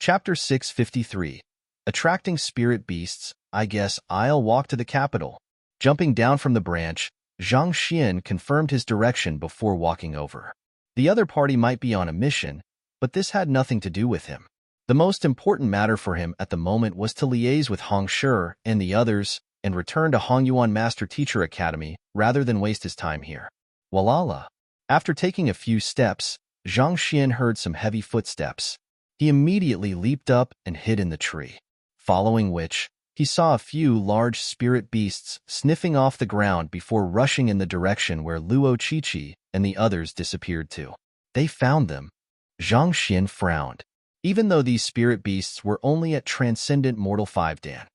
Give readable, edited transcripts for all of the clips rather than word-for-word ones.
Chapter 653. Attracting Spirit Beasts. I guess I'll walk to the capital. Jumping down from the branch, Zhang Xian confirmed his direction before walking over. The other party might be on a mission, but this had nothing to do with him. The most important matter for him at the moment was to liaise with Hong Shi and the others and return to Hongyuan Master Teacher Academy rather than waste his time here. Walala. After taking a few steps, Zhang Xian heard some heavy footsteps. He immediately leaped up and hid in the tree, following which, he saw a few large spirit beasts sniffing off the ground before rushing in the direction where Luo Qiqi and the others disappeared to. They found them. Zhang Xian frowned. Even though these spirit beasts were only at Transcendent Mortal 5 Dan.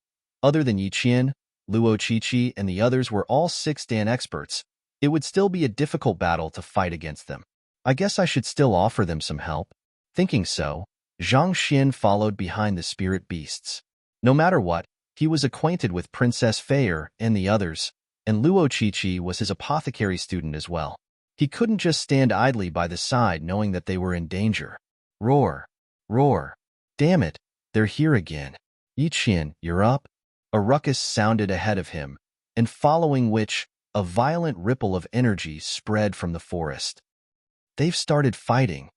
Other than Yi Qian, Luo Qiqi, and the others were all 6 Dan experts, it would still be a difficult battle to fight against them. I guess I should still offer them some help. Thinking so, Zhang Xian followed behind the spirit beasts. No matter what, he was acquainted with Princess Feier and the others, and Luo Qiqi was his apothecary student as well. He couldn't just stand idly by the side knowing that they were in danger. Roar! Roar! Damn it, they're here again. Yi Qian, you're up? A ruckus sounded ahead of him, and following which, a violent ripple of energy spread from the forest. They've started fighting.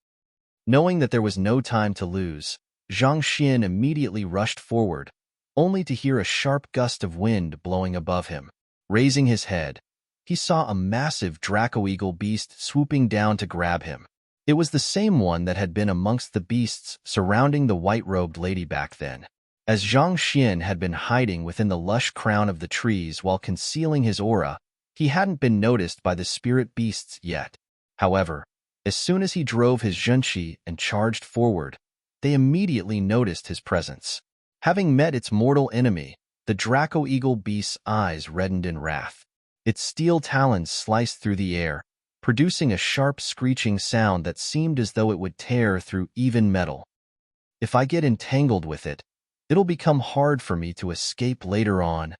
Knowing that there was no time to lose, Zhang Xian immediately rushed forward, only to hear a sharp gust of wind blowing above him. Raising his head, he saw a massive Draco-eagle beast swooping down to grab him. It was the same one that had been amongst the beasts surrounding the white-robed lady back then. As Zhang Xian had been hiding within the lush crown of the trees while concealing his aura, he hadn't been noticed by the spirit beasts yet. However, as soon as he drove his zhenqi and charged forward, they immediately noticed his presence. Having met its mortal enemy, the Draco-eagle beast's eyes reddened in wrath. Its steel talons sliced through the air, producing a sharp screeching sound that seemed as though it would tear through even metal. If I get entangled with it, it'll become hard for me to escape later on.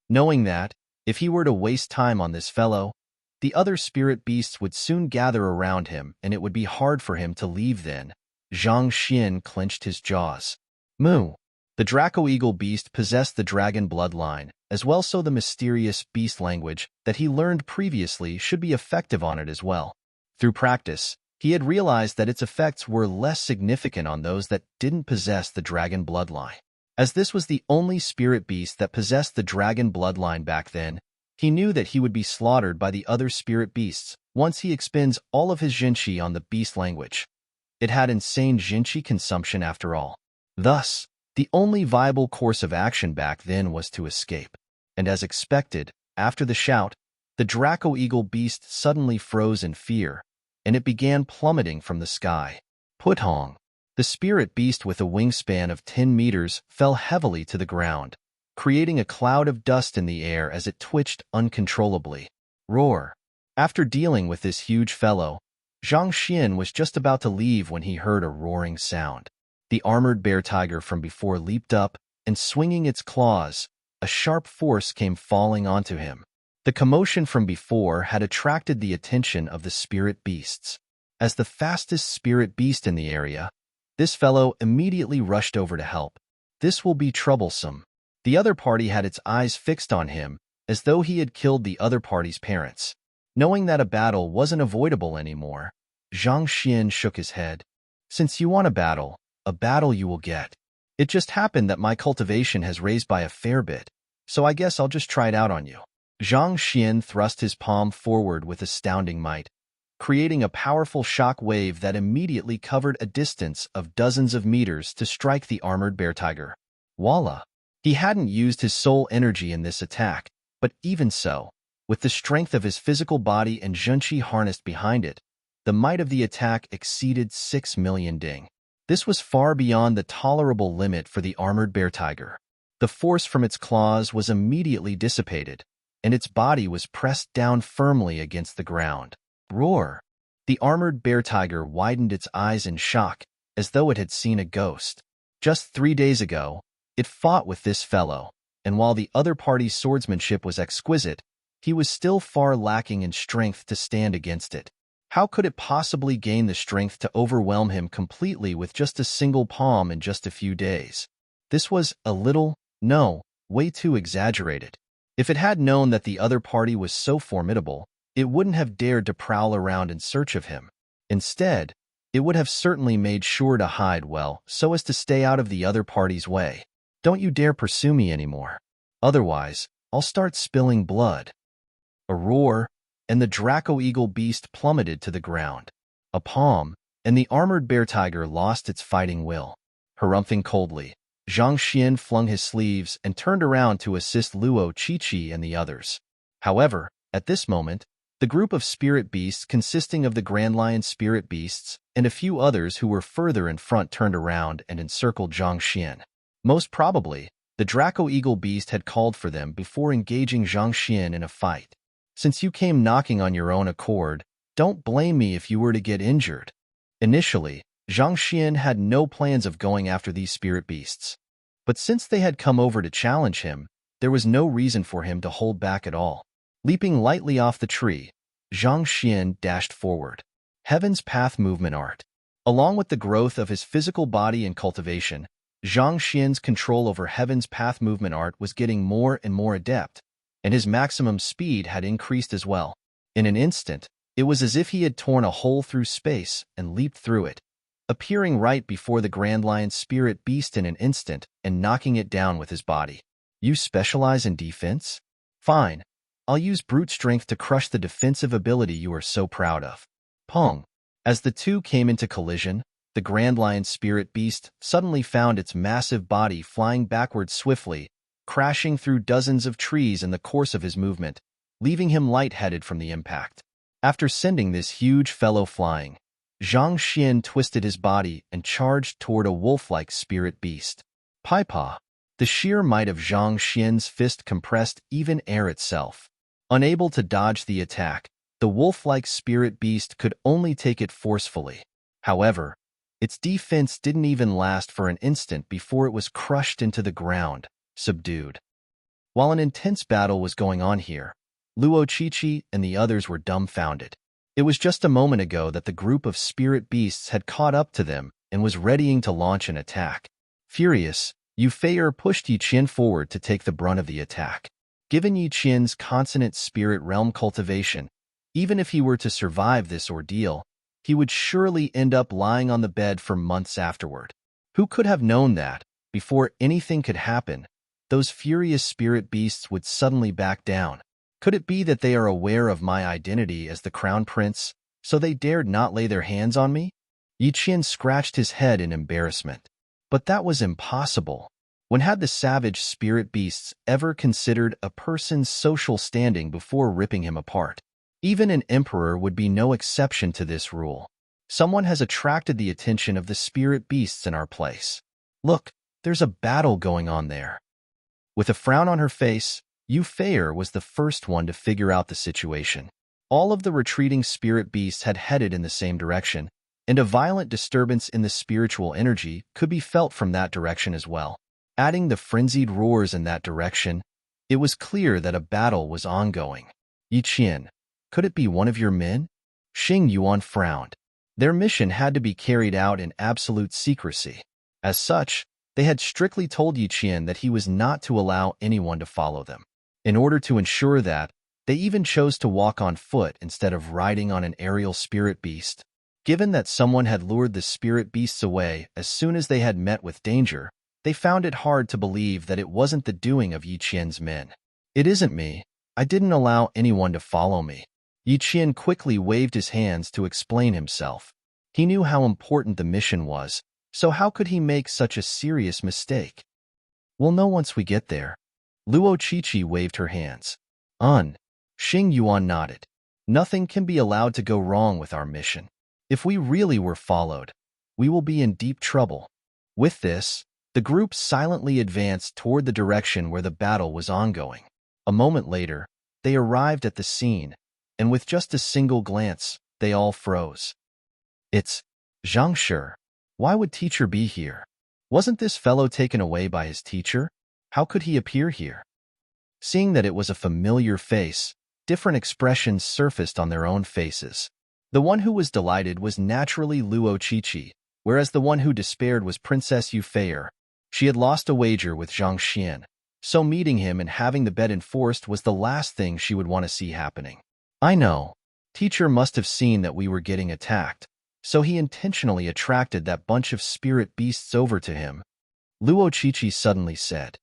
Knowing that, if he were to waste time on this fellow, the other spirit beasts would soon gather around him and it would be hard for him to leave then. Zhang Xian clenched his jaws. Moo! The Draco-eagle beast possessed the dragon bloodline, as well so the mysterious beast language that he learned previously should be effective on it as well. Through practice, he had realized that its effects were less significant on those that didn't possess the dragon bloodline. As this was the only spirit beast that possessed the dragon bloodline back then, he knew that he would be slaughtered by the other spirit beasts once he expends all of his zhenqi on the beast language. It had insane zhenqi consumption after all. Thus, the only viable course of action back then was to escape. And as expected, after the shout, the Draco-eagle beast suddenly froze in fear, and it began plummeting from the sky. Puthong! The spirit beast with a wingspan of 10 meters fell heavily to the ground, creating a cloud of dust in the air as it twitched uncontrollably. Roar! After dealing with this huge fellow, Zhang Xian was just about to leave when he heard a roaring sound. The armored bear tiger from before leaped up, and swinging its claws, a sharp force came falling onto him. The commotion from before had attracted the attention of the spirit beasts. As the fastest spirit beast in the area, this fellow immediately rushed over to help. This will be troublesome. The other party had its eyes fixed on him, as though he had killed the other party's parents. Knowing that a battle wasn't avoidable anymore, Zhang Xian shook his head. Since you want a battle you will get. It just happened that my cultivation has raised by a fair bit, so I guess I'll just try it out on you. Zhang Xian thrust his palm forward with astounding might, creating a powerful shock wave that immediately covered a distance of dozens of meters to strike the armored bear tiger. Voila! He hadn't used his soul energy in this attack, but even so, with the strength of his physical body and zhenqi harnessed behind it, the might of the attack exceeded 6 million ding. This was far beyond the tolerable limit for the armored bear tiger. The force from its claws was immediately dissipated, and its body was pressed down firmly against the ground. Roar! The armored bear tiger widened its eyes in shock, as though it had seen a ghost. Just 3 days ago, it fought with this fellow, and while the other party's swordsmanship was exquisite, he was still far lacking in strength to stand against it. How could it possibly gain the strength to overwhelm him completely with just a single palm in just a few days? This was a little, no, way too exaggerated. If it had known that the other party was so formidable, it wouldn't have dared to prowl around in search of him. Instead, it would have certainly made sure to hide well so as to stay out of the other party's way. Don't you dare pursue me anymore. Otherwise, I'll start spilling blood. A roar, and the Draco-Eagle beast plummeted to the ground. A palm, and the armored bear tiger lost its fighting will. Harumphing coldly, Zhang Xian flung his sleeves and turned around to assist Luo Qiqi and the others. However, at this moment, the group of spirit beasts consisting of the Grand Lion spirit beasts and a few others who were further in front turned around and encircled Zhang Xian. Most probably, the Draco-Eagle beast had called for them before engaging Zhang Xian in a fight. Since you came knocking on your own accord, don't blame me if you were to get injured. Initially, Zhang Xian had no plans of going after these spirit beasts. But since they had come over to challenge him, there was no reason for him to hold back at all. Leaping lightly off the tree, Zhang Xian dashed forward. Heaven's Path movement art. Along with the growth of his physical body and cultivation, Zhang Xian's control over Heaven's Path movement art was getting more and more adept, and his maximum speed had increased as well. In an instant, it was as if he had torn a hole through space and leaped through it, appearing right before the Grand Lion spirit beast in an instant and knocking it down with his body. You specialize in defense? Fine. I'll use brute strength to crush the defensive ability you are so proud of. Pong. As the two came into collision, the Grand Lion spirit beast suddenly found its massive body flying backwards swiftly, crashing through dozens of trees in the course of his movement, leaving him lightheaded from the impact. After sending this huge fellow flying, Zhang Xian twisted his body and charged toward a wolf-like spirit beast. Paipa. The sheer might of Zhang Xian's fist compressed even air itself. Unable to dodge the attack, the wolf-like spirit beast could only take it forcefully. However, its defense didn't even last for an instant before it was crushed into the ground, subdued. While an intense battle was going on here, Luo Qiqi and the others were dumbfounded. It was just a moment ago that the group of spirit beasts had caught up to them and was readying to launch an attack. Furious, Yu Fei'er pushed Yi Qian forward to take the brunt of the attack. Given Yi Qian's consonant spirit realm cultivation, even if he were to survive this ordeal, he would surely end up lying on the bed for months afterward. Who could have known that, before anything could happen, those furious spirit beasts would suddenly back down? Could it be that they are aware of my identity as the crown prince, so they dared not lay their hands on me? Yi Qian scratched his head in embarrassment. But that was impossible. When had the savage spirit beasts ever considered a person's social standing before ripping him apart? Even an emperor would be no exception to this rule. Someone has attracted the attention of the spirit beasts in our place. Look, there's a battle going on there. With a frown on her face, Yu Fei'er was the first one to figure out the situation. All of the retreating spirit beasts had headed in the same direction, and a violent disturbance in the spiritual energy could be felt from that direction as well. Adding the frenzied roars in that direction, it was clear that a battle was ongoing. Yi Qian, could it be one of your men? Xing Yuan frowned. Their mission had to be carried out in absolute secrecy. As such, they had strictly told Yi Qian that he was not to allow anyone to follow them. In order to ensure that, they even chose to walk on foot instead of riding on an aerial spirit beast. Given that someone had lured the spirit beasts away as soon as they had met with danger, they found it hard to believe that it wasn't the doing of Yi Qian's men. It isn't me. I didn't allow anyone to follow me. Yi Qian quickly waved his hands to explain himself. He knew how important the mission was, so how could he make such a serious mistake? We'll know once we get there. Luo Qiqi waved her hands. Xing Yuan nodded. Nothing can be allowed to go wrong with our mission. If we really were followed, we will be in deep trouble. With this, the group silently advanced toward the direction where the battle was ongoing. A moment later, they arrived at the scene, and with just a single glance, they all froze. It's Zhang Shi. Why would teacher be here? Wasn't this fellow taken away by his teacher? How could he appear here? Seeing that it was a familiar face, different expressions surfaced on their own faces. The one who was delighted was naturally Luo Qiqi, whereas the one who despaired was Princess Yu Feier. She had lost a wager with Zhang Xian, so meeting him and having the bet enforced was the last thing she would want to see happening. I know. Teacher must have seen that we were getting attacked, so he intentionally attracted that bunch of spirit beasts over to him. Luo Qiqi suddenly said,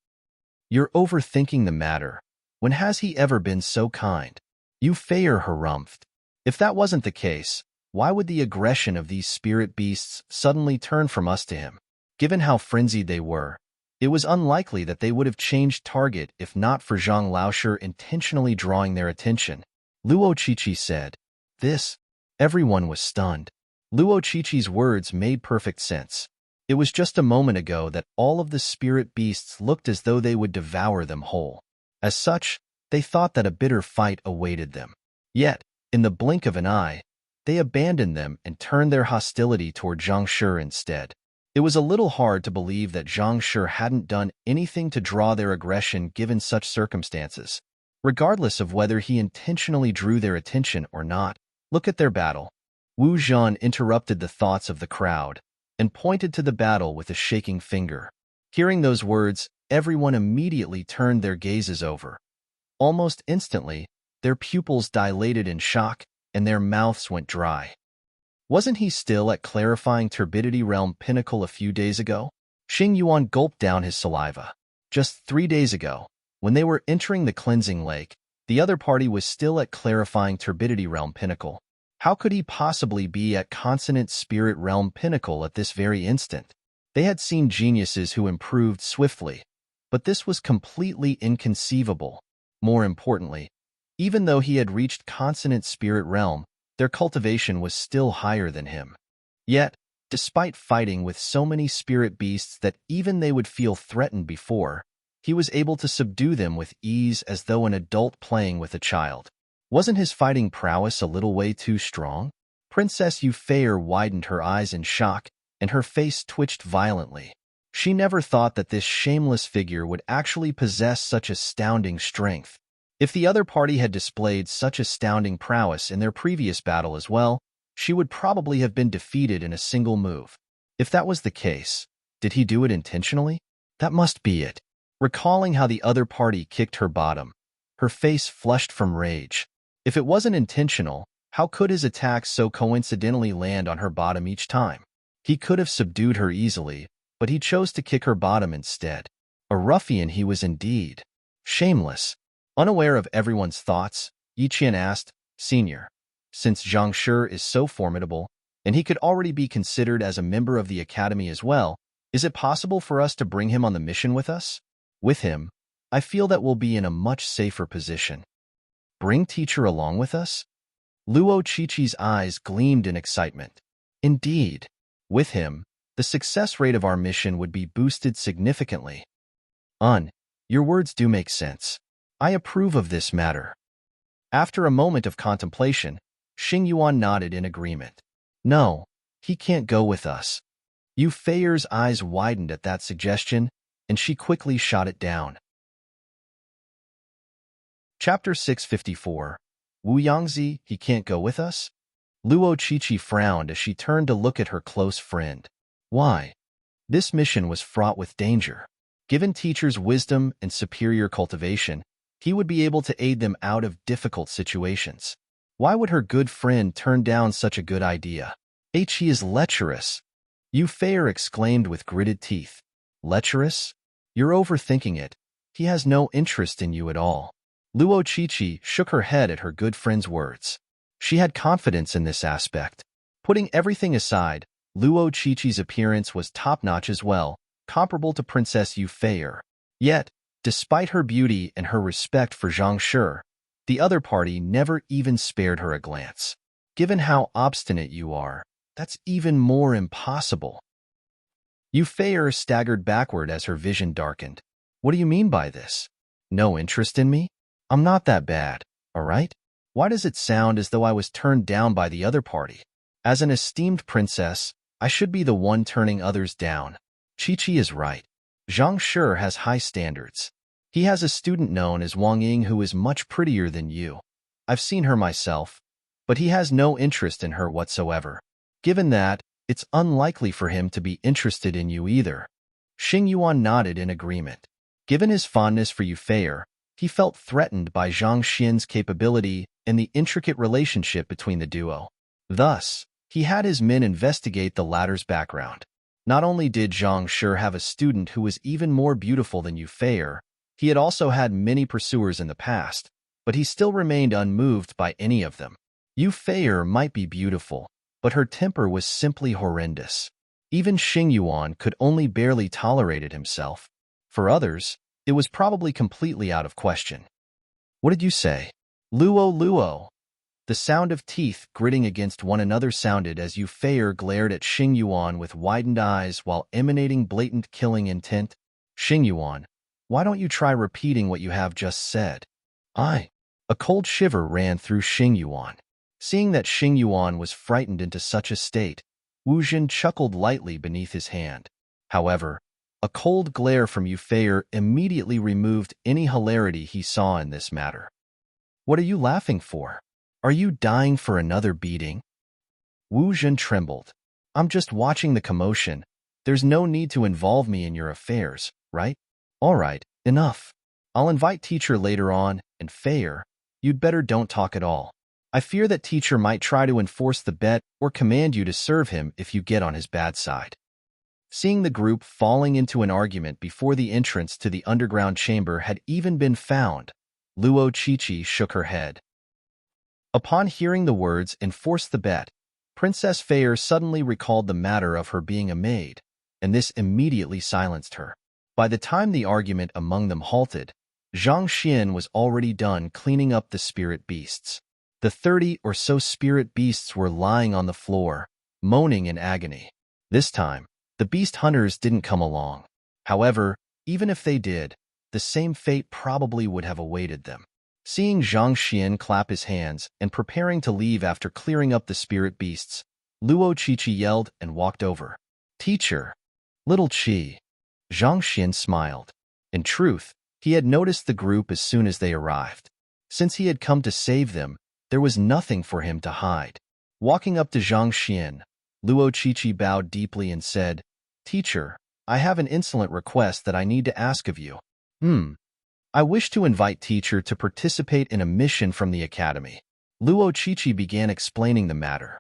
"You're overthinking the matter. When has he ever been so kind?" Yu Feier harumphed. If that wasn't the case, why would the aggression of these spirit beasts suddenly turn from us to him? Given how frenzied they were, it was unlikely that they would have changed target if not for Zhang Laoshe intentionally drawing their attention. Luo Qiqi said, "This." Everyone was stunned. Luo Qiqi's words made perfect sense. It was just a moment ago that all of the spirit beasts looked as though they would devour them whole. As such, they thought that a bitter fight awaited them. Yet, in the blink of an eye, they abandoned them and turned their hostility toward Zhang Shi instead. It was a little hard to believe that Zhang Shi hadn't done anything to draw their aggression given such circumstances. Regardless of whether he intentionally drew their attention or not, look at their battle. Wu Zhan interrupted the thoughts of the crowd and pointed to the battle with a shaking finger. Hearing those words, everyone immediately turned their gazes over. Almost instantly, their pupils dilated in shock and their mouths went dry. Wasn't he still at clarifying turbidity realm pinnacle a few days ago? Xing Yuan gulped down his saliva. Just 3 days ago, when they were entering the cleansing lake, the other party was still at clarifying turbidity realm pinnacle. How could he possibly be at consonant spirit realm pinnacle at this very instant? They had seen geniuses who improved swiftly, but this was completely inconceivable. More importantly, even though he had reached consonant spirit realm, their cultivation was still higher than him. Yet, despite fighting with so many spirit beasts that even they would feel threatened before, he was able to subdue them with ease as though an adult playing with a child. Wasn't his fighting prowess a little way too strong? Princess Yu Feier widened her eyes in shock, and her face twitched violently. She never thought that this shameless figure would actually possess such astounding strength. If the other party had displayed such astounding prowess in their previous battle as well, she would probably have been defeated in a single move. If that was the case, did he do it intentionally? That must be it. Recalling how the other party kicked her bottom, her face flushed from rage. If it wasn't intentional, how could his attacks so coincidentally land on her bottom each time? He could have subdued her easily, but he chose to kick her bottom instead. A ruffian he was indeed. Shameless. Unaware of everyone's thoughts, Yiqian asked, "Senior, since Zhang Shi is so formidable, and he could already be considered as a member of the academy as well, is it possible for us to bring him on the mission with us? With him, I feel that we'll be in a much safer position." Bring teacher along with us? Luo Qiqi's eyes gleamed in excitement. Indeed, with him, the success rate of our mission would be boosted significantly. Your words do make sense. I approve of this matter. After a moment of contemplation, Xing Yuan nodded in agreement. No, he can't go with us. Yu Feier's eyes widened at that suggestion, and she quickly shot it down. Chapter 654. Wu Yangzi, he can't go with us? Luo Qiqi frowned as she turned to look at her close friend. Why? This mission was fraught with danger. Given teacher's wisdom and superior cultivation, he would be able to aid them out of difficult situations. Why would her good friend turn down such a good idea? He is lecherous. Yu Feier exclaimed with gritted teeth. Lecherous? You're overthinking it. He has no interest in you at all. Luo Qiqi shook her head at her good friend's words. She had confidence in this aspect. Putting everything aside, Luo Qiqi's appearance was top-notch as well, comparable to Princess Yu Feier. Yet, despite her beauty and her respect for Zhang Shi, the other party never even spared her a glance. Given how obstinate you are, that's even more impossible. Yu Feier staggered backward as her vision darkened. What do you mean by this? No interest in me? I'm not that bad, all right? Why does it sound as though I was turned down by the other party? As an esteemed princess, I should be the one turning others down. Qiqi is right. Zhang Shi has high standards. He has a student known as Wang Ying who is much prettier than you. I've seen her myself. but he has no interest in her whatsoever. Given that, it's unlikely for him to be interested in you either. Xing Yuan nodded in agreement. Given his fondness for Yufei, he felt threatened by Zhang Xian's capability and the intricate relationship between the duo. Thus, he had his men investigate the latter's background. Not only did Zhang Shi have a student who was even more beautiful than Yufei, he had also had many pursuers in the past, but he still remained unmoved by any of them. Yufei might be beautiful, but her temper was simply horrendous. Even Xing Yuan could only barely tolerate it himself. For others, it was probably completely out of question. What did you say? Luo Luo. The sound of teeth gritting against one another sounded as Yufei glared at Xing Yuan with widened eyes while emanating blatant killing intent. Xing Yuan, why don't you try repeating what you have just said? A cold shiver ran through Xing Yuan. Seeing that Xing Yuan was frightened into such a state, Wu Jin chuckled lightly beneath his hand. However, a cold glare from Yufei immediately removed any hilarity he saw in this matter. What are you laughing for? Are you dying for another beating? Wu Jin trembled. I'm just watching the commotion. There's no need to involve me in your affairs, right? All right, enough. I'll invite teacher later on, and Fei, you'd better don't talk at all. I fear that teacher might try to enforce the bet or command you to serve him if you get on his bad side. Seeing the group falling into an argument before the entrance to the underground chamber had even been found, Luo Qiqi shook her head. Upon hearing the words "enforce the bet," Princess Fei suddenly recalled the matter of her being a maid, and this immediately silenced her. By the time the argument among them halted, Zhang Xian was already done cleaning up the spirit beasts. The 30 or so spirit beasts were lying on the floor, moaning in agony. This time, the beast hunters didn't come along. However, even if they did, the same fate probably would have awaited them. Seeing Zhang Xian clap his hands and preparing to leave after clearing up the spirit beasts, Luo Qiqi yelled and walked over. Teacher! Little Qi! Zhang Xian smiled. In truth, he had noticed the group as soon as they arrived. Since he had come to save them, there was nothing for him to hide. Walking up to Zhang Xian, Luo Qiqi bowed deeply and said, Teacher, I have an insolent request that I need to ask of you. I wish to invite teacher to participate in a mission from the academy. Luo Qiqi began explaining the matter.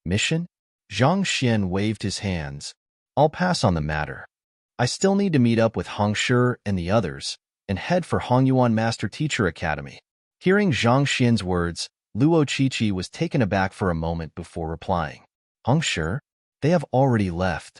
Mission? Zhang Xian waved his hands. I'll pass on the matter. I still need to meet up with Hongshi and the others, and head for Hongyuan Master Teacher Academy. Hearing Zhang Xian's words, Luo Qiqi was taken aback for a moment before replying. Hongshi? They have already left.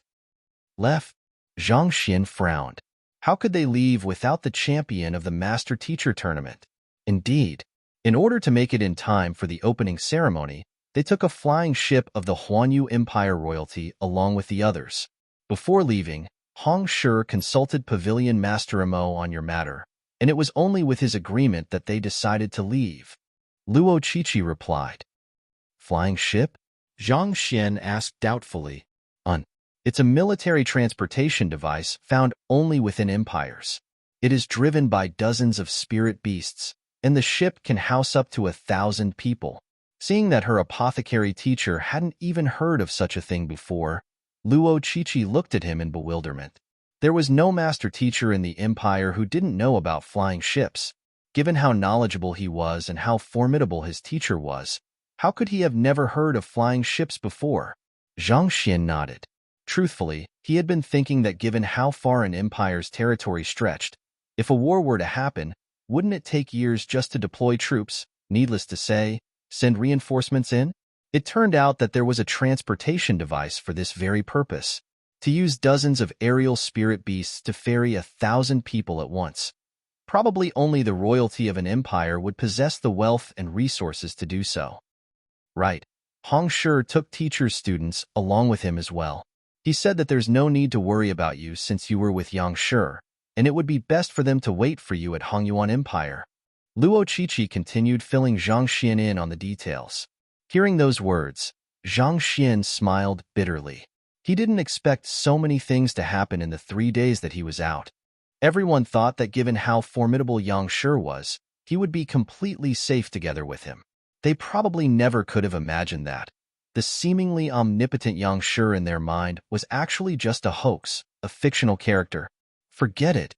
Left? Zhang Xian frowned. How could they leave without the champion of the Master Teacher Tournament? Indeed, in order to make it in time for the opening ceremony, they took a flying ship of the Huanyu Empire royalty along with the others. Before leaving, Hongshi consulted Pavilion Master Imo on your matter, and it was only with his agreement that they decided to leave. Luo Qiqi replied. Flying ship? Zhang Xian asked doubtfully. It's a military transportation device found only within empires. It is driven by dozens of spirit beasts, and the ship can house up to 1,000 people. Seeing that her apothecary teacher hadn't even heard of such a thing before, Luo Qiqi looked at him in bewilderment. There was no master teacher in the empire who didn't know about flying ships. Given how knowledgeable he was and how formidable his teacher was, how could he have never heard of flying ships before? Zhang Xian nodded. Truthfully, he had been thinking that given how far an empire's territory stretched, if a war were to happen, wouldn't it take years just to deploy troops, needless to say, send reinforcements in? It turned out that there was a transportation device for this very purpose, to use dozens of aerial spirit beasts to ferry 1,000 people at once. Probably only the royalty of an empire would possess the wealth and resources to do so. Right. Hongshi took teacher's students along with him as well. He said that there's no need to worry about you since you were with Yangshi, and it would be best for them to wait for you at Hongyuan Empire. Luo Qiqi continued filling Zhang Xian in on the details. Hearing those words, Zhang Xian smiled bitterly. He didn't expect so many things to happen in the 3 days that he was out. Everyone thought that given how formidable Yangshi was, he would be completely safe together with him. They probably never could have imagined that. The seemingly omnipotent Yang Shi in their mind was actually just a hoax, a fictional character. Forget it.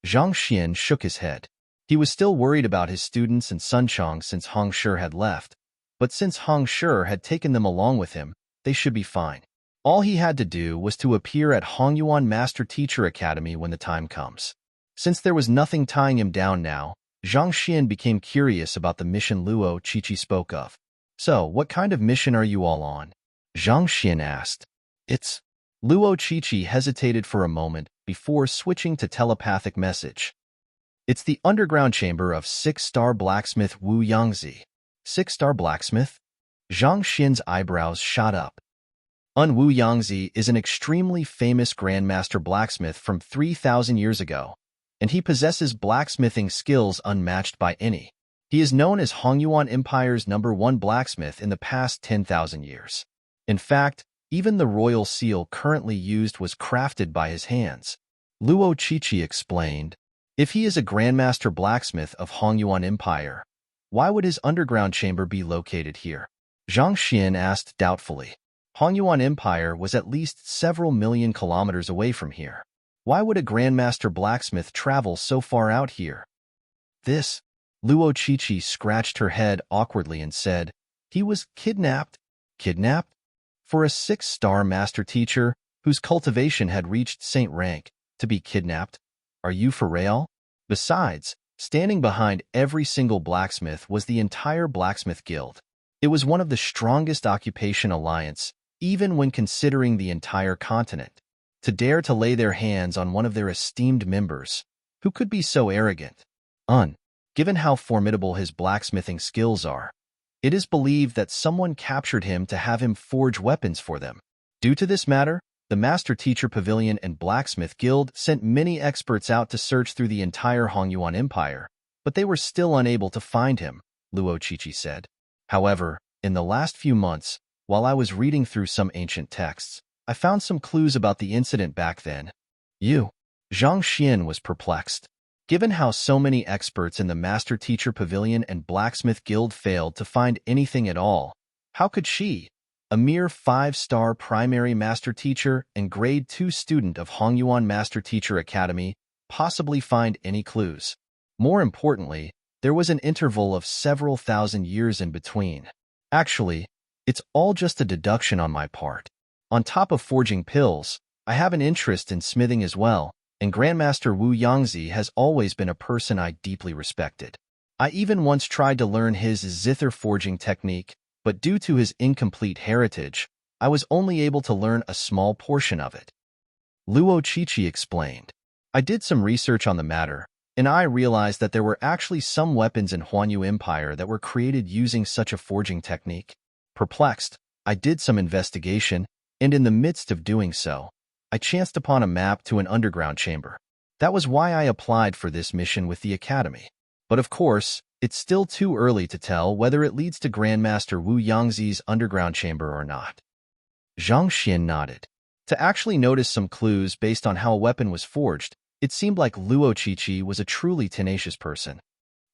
Zhang Xian shook his head. He was still worried about his students and Sun Chong since Hong Shi had left, but since Hong Shi had taken them along with him, they should be fine. All he had to do was to appear at Hongyuan Master Teacher Academy when the time comes. Since there was nothing tying him down now, Zhang Xian became curious about the mission Luo Qiqi spoke of. So, what kind of mission are you all on? Zhang Xian asked. It's... Luo Qiqi hesitated for a moment before switching to telepathic message. It's the underground chamber of six-star blacksmith Wu Yangzi. Six-star blacksmith? Zhang Xian's eyebrows shot up. Wu Yangzi is an extremely famous grandmaster blacksmith from 3,000 years ago, and he possesses blacksmithing skills unmatched by any. He is known as Hongyuan Empire's #1 blacksmith in the past 10,000 years. In fact, even the royal seal currently used was crafted by his hands. Luo Qiqi explained, if he is a grandmaster blacksmith of Hongyuan Empire, why would his underground chamber be located here? Zhang Xian asked doubtfully. Hongyuan Empire was at least several million kilometers away from here. Why would a grandmaster blacksmith travel so far out here? This, Luo Qiqi scratched her head awkwardly and said, he was kidnapped. Kidnapped? For a 6-star master teacher, whose cultivation had reached Saint rank, to be kidnapped? Are you for real? Besides, standing behind every single blacksmith was the entire blacksmith guild. It was one of the strongest occupation alliance, even when considering the entire continent. To dare to lay their hands on one of their esteemed members, who could be so arrogant? Given how formidable his blacksmithing skills are, it is believed that someone captured him to have him forge weapons for them. Due to this matter, the Master Teacher Pavilion and Blacksmith Guild sent many experts out to search through the entire Hongyuan Empire, but they were still unable to find him, Luo Qiqi said. However, in the last few months, while I was reading through some ancient texts, I found some clues about the incident back then. Zhang Xian was perplexed. Given how so many experts in the Master Teacher Pavilion and Blacksmith Guild failed to find anything at all, how could she, a mere 5-star primary master teacher and grade 2 student of Hongyuan Master Teacher Academy, possibly find any clues? More importantly, there was an interval of several thousand years in between. Actually, it's all just a deduction on my part. On top of forging pills, I have an interest in smithing as well, and Grandmaster Wu Yangzi has always been a person I deeply respected. I even once tried to learn his zither forging technique, but due to his incomplete heritage, I was only able to learn a small portion of it. Luo Qiqi explained. I did some research on the matter, and I realized that there were actually some weapons in Huanyu Empire that were created using such a forging technique. Perplexed, I did some investigation, and in the midst of doing so, I chanced upon a map to an underground chamber. That was why I applied for this mission with the Academy. But of course, it's still too early to tell whether it leads to Grandmaster Wu Yangzi's underground chamber or not. Zhang Xian nodded. To actually notice some clues based on how a weapon was forged, it seemed like Luo Qiqi was a truly tenacious person.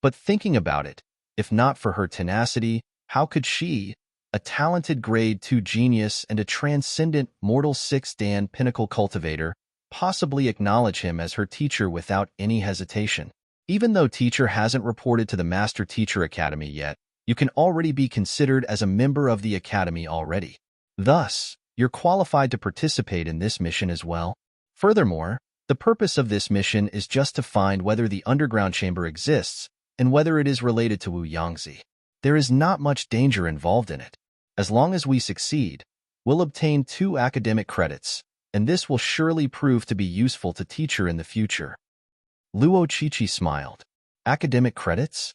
But thinking about it, if not for her tenacity, how could she, a talented grade 2 genius and a transcendent mortal 6-dan pinnacle cultivator, possibly acknowledge him as her teacher without any hesitation? Even though teacher hasn't reported to the Master Teacher Academy yet, you can already be considered as a member of the Academy already. Thus, you're qualified to participate in this mission as well. Furthermore, the purpose of this mission is just to find whether the underground chamber exists and whether it is related to Wu Yangzi. There is not much danger involved in it. As long as we succeed, we'll obtain 2 academic credits, and this will surely prove to be useful to teacher in the future. Luo Qiqi smiled. Academic credits?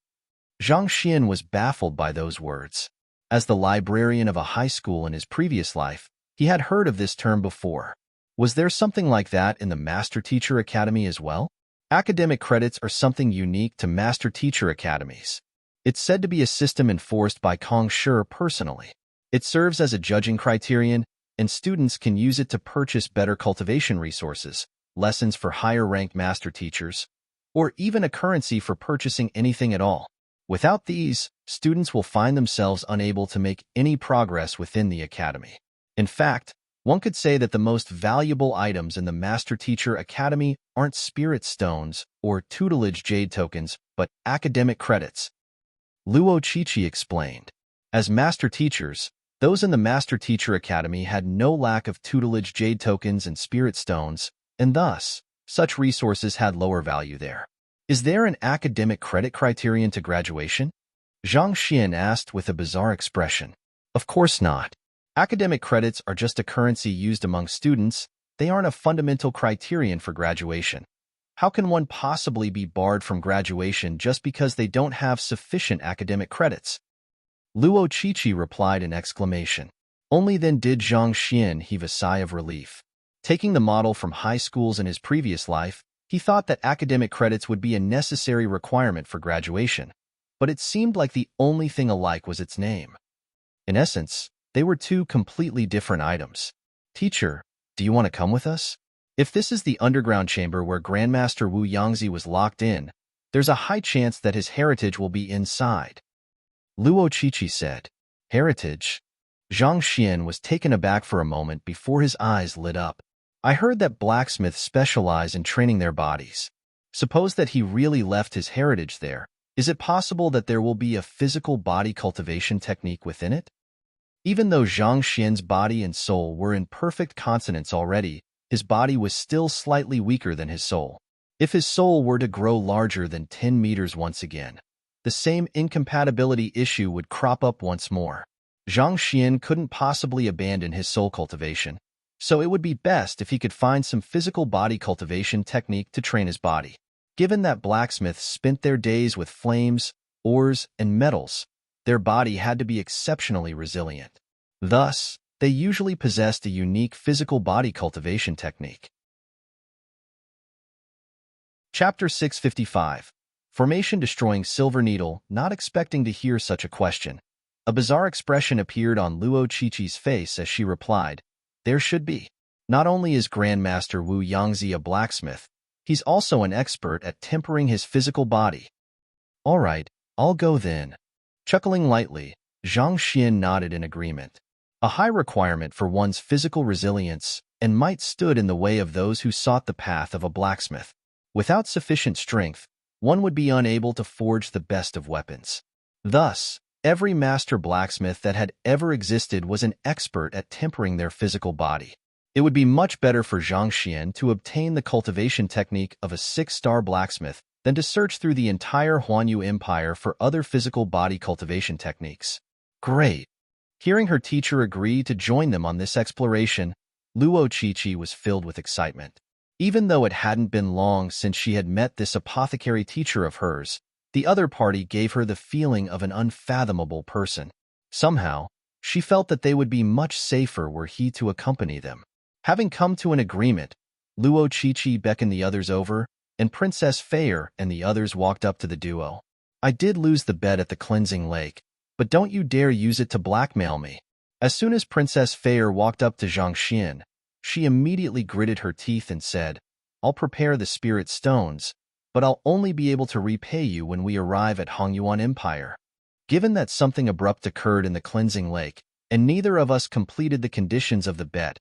Zhang Xian was baffled by those words. As the librarian of a high school in his previous life, he had heard of this term before. Was there something like that in the Master Teacher Academy as well? Academic credits are something unique to Master Teacher Academies. It's said to be a system enforced by Kong Shi personally. It serves as a judging criterion, and students can use it to purchase better cultivation resources, lessons for higher-ranked master teachers, or even a currency for purchasing anything at all. Without these, students will find themselves unable to make any progress within the academy. In fact, one could say that the most valuable items in the Master Teacher Academy aren't spirit stones or tutelage jade tokens, but academic credits. Luo Chichi explained. As Master Teachers, those in the Master Teacher Academy had no lack of tutelage jade tokens and spirit stones, and thus, such resources had lower value there. Is there an academic credit criterion to graduation? Zhang Xian asked with a bizarre expression. Of course not. Academic credits are just a currency used among students. They aren't a fundamental criterion for graduation. How can one possibly be barred from graduation just because they don't have sufficient academic credits? Luo Chichi replied in exclamation. Only then did Zhang Xian heave a sigh of relief. Taking the model from high schools in his previous life, he thought that academic credits would be a necessary requirement for graduation, but it seemed like the only thing alike was its name. In essence, they were two completely different items. Teacher, do you want to come with us? If this is the underground chamber where Grandmaster Wu Yangzi was locked in, there's a high chance that his heritage will be inside. Luo Chichi said. Heritage? Zhang Xian was taken aback for a moment before his eyes lit up. I heard that blacksmiths specialize in training their bodies. Suppose that he really left his heritage there. Is it possible that there will be a physical body cultivation technique within it? Even though Zhang Xian's body and soul were in perfect consonance already, his body was still slightly weaker than his soul. If his soul were to grow larger than 10 meters once again, the same incompatibility issue would crop up once more. Zhang Xian couldn't possibly abandon his soul cultivation, so it would be best if he could find some physical body cultivation technique to train his body. Given that blacksmiths spent their days with flames, ores, and metals, their body had to be exceptionally resilient. Thus, they usually possessed a unique physical body cultivation technique. Chapter 655. Formation Destroying Silver Needle. Not expecting to hear such a question, a bizarre expression appeared on Luo Chichi's face as she replied, There should be. Not only is Grandmaster Wu Yangzi a blacksmith, he's also an expert at tempering his physical body. All right, I'll go then. Chuckling lightly, Zhang Xian nodded in agreement. A high requirement for one's physical resilience and might stood in the way of those who sought the path of a blacksmith. Without sufficient strength, one would be unable to forge the best of weapons. Thus, every master blacksmith that had ever existed was an expert at tempering their physical body. It would be much better for Zhang Xian to obtain the cultivation technique of a 6-star blacksmith than to search through the entire Huanyu Empire for other physical body cultivation techniques. Great! Hearing her teacher agree to join them on this exploration, Luo Chichi was filled with excitement. Even though it hadn't been long since she had met this apothecary teacher of hers, the other party gave her the feeling of an unfathomable person. Somehow, she felt that they would be much safer were he to accompany them. Having come to an agreement, Luo Chichi beckoned the others over, and Princess Fair and the others walked up to the duo. I did lose the bed at the cleansing lake, but don't you dare use it to blackmail me. As soon as Princess Fair walked up to Zhang Xian, she immediately gritted her teeth and said, I'll prepare the spirit stones, but I'll only be able to repay you when we arrive at Hongyuan Empire. Given that something abrupt occurred in the cleansing lake, and neither of us completed the conditions of the bet,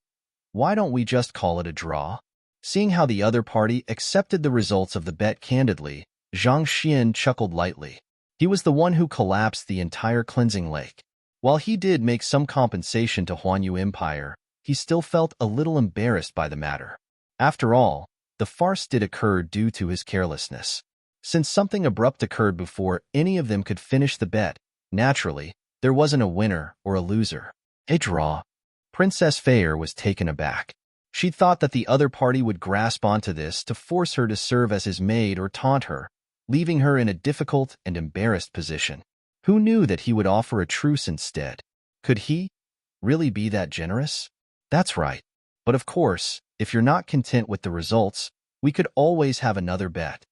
why don't we just call it a draw? Seeing how the other party accepted the results of the bet candidly, Zhang Xian chuckled lightly. He was the one who collapsed the entire cleansing lake. While he did make some compensation to Huanyu Empire, he still felt a little embarrassed by the matter. After all, the farce did occur due to his carelessness. Since something abrupt occurred before any of them could finish the bet, naturally, there wasn't a winner or a loser. A draw. Princess Fair was taken aback. She thought that the other party would grasp onto this to force her to serve as his maid or taunt her, leaving her in a difficult and embarrassed position. Who knew that he would offer a truce instead? Could he really be that generous? That's right. But of course, if you're not content with the results, we could always have another bet.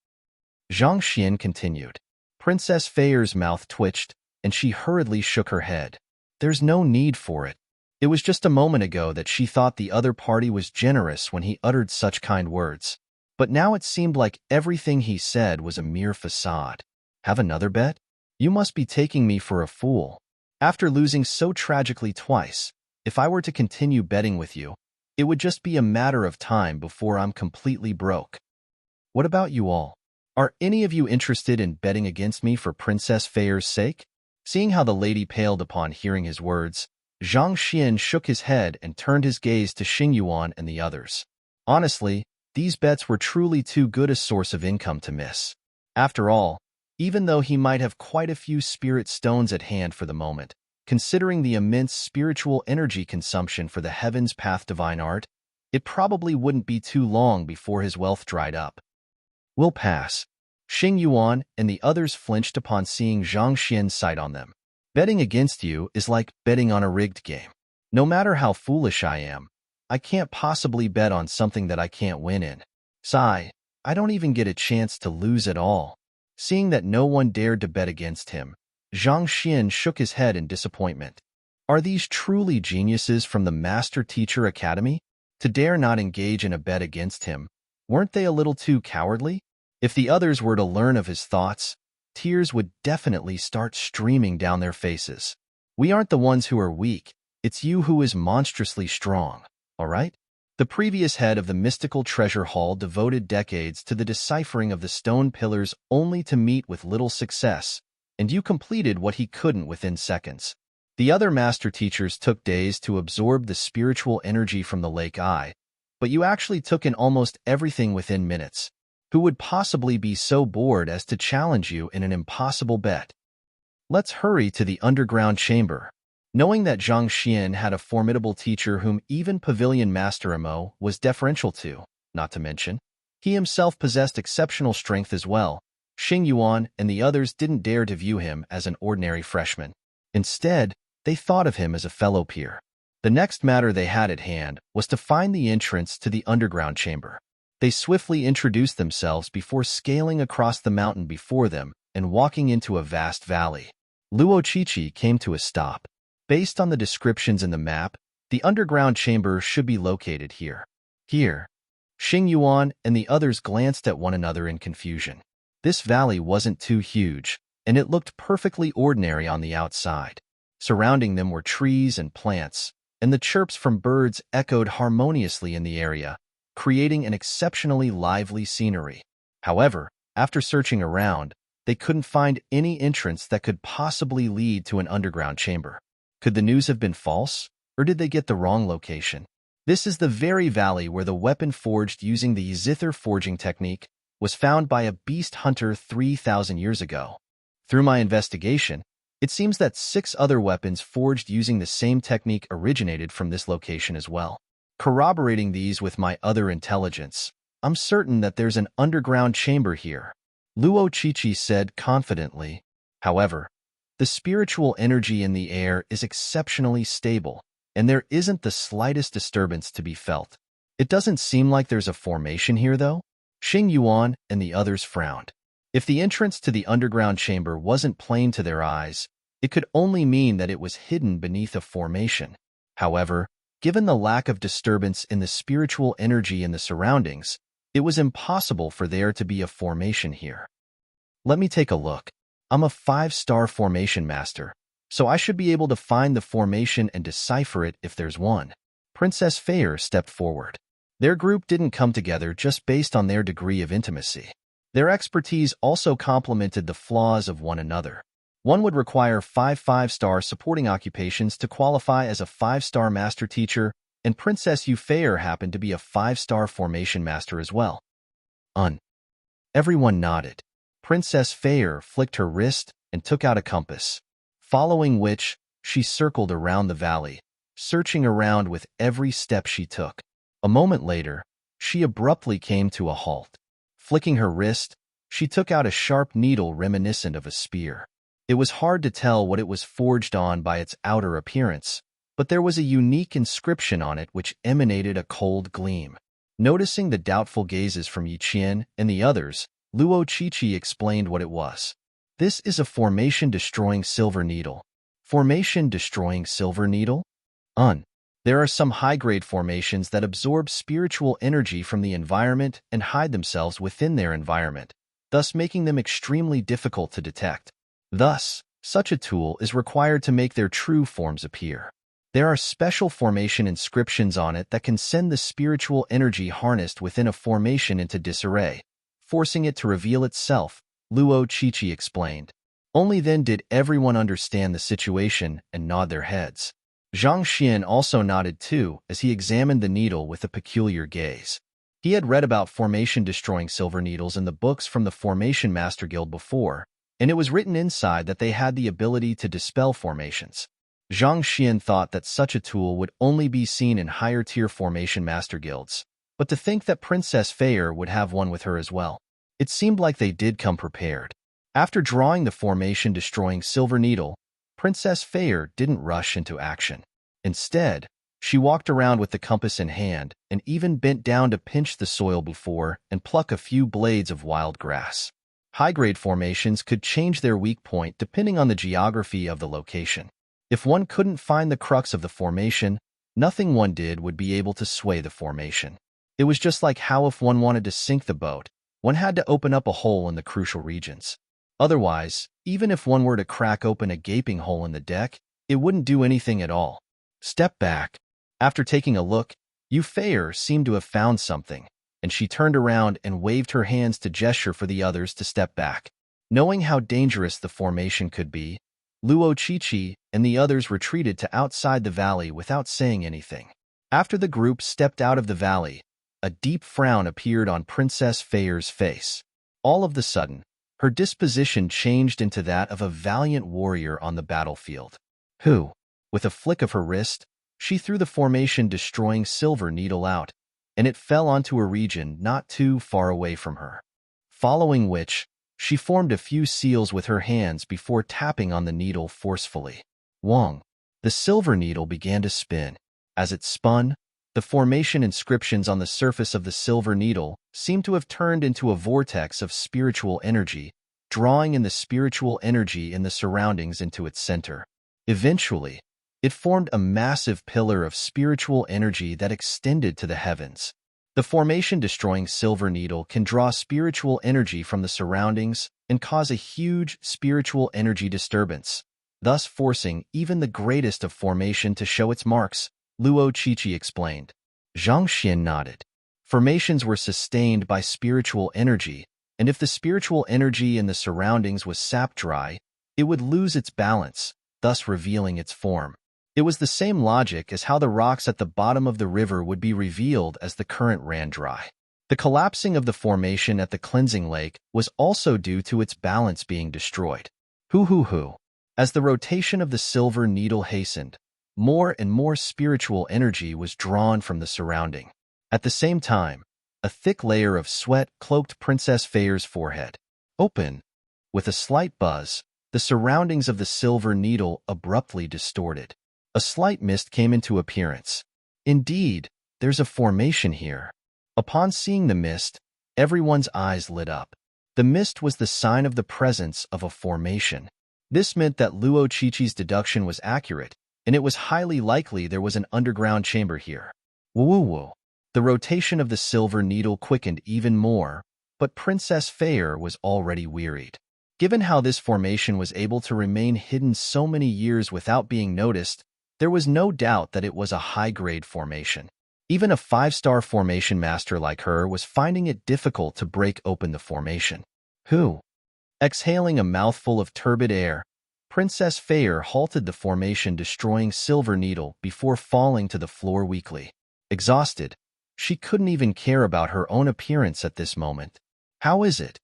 Zhang Xian continued. Princess Fair's mouth twitched, and she hurriedly shook her head. There's no need for it. It was just a moment ago that she thought the other party was generous when he uttered such kind words. But now it seemed like everything he said was a mere facade. Have another bet? You must be taking me for a fool. After losing so tragically twice, if I were to continue betting with you, it would just be a matter of time before I'm completely broke. What about you all? Are any of you interested in betting against me for Princess Fei's sake? Seeing how the lady paled upon hearing his words, Zhang Xian shook his head and turned his gaze to Xing Yuan and the others. Honestly, these bets were truly too good a source of income to miss. After all, even though he might have quite a few spirit stones at hand for the moment, considering the immense spiritual energy consumption for the Heaven's Path divine art, it probably wouldn't be too long before his wealth dried up. We'll pass. Xing Yuan and the others flinched upon seeing Zhang Xian's sight on them. Betting against you is like betting on a rigged game. No matter how foolish I am, I can't possibly bet on something that I can't win in. Sigh, I don't even get a chance to lose at all. Seeing that no one dared to bet against him, Zhang Xian shook his head in disappointment. Are these truly geniuses from the Master Teacher Academy? To dare not engage in a bet against him, weren't they a little too cowardly? If the others were to learn of his thoughts, tears would definitely start streaming down their faces. We aren't the ones who are weak, it's you who is monstrously strong, all right? The previous head of the mystical treasure hall devoted decades to the deciphering of the stone pillars only to meet with little success, and you completed what he couldn't within seconds. The other master teachers took days to absorb the spiritual energy from the lake eye, but you actually took in almost everything within minutes. Who would possibly be so bored as to challenge you in an impossible bet? Let's hurry to the underground chamber. Knowing that Zhang Xian had a formidable teacher whom even Pavilion Master Amo was deferential to, not to mention, he himself possessed exceptional strength as well, Xing Yuan and the others didn't dare to view him as an ordinary freshman. Instead, they thought of him as a fellow peer. The next matter they had at hand was to find the entrance to the underground chamber. They swiftly introduced themselves before scaling across the mountain before them and walking into a vast valley. Luo Chichi came to a stop. Based on the descriptions in the map, the underground chamber should be located here. Here. Xing Yuan and the others glanced at one another in confusion. This valley wasn't too huge, and it looked perfectly ordinary on the outside. Surrounding them were trees and plants, and the chirps from birds echoed harmoniously in the area, creating an exceptionally lively scenery. However, after searching around, they couldn't find any entrance that could possibly lead to an underground chamber. Could the news have been false, or did they get the wrong location? This is the very valley where the weapon forged using the zither forging technique was found by a beast hunter 3,000 years ago. Through my investigation, it seems that 6 other weapons forged using the same technique originated from this location as well. Corroborating these with my other intelligence, I'm certain that there's an underground chamber here, Luo Chichi said confidently. However, the spiritual energy in the air is exceptionally stable, and there isn't the slightest disturbance to be felt. It doesn't seem like there's a formation here, though. Xing Yuan and the others frowned. If the entrance to the underground chamber wasn't plain to their eyes, it could only mean that it was hidden beneath a formation. However, given the lack of disturbance in the spiritual energy in the surroundings, it was impossible for there to be a formation here. Let me take a look. I'm a 5-star formation master, so I should be able to find the formation and decipher it if there's one. Princess Fei stepped forward. Their group didn't come together just based on their degree of intimacy. Their expertise also complemented the flaws of one another. One would require 5-5-star supporting occupations to qualify as a 5-star master teacher, and Princess Yu Fei happened to be a 5-star formation master as well. Everyone nodded. Princess Fei flicked her wrist and took out a compass, following which she circled around the valley, searching around with every step she took. A moment later, she abruptly came to a halt. Flicking her wrist, she took out a sharp needle reminiscent of a spear. It was hard to tell what it was forged on by its outer appearance, but there was a unique inscription on it which emanated a cold gleam. Noticing the doubtful gazes from Yi Qian and the others, Luo Chichi explained what it was. This is a formation-destroying silver needle. Formation-destroying silver needle? There are some high-grade formations that absorb spiritual energy from the environment and hide themselves within their environment, thus making them extremely difficult to detect. Thus, such a tool is required to make their true forms appear. There are special formation inscriptions on it that can send the spiritual energy harnessed within a formation into disarray, forcing it to reveal itself, Luo Chichi explained. Only then did everyone understand the situation and nod their heads. Zhang Xian also nodded too as he examined the needle with a peculiar gaze. He had read about formation-destroying silver needles in the books from the Formation Master Guild before, and it was written inside that they had the ability to dispel formations. Zhang Xian thought that such a tool would only be seen in higher-tier Formation Master Guilds, but to think that Princess Feyre would have one with her as well. It seemed like they did come prepared. After drawing the formation-destroying silver needle, Princess Feyre didn't rush into action. Instead, she walked around with the compass in hand and even bent down to pinch the soil before and pluck a few blades of wild grass. High-grade formations could change their weak point depending on the geography of the location. If one couldn't find the crux of the formation, nothing one did would be able to sway the formation. It was just like how if one wanted to sink the boat, one had to open up a hole in the crucial regions. Otherwise, even if one were to crack open a gaping hole in the deck, it wouldn't do anything at all. Step back. After taking a look, Feyre seemed to have found something, and she turned around and waved her hands to gesture for the others to step back. Knowing how dangerous the formation could be, Luo Chichi and the others retreated to outside the valley without saying anything. After the group stepped out of the valley, a deep frown appeared on Princess Feyre's face. All of a sudden, her disposition changed into that of a valiant warrior on the battlefield. Who, with a flick of her wrist, she threw the formation-destroying silver needle out, and it fell onto a region not too far away from her. Following which, she formed a few seals with her hands before tapping on the needle forcefully. Wong. The silver needle began to spin. As it spun, the formation inscriptions on the surface of the silver needle seemed to have turned into a vortex of spiritual energy, drawing in the spiritual energy in the surroundings into its center. Eventually, it formed a massive pillar of spiritual energy that extended to the heavens. The formation-destroying silver needle can draw spiritual energy from the surroundings and cause a huge spiritual energy disturbance, thus forcing even the greatest of formation to show its marks, Luo Chichi explained. Zhang Xian nodded. Formations were sustained by spiritual energy, and if the spiritual energy in the surroundings was sapped dry, it would lose its balance, thus revealing its form. It was the same logic as how the rocks at the bottom of the river would be revealed as the current ran dry. The collapsing of the formation at the cleansing lake was also due to its balance being destroyed. Hoo. As the rotation of the silver needle hastened, more and more spiritual energy was drawn from the surrounding. At the same time, a thick layer of sweat cloaked Princess Feyre's forehead. Open. With a slight buzz, the surroundings of the silver needle abruptly distorted. A slight mist came into appearance. Indeed, there's a formation here. Upon seeing the mist, everyone's eyes lit up. The mist was the sign of the presence of a formation. This meant that Luo Chichi's deduction was accurate, and it was highly likely there was an underground chamber here. Woo. The rotation of the silver needle quickened even more, but Princess Feyre was already wearied. Given how this formation was able to remain hidden so many years without being noticed, there was no doubt that it was a high-grade formation. Even a 5-star formation master like her was finding it difficult to break open the formation. Exhaling a mouthful of turbid air, Princess Feyre halted the formation-destroying silver needle before falling to the floor weakly. Exhausted, she couldn't even care about her own appearance at this moment. How is it?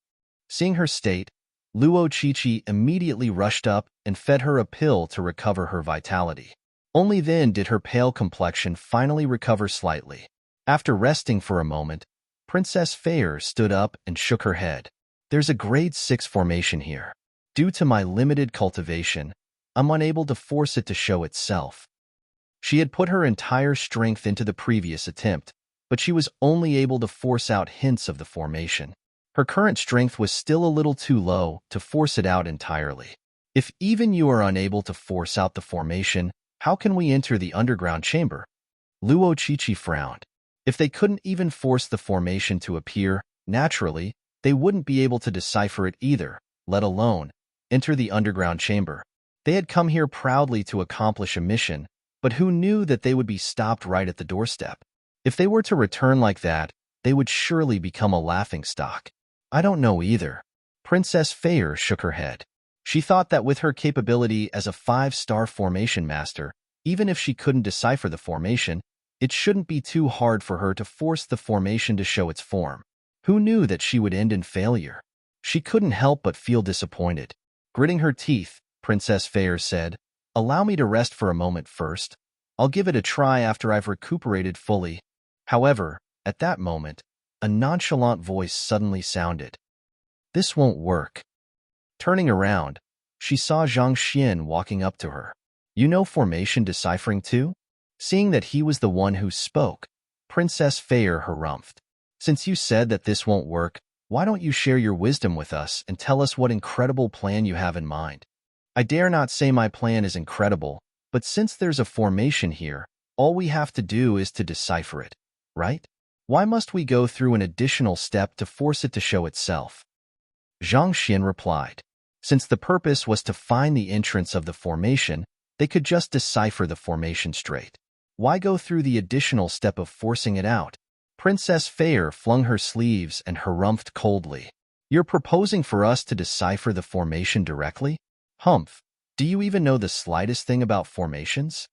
Seeing her state, Luo Chichi immediately rushed up and fed her a pill to recover her vitality. Only then did her pale complexion finally recover slightly. After resting for a moment, Princess Feyre stood up and shook her head. There's a grade 6 formation here. Due to my limited cultivation, I'm unable to force it to show itself. She had put her entire strength into the previous attempt, but she was only able to force out hints of the formation. Her current strength was still a little too low to force it out entirely. If even you are unable to force out the formation, how can we enter the underground chamber? Luo Chichi frowned. If they couldn't even force the formation to appear, naturally, they wouldn't be able to decipher it either, let alone enter the underground chamber. They had come here proudly to accomplish a mission, but who knew that they would be stopped right at the doorstep? If they were to return like that, they would surely become a laughingstock. I don't know either. Princess Fair shook her head. She thought that with her capability as a 5-star formation master, even if she couldn't decipher the formation, it shouldn't be too hard for her to force the formation to show its form. Who knew that she would end in failure? She couldn't help but feel disappointed. Gritting her teeth, Princess Fair said, "Allow me to rest for a moment first. I'll give it a try after I've recuperated fully." However, at that moment, a nonchalant voice suddenly sounded. "This won't work." Turning around, she saw Zhang Xian walking up to her. "You know formation deciphering too?" Seeing that he was the one who spoke, Princess Fair harumphed. "Since you said that this won't work, why don't you share your wisdom with us and tell us what incredible plan you have in mind?" "I dare not say my plan is incredible, but since there's a formation here, all we have to do is to decipher it, right? Why must we go through an additional step to force it to show itself?" Zhang Xian replied. Since the purpose was to find the entrance of the formation, they could just decipher the formation straight. Why go through the additional step of forcing it out? Princess Fair flung her sleeves and harumphed coldly. "You're proposing for us to decipher the formation directly? Humph! Do you even know the slightest thing about formations?"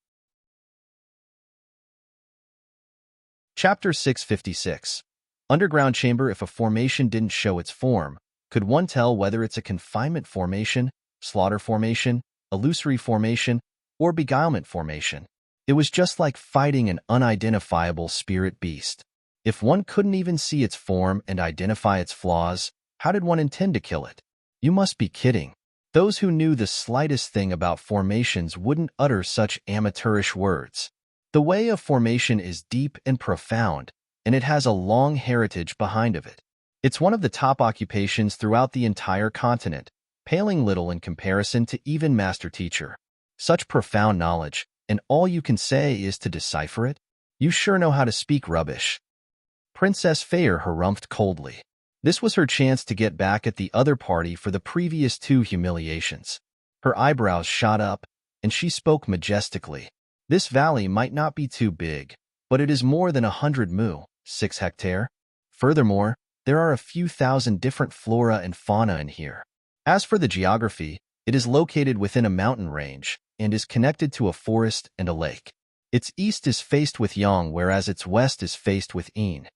Chapter 656. Underground chamber. If a formation didn't show its form, could one tell whether it's a confinement formation, slaughter formation, illusory formation, or beguilement formation? It was just like fighting an unidentifiable spirit beast. If one couldn't even see its form and identify its flaws, how did one intend to kill it? You must be kidding. Those who knew the slightest thing about formations wouldn't utter such amateurish words. The way of formation is deep and profound, and it has a long heritage behind of it. It's one of the top occupations throughout the entire continent, paling little in comparison to even Master Teacher. Such profound knowledge, and all you can say is to decipher it? You sure know how to speak rubbish." Princess Fair harumphed coldly. This was her chance to get back at the other party for the previous 2 humiliations. Her eyebrows shot up, and she spoke majestically. "This valley might not be too big, but it is more than 100 mu, 6 hectare. Furthermore, there are a few thousand different flora and fauna in here. As for the geography, it is located within a mountain range and is connected to a forest and a lake. Its east is faced with Yang, whereas its west is faced with Yin.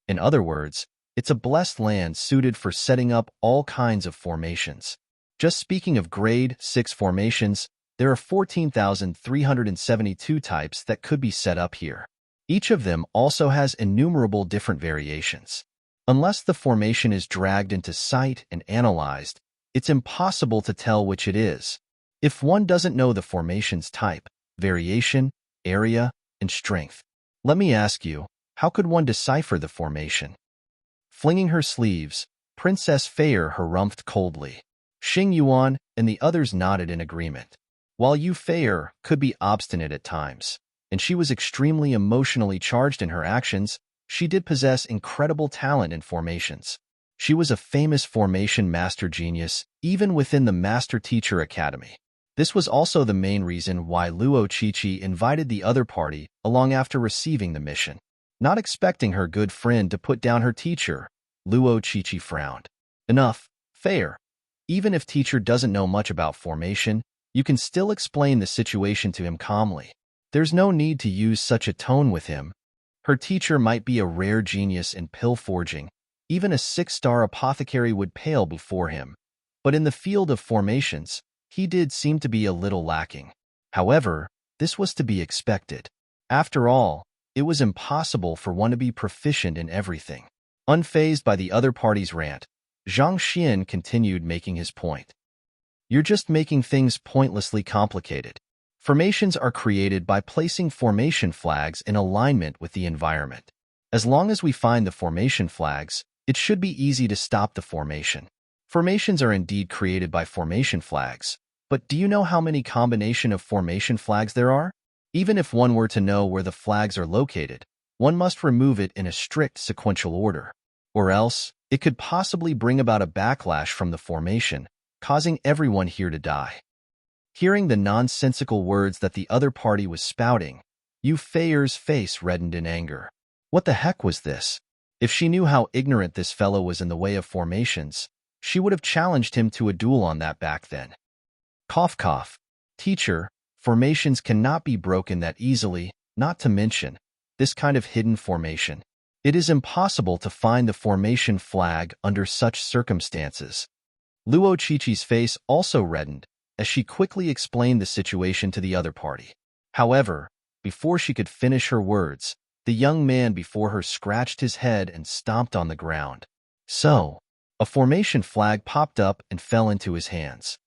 In other words, it's a blessed land suited for setting up all kinds of formations. Just speaking of grade 6 formations, there are 14,372 types that could be set up here. Each of them also has innumerable different variations. Unless the formation is dragged into sight and analyzed, it's impossible to tell which it is. If one doesn't know the formation's type, variation, area, and strength. Let me ask you, how could one decipher the formation?" Flinging her sleeves, Princess Fair harumphed coldly. Xing Yuan and the others nodded in agreement. While Yu Fair could be obstinate at times, and she was extremely emotionally charged in her actions, she did possess incredible talent in formations. She was a famous formation master genius, even within the Master Teacher Academy. This was also the main reason why Luo Qiqi invited the other party along after receiving the mission. Not expecting her good friend to put down her teacher, Luo Qiqi frowned. "Enough, Fair. Even if teacher doesn't know much about formation, you can still explain the situation to him calmly. There's no need to use such a tone with him. Her teacher might be a rare genius in pill forging. Even a 6-star apothecary would pale before him. But in the field of formations, he did seem to be a little lacking. However, this was to be expected. After all, it was impossible for one to be proficient in everything." Unfazed by the other party's rant, Zhang Xian continued making his point. "You're just making things pointlessly complicated. Formations are created by placing formation flags in alignment with the environment. As long as we find the formation flags, it should be easy to stop the formation. Formations are indeed created by formation flags, but do you know how many combination of formation flags there are? Even if one were to know where the flags are located, one must remove it in a strict sequential order. Or else, it could possibly bring about a backlash from the formation, causing everyone here to die. Hearing the nonsensical words that the other party was spouting, Yu Feier's face reddened in anger. What the heck was this? If she knew how ignorant this fellow was in the way of formations, she would have challenged him to a duel on that back then. Cough cough. Teacher, formations cannot be broken that easily, not to mention this kind of hidden formation. It is impossible to find the formation flag under such circumstances. Luo Qiqi's face also reddened as she quickly explained the situation to the other party. However, before she could finish her words, the young man before her scratched his head and stomped on the ground. So, a formation flag popped up and fell into his hands.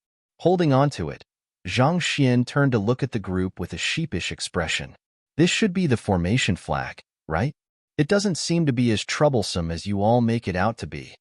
Holding onto it, Zhang Xian turned to look at the group with a sheepish expression. This should be the formation flag, right? It doesn't seem to be as troublesome as you all make it out to be.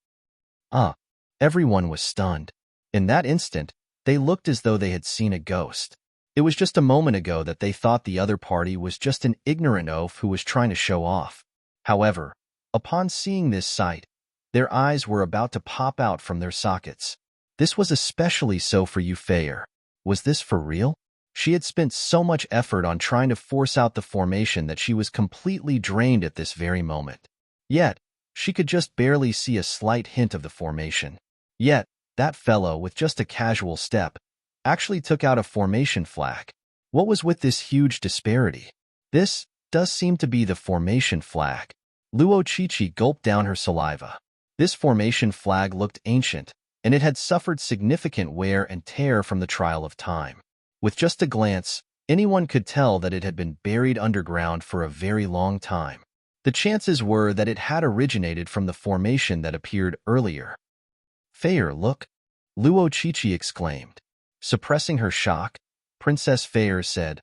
Everyone was stunned. In that instant, they looked as though they had seen a ghost. It was just a moment ago that they thought the other party was just an ignorant oaf who was trying to show off. However, upon seeing this sight, their eyes were about to pop out from their sockets. This was especially so for Yu Feier. Was this for real? She had spent so much effort on trying to force out the formation that she was completely drained at this very moment. Yet, she could just barely see a slight hint of the formation. Yet, that fellow, with just a casual step, actually took out a formation flag. What was with this huge disparity? This does seem to be the formation flag. Luo Qiqi gulped down her saliva. This formation flag looked ancient, and it had suffered significant wear and tear from the trial of time. With just a glance, anyone could tell that it had been buried underground for a very long time. The chances were that it had originated from the formation that appeared earlier. Feier, look! Luo Qiqi exclaimed. Suppressing her shock, Princess Feier said,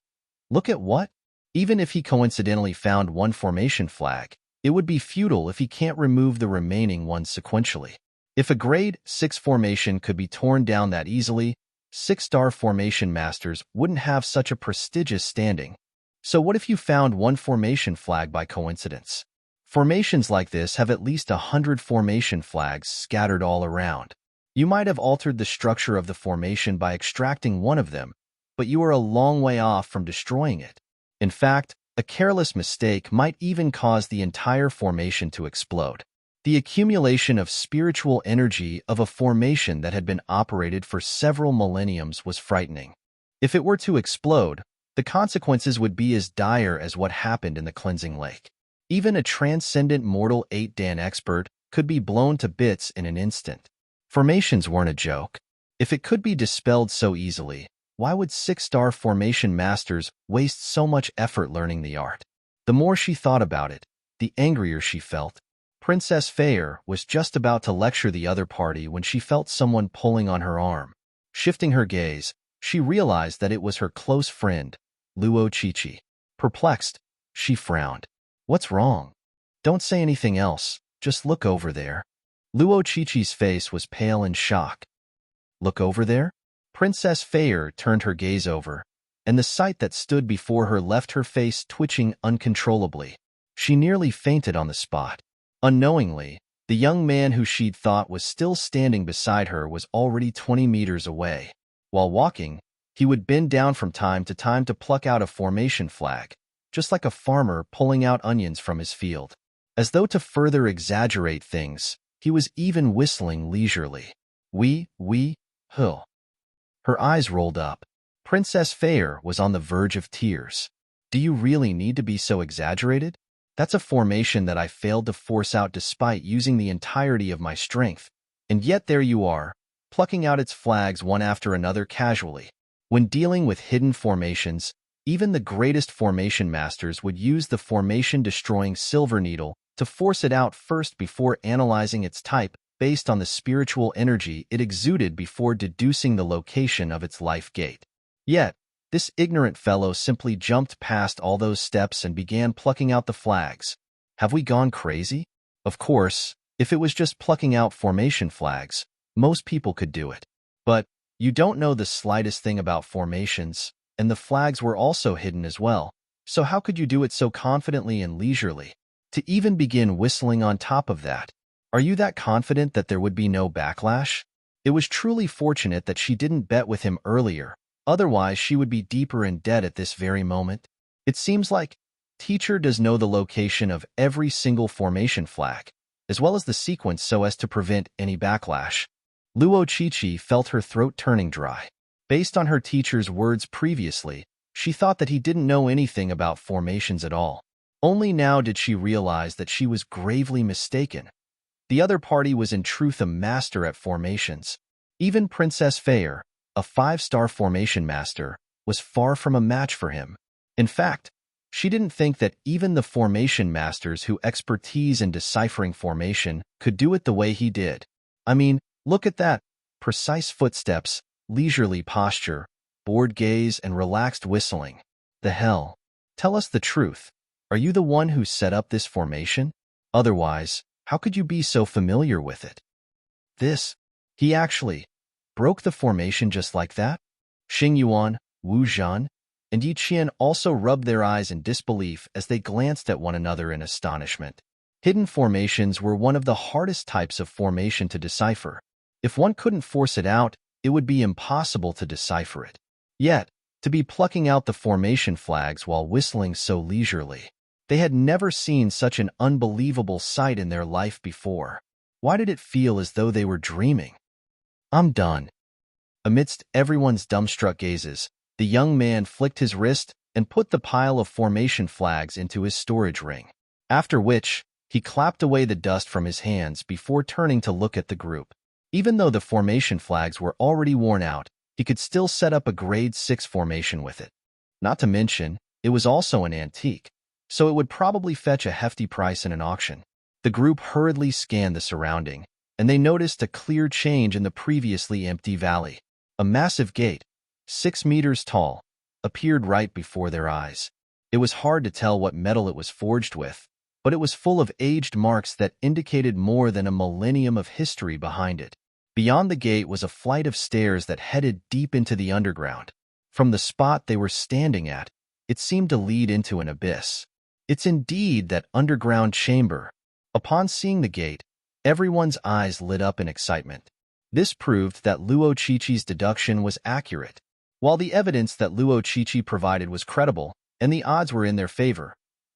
Look at what? Even if he coincidentally found one formation flag, it would be futile if he can't remove the remaining ones sequentially. If a grade 6 formation could be torn down that easily, 6-star formation masters wouldn't have such a prestigious standing. So what if you found one formation flag by coincidence? Formations like this have at least 100 formation flags scattered all around. You might have altered the structure of the formation by extracting one of them, but you are a long way off from destroying it. In fact, a careless mistake might even cause the entire formation to explode. The accumulation of spiritual energy of a formation that had been operated for several millenniums was frightening. If it were to explode, the consequences would be as dire as what happened in the cleansing lake. Even a transcendent mortal 8-dan expert could be blown to bits in an instant. Formations weren't a joke. If it could be dispelled so easily, why would 6-star formation masters waste so much effort learning the art? The more she thought about it, the angrier she felt. Princess Feier was just about to lecture the other party when she felt someone pulling on her arm. Shifting her gaze, she realized that it was her close friend, Luo Qiqi. Perplexed, she frowned. What's wrong? Don't say anything else, just look over there. Luo Qiqi's face was pale in shock. Look over there? Princess Feier turned her gaze over, and the sight that stood before her left her face twitching uncontrollably. She nearly fainted on the spot. Unknowingly, the young man who she'd thought was still standing beside her was already 20 meters away. While walking, he would bend down from time to time to pluck out a formation flag, just like a farmer pulling out onions from his field. As though to further exaggerate things, he was even whistling leisurely. Huh. Her eyes rolled up. Princess Feier was on the verge of tears. Do you really need to be so exaggerated? That's a formation that I failed to force out despite using the entirety of my strength. And yet there you are, plucking out its flags one after another casually. When dealing with hidden formations, even the greatest formation masters would use the formation-destroying silver needle to force it out first before analyzing its type based on the spiritual energy it exuded before deducing the location of its life gate. Yet, this ignorant fellow simply jumped past all those steps and began plucking out the flags. Have we gone crazy? Of course, if it was just plucking out formation flags, most people could do it. But you don't know the slightest thing about formations, and the flags were also hidden as well, so how could you do it so confidently and leisurely? To even begin whistling on top of that, are you that confident that there would be no backlash? It was truly fortunate that she didn't bet with him earlier, otherwise she would be deeper in debt at this very moment. It seems like teacher does know the location of every single formation flag, as well as the sequence so as to prevent any backlash. Luo Qiqi felt her throat turning dry. Based on her teacher's words previously, she thought that he didn't know anything about formations at all. Only now did she realize that she was gravely mistaken. The other party was in truth a master at formations. Even Princess Fair, a 5-star formation master, was far from a match for him. In fact, she didn't think that even the formation masters who expertise in deciphering formation could do it the way he did. I mean, look at that. Precise footsteps, leisurely posture, bored gaze, and relaxed whistling. The hell? Tell us the truth. Are you the one who set up this formation? Otherwise, how could you be so familiar with it? He actually broke the formation just like that? Xing Yuan, Wu Zhan, and Yi Qian also rubbed their eyes in disbelief as they glanced at one another in astonishment. Hidden formations were one of the hardest types of formation to decipher. If one couldn't force it out, it would be impossible to decipher it. Yet, to be plucking out the formation flags while whistling so leisurely. They had never seen such an unbelievable sight in their life before. Why did it feel as though they were dreaming? I'm done. Amidst everyone's dumbstruck gazes, the young man flicked his wrist and put the pile of formation flags into his storage ring. After which, he clapped away the dust from his hands before turning to look at the group. Even though the formation flags were already worn out, he could still set up a grade 6 formation with it. Not to mention, it was also an antique, so it would probably fetch a hefty price in an auction. The group hurriedly scanned the surrounding, and they noticed a clear change in the previously empty valley. A massive gate, 6 meters tall, appeared right before their eyes. It was hard to tell what metal it was forged with, but it was full of aged marks that indicated more than a millennium of history behind it. Beyond the gate was a flight of stairs that headed deep into the underground. From the spot they were standing at, it seemed to lead into an abyss. It's indeed that underground chamber. Upon seeing the gate, everyone's eyes lit up in excitement. This proved that Luo Qiqi's deduction was accurate. While the evidence that Luo Qiqi provided was credible, and the odds were in their favor.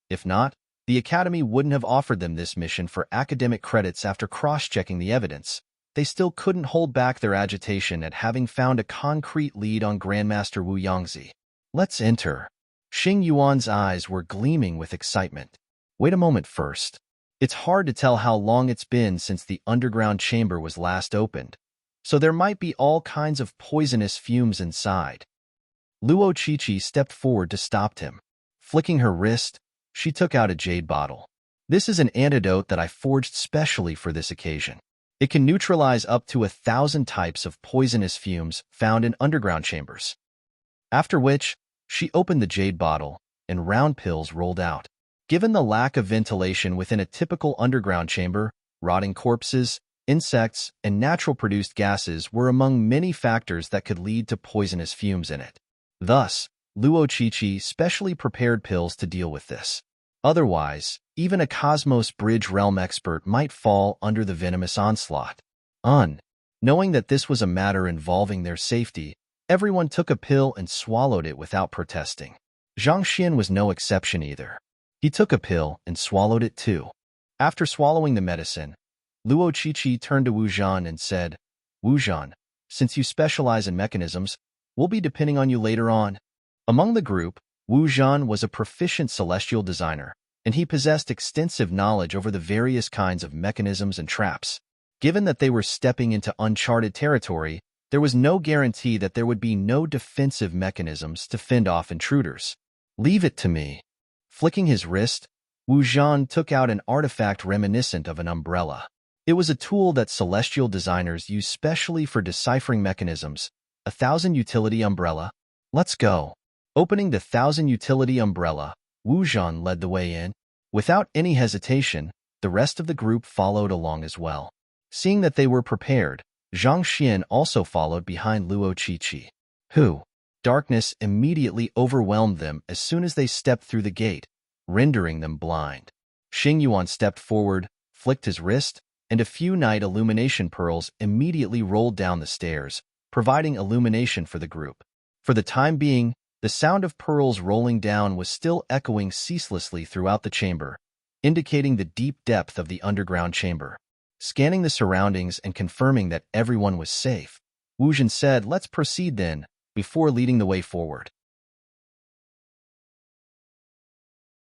If not, the Academy wouldn't have offered them this mission for academic credits after cross-checking the evidence. They still couldn't hold back their agitation at having found a concrete lead on Grandmaster Wu Yangzi. Let's enter. Xing Yuan's eyes were gleaming with excitement. Wait a moment first. It's hard to tell how long it's been since the underground chamber was last opened, so there might be all kinds of poisonous fumes inside. Luo Qiqi stepped forward to stop him. Flicking her wrist, she took out a jade bottle. This is an antidote that I forged specially for this occasion. It can neutralize up to 1,000 types of poisonous fumes found in underground chambers. After which, she opened the jade bottle, and round pills rolled out. Given the lack of ventilation within a typical underground chamber, rotting corpses, insects, and natural-produced gases were among many factors that could lead to poisonous fumes in it. Thus, Luo Qiqi specially prepared pills to deal with this. Otherwise, even a Cosmos Bridge realm expert might fall under the venomous onslaught. Knowing that this was a matter involving their safety, everyone took a pill and swallowed it without protesting. Zhang Xian was no exception either. He took a pill and swallowed it too. After swallowing the medicine, Luo Qiqi turned to Wu Zhan and said, Wu Zhan, since you specialize in mechanisms, we'll be depending on you later on. Among the group, Wu Zhan was a proficient celestial designer, and he possessed extensive knowledge over the various kinds of mechanisms and traps. Given that they were stepping into uncharted territory, there was no guarantee that there would be no defensive mechanisms to fend off intruders. Leave it to me. Flicking his wrist, Wu Zhan took out an artifact reminiscent of an umbrella. It was a tool that celestial designers use specially for deciphering mechanisms, a 1,000 utility umbrella. Let's go. Opening the 1,000 utility umbrella, Wu Zhan led the way in. Without any hesitation, the rest of the group followed along as well. Seeing that they were prepared, Zhang Xian also followed behind Luo Qiqi. Darkness immediately overwhelmed them as soon as they stepped through the gate, rendering them blind. Xing Yuan stepped forward, flicked his wrist, and a few night illumination pearls immediately rolled down the stairs, providing illumination for the group. For the time being, the sound of pearls rolling down was still echoing ceaselessly throughout the chamber, indicating the deep depth of the underground chamber. Scanning the surroundings and confirming that everyone was safe, Wu Zhen said, "Let's proceed then," before leading the way forward.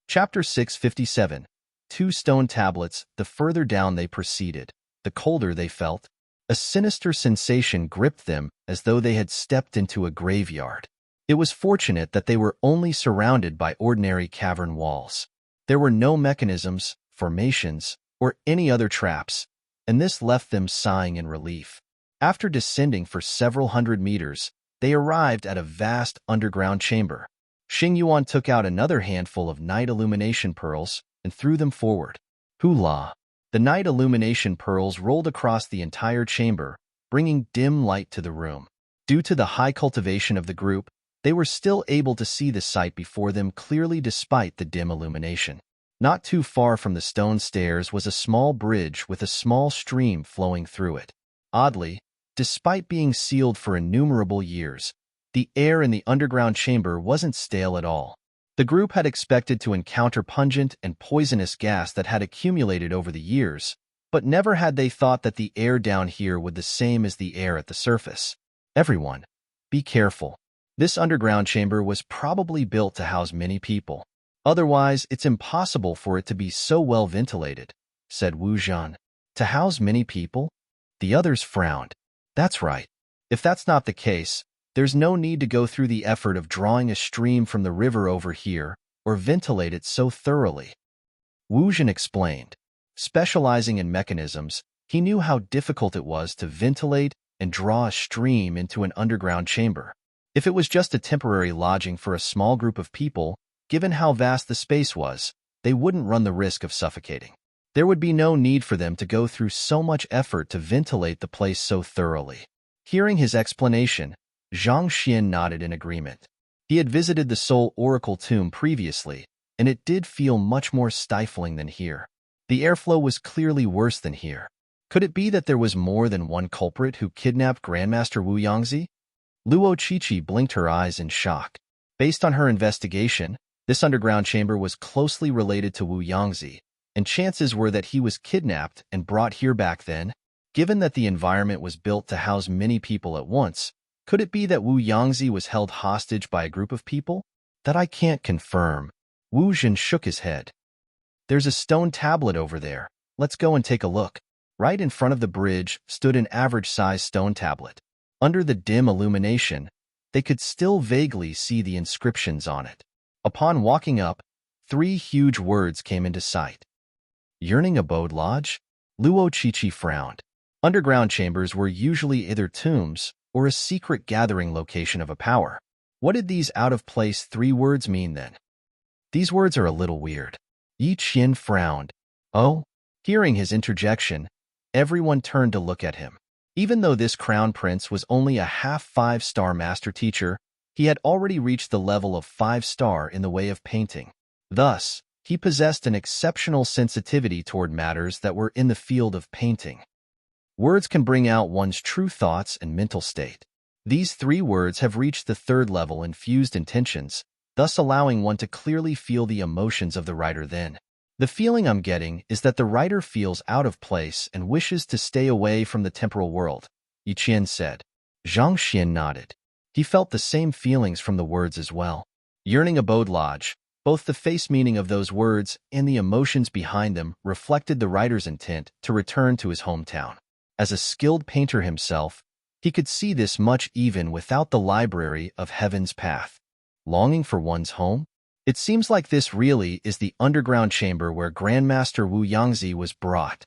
Chapter 657. 2 stone tablets. The further down they proceeded, the colder they felt. A sinister sensation gripped them as though they had stepped into a graveyard. It was fortunate that they were only surrounded by ordinary cavern walls. There were no mechanisms, formations, or any other traps, and this left them sighing in relief. After descending for several hundred meters, they arrived at a vast underground chamber. Xing Yuan took out another handful of night illumination pearls and threw them forward. Hula! The night illumination pearls rolled across the entire chamber, bringing dim light to the room. Due to the high cultivation of the group, they were still able to see the sight before them clearly despite the dim illumination. Not too far from the stone stairs was a small bridge with a small stream flowing through it. Oddly, despite being sealed for innumerable years, the air in the underground chamber wasn't stale at all. The group had expected to encounter pungent and poisonous gas that had accumulated over the years, but never had they thought that the air down here would be the same as the air at the surface. Everyone, be careful. This underground chamber was probably built to house many people. Otherwise, it's impossible for it to be so well ventilated, said Wu Zhen. To house many people? The others frowned. That's right. If that's not the case, there's no need to go through the effort of drawing a stream from the river over here or ventilate it so thoroughly. Wu Zhen explained. Specializing in mechanisms, he knew how difficult it was to ventilate and draw a stream into an underground chamber. If it was just a temporary lodging for a small group of people, given how vast the space was, they wouldn't run the risk of suffocating. There would be no need for them to go through so much effort to ventilate the place so thoroughly. Hearing his explanation, Zhang Xian nodded in agreement. He had visited the Soul Oracle tomb previously, and it did feel much more stifling than here. The airflow was clearly worse than here. Could it be that there was more than one culprit who kidnapped Grandmaster Wu Yangzi? Luo Qiqi blinked her eyes in shock. Based on her investigation, this underground chamber was closely related to Wu Yangzi, and chances were that he was kidnapped and brought here back then. Given that the environment was built to house many people at once, could it be that Wu Yangzi was held hostage by a group of people? That I can't confirm. Wu Zhen shook his head. There's a stone tablet over there. Let's go and take a look. Right in front of the bridge stood an average-sized stone tablet. Under the dim illumination, they could still vaguely see the inscriptions on it. Upon walking up, 3 huge words came into sight. Yearning Abode Lodge? Luo Qiqi frowned. Underground chambers were usually either tombs or a secret gathering location of a power. What did these out-of-place 3 words mean then? These words are a little weird. Yi Qian frowned. Oh? Hearing his interjection, everyone turned to look at him. Even though this crown prince was only a half 5-star master teacher, he had already reached the level of 5-star in the way of painting. Thus, he possessed an exceptional sensitivity toward matters that were in the field of painting. Words can bring out one's true thoughts and mental state. These 3 words have reached the 3rd level in fused intentions, thus allowing one to clearly feel the emotions of the writer then. The feeling I'm getting is that the writer feels out of place and wishes to stay away from the temporal world, Yi Qian said. Zhang Xian nodded. He felt the same feelings from the words as well. Yearning Abode Lodge, both the face meaning of those words and the emotions behind them reflected the writer's intent to return to his hometown. As a skilled painter himself, he could see this much even without the library of Heaven's Path. Longing for one's home? It seems like this really is the underground chamber where Grandmaster Wu Yangzi was brought.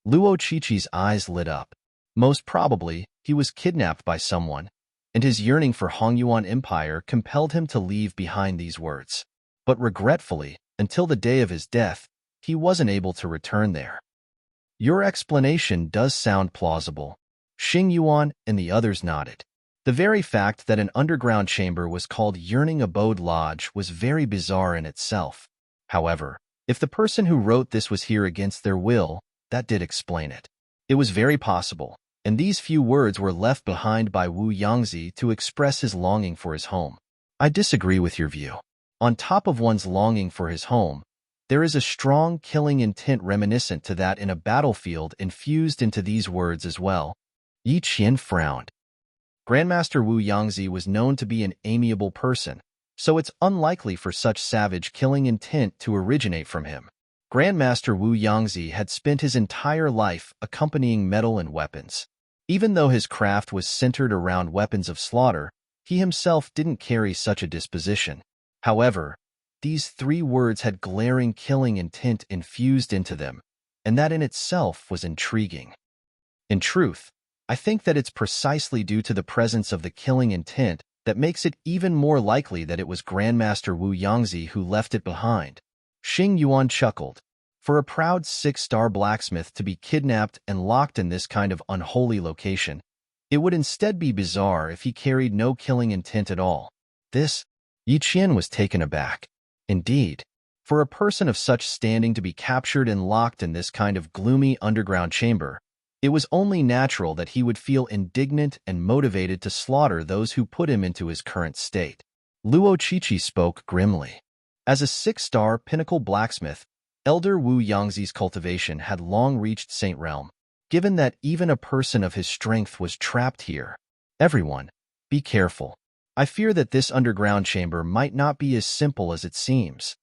Luo Qiqi's eyes lit up. Most probably, he was kidnapped by someone, and his yearning for Hongyuan Empire compelled him to leave behind these words. But regretfully, until the day of his death, he wasn't able to return there. Your explanation does sound plausible. Xing Yuan and the others nodded. The very fact that an underground chamber was called Yearning Abode Lodge was very bizarre in itself. However, if the person who wrote this was here against their will, That did explain it. It was very possible, and these few words were left behind by Wu Yangzi to express his longing for his home. I disagree with your view. On top of one's longing for his home, there is a strong killing intent reminiscent to that in a battlefield infused into these words as well. Yi Qian frowned. Grandmaster Wu Yangzi was known to be an amiable person, so it's unlikely for such savage killing intent to originate from him. Grandmaster Wu Yangzi had spent his entire life accompanying metal and weapons. Even though his craft was centered around weapons of slaughter, he himself didn't carry such a disposition. However, these 3 words had glaring killing intent infused into them, and that in itself was intriguing. In truth, I think that it's precisely due to the presence of the killing intent that makes it even more likely that it was Grandmaster Wu Yangzi who left it behind. Xing Yuan chuckled. For a proud 6-star blacksmith to be kidnapped and locked in this kind of unholy location, it would instead be bizarre if he carried no killing intent at all. Yi Qian was taken aback. Indeed, for a person of such standing to be captured and locked in this kind of gloomy underground chamber, it was only natural that he would feel indignant and motivated to slaughter those who put him into his current state. Luo Qiqi spoke grimly. As a 6-star pinnacle blacksmith, Elder Wu Yangzi's cultivation had long reached Saint Realm. Given that even a person of his strength was trapped here, everyone, be careful. I fear that this underground chamber might not be as simple as it seems.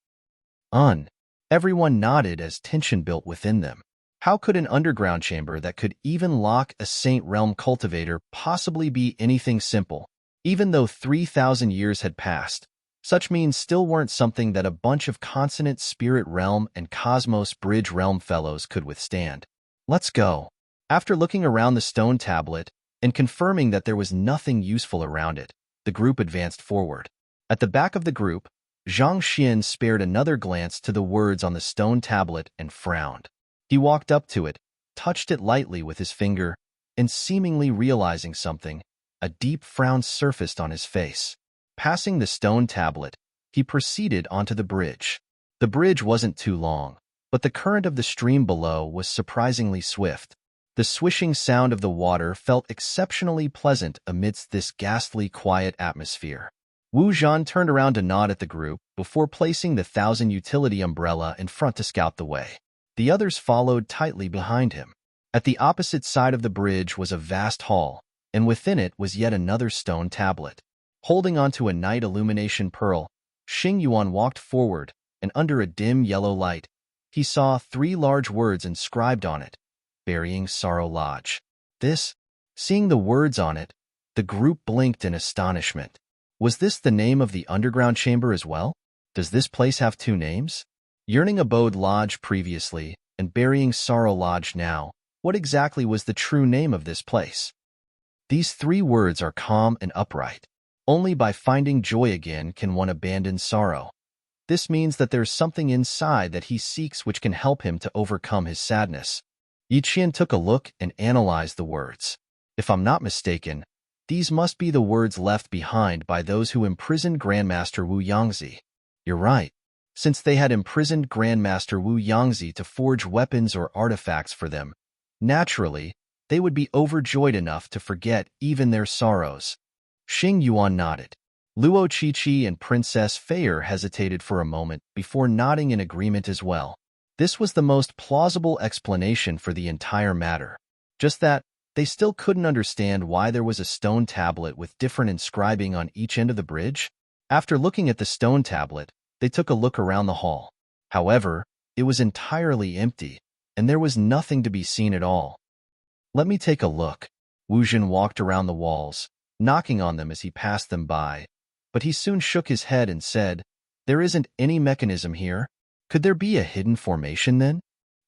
Everyone nodded as tension built within them. How could an underground chamber that could even lock a Saint Realm cultivator possibly be anything simple? Even though 3,000 years had passed, such means still weren't something that a bunch of Consonant Spirit Realm and Cosmos Bridge Realm fellows could withstand. Let's go. After looking around the stone tablet and confirming that there was nothing useful around it, the group advanced forward. At the back of the group, Zhang Xian spared another glance to the words on the stone tablet and frowned. He walked up to it, touched it lightly with his finger, and seemingly realizing something, a deep frown surfaced on his face. Passing the stone tablet, he proceeded onto the bridge. The bridge wasn't too long, but the current of the stream below was surprisingly swift. The swishing sound of the water felt exceptionally pleasant amidst this ghastly quiet atmosphere. Wu Zhan turned around to nod at the group before placing the 1,000 utility umbrella in front to scout the way. The others followed tightly behind him. At the opposite side of the bridge was a vast hall, and within it was yet another stone tablet. Holding onto a night illumination pearl, Xing Yuan walked forward, and under a dim yellow light, he saw 3 large words inscribed on it, Burying Sorrow Lodge. Seeing the words on it, the group blinked in astonishment. Was this the name of the underground chamber as well? Does this place have 2 names? Yearning Abode Lodge previously, and Burying Sorrow Lodge now. What exactly was the true name of this place? These 3 words are calm and upright. Only by finding joy again can one abandon sorrow. This means that there's something inside that he seeks which can help him to overcome his sadness. Yi Qian took a look and analyzed the words. If I'm not mistaken, these must be the words left behind by those who imprisoned Grandmaster Wu Yangzi. You're right. Since they had imprisoned Grandmaster Wu Yangzi to forge weapons or artifacts for them, naturally, they would be overjoyed enough to forget even their sorrows. Xing Yuan nodded. Luo Qiqi and Princess Feier hesitated for a moment before nodding in agreement as well. This was the most plausible explanation for the entire matter. Just that, they still couldn't understand why there was a stone tablet with different inscribing on each end of the bridge. After looking at the stone tablet, they took a look around the hall. However, it was entirely empty, and there was nothing to be seen at all. Let me take a look. Wu Zhen walked around the walls, knocking on them as he passed them by, but he soon shook his head and said, There isn't any mechanism here. Could there be a hidden formation then?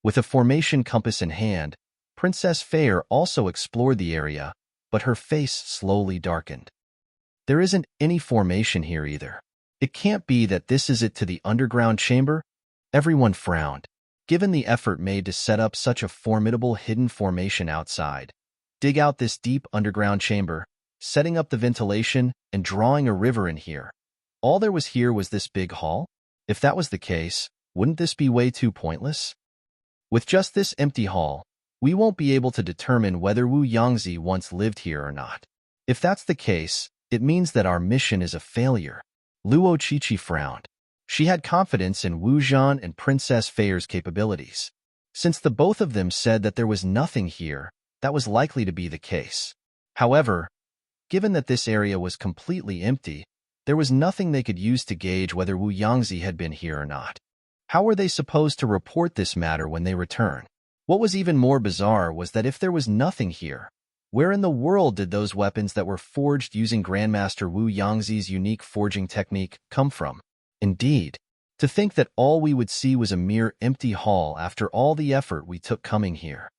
With a formation compass in hand, Princess Feier also explored the area, but her face slowly darkened. There isn't any formation here either. It can't be that this is it to the underground chamber? Everyone frowned. Given the effort made to set up such a formidable hidden formation outside, dig out this deep underground chamber, setting up the ventilation, and drawing a river in here, all there was here was this big hall? If that was the case, wouldn't this be way too pointless? With just this empty hall, we won't be able to determine whether Wu Yangzi once lived here or not. If that's the case, it means that our mission is a failure. Luo Qiqi frowned. She had confidence in Wu Zhan and Princess Fei's capabilities. Since the both of them said that there was nothing here, that was likely to be the case. However, given that this area was completely empty, there was nothing they could use to gauge whether Wu Yangzi had been here or not. How were they supposed to report this matter when they return? What was even more bizarre was that if there was nothing here, where in the world did those weapons that were forged using Grandmaster Wu Yangzi's unique forging technique come from? Indeed, to think that all we would see was a mere empty hall after all the effort we took coming here.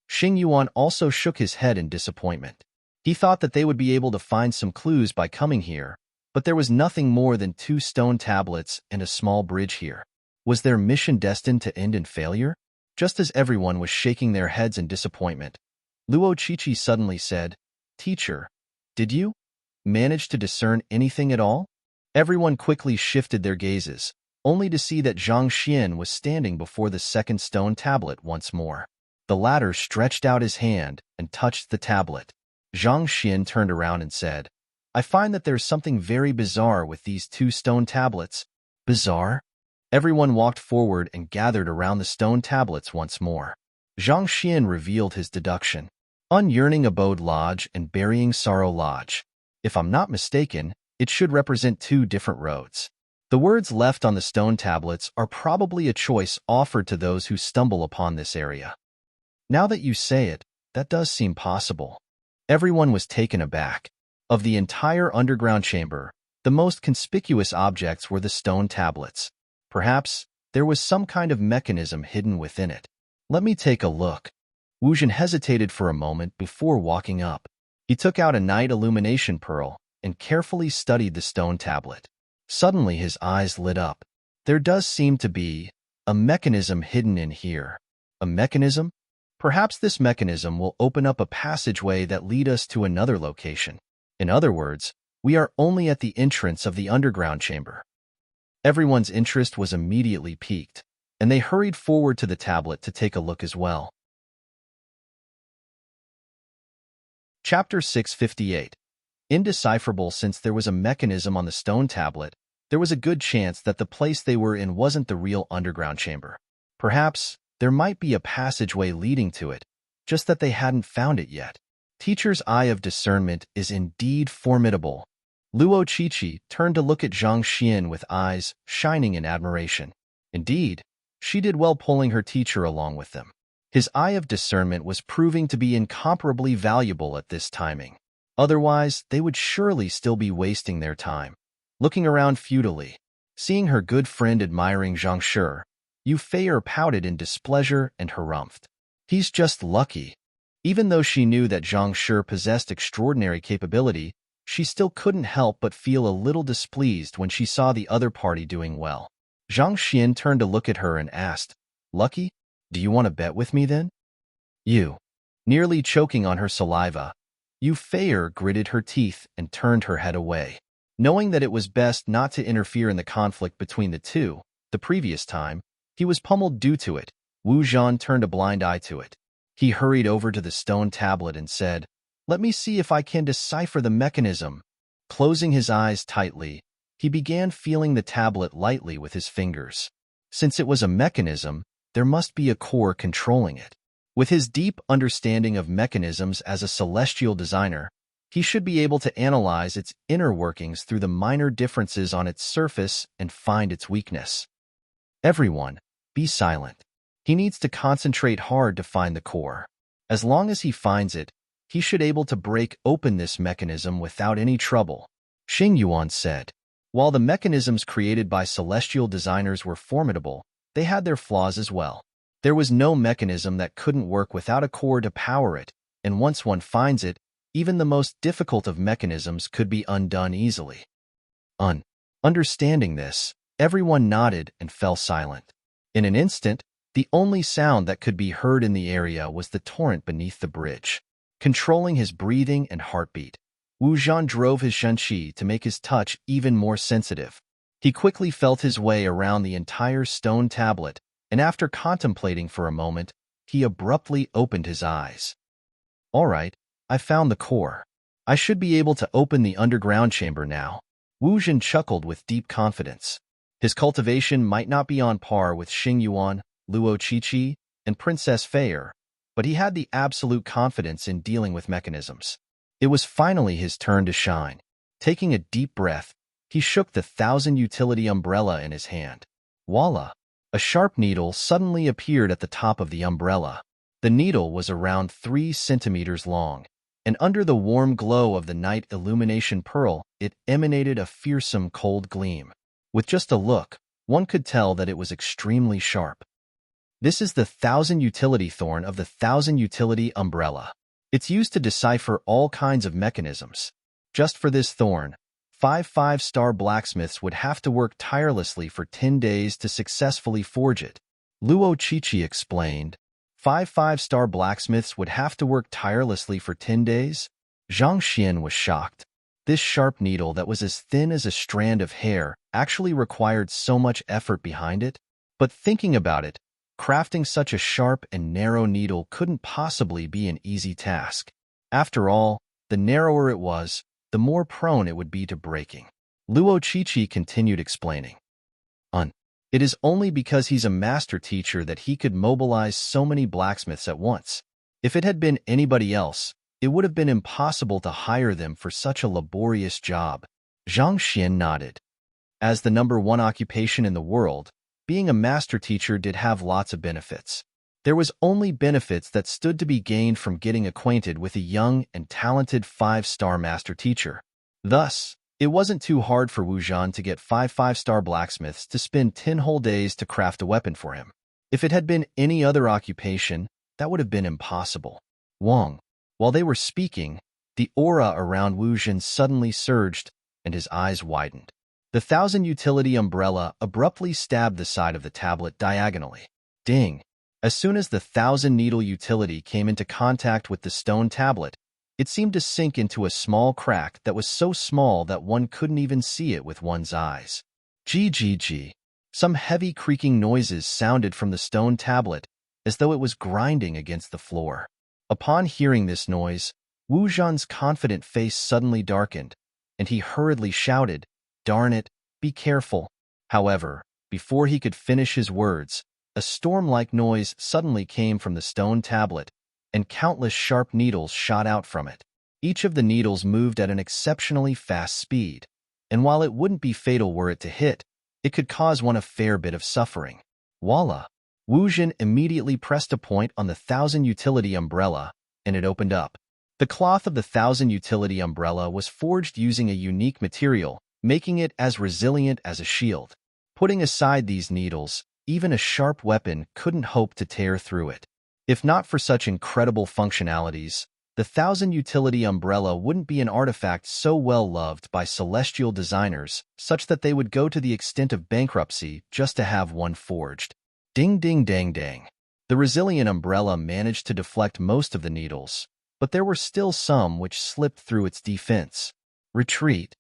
Xing Yuan also shook his head in disappointment. He thought that they would be able to find some clues by coming here, but there was nothing more than 2 stone tablets and a small bridge here. Was their mission destined to end in failure? Just as everyone was shaking their heads in disappointment, Luo Qiqi suddenly said, "Teacher, did you manage to discern anything at all?" Everyone quickly shifted their gazes, only to see that Zhang Xian was standing before the second stone tablet once more. The latter stretched out his hand and touched the tablet. Zhang Xian turned around and said, "I find that there's something very bizarre with these 2 stone tablets." Bizarre? Everyone walked forward and gathered around the stone tablets once more. Zhang Xian revealed his deduction. Unyearning Abode Lodge and Burying Sorrow Lodge. If I'm not mistaken, it should represent 2 different roads. The words left on the stone tablets are probably a choice offered to those who stumble upon this area. Now that you say it, that does seem possible. Everyone was taken aback. Of the entire underground chamber, the most conspicuous objects were the stone tablets. Perhaps there was some kind of mechanism hidden within it. Let me take a look. Wu Zhan hesitated for a moment before walking up. He took out a night illumination pearl and carefully studied the stone tablet. Suddenly his eyes lit up. There does seem to be a mechanism hidden in here. A mechanism? Perhaps this mechanism will open up a passageway that lead us to another location. In other words, we are only at the entrance of the underground chamber. Everyone's interest was immediately piqued, and they hurried forward to the tablet to take a look as well. Chapter 658. Indecipherable. Since there was a mechanism on the stone tablet, there was a good chance that the place they were in wasn't the real underground chamber. Perhaps there might be a passageway leading to it, just that they hadn't found it yet. Teacher's eye of discernment is indeed formidable. Luo Qiqi turned to look at Zhang Xian with eyes shining in admiration. Indeed, she did well pulling her teacher along with them. His eye of discernment was proving to be incomparably valuable at this timing. Otherwise, they would surely still be wasting their time. Looking around futilely, seeing her good friend admiring Zhang Shi, Yu Fei pouted in displeasure and harumphed. He's just lucky. Even though she knew that Zhang Shi possessed extraordinary capability, she still couldn't help but feel a little displeased when she saw the other party doing well. Zhang Xian turned to look at her and asked, "Lucky? Do you want to bet with me then?" You. Nearly choking on her saliva, Yu Fei gritted her teeth and turned her head away. Knowing that it was best not to interfere in the conflict between the two, the previous time, he was pummeled due to it. Wu Zhan turned a blind eye to it. He hurried over to the stone tablet and said, "Let me see if I can decipher the mechanism." Closing his eyes tightly, he began feeling the tablet lightly with his fingers. Since it was a mechanism, there must be a core controlling it. With his deep understanding of mechanisms as a celestial designer, he should be able to analyze its inner workings through the minor differences on its surface and find its weakness. Everyone, be silent. He needs to concentrate hard to find the core. As long as he finds it, he should be able to break open this mechanism without any trouble. Xing Yuan said. While the mechanisms created by celestial designers were formidable, they had their flaws as well. There was no mechanism that couldn't work without a core to power it, and once one finds it, even the most difficult of mechanisms could be undone easily. Understanding this, everyone nodded and fell silent. In an instant, the only sound that could be heard in the area was the torrent beneath the bridge. Controlling his breathing and heartbeat, Wu Zhan drove his shenqi to make his touch even more sensitive. He quickly felt his way around the entire stone tablet and after contemplating for a moment, he abruptly opened his eyes. All right, I found the core. I should be able to open the underground chamber now. Wu Zhen chuckled with deep confidence. His cultivation might not be on par with Xing Yuan, Luo Qiqi, and Princess Feier, but he had the absolute confidence in dealing with mechanisms. It was finally his turn to shine. Taking a deep breath, he shook the 1,000-utility umbrella in his hand. Voila! A sharp needle suddenly appeared at the top of the umbrella. The needle was around 3 centimeters long, and under the warm glow of the night illumination pearl, it emanated a fearsome cold gleam. With just a look, one could tell that it was extremely sharp. This is the 1,000-utility thorn of the 1,000-utility umbrella. It's used to decipher all kinds of mechanisms. Just for this thorn, 5 5-star blacksmiths would have to work tirelessly for 10 days to successfully forge it. Luo Qiqi explained. 5 5-star blacksmiths would have to work tirelessly for 10 days? Zhang Xian was shocked. This sharp needle that was as thin as a strand of hair actually required so much effort behind it? But thinking about it, crafting such a sharp and narrow needle couldn't possibly be an easy task. After all, the narrower it was, the more prone it would be to breaking. Luo Qiqi continued explaining. It is only because he's a master teacher that he could mobilize so many blacksmiths at once. If it had been anybody else, it would have been impossible to hire them for such a laborious job. Zhang Xian nodded. As the #1 occupation in the world, being a master teacher did have lots of benefits. There was only benefits that stood to be gained from getting acquainted with a young and talented 5-star master teacher. Thus, it wasn't too hard for Wu Zhan to get 5 5-star blacksmiths to spend 10 whole days to craft a weapon for him. If it had been any other occupation, that would have been impossible. While they were speaking, the aura around Wu Zhan suddenly surged, and his eyes widened. The 1,000-utility umbrella abruptly stabbed the side of the tablet diagonally. Ding! As soon as the 1,000-needle utility came into contact with the stone tablet, it seemed to sink into a small crack that was so small that one couldn't even see it with one's eyes. Gg. Some heavy creaking noises sounded from the stone tablet, as though it was grinding against the floor. Upon hearing this noise, Wu Zhan's confident face suddenly darkened, and he hurriedly shouted, "Darn it, be careful." However, before he could finish his words, a storm-like noise suddenly came from the stone tablet, and countless sharp needles shot out from it. Each of the needles moved at an exceptionally fast speed, and while it wouldn't be fatal were it to hit, it could cause one a fair bit of suffering. Voila! Wu Zhen immediately pressed a point on the 1,000-utility umbrella, and it opened up. The cloth of the 1,000-utility umbrella was forged using a unique material, making it as resilient as a shield. Putting aside these needles, even a sharp weapon couldn't hope to tear through it. If not for such incredible functionalities, the 1,000-utility umbrella wouldn't be an artifact so well loved by celestial designers, such that they would go to the extent of bankruptcy just to have one forged. Ding ding dang dang. The resilient umbrella managed to deflect most of the needles, but there were still some which slipped through its defense. Retreat.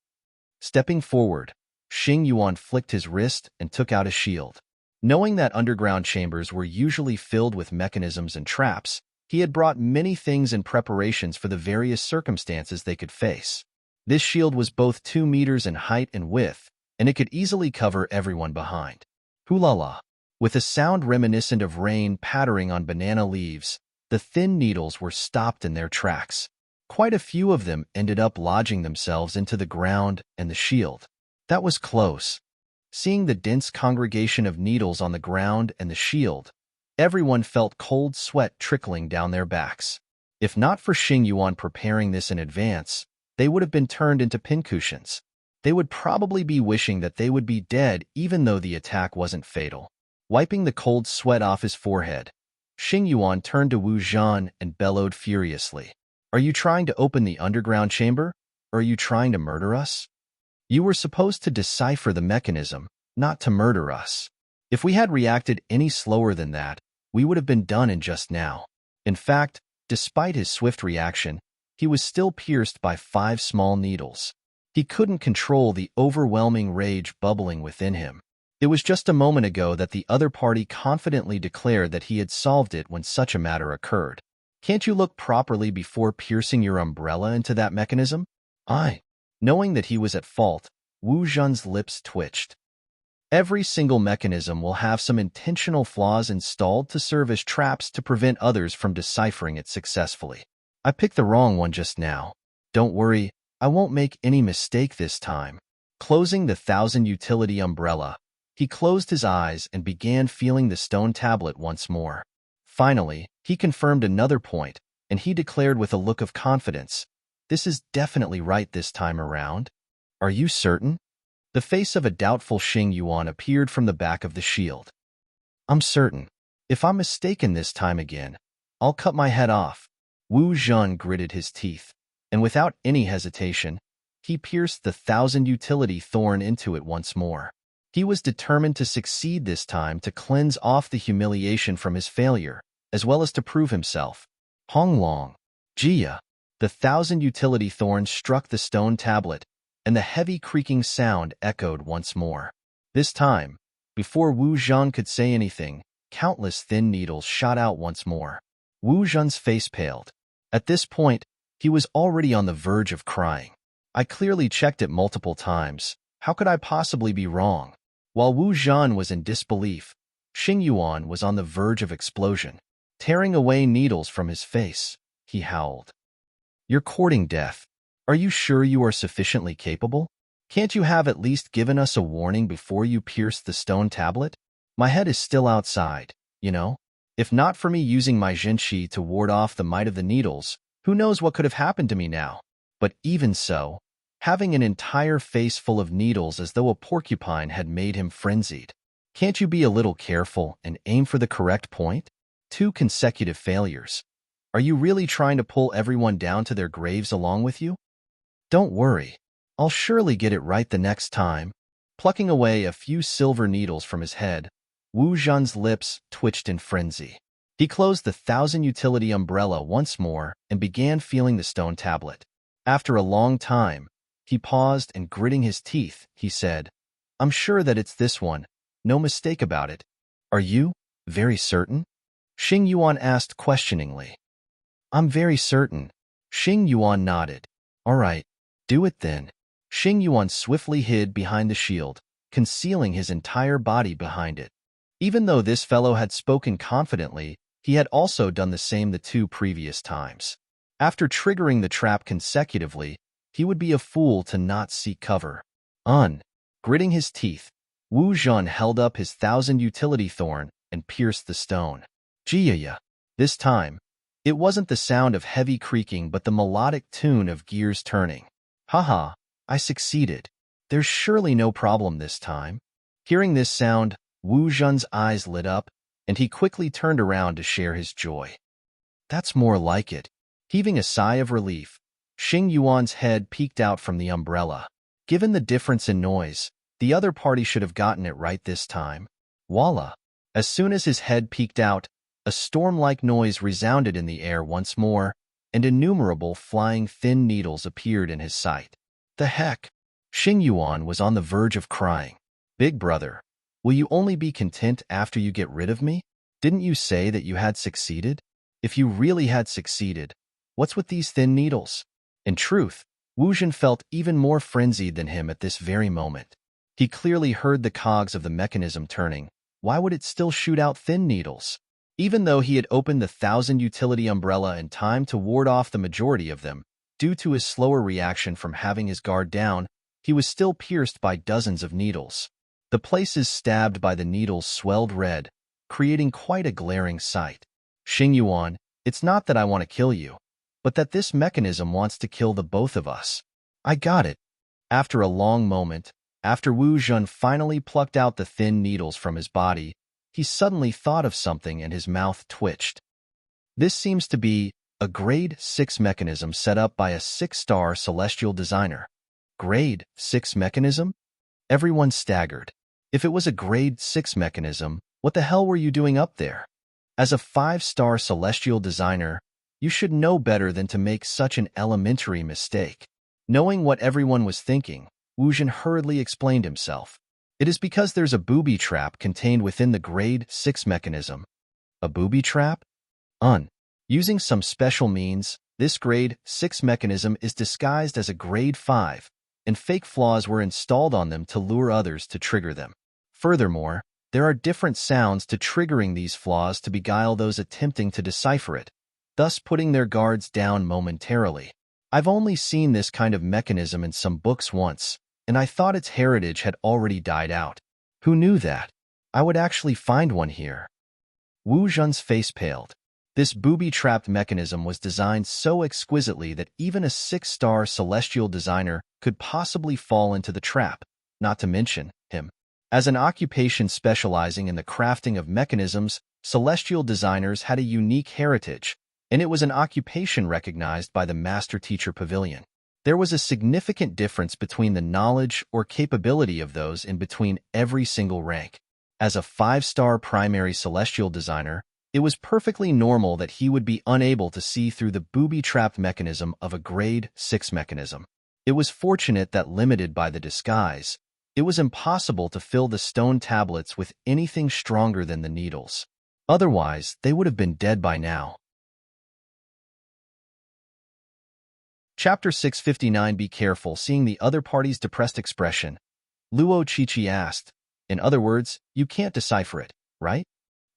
Stepping forward, Xing Yuan flicked his wrist and took out a shield. Knowing that underground chambers were usually filled with mechanisms and traps, he had brought many things in preparations for the various circumstances they could face. This shield was both 2 meters in height and width, and it could easily cover everyone behind. Hoo-la-la! With a sound reminiscent of rain pattering on banana leaves, the thin needles were stopped in their tracks. Quite a few of them ended up lodging themselves into the ground and the shield. That was close. Seeing the dense congregation of needles on the ground and the shield, everyone felt cold sweat trickling down their backs. If not for Xing Yuan preparing this in advance, they would have been turned into pincushions. They would probably be wishing that they would be dead even though the attack wasn't fatal. Wiping the cold sweat off his forehead, Xing Yuan turned to Wu Zhan and bellowed furiously. "Are you trying to open the underground chamber, or are you trying to murder us? You were supposed to decipher the mechanism, not to murder us. If we had reacted any slower than that, we would have been done in just now." In fact, despite his swift reaction, he was still pierced by 5 small needles. He couldn't control the overwhelming rage bubbling within him. It was just a moment ago that the other party confidently declared that he had solved it when such a matter occurred. Can't you look properly before piercing your umbrella into that mechanism? Knowing that he was at fault, Wu Zhen's lips twitched. Every single mechanism will have some intentional flaws installed to serve as traps to prevent others from deciphering it successfully. I picked the wrong one just now. Don't worry, I won't make any mistake this time. Closing the 1,000 utility umbrella, he closed his eyes and began feeling the stone tablet once more. Finally, he confirmed another point, and he declared with a look of confidence, "This is definitely right this time around. Are you certain?" The face of a doubtful Xing Yuan appeared from the back of the shield. "I'm certain. If I'm mistaken this time again, I'll cut my head off." Wu Zhen gritted his teeth, and without any hesitation, he pierced the 1,000 utility thorn into it once more. He was determined to succeed this time to cleanse off the humiliation from his failure, as well as to prove himself. Honglong, Jia. The 1,000 utility thorn struck the stone tablet, and the heavy creaking sound echoed once more. This time, before Wu Zhen could say anything, countless thin needles shot out once more. Wu Zhen's face paled. At this point, he was already on the verge of crying. I clearly checked it multiple times. How could I possibly be wrong? While Wu Zhen was in disbelief, Xing Yuan was on the verge of explosion. Tearing away needles from his face, he howled. "You're courting death. Are you sure you are sufficiently capable? Can't you have at least given us a warning before you pierced the stone tablet? My head is still outside, you know? If not for me using my Zhenqi to ward off the might of the needles, who knows what could have happened to me now? But even so, having an entire face full of needles as though a porcupine had made him frenzied. Can't you be a little careful and aim for the correct point? 2 consecutive failures. Are you really trying to pull everyone down to their graves along with you? Don't worry. I'll surely get it right the next time." Plucking away a few silver needles from his head, Wu Zhen's lips twitched in frenzy. He closed the 1,000 utility umbrella once more and began feeling the stone tablet. After a long time, he paused and gritting his teeth, he said, "I'm sure that it's this one. No mistake about it." "Are you very certain?" Xing Yuan asked questioningly. "I'm very certain." Xing Yuan nodded. "All right, do it then." Xing Yuan swiftly hid behind the shield, concealing his entire body behind it. Even though this fellow had spoken confidently, he had also done the same the 2 previous times. After triggering the trap consecutively, he would be a fool to not seek cover. Gritting his teeth, Wu Zhen held up his 1,000 utility thorn and pierced the stone. Jia. This time, it wasn't the sound of heavy creaking but the melodic tune of gears turning. "Haha, I succeeded. There's surely no problem this time." Hearing this sound, Wu Zhen's eyes lit up, and he quickly turned around to share his joy. "That's more like it." Heaving a sigh of relief, Xing Yuan's head peeked out from the umbrella. Given the difference in noise, the other party should have gotten it right this time. Voila! As soon as his head peeked out, a storm-like noise resounded in the air once more, and innumerable flying thin needles appeared in his sight. The heck? Xing Yuan was on the verge of crying. "Big brother, will you only be content after you get rid of me? Didn't you say that you had succeeded? If you really had succeeded, what's with these thin needles?" In truth, Wu Zhen felt even more frenzied than him at this very moment. He clearly heard the cogs of the mechanism turning. Why would it still shoot out thin needles? Even though he had opened the 1,000 utility umbrella in time to ward off the majority of them, due to his slower reaction from having his guard down, he was still pierced by dozens of needles. The places stabbed by the needles swelled red, creating quite a glaring sight. "Xing Yuan, it's not that I want to kill you, but that this mechanism wants to kill the both of us." "I got it." After a long moment, after Wu Zhen finally plucked out the thin needles from his body, he suddenly thought of something and his mouth twitched. This seems to be a Grade 6 mechanism set up by a 6-star celestial designer. Grade 6 mechanism? Everyone staggered. If it was a Grade 6 mechanism, what the hell were you doing up there? As a 5-star celestial designer, you should know better than to make such an elementary mistake. Knowing what everyone was thinking, Wu Zhen hurriedly explained himself. It is because there's a booby trap contained within the grade 6 mechanism. A booby trap? Using some special means, this grade 6 mechanism is disguised as a grade 5, and fake flaws were installed on them to lure others to trigger them. Furthermore, there are different sounds to triggering these flaws to beguile those attempting to decipher it, thus putting their guards down momentarily. I've only seen this kind of mechanism in some books once, and I thought its heritage had already died out. Who knew that? I would actually find one here. Wu Zhen's face paled. This booby-trapped mechanism was designed so exquisitely that even a 6-star celestial designer could possibly fall into the trap, not to mention him. As an occupation specializing in the crafting of mechanisms, celestial designers had a unique heritage, and it was an occupation recognized by the Master-Teacher Pavilion. There was a significant difference between the knowledge or capability of those in between every single rank. As a 5-star primary celestial designer, it was perfectly normal that he would be unable to see through the booby-trapped mechanism of a grade 6 mechanism. It was fortunate that, limited by the disguise, it was impossible to fill the stone tablets with anything stronger than the needles. Otherwise, they would have been dead by now. Chapter 659. Be careful. Seeing the other party's depressed expression, Luo Qiqi asked, "In other words, you can't decipher it, right?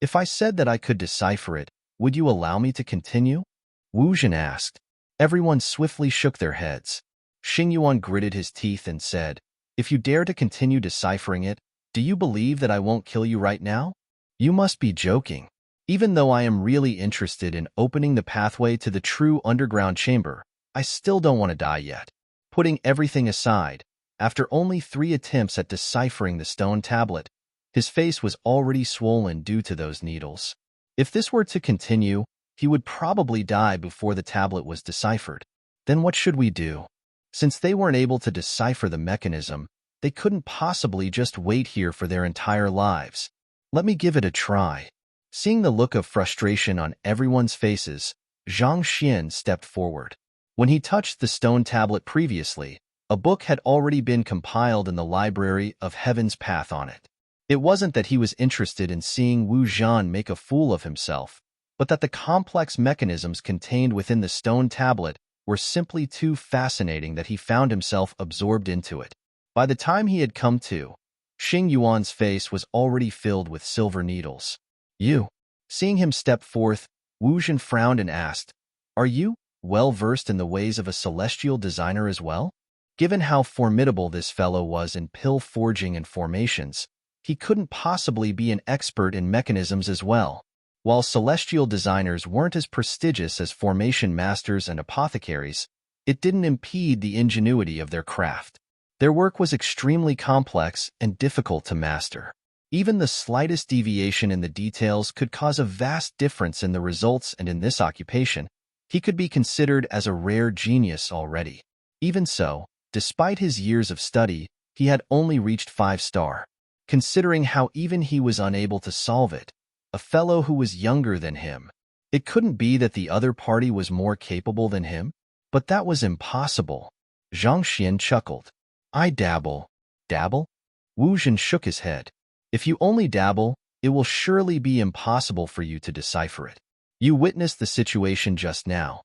If I said that I could decipher it, would you allow me to continue?" Wu Zhen asked. Everyone swiftly shook their heads. Xing Yuan gritted his teeth and said, "If you dare to continue deciphering it, do you believe that I won't kill you right now? You must be joking. Even though I am really interested in opening the pathway to the true underground chamber, I still don't want to die yet." Putting everything aside, after only 3 attempts at deciphering the stone tablet, his face was already swollen due to those needles. If this were to continue, he would probably die before the tablet was deciphered. Then what should we do? Since they weren't able to decipher the mechanism, they couldn't possibly just wait here for their entire lives. Let me give it a try. Seeing the look of frustration on everyone's faces, Zhang Xian stepped forward. When he touched the stone tablet previously, a book had already been compiled in the Library of Heaven's Path on it. It wasn't that he was interested in seeing Wu Zhen make a fool of himself, but that the complex mechanisms contained within the stone tablet were simply too fascinating that he found himself absorbed into it. By the time he had come to, Xing Yuan's face was already filled with silver needles. "You?" Seeing him step forth, Wu Zhen frowned and asked, "Are you well-versed in the ways of a celestial designer as well?" Given how formidable this fellow was in pill forging and formations, he couldn't possibly be an expert in mechanisms as well. While celestial designers weren't as prestigious as formation masters and apothecaries, it didn't impede the ingenuity of their craft. Their work was extremely complex and difficult to master. Even the slightest deviation in the details could cause a vast difference in the results, and in this occupation, he could be considered as a rare genius already. Even so, despite his years of study, he had only reached 5-star. Considering how even he was unable to solve it, a fellow who was younger than him, it couldn't be that the other party was more capable than him? But that was impossible. Zhang Xian chuckled. "I dabble." "Dabble?" Wu Zhen shook his head. "If you only dabble, it will surely be impossible for you to decipher it. You witnessed the situation just now.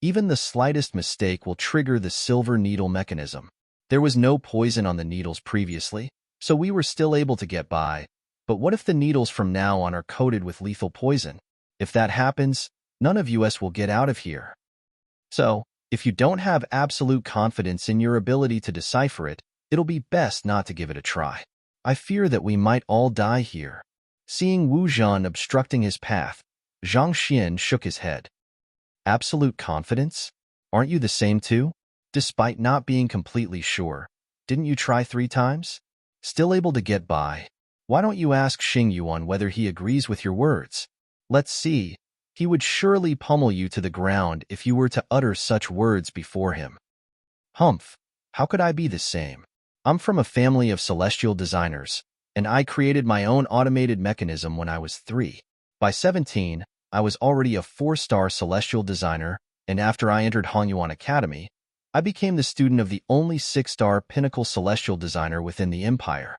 Even the slightest mistake will trigger the silver needle mechanism. There was no poison on the needles previously, so we were still able to get by. But what if the needles from now on are coated with lethal poison? If that happens, none of us will get out of here. So, if you don't have absolute confidence in your ability to decipher it, it'll be best not to give it a try. I fear that we might all die here." Seeing Wu Zhen obstructing his path, Zhang Xian shook his head. "Absolute confidence? Aren't you the same too? Despite not being completely sure, didn't you try 3 times? Still able to get by? Why don't you ask Xing Yuan whether he agrees with your words? Let's see. He would surely pummel you to the ground if you were to utter such words before him." "Humph, how could I be the same? I'm from a family of celestial designers, and I created my own automated mechanism when I was 3. By 17, I was already a 4-star celestial designer, and after I entered Hongyuan Academy, I became the student of the only 6-star pinnacle celestial designer within the empire.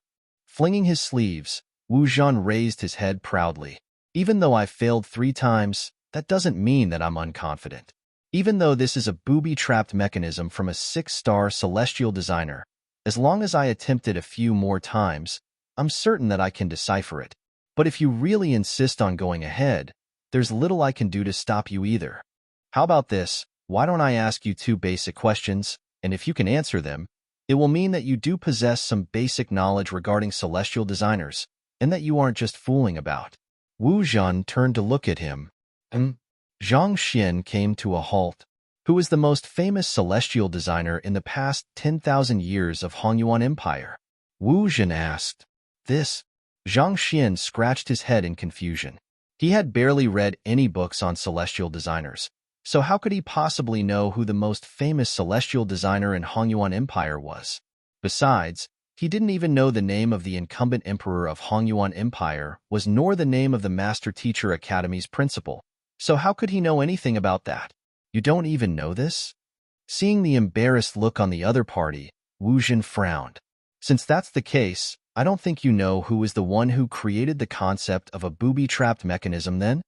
Flinging his sleeves, Wu Zhan raised his head proudly. Even though I failed 3 times, that doesn't mean that I'm unconfident. Even though this is a booby-trapped mechanism from a 6-star celestial designer, as long as I attempt it a few more times, I'm certain that I can decipher it. But if you really insist on going ahead, there's little I can do to stop you either. How about this? Why don't I ask you 2 basic questions, and if you can answer them, it will mean that you do possess some basic knowledge regarding celestial designers, and that you aren't just fooling about. Wu Zhan turned to look at him. Zhang Xian came to a halt. Who is the most famous celestial designer in the past 10,000 years of Hongyuan Empire? Wu Zhan asked. This? Zhang Xian scratched his head in confusion. He had barely read any books on celestial designers, so how could he possibly know who the most famous celestial designer in Hongyuan Empire was? Besides, he didn't even know the name of the incumbent emperor of Hongyuan Empire was nor the name of the Master Teacher Academy's principal. So how could he know anything about that? You don't even know this? Seeing the embarrassed look on the other party, Wu Zhan frowned. Since that's the case, I don't think you know who is the one who created the concept of a booby-trapped mechanism then?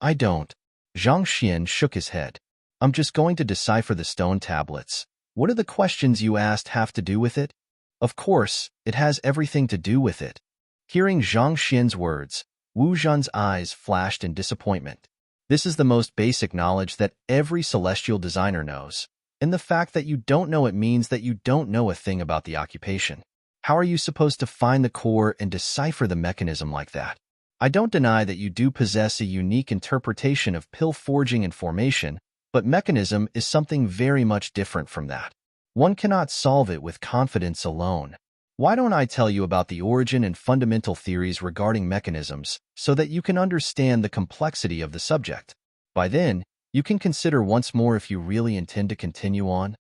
I don't. Zhang Xian shook his head. I'm just going to decipher the stone tablets. What do the questions you asked have to do with it? Of course, it has everything to do with it. Hearing Zhang Xian's words, Wu Zhan's eyes flashed in disappointment. This is the most basic knowledge that every celestial designer knows, and the fact that you don't know it means that you don't know a thing about the occupation. How are you supposed to find the core and decipher the mechanism like that? I don't deny that you do possess a unique interpretation of pill forging and formation, but mechanism is something very much different from that. One cannot solve it with confidence alone. Why don't I tell you about the origin and fundamental theories regarding mechanisms so that you can understand the complexity of the subject? By then, you can consider once more if you really intend to continue on.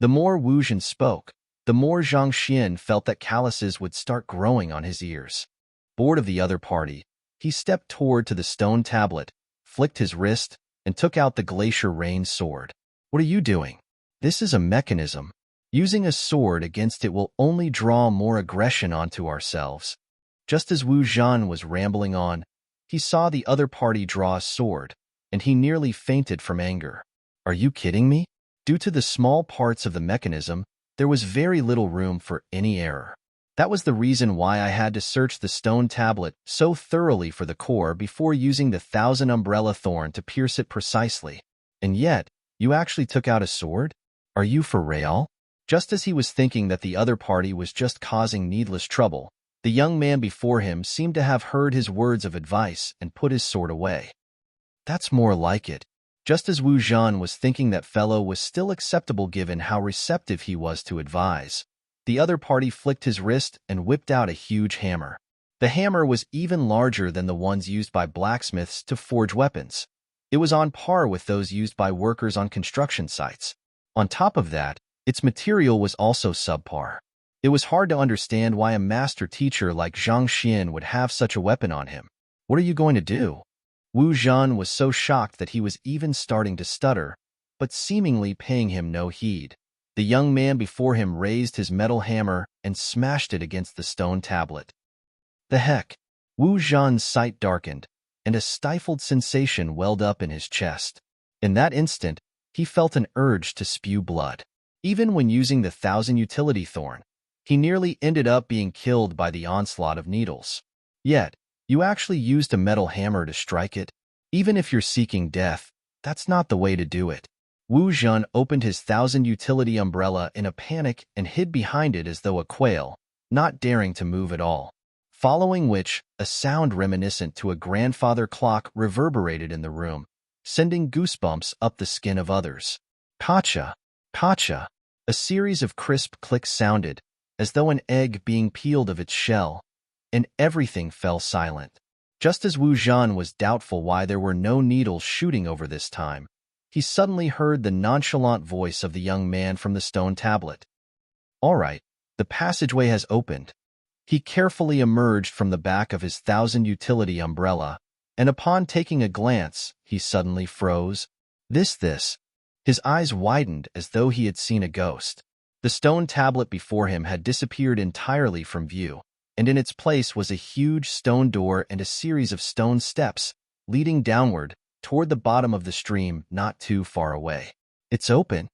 The more Wu Zhan spoke, the more Zhang Xian felt that calluses would start growing on his ears. Bored of the other party, he stepped toward to the stone tablet, flicked his wrist, and took out the glacier rain sword. What are you doing? This is a mechanism. Using a sword against it will only draw more aggression onto ourselves. Just as Wu Zhan was rambling on, he saw the other party draw a sword, and he nearly fainted from anger. Are you kidding me? Due to the small parts of the mechanism, there was very little room for any error. That was the reason why I had to search the stone tablet so thoroughly for the core before using the 1,000 umbrella thorn to pierce it precisely. And yet, you actually took out a sword? Are you for real? Just as he was thinking that the other party was just causing needless trouble, the young man before him seemed to have heard his words of advice and put his sword away. That's more like it. Just as Wu Zhan was thinking that fellow was still acceptable given how receptive he was to advise, the other party flicked his wrist and whipped out a huge hammer. The hammer was even larger than the ones used by blacksmiths to forge weapons. It was on par with those used by workers on construction sites. On top of that, its material was also subpar. It was hard to understand why a master teacher like Zhang Xian would have such a weapon on him. What are you going to do? Wu Zhan was so shocked that he was even starting to stutter, but seemingly paying him no heed. The young man before him raised his metal hammer and smashed it against the stone tablet. The heck? Wu Zhan's sight darkened, and a stifled sensation welled up in his chest. In that instant, he felt an urge to spew blood. Even when using the 1,000 utility thorn, he nearly ended up being killed by the onslaught of needles. Yet, you actually used a metal hammer to strike it? Even if you're seeking death, that's not the way to do it. Wu Zhan opened his 1,000 utility umbrella in a panic and hid behind it as though a quail, not daring to move at all. Following which, a sound reminiscent to a grandfather clock reverberated in the room, sending goosebumps up the skin of others. Pacha! Pacha! A series of crisp clicks sounded, as though an egg being peeled of its shell, and everything fell silent. Just as Wu Zhan was doubtful why there were no needles shooting over this time, he suddenly heard the nonchalant voice of the young man from the stone tablet. All right, the passageway has opened. He carefully emerged from the back of his 1,000 utility umbrella, and upon taking a glance, he suddenly froze. This. His eyes widened as though he had seen a ghost. The stone tablet before him had disappeared entirely from view, and in its place was a huge stone door and a series of stone steps leading downward toward the bottom of the stream not too far away. It's open.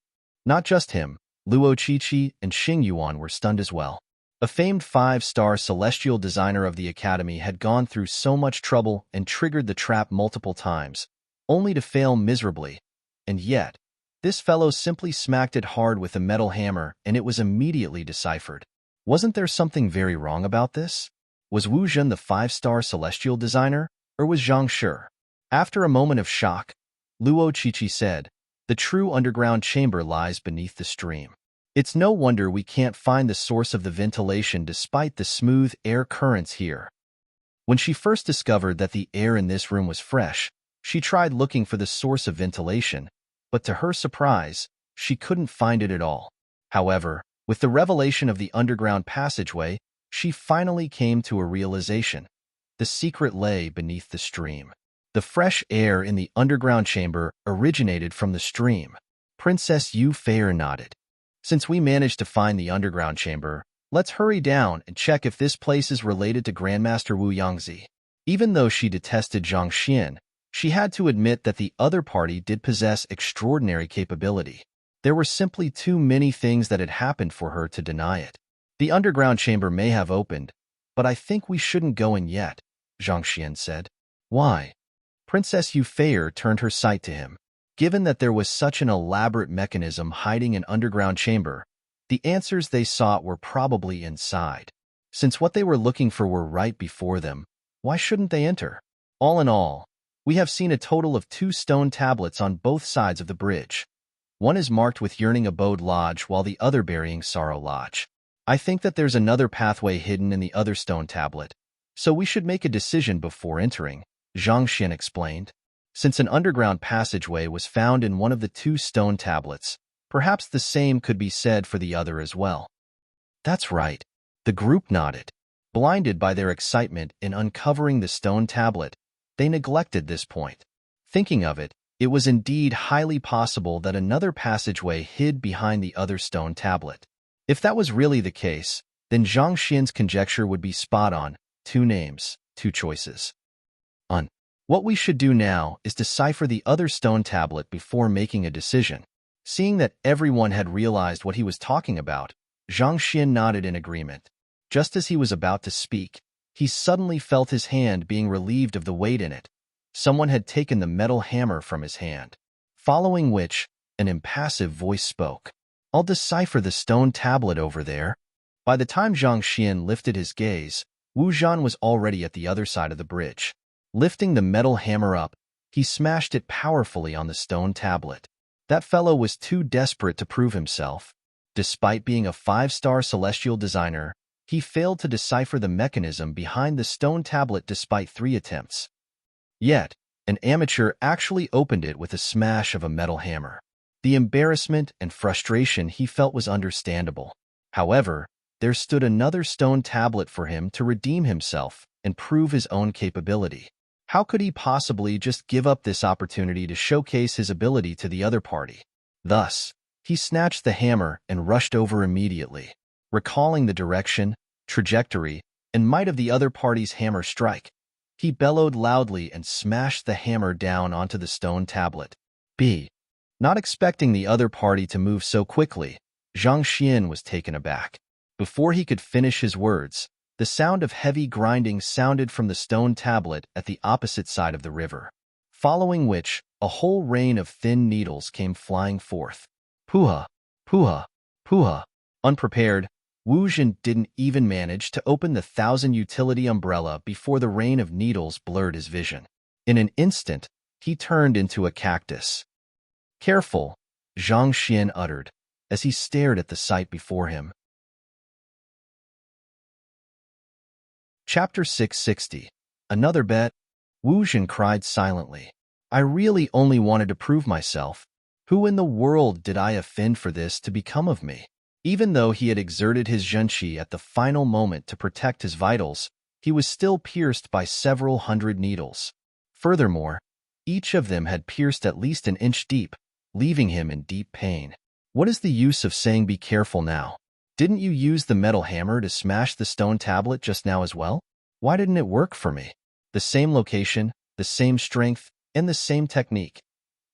Not just him, Luo Qiqi and Xing Yuan were stunned as well. A famed 5-star celestial designer of the academy had gone through so much trouble and triggered the trap multiple times, only to fail miserably. And yet, this fellow simply smacked it hard with a metal hammer and it was immediately deciphered. Wasn't there something very wrong about this? Was Wu Zhen the 5-star celestial designer, or was Zhang sure? After a moment of shock, Luo Qiqi said, "The true underground chamber lies beneath the stream. It's no wonder we can't find the source of the ventilation despite the smooth air currents here." When she first discovered that the air in this room was fresh, she tried looking for the source of ventilation, but to her surprise, she couldn't find it at all. However, with the revelation of the underground passageway, she finally came to a realization. The secret lay beneath the stream. The fresh air in the underground chamber originated from the stream. Princess Yu Feier nodded. "Since we managed to find the underground chamber, let's hurry down and check if this place is related to Grandmaster Wu Yangzi." Even though she detested Zhang Xian, she had to admit that the other party did possess extraordinary capability. There were simply too many things that had happened for her to deny it. "The underground chamber may have opened, but I think we shouldn't go in yet," Zhang Xian said. "Why?" Princess Yu Feier turned her sight to him. Given that there was such an elaborate mechanism hiding an underground chamber, the answers they sought were probably inside. Since what they were looking for were right before them, why shouldn't they enter? All in all, we have seen a total of 2 stone tablets on both sides of the bridge. One is marked with Yearning Abode Lodge while the other bearing Sorrow Lodge. I think that there's another pathway hidden in the other stone tablet, so we should make a decision before entering, Zhang Xian explained. Since an underground passageway was found in one of the 2 stone tablets, perhaps the same could be said for the other as well. That's right. The group nodded. Blinded by their excitement in uncovering the stone tablet, they neglected this point. Thinking of it, it was indeed highly possible that another passageway hid behind the other stone tablet. If that was really the case, then Zhang Xian's conjecture would be spot on. 2 names, 2 choices. What we should do now is decipher the other stone tablet before making a decision. Seeing that everyone had realized what he was talking about, Zhang Xian nodded in agreement. Just as he was about to speak, he suddenly felt his hand being relieved of the weight in it. Someone had taken the metal hammer from his hand. Following which, an impassive voice spoke. "I'll decipher the stone tablet over there." By the time Zhang Xian lifted his gaze, Wu Zhan was already at the other side of the bridge. Lifting the metal hammer up, he smashed it powerfully on the stone tablet. That fellow was too desperate to prove himself. Despite being a 5-star celestial designer, he failed to decipher the mechanism behind the stone tablet despite 3 attempts. Yet, an amateur actually opened it with a smash of a metal hammer. The embarrassment and frustration he felt was understandable. However, there stood another stone tablet for him to redeem himself and prove his own capability. How could he possibly just give up this opportunity to showcase his ability to the other party? Thus, he snatched the hammer and rushed over immediately. Recalling the direction, trajectory, and might of the other party's hammer strike, he bellowed loudly and smashed the hammer down onto the stone tablet. Not expecting the other party to move so quickly, Zhang Xian was taken aback. Before he could finish his words, the sound of heavy grinding sounded from the stone tablet at the opposite side of the river, following which a whole rain of thin needles came flying forth. Puha, puha, puha. Unprepared, Wu Zhen didn't even manage to open the 1,000-utility umbrella before the rain of needles blurred his vision. In an instant, he turned into a cactus. "Careful," Zhang Xian uttered, as he stared at the sight before him. Chapter 660. Another bet? Wu Zhen cried silently. "I really only wanted to prove myself. Who in the world did I offend for this to become of me?" Even though he had exerted his zhenqi at the final moment to protect his vitals, he was still pierced by several hundred needles. Furthermore, each of them had pierced at least an inch deep, leaving him in deep pain. What is the use of saying be careful now? Didn't you use the metal hammer to smash the stone tablet just now as well? Why didn't it work for me? The same location, the same strength, and the same technique.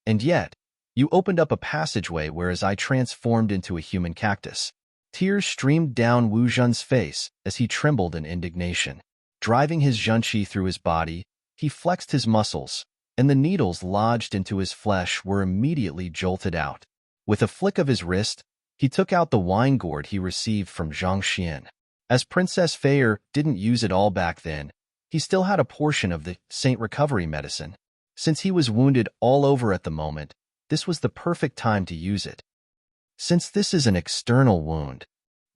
And yet, you opened up a passageway whereas I transformed into a human cactus. Tears streamed down Wu Zhen's face as he trembled in indignation. Driving his zhenqi through his body, he flexed his muscles, and the needles lodged into his flesh were immediately jolted out. With a flick of his wrist, he took out the wine gourd he received from Zhang Xian. As Princess Feier didn't use it all back then, he still had a portion of the Saint Recovery medicine. Since he was wounded all over at the moment, this was the perfect time to use it. Since this is an external wound,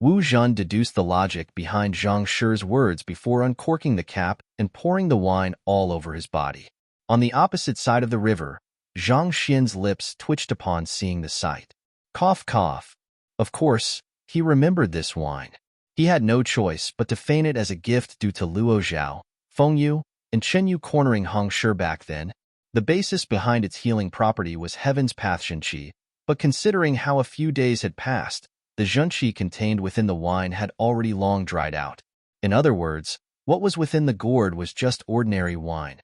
Wu Zhen deduced the logic behind Zhang Shi's words before uncorking the cap and pouring the wine all over his body. On the opposite side of the river, Zhang Xian's lips twitched upon seeing the sight. Cough, cough. Of course, he remembered this wine. He had no choice but to feign it as a gift due to Luo Zhao, Feng Yu, and Chen Yu cornering Hong Shi back then. The basis behind its healing property was Heaven's Path Zhenqi, but considering how a few days had passed, the zhenqi contained within the wine had already long dried out. In other words, what was within the gourd was just ordinary wine.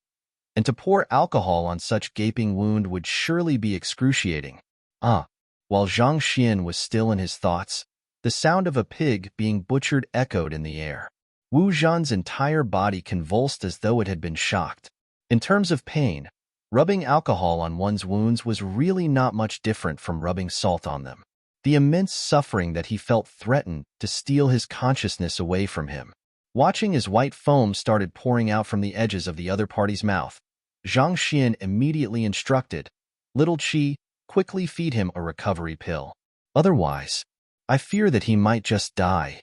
And to pour alcohol on such gaping wound would surely be excruciating. While Zhang Xian was still in his thoughts, the sound of a pig being butchered echoed in the air. Wu Zhen's entire body convulsed as though it had been shocked. In terms of pain, rubbing alcohol on one's wounds was really not much different from rubbing salt on them. The immense suffering that he felt threatened to steal his consciousness away from him. Watching as white foam started pouring out from the edges of the other party's mouth, Zhang Xian immediately instructed, "Little Qi, quickly feed him a recovery pill. Otherwise, I fear that he might just die."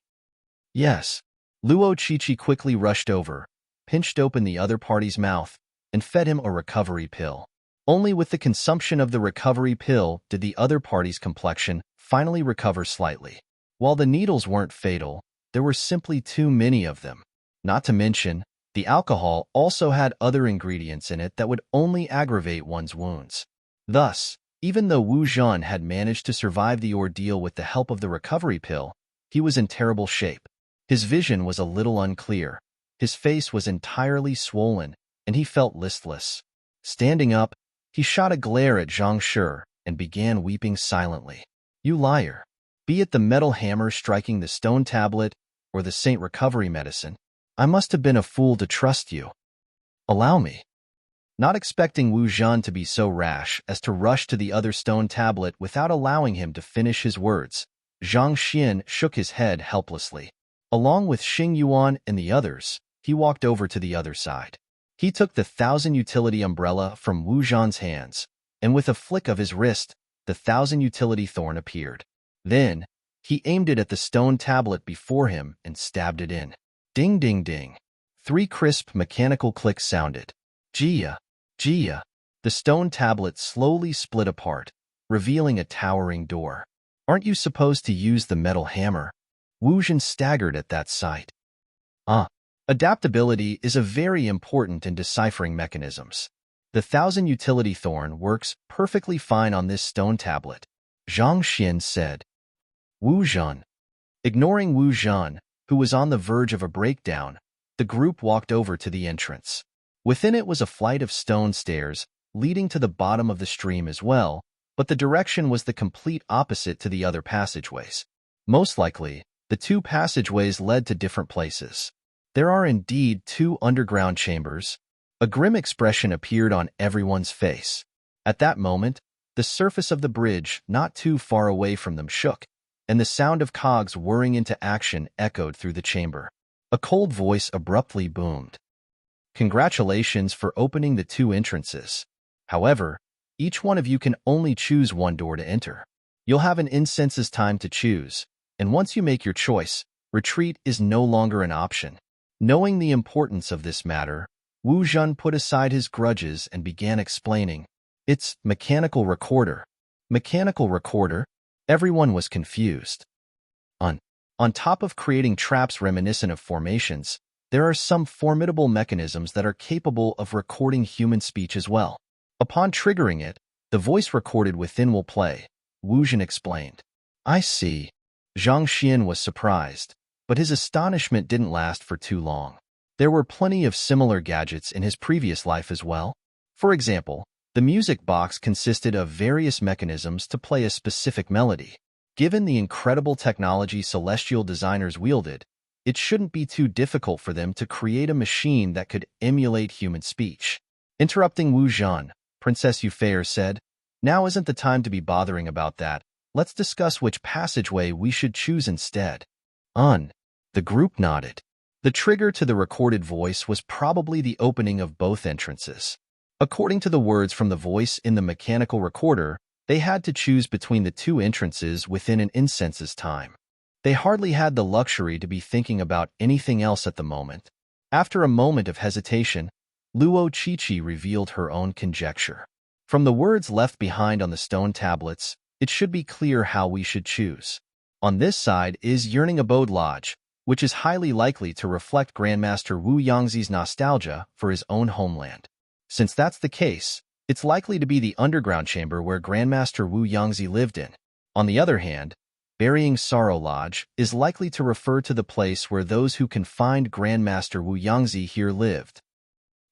Yes. Luo Qiqi quickly rushed over, pinched open the other party's mouth, and fed him a recovery pill. Only with the consumption of the recovery pill did the other party's complexion finally recover slightly. While the needles weren't fatal, there were simply too many of them. Not to mention, the alcohol also had other ingredients in it that would only aggravate one's wounds. Thus, even though Wu Zhen had managed to survive the ordeal with the help of the recovery pill, he was in terrible shape. His vision was a little unclear, his face was entirely swollen, and he felt listless. Standing up, he shot a glare at Zhang Shi and began weeping silently. "You liar. Be it the metal hammer striking the stone tablet or the Saint Recovery medicine, I must have been a fool to trust you. Allow me." Not expecting Wu Zhen to be so rash as to rush to the other stone tablet without allowing him to finish his words, Zhang Xian shook his head helplessly. Along with Xing Yuan and the others, he walked over to the other side. He took the 1,000-utility umbrella from Wu Zhen's hands, and with a flick of his wrist, the 1,000-utility thorn appeared. Then, he aimed it at the stone tablet before him and stabbed it in. Ding, ding, ding. 3 crisp mechanical clicks sounded. Jia, Jia. The stone tablet slowly split apart, revealing a towering door. "Aren't you supposed to use the metal hammer?" Wu Zhen staggered at that sight. Adaptability is a very important in deciphering mechanisms. The 1,000-utility thorn works perfectly fine on this stone tablet, Zhang Xian said. Wu Zhen. Ignoring Wu Zhen, who was on the verge of a breakdown, the group walked over to the entrance. Within it was a flight of stone stairs leading to the bottom of the stream as well, but the direction was the complete opposite to the other passageways. Most likely, the 2 passageways led to different places. There are indeed 2 underground chambers. A grim expression appeared on everyone's face. At that moment, the surface of the bridge not too far away from them shook, and the sound of cogs whirring into action echoed through the chamber. A cold voice abruptly boomed. "Congratulations for opening the 2 entrances. However, each one of you can only choose one door to enter. You'll have an incense's time to choose, and once you make your choice, retreat is no longer an option." Knowing the importance of this matter, Wu Zhen put aside his grudges and began explaining. "It's mechanical recorder." Mechanical recorder? Everyone was confused. On top of creating traps reminiscent of formations, there are some formidable mechanisms that are capable of recording human speech as well. Upon triggering it, the voice recorded within will play, Wu Zhen explained. "I see. Zhang Xian was surprised, but his astonishment didn't last for too long. There were plenty of similar gadgets in his previous life as well. For example, the music box consisted of various mechanisms to play a specific melody. Given the incredible technology celestial designers wielded, it shouldn't be too difficult for them to create a machine that could emulate human speech. Interrupting Wu Zhan, Princess Yufei said, "Now isn't the time to be bothering about that. Let's discuss which passageway we should choose instead." The group nodded. The trigger to the recorded voice was probably the opening of both entrances. According to the words from the voice in the mechanical recorder, they had to choose between the two entrances within an instant's time. They hardly had the luxury to be thinking about anything else at the moment. After a moment of hesitation, Luo Qiqi revealed her own conjecture. From the words left behind on the stone tablets, it should be clear how we should choose. On this side is Yearning Abode Lodge, which is highly likely to reflect Grandmaster Wu Yangzi's nostalgia for his own homeland. Since that's the case, it's likely to be the underground chamber where Grandmaster Wu Yangzi lived in. On the other hand, Burying Sorrow Lodge is likely to refer to the place where those who confined Grandmaster Wu Yangzi here lived.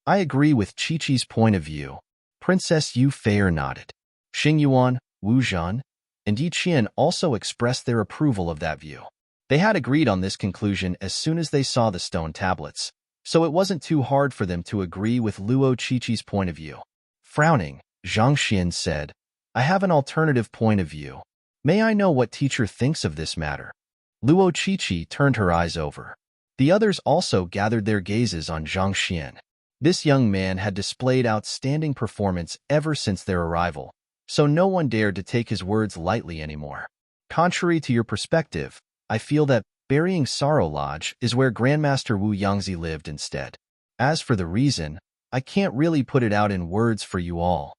I agree with Qiqi's point of view. Princess Yufei nodded. Xing Yuan, Wu Zhan, and Yi Qian also expressed their approval of that view. They had agreed on this conclusion as soon as they saw the stone tablets, so it wasn't too hard for them to agree with Luo Qiqi's point of view. Frowning, Zhang Xian said, "I have an alternative point of view. May I know what teacher thinks of this matter?" Luo Qiqi turned her eyes over. The others also gathered their gazes on Zhang Xian. This young man had displayed outstanding performance ever since their arrival, so no one dared to take his words lightly anymore. Contrary to your perspective, I feel that Burying Sorrow Lodge is where Grandmaster Wu Yangzi lived instead. As for the reason, I can't really put it out in words for you all."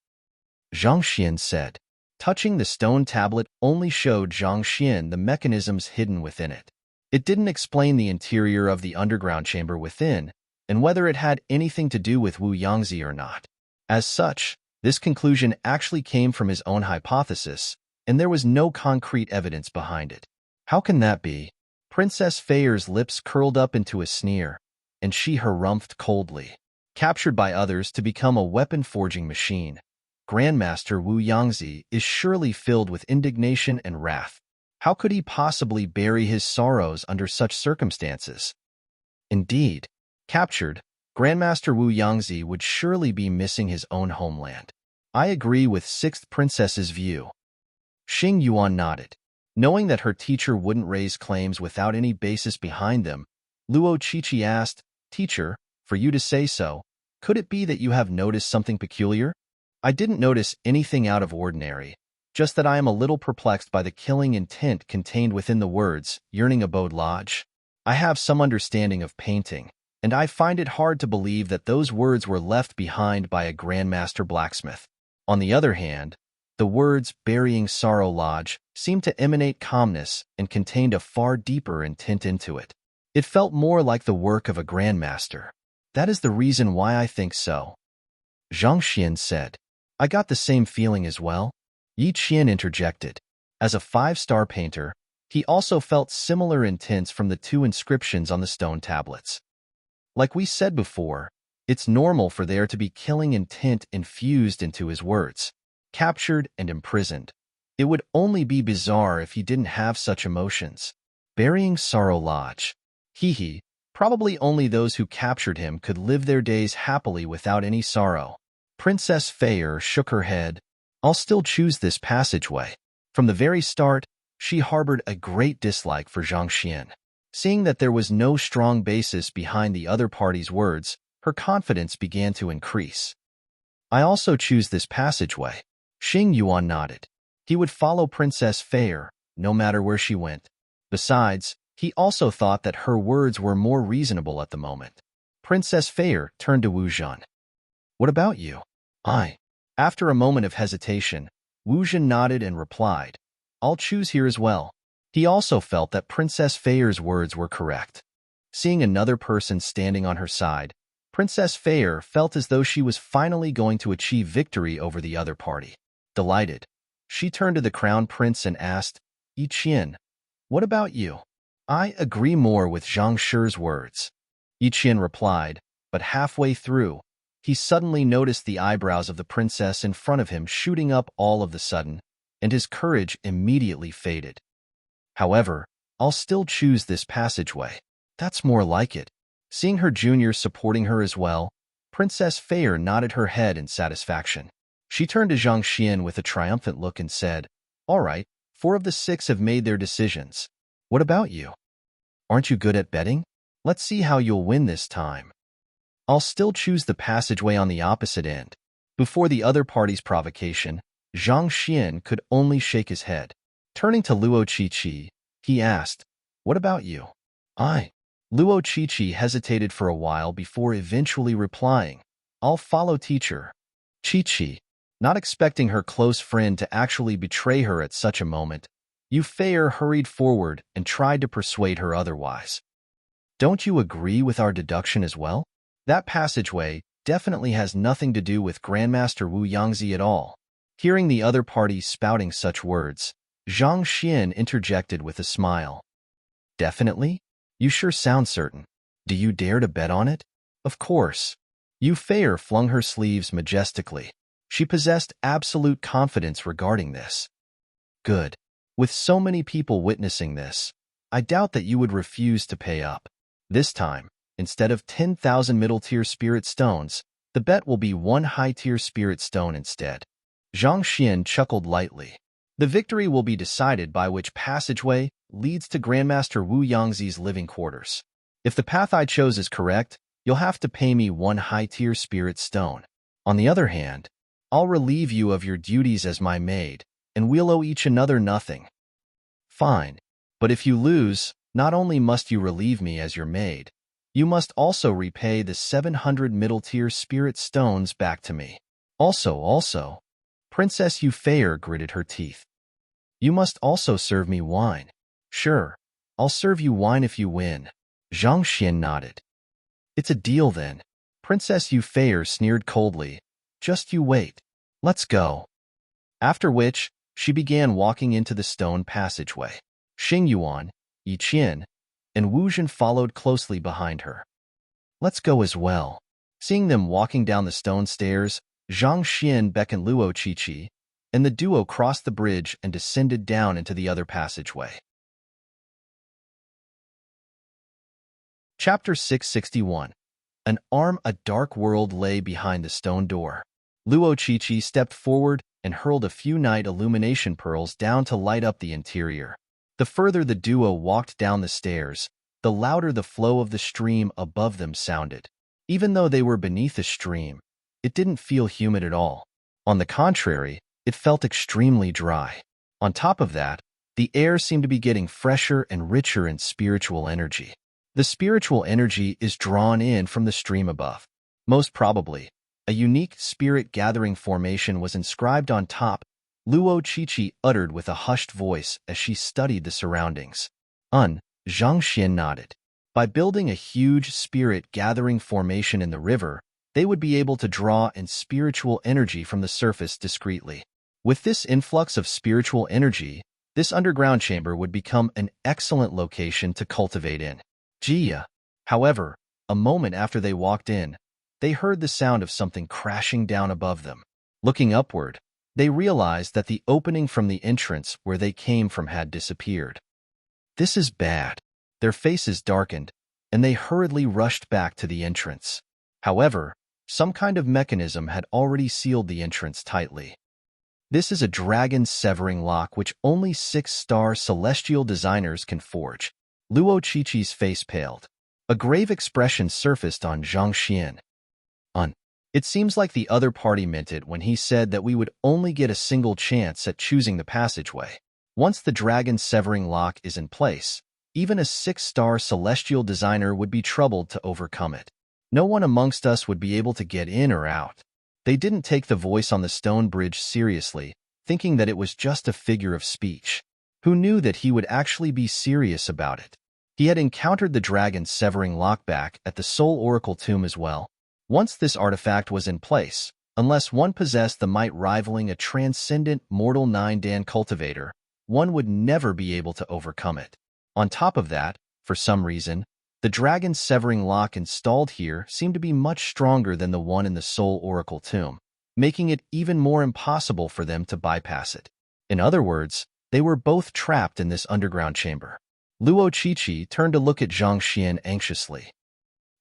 Zhang Xian said. Touching the stone tablet only showed Zhang Xian the mechanisms hidden within it. It didn't explain the interior of the underground chamber within, and whether it had anything to do with Wu Yangzi or not. As such, this conclusion actually came from his own hypothesis, and there was no concrete evidence behind it. How can that be? Princess Fei's lips curled up into a sneer, and she harumphed coldly. Captured by others to become a weapon-forging machine, Grandmaster Wu Yangzi is surely filled with indignation and wrath. How could he possibly bury his sorrows under such circumstances? Indeed, captured, Grandmaster Wu Yangzi would surely be missing his own homeland. I agree with Sixth Princess's view. Xing Yuan nodded. Knowing that her teacher wouldn't raise claims without any basis behind them, Luo Qiqi asked, "Teacher, for you to say so, could it be that you have noticed something peculiar?" "I didn't notice anything out of ordinary, just that I am a little perplexed by the killing intent contained within the words, Yearning Abode Lodge. I have some understanding of painting, and I find it hard to believe that those words were left behind by a Grandmaster blacksmith. On the other hand, the words Burying Sorrow Lodge seemed to emanate calmness and contained a far deeper intent into it. It felt more like the work of a Grandmaster. That is the reason why I think so." Zhang Xian said. "I got the same feeling as well." Yi Qian interjected. As a five-star painter, he also felt similar intents from the two inscriptions on the stone tablets. Like we said before, it's normal for there to be killing intent infused into his words. Captured and imprisoned. It would only be bizarre if he didn't have such emotions. Burying Sorrow Lodge. Probably only those who captured him could live their days happily without any sorrow. Princess Fei shook her head. "I'll still choose this passageway." From the very start, she harbored a great dislike for Zhang Xian. Seeing that there was no strong basis behind the other party's words, her confidence began to increase. "I also choose this passageway." Xing Yuan nodded. He would follow Princess Fei, no matter where she went. Besides, he also thought that her words were more reasonable at the moment. Princess Fei turned to Wu Zhan. "What about you?" After a moment of hesitation, Wu Zhan nodded and replied, "I'll choose here as well." He also felt that Princess Fei's words were correct. Seeing another person standing on her side, Princess Fei felt as though she was finally going to achieve victory over the other party. Delighted, she turned to the Crown Prince and asked, "Yi Qian, What about you? I agree more with Zhang Shi's words. Yiqian replied, but halfway through, he suddenly noticed the eyebrows of the princess in front of him shooting up all of the sudden, and his courage immediately faded. However, I'll still choose this passageway. That's more like it. Seeing her juniors supporting her as well, Princess Fair nodded her head in satisfaction. She turned to Zhang Xian with a triumphant look and said, "All right, 4 of the 6 have made their decisions. What about you? Aren't you good at betting? Let's see how you'll win this time." "I'll still choose the passageway on the opposite end." Before the other party's provocation, Zhang Xian could only shake his head. Turning to Luo Qiqi, he asked, "What about you?" Luo Qiqi hesitated for a while before eventually replying, "I'll follow teacher." Qiqi, not expecting her close friend to actually betray her at such a moment, Yu Feier hurried forward and tried to persuade her otherwise. "Don't you agree with our deduction as well? That passageway definitely has nothing to do with Grandmaster Wu Yangzi at all." Hearing the other party spouting such words, Zhang Xian interjected with a smile. "Definitely? You sure sound certain. Do you dare to bet on it?" "Of course." Yu Feier flung her sleeves majestically. She possessed absolute confidence regarding this. "Good. With so many people witnessing this, I doubt that you would refuse to pay up. This time, instead of 10,000 middle-tier spirit stones, the bet will be 1 high-tier spirit stone instead." Zhang Xian chuckled lightly. "The victory will be decided by which passageway leads to Grandmaster Wu Yangzi's living quarters. If the path I chose is correct, you'll have to pay me 1 high-tier spirit stone. On the other hand, I'll relieve you of your duties as my maid, and we'll owe each another nothing." "Fine. But if you lose, not only must you relieve me as your maid, you must also repay the 700 middle-tier spirit stones back to me. Also, Princess Yu Feier gritted her teeth. "You must also serve me wine." "Sure, I'll serve you wine if you win." Zhang Xian nodded. "It's a deal then." Princess Yu Feier sneered coldly. "Just you wait. Let's go." After which, she began walking into the stone passageway. Xing Yuan, Yiqian, and Wu Zhen followed closely behind her. "Let's go as well." Seeing them walking down the stone stairs, Zhang Xian beckoned Luo Qiqi, and the duo crossed the bridge and descended down into the other passageway. Chapter 661. A dark world lay behind the stone door. Luo Qiqi stepped forward and hurled a few night illumination pearls down to light up the interior. The further the duo walked down the stairs, the louder the flow of the stream above them sounded. Even though they were beneath a stream, it didn't feel humid at all. On the contrary, it felt extremely dry. On top of that, the air seemed to be getting fresher and richer in spiritual energy. The spiritual energy is drawn in from the stream above. Most probably, a unique spirit gathering formation was inscribed on top, Luo Qiqi uttered with a hushed voice as she studied the surroundings. Zhang Xian nodded. By building a huge spirit gathering formation in the river, they would be able to draw in spiritual energy from the surface discreetly. With this influx of spiritual energy, this underground chamber would become an excellent location to cultivate in. However, a moment after they walked in, they heard the sound of something crashing down above them. Looking upward, they realized that the opening from the entrance where they came from had disappeared. "This is bad." Their faces darkened, and they hurriedly rushed back to the entrance. However, some kind of mechanism had already sealed the entrance tightly. This is a dragon severing lock which only 6-star celestial designers can forge. Luo Qiqi's face paled. A grave expression surfaced on Zhang Xian. It seems like the other party meant it when he said that we would only get a single chance at choosing the passageway. Once the dragon severing lock is in place, even a 6-star celestial designer would be troubled to overcome it. No one amongst us would be able to get in or out. They didn't take the voice on the stone bridge seriously, thinking that it was just a figure of speech. Who knew that he would actually be serious about it? He had encountered the dragon severing lock back at the Soul Oracle tomb as well. Once this artifact was in place, unless one possessed the might rivaling a transcendent mortal 9-dan cultivator, one would never be able to overcome it. On top of that, for some reason, the dragon's severing lock installed here seemed to be much stronger than the one in the Soul Oracle tomb, making it even more impossible for them to bypass it. In other words, they were both trapped in this underground chamber. Luo Qiqi turned to look at Zhang Xian anxiously.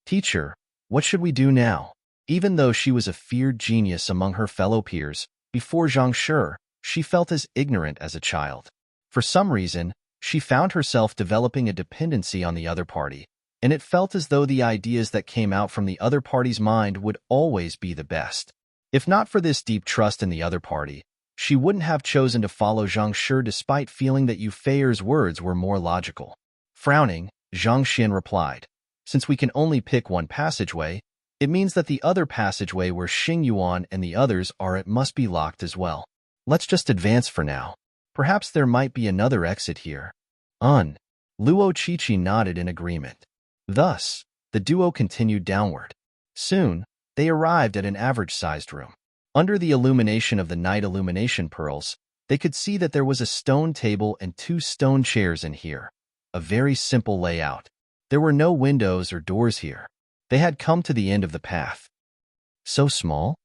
Teacher, what should we do now? Even though she was a feared genius among her fellow peers, before Zhang Shi, she felt as ignorant as a child. For some reason, she found herself developing a dependency on the other party, and it felt as though the ideas that came out from the other party's mind would always be the best. If not for this deep trust in the other party, she wouldn't have chosen to follow Zhang Shi despite feeling that Yu Feier's words were more logical. Frowning, Zhang Xian replied, "Since we can only pick one passageway, it means that the other passageway where Xing Yuan and the others are at must be locked as well. Let's just advance for now. Perhaps there might be another exit here." Luo Qiqi nodded in agreement. Thus, the duo continued downward. Soon, they arrived at an average-sized room. Under the illumination of the night illumination pearls, they could see that there was a stone table and 2 stone chairs in here. A very simple layout. There were no windows or doors here. They had come to the end of the path. So small?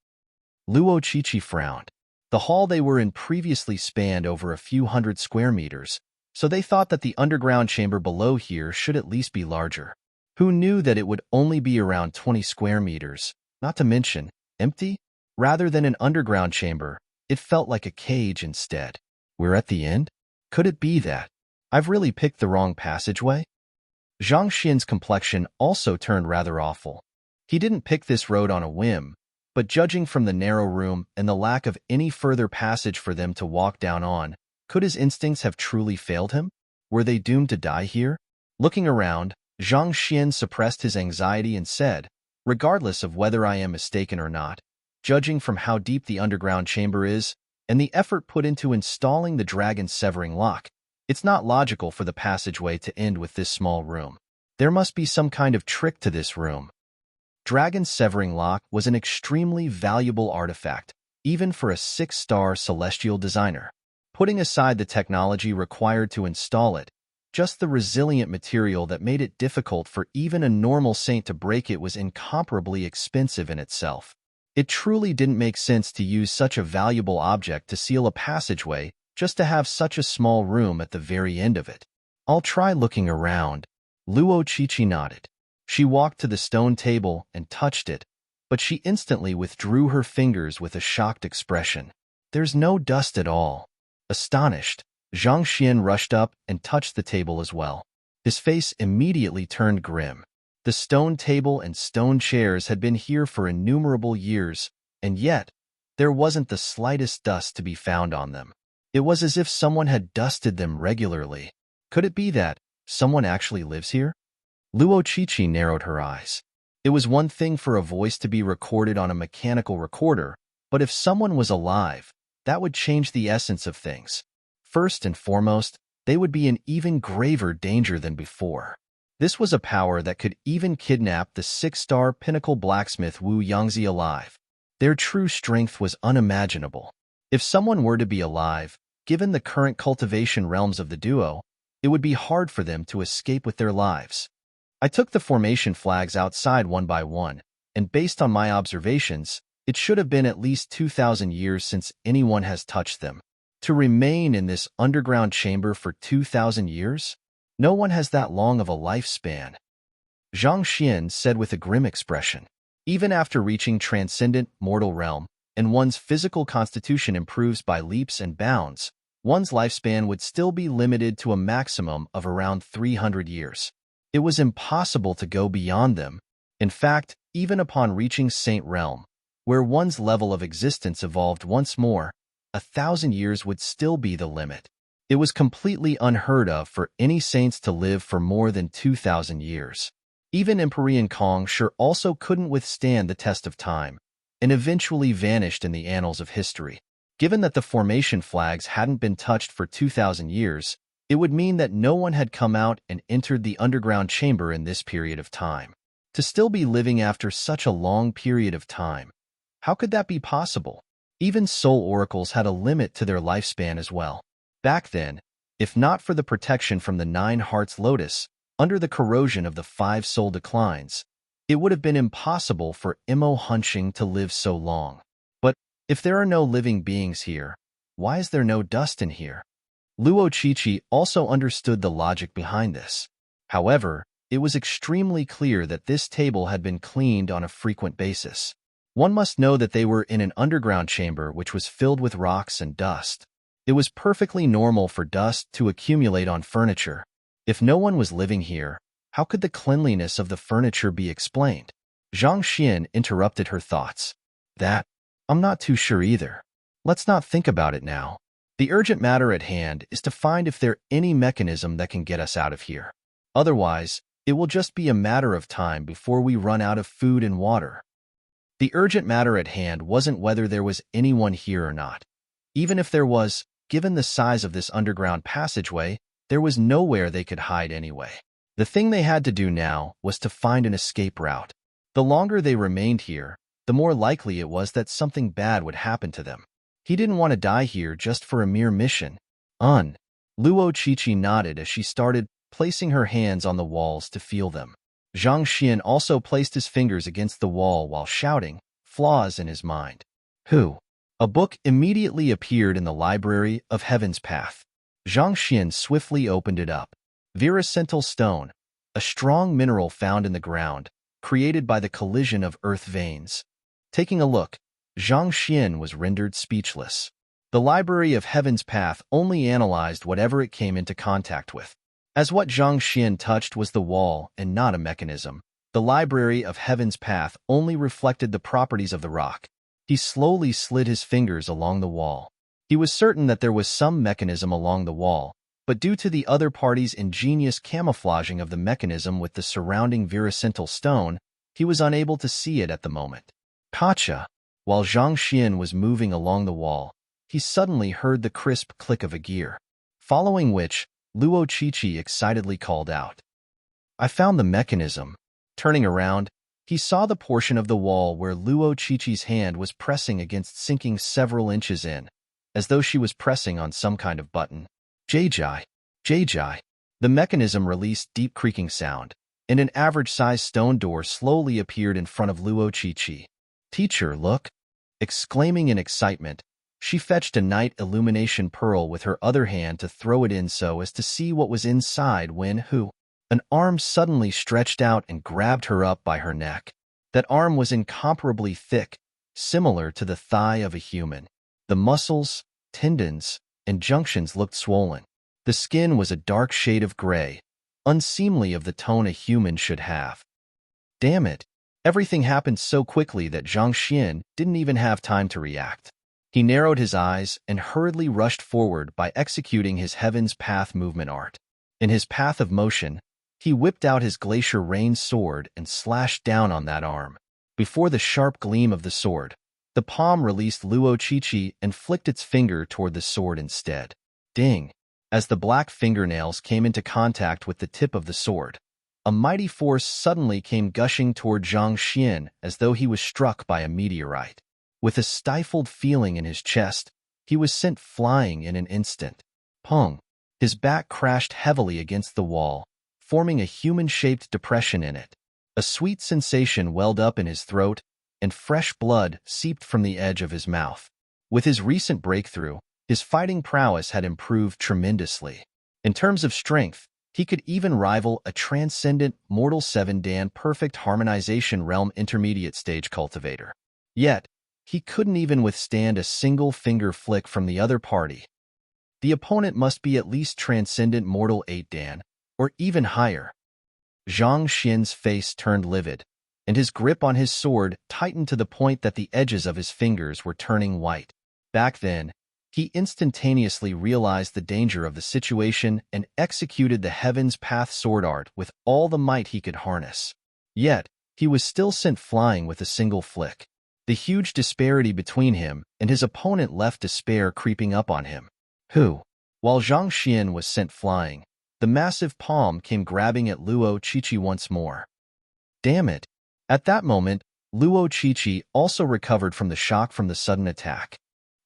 Luo Qiqi frowned. The hall they were in previously spanned over a few hundred square meters, so they thought that the underground chamber below here should at least be larger. Who knew that it would only be around 20 square meters, not to mention, empty? Rather than an underground chamber, it felt like a cage instead. We're at the end? Could it be that I've really picked the wrong passageway? Zhang Xian's complexion also turned rather awful. He didn't pick this road on a whim, but judging from the narrow room and the lack of any further passage for them to walk down on, could his instincts have truly failed him? Were they doomed to die here? Looking around, Zhang Xian suppressed his anxiety and said, "Regardless of whether I am mistaken or not, judging from how deep the underground chamber is, and the effort put into installing the dragon's severing lock, it's not logical for the passageway to end with this small room. There must be some kind of trick to this room." Dragon's severing lock was an extremely valuable artifact, even for a 6-star celestial designer. Putting aside the technology required to install it, just the resilient material that made it difficult for even a normal saint to break it was incomparably expensive in itself. It truly didn't make sense to use such a valuable object to seal a passageway just to have such a small room at the very end of it. "I'll try looking around." Luo Qiqi nodded. She walked to the stone table and touched it, but she instantly withdrew her fingers with a shocked expression. "There's no dust at all." Astonished, Zhang Xian rushed up and touched the table as well. His face immediately turned grim. The stone table and stone chairs had been here for innumerable years, and yet, there wasn't the slightest dust to be found on them. It was as if someone had dusted them regularly. Could it be that someone actually lives here? Luo Qiqi narrowed her eyes. It was one thing for a voice to be recorded on a mechanical recorder, but if someone was alive, that would change the essence of things. First and foremost, they would be in even graver danger than before. This was a power that could even kidnap the 6-star pinnacle blacksmith Wu Yangzi alive. Their true strength was unimaginable. If someone were to be alive, given the current cultivation realms of the duo, it would be hard for them to escape with their lives. I took the formation flags outside one by one, and based on my observations, it should have been at least 2,000 years since anyone has touched them. To remain in this underground chamber for 2,000 years? No one has that long of a lifespan. Zhang Xian said with a grim expression. Even after reaching transcendent mortal realm, and one's physical constitution improves by leaps and bounds, one's lifespan would still be limited to a maximum of around 300 years. It was impossible to go beyond them. In fact, even upon reaching Saint Realm, where one's level of existence evolved once more, 1,000 years would still be the limit. It was completely unheard of for any saints to live for more than 2,000 years. Even Empyrean Kong sure also couldn't withstand the test of time, and eventually vanished in the annals of history. Given that the formation flags hadn't been touched for 2,000 years, it would mean that no one had come out and entered the underground chamber in this period of time. To still be living after such a long period of time, how could that be possible? Even soul oracles had a limit to their lifespan as well. Back then, If not for the protection from the Nine Hearts Lotus, under the corrosion of the Five Soul Declines, it would have been impossible for Imo Hunching to live so long. But if there are no living beings here, why is there no dust in here? Luo Chichi also understood the logic behind this. However, it was extremely clear that this table had been cleaned on a frequent basis. One must know that they were in an underground chamber which was filled with rocks and dust. It was perfectly normal for dust to accumulate on furniture. If no one was living here, how could the cleanliness of the furniture be explained? Zhang Xian interrupted her thoughts. I'm not too sure either. Let's not think about it now. The urgent matter at hand is to find if there's any mechanism that can get us out of here. Otherwise, it will just be a matter of time before we run out of food and water. The urgent matter at hand wasn't whether there was anyone here or not. Even if there was, given the size of this underground passageway, there was nowhere they could hide anyway. The thing they had to do now was to find an escape route. The longer they remained here, the more likely it was that something bad would happen to them. He didn't want to die here just for a mere mission. Luo Chichi nodded as she started placing her hands on the walls to feel them. Zhang Xian also placed his fingers against the wall while shouting, flaws in his mind. A book immediately appeared in the Library of Heaven's Path. Zhang Xian swiftly opened it up. Viracental stone, a strong mineral found in the ground, created by the collision of earth veins. Taking a look, Zhang Xian was rendered speechless. The Library of Heaven's Path only analyzed whatever it came into contact with. As what Zhang Xian touched was the wall and not a mechanism, the Library of Heaven's Path only reflected the properties of the rock. He slowly slid his fingers along the wall. He was certain that there was some mechanism along the wall, but due to the other party's ingenious camouflaging of the mechanism with the surrounding viracental stone, he was unable to see it at the moment. Gotcha! While Zhang Xian was moving along the wall, he suddenly heard the crisp click of a gear, following which, Luo Chichi excitedly called out. I found the mechanism. Turning around, he saw the portion of the wall where Luo Chichi's hand was pressing against, sinking several inches in, as though she was pressing on some kind of button. Jai. The mechanism released deep creaking sound, and an average-sized stone door slowly appeared in front of Luo Chichi. Teacher, look! Exclaiming in excitement, she fetched a night illumination pearl with her other hand to throw it in so as to see what was inside when an arm suddenly stretched out and grabbed her up by her neck. That arm was incomparably thick, similar to the thigh of a human. The muscles, tendons, and junctions looked swollen. The skin was a dark shade of gray, unseemly of the tone a human should have. Damn it! Everything happened so quickly that Zhang Xian didn't even have time to react. He narrowed his eyes and hurriedly rushed forward by executing his Heaven's Path movement art. In his path of motion, he whipped out his Glacier Rain sword and slashed down on that arm. Before the sharp gleam of the sword, the palm released Luo Chichi and flicked its finger toward the sword instead. Ding! As the black fingernails came into contact with the tip of the sword, a mighty force suddenly came gushing toward Zhang Xian as though he was struck by a meteorite. With a stifled feeling in his chest, he was sent flying in an instant. Pong! His back crashed heavily against the wall, forming a human-shaped depression in it. A sweet sensation welled up in his throat, and fresh blood seeped from the edge of his mouth. With his recent breakthrough, his fighting prowess had improved tremendously. In terms of strength, he could even rival a transcendent Mortal 7-Dan Perfect Harmonization Realm Intermediate Stage Cultivator. Yet, he couldn't even withstand a single finger flick from the other party. The opponent must be at least Transcendent Mortal 8-Dan, or even higher. Zhang Xian's face turned livid, and his grip on his sword tightened to the point that the edges of his fingers were turning white. Back then, he instantaneously realized the danger of the situation and executed the Heaven's Path sword art with all the might he could harness. Yet, he was still sent flying with a single flick. The huge disparity between him and his opponent left despair creeping up on him. While Zhang Xian was sent flying, the massive palm came grabbing at Luo Chichi once more. Damn it! At that moment, Luo Chichi also recovered from the shock from the sudden attack.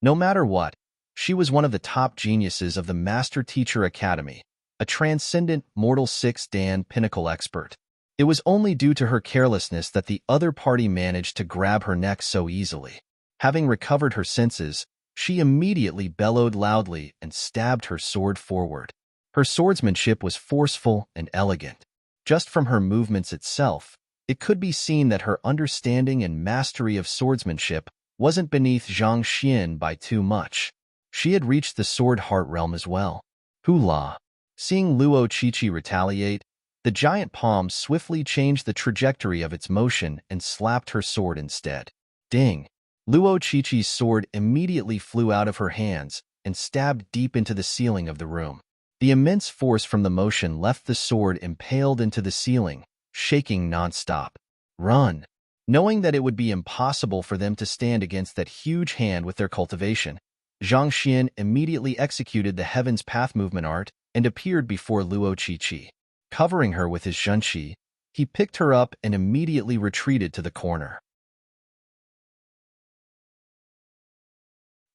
No matter what, She was one of the top geniuses of the Master Teacher Academy, a transcendent Mortal 6 Dan pinnacle expert. It was only due to her carelessness that the other party managed to grab her neck so easily. Having recovered her senses, she immediately bellowed loudly and stabbed her sword forward. Her swordsmanship was forceful and elegant. Just from her movements itself, it could be seen that her understanding and mastery of swordsmanship wasn't beneath Zhang Xian by too much. She had reached the sword heart realm as well. Hula! Seeing Luo Qiqi retaliate, the giant palm swiftly changed the trajectory of its motion and slapped her sword instead. Ding! Luo Qiqi's sword immediately flew out of her hands and stabbed deep into the ceiling of the room. The immense force from the motion left the sword impaled into the ceiling, shaking nonstop. Run! Knowing that it would be impossible for them to stand against that huge hand with their cultivation, Zhang Xian immediately executed the Heaven's Path movement art and appeared before Luo Qiqi. Covering her with his shunqi, he picked her up and immediately retreated to the corner.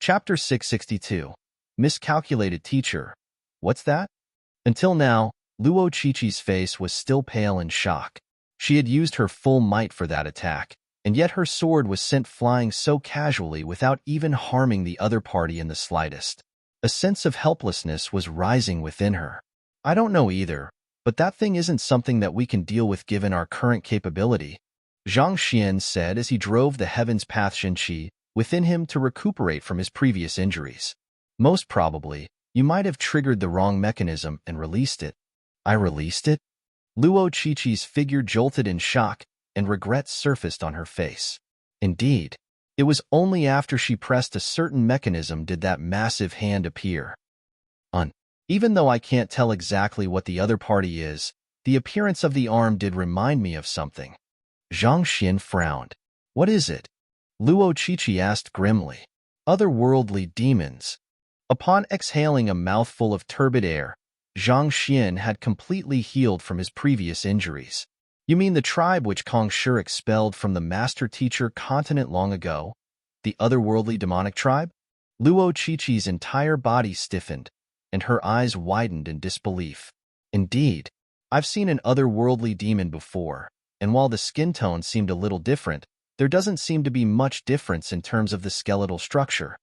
Chapter 662. Miscalculated Teacher. What's that? Until now, Luo Qiqi's face was still pale in shock. She had used her full might for that attack, and yet her sword was sent flying so casually without even harming the other party in the slightest. A sense of helplessness was rising within her. I don't know either, but that thing isn't something that we can deal with given our current capability, Zhang Xian said as he drove the Heaven's Path Shenqi within him to recuperate from his previous injuries. Most probably, you might have triggered the wrong mechanism and released it. I released it? Luo Qiqi's figure jolted in shock, and regret surfaced on her face. Indeed, it was only after she pressed a certain mechanism did that massive hand appear. Even though I can't tell exactly what the other party is, the appearance of the arm did remind me of something. Zhang Xian frowned. What is it? Luo Qiqi asked grimly. Otherworldly demons. Upon exhaling a mouthful of turbid air, Zhang Xian had completely healed from his previous injuries. You mean the tribe which Kong Shi expelled from the Master Teacher continent long ago? The otherworldly demonic tribe? Luo Qiqi's entire body stiffened, and her eyes widened in disbelief. Indeed, I've seen an otherworldly demon before, and while the skin tone seemed a little different, there doesn't seem to be much difference in terms of the skeletal structure.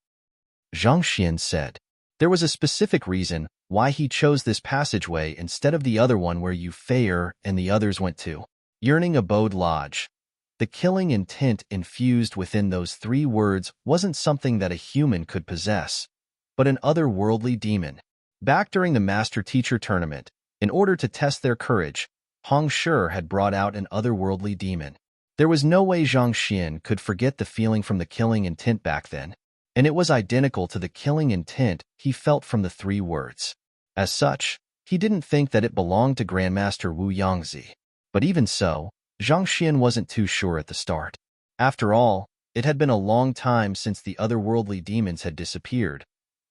Zhang Xian said. There was a specific reason why he chose this passageway instead of the other one where Yu Feier and the others went to. Yearning Abode Lodge. The killing intent infused within those 3 words wasn't something that a human could possess, but an otherworldly demon. Back during the Master Teacher tournament, in order to test their courage, Hong Shi had brought out an otherworldly demon. There was no way Zhang Xian could forget the feeling from the killing intent back then, and it was identical to the killing intent he felt from the 3 words. As such, he didn't think that it belonged to Grandmaster Wu Yangzi. But even so, Zhang Xian wasn't too sure at the start. After all, it had been a long time since the otherworldly demons had disappeared,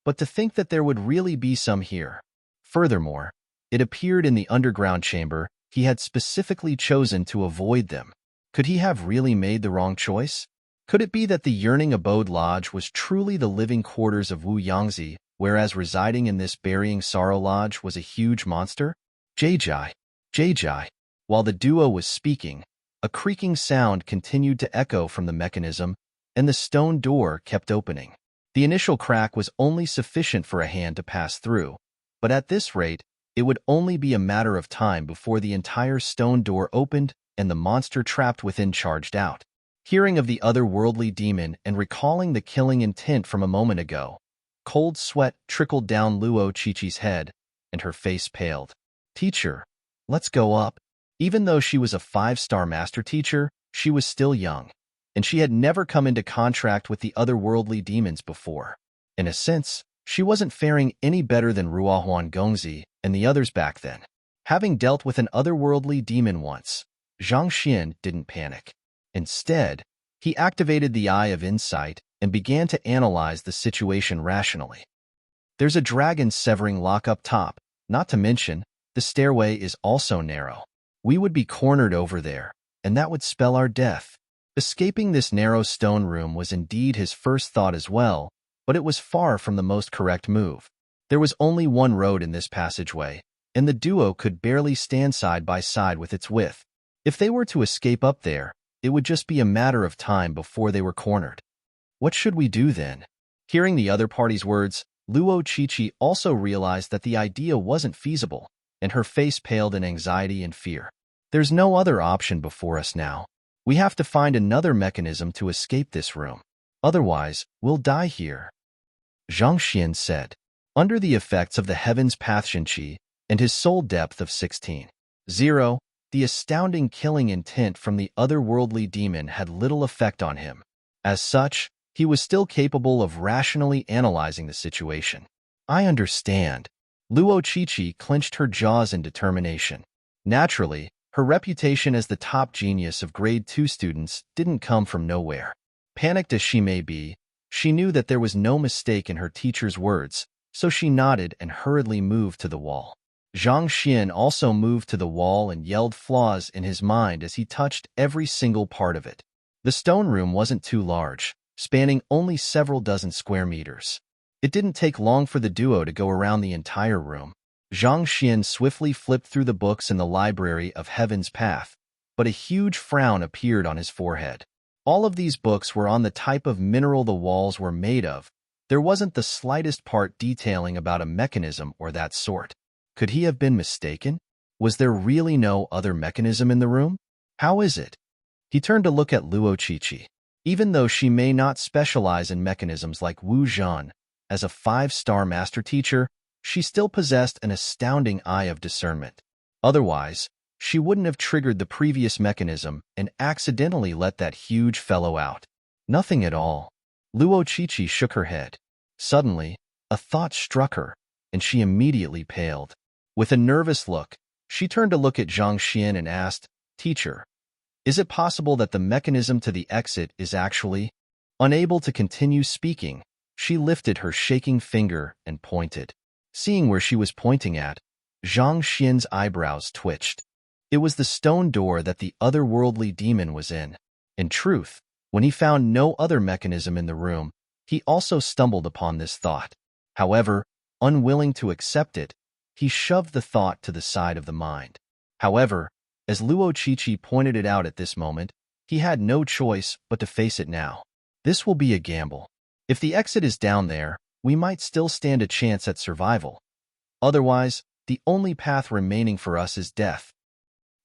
but to think that there would really be some here. Furthermore, it appeared in the underground chamber he had specifically chosen to avoid them. Could he have really made the wrong choice? Could it be that the Yearning Abode Lodge was truly the living quarters of Wu Yangzi, whereas residing in this Burying Sorrow Lodge was a huge monster? Jai. While the duo was speaking, a creaking sound continued to echo from the mechanism, and the stone door kept opening. The initial crack was only sufficient for a hand to pass through, but at this rate, it would only be a matter of time before the entire stone door opened and the monster trapped within charged out. Hearing of the otherworldly demon and recalling the killing intent from a moment ago, cold sweat trickled down Luo Qiqi's head, and her face paled. Teacher, let's go up. Even though she was a 5-star master teacher, she was still young, and she had never come into contact with the otherworldly demons before. In a sense, she wasn't faring any better than Ruohuan Gongzi and the others back then. Having dealt with an otherworldly demon once, Zhang Xian didn't panic. Instead, he activated the Eye of Insight and began to analyze the situation rationally. There's a dragon severing lock up top, not to mention, the stairway is also narrow. We would be cornered over there, and that would spell our death. Escaping this narrow stone room was indeed his first thought as well, but it was far from the most correct move. There was only one road in this passageway, and the duo could barely stand side by side with its width. If they were to escape up there, it would just be a matter of time before they were cornered. What should we do then? Hearing the other party's words, Luo Qiqi also realized that the idea wasn't feasible, and her face paled in anxiety and fear. There's no other option before us now. We have to find another mechanism to escape this room. Otherwise, we'll die here. Zhang Xian said. Under the effects of the Heaven's Path Shinqi and his soul depth of 16.0, the astounding killing intent from the otherworldly demon had little effect on him. As such, he was still capable of rationally analyzing the situation. I understand. Luo Qiqi clenched her jaws in determination. Naturally, her reputation as the top genius of grade 2 students didn't come from nowhere. Panicked as she may be, she knew that there was no mistake in her teacher's words, so she nodded and hurriedly moved to the wall. Zhang Xian also moved to the wall and yelled flaws in his mind as he touched every single part of it. The stone room wasn't too large, spanning only several dozen square meters. It didn't take long for the duo to go around the entire room. Zhang Xian swiftly flipped through the books in the library of Heaven's Path, but a huge frown appeared on his forehead. All of these books were on the type of mineral the walls were made of. There wasn't the slightest part detailing about a mechanism or that sort. Could he have been mistaken? Was there really no other mechanism in the room? How is it? He turned to look at Luo Qiqi. Even though she may not specialize in mechanisms like Wu Zhan, as a 5-star master teacher, she still possessed an astounding eye of discernment. Otherwise, she wouldn't have triggered the previous mechanism and accidentally let that huge fellow out. Nothing at all. Luo Qiqi shook her head. Suddenly, a thought struck her, and she immediately paled. With a nervous look, she turned to look at Zhang Xian and asked, "Teacher, is it possible that the mechanism to the exit is actually—" Unable to continue speaking, she lifted her shaking finger and pointed. Seeing where she was pointing at, Zhang Xian's eyebrows twitched. It was the stone door that the otherworldly demon was in. In truth, when he found no other mechanism in the room, he also stumbled upon this thought. However, unwilling to accept it, he shoved the thought to the side of the mind. However, as Luo Qiqi pointed it out at this moment, he had no choice but to face it now. This will be a gamble. If the exit is down there, we might still stand a chance at survival. Otherwise, the only path remaining for us is death.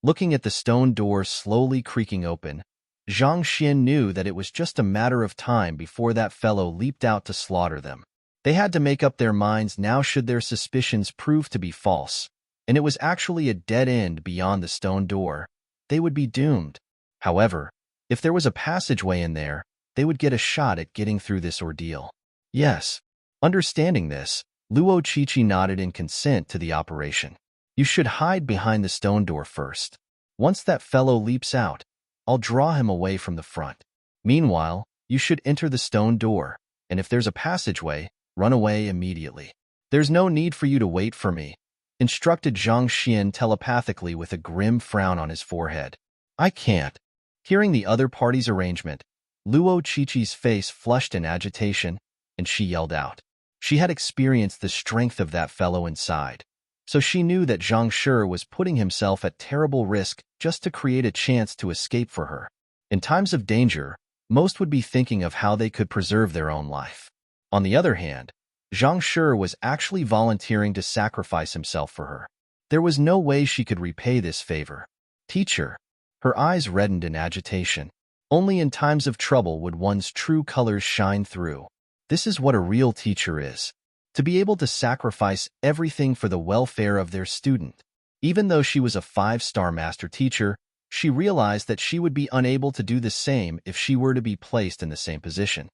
Looking at the stone door slowly creaking open, Zhang Xian knew that it was just a matter of time before that fellow leaped out to slaughter them. They had to make up their minds now should their suspicions prove to be false, and it was actually a dead end beyond the stone door. They would be doomed. However, if there was a passageway in there, they would get a shot at getting through this ordeal. Yes. Understanding this, Luo Qiqi nodded in consent to the operation. You should hide behind the stone door first. Once that fellow leaps out, I'll draw him away from the front. Meanwhile, you should enter the stone door, and if there's a passageway, run away immediately. There's no need for you to wait for me, instructed Zhang Xian telepathically with a grim frown on his forehead. I can't. Hearing the other party's arrangement, Luo Qiqi's face flushed in agitation, and she yelled out. She had experienced the strength of that fellow inside, so she knew that Zhang Shi was putting himself at terrible risk just to create a chance to escape for her. In times of danger, most would be thinking of how they could preserve their own life. On the other hand, Zhang Shi was actually volunteering to sacrifice himself for her. There was no way she could repay this favor. Teacher. Her eyes reddened in agitation. Only in times of trouble would one's true colors shine through. This is what a real teacher is. To be able to sacrifice everything for the welfare of their student. Even though she was a 5-star master teacher, she realized that she would be unable to do the same if she were to be placed in the same position.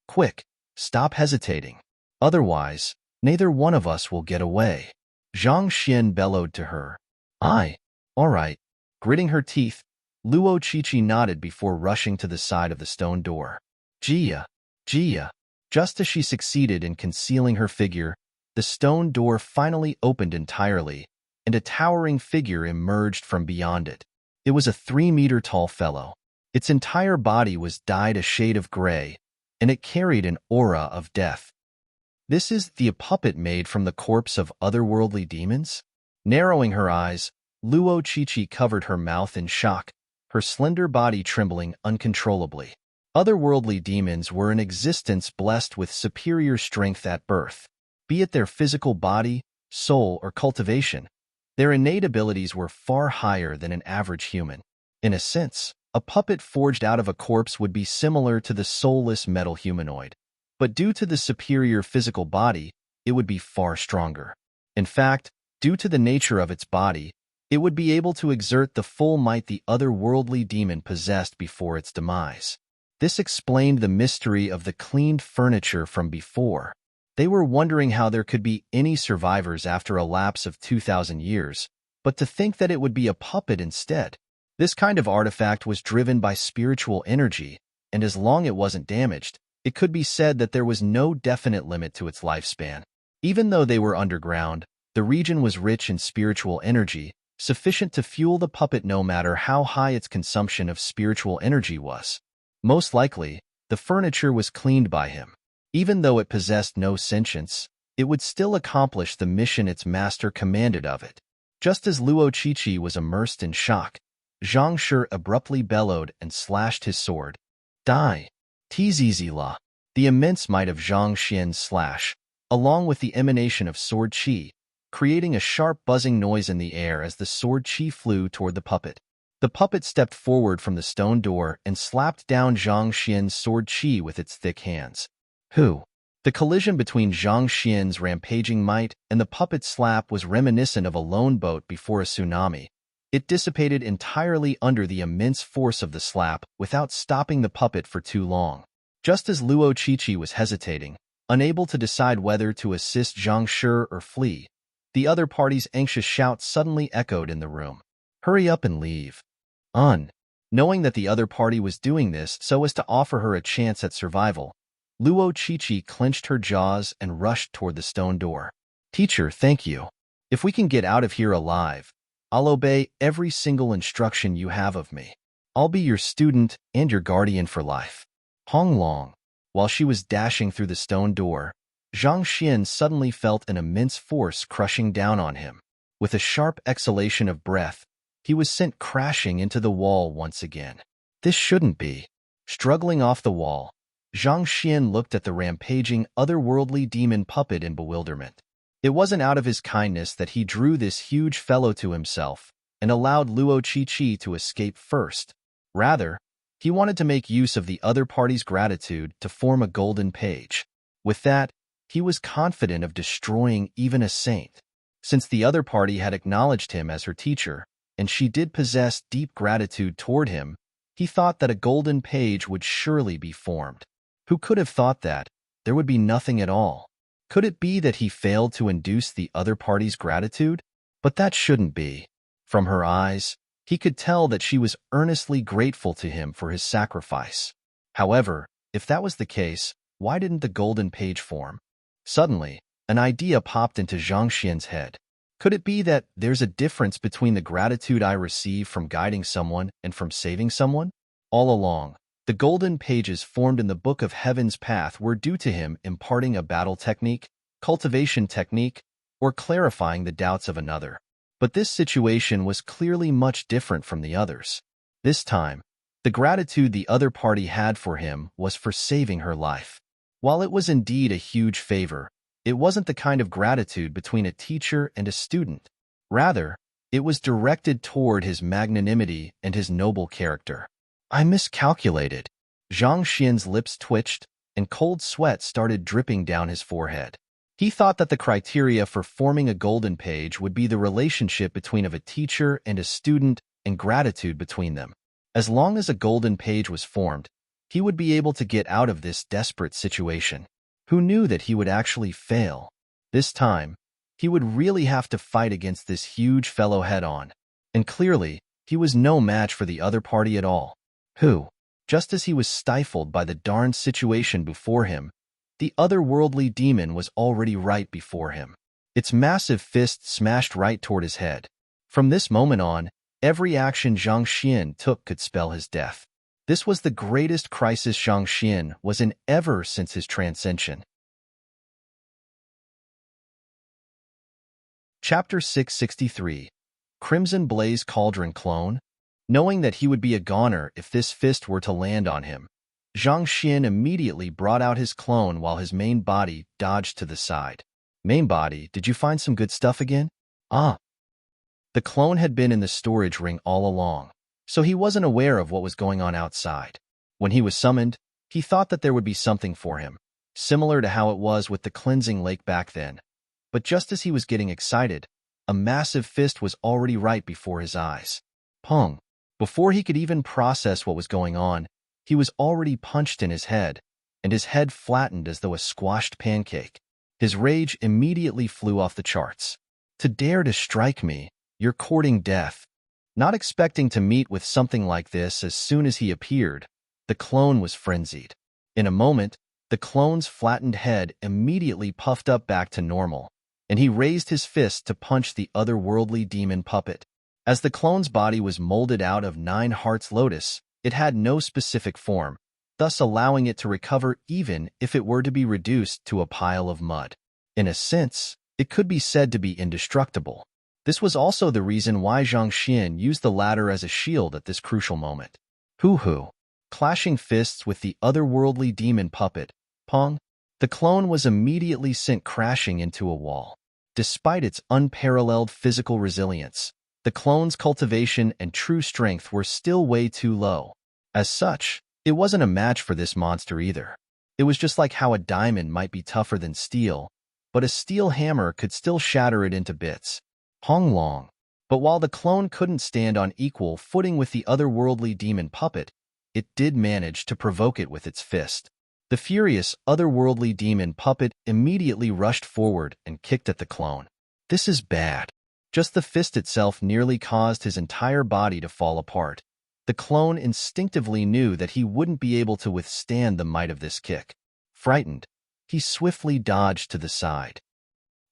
Quick, stop hesitating. Otherwise, neither one of us will get away. Zhang Xian bellowed to her. All right. Gritting her teeth, Luo Qiqi nodded before rushing to the side of the stone door. Jia. Just as she succeeded in concealing her figure, the stone door finally opened entirely, and a towering figure emerged from beyond it. It was a 3-meter-tall fellow. Its entire body was dyed a shade of gray, and it carried an aura of death. This is the puppet made from the corpse of otherworldly demons? Narrowing her eyes, Luo Chichi covered her mouth in shock, her slender body trembling uncontrollably. Otherworldly demons were in existence blessed with superior strength at birth. Be it their physical body, soul, or cultivation, their innate abilities were far higher than an average human. In a sense, a puppet forged out of a corpse would be similar to the soulless metal humanoid, but due to the superior physical body, it would be far stronger. In fact, due to the nature of its body, it would be able to exert the full might the otherworldly demon possessed before its demise. This explained the mystery of the cleaned furniture from before. They were wondering how there could be any survivors after a lapse of 2,000 years, but to think that it would be a puppet instead. This kind of artifact was driven by spiritual energy, and as long as it wasn't damaged, it could be said that there was no definite limit to its lifespan. Even though they were underground, the region was rich in spiritual energy, sufficient to fuel the puppet no matter how high its consumption of spiritual energy was. Most likely, the furniture was cleaned by him. Even though it possessed no sentience, it would still accomplish the mission its master commanded of it. Just as Luo Chichi was immersed in shock, Zhang Shi abruptly bellowed and slashed his sword. Die! Tzila! The immense might of Zhang Xian's slash, along with the emanation of sword qi, creating a sharp buzzing noise in the air as the sword qi flew toward the puppet. The puppet stepped forward from the stone door and slapped down Zhang Xian's sword qi with its thick hands. Who? The collision between Zhang Xian's rampaging might and the puppet's slap was reminiscent of a lone boat before a tsunami. It dissipated entirely under the immense force of the slap without stopping the puppet for too long. Just as Luo Chichi was hesitating, unable to decide whether to assist Zhang Shi or flee, the other party's anxious shout suddenly echoed in the room. Hurry up and leave. Knowing that the other party was doing this so as to offer her a chance at survival, Luo Chichi clenched her jaws and rushed toward the stone door. Teacher, thank you. If we can get out of here alive, I'll obey every single instruction you have of me. I'll be your student and your guardian for life. Hong Long. While she was dashing through the stone door, Zhang Xian suddenly felt an immense force crushing down on him. With a sharp exhalation of breath, he was sent crashing into the wall once again. This shouldn't be. Struggling off the wall, Zhang Xian looked at the rampaging, otherworldly demon puppet in bewilderment. It wasn't out of his kindness that he drew this huge fellow to himself and allowed Luo Chichi to escape first. Rather, he wanted to make use of the other party's gratitude to form a golden page. With that, he was confident of destroying even a saint. Since the other party had acknowledged him as her teacher, and she did possess deep gratitude toward him, he thought that a golden page would surely be formed. Who could have thought that there would be nothing at all? Could it be that he failed to induce the other party's gratitude? But that shouldn't be. From her eyes, he could tell that she was earnestly grateful to him for his sacrifice. However, if that was the case, why didn't the golden page form? Suddenly, an idea popped into Zhang Xian's head. Could it be that there's a difference between the gratitude I receive from guiding someone and from saving someone? All along, the golden pages formed in the Book of Heaven's path were due to him imparting a battle technique, cultivation technique, or clarifying the doubts of another. But this situation was clearly much different from the others. This time, the gratitude the other party had for him was for saving her life. While it was indeed a huge favor, it wasn't the kind of gratitude between a teacher and a student. Rather, it was directed toward his magnanimity and his noble character. I miscalculated. Zhang Xian's lips twitched, and cold sweat started dripping down his forehead. He thought that the criteria for forming a golden page would be the relationship between a teacher and a student and gratitude between them. As long as a golden page was formed, he would be able to get out of this desperate situation. Who knew that he would actually fail? This time, he would really have to fight against this huge fellow head-on. And clearly, he was no match for the other party at all. Who? Just as he was stifled by the darned situation before him, the otherworldly demon was already right before him. Its massive fist smashed right toward his head. From this moment on, every action Zhang Xian took could spell his death. This was the greatest crisis Zhang Xian was in ever since his transcension. Chapter 663. Crimson Blaze Cauldron Clone. Knowing that he would be a goner if this fist were to land on him, Zhang Xian immediately brought out his clone while his main body dodged to the side. Main body, did you find some good stuff again? Ah. The clone had been in the storage ring all along, so he wasn't aware of what was going on outside. When he was summoned, he thought that there would be something for him, similar to how it was with the cleansing lake back then. But just as he was getting excited, a massive fist was already right before his eyes. Pong! Before he could even process what was going on, he was already punched in his head, and his head flattened as though a squashed pancake. His rage immediately flew off the charts. To dare to strike me, you're courting death. Not expecting to meet with something like this as soon as he appeared, the clone was frenzied. In a moment, the clone's flattened head immediately puffed up back to normal, and he raised his fist to punch the otherworldly demon puppet. As the clone's body was molded out of 9 hearts lotus, it had no specific form, thus allowing it to recover even if it were to be reduced to a pile of mud. In a sense, it could be said to be indestructible. This was also the reason why Zhang Xian used the ladder as a shield at this crucial moment. Hoo-hoo! Clashing fists with the otherworldly demon puppet, Pong, the clone was immediately sent crashing into a wall. Despite its unparalleled physical resilience, the clone's cultivation and true strength were still way too low. As such, it wasn't a match for this monster either. It was just like how a diamond might be tougher than steel, but a steel hammer could still shatter it into bits. Hong Long. But while the clone couldn't stand on equal footing with the otherworldly demon puppet, it did manage to provoke it with its fist. The furious, otherworldly demon puppet immediately rushed forward and kicked at the clone. This is bad. Just the fist itself nearly caused his entire body to fall apart. The clone instinctively knew that he wouldn't be able to withstand the might of this kick. Frightened, he swiftly dodged to the side.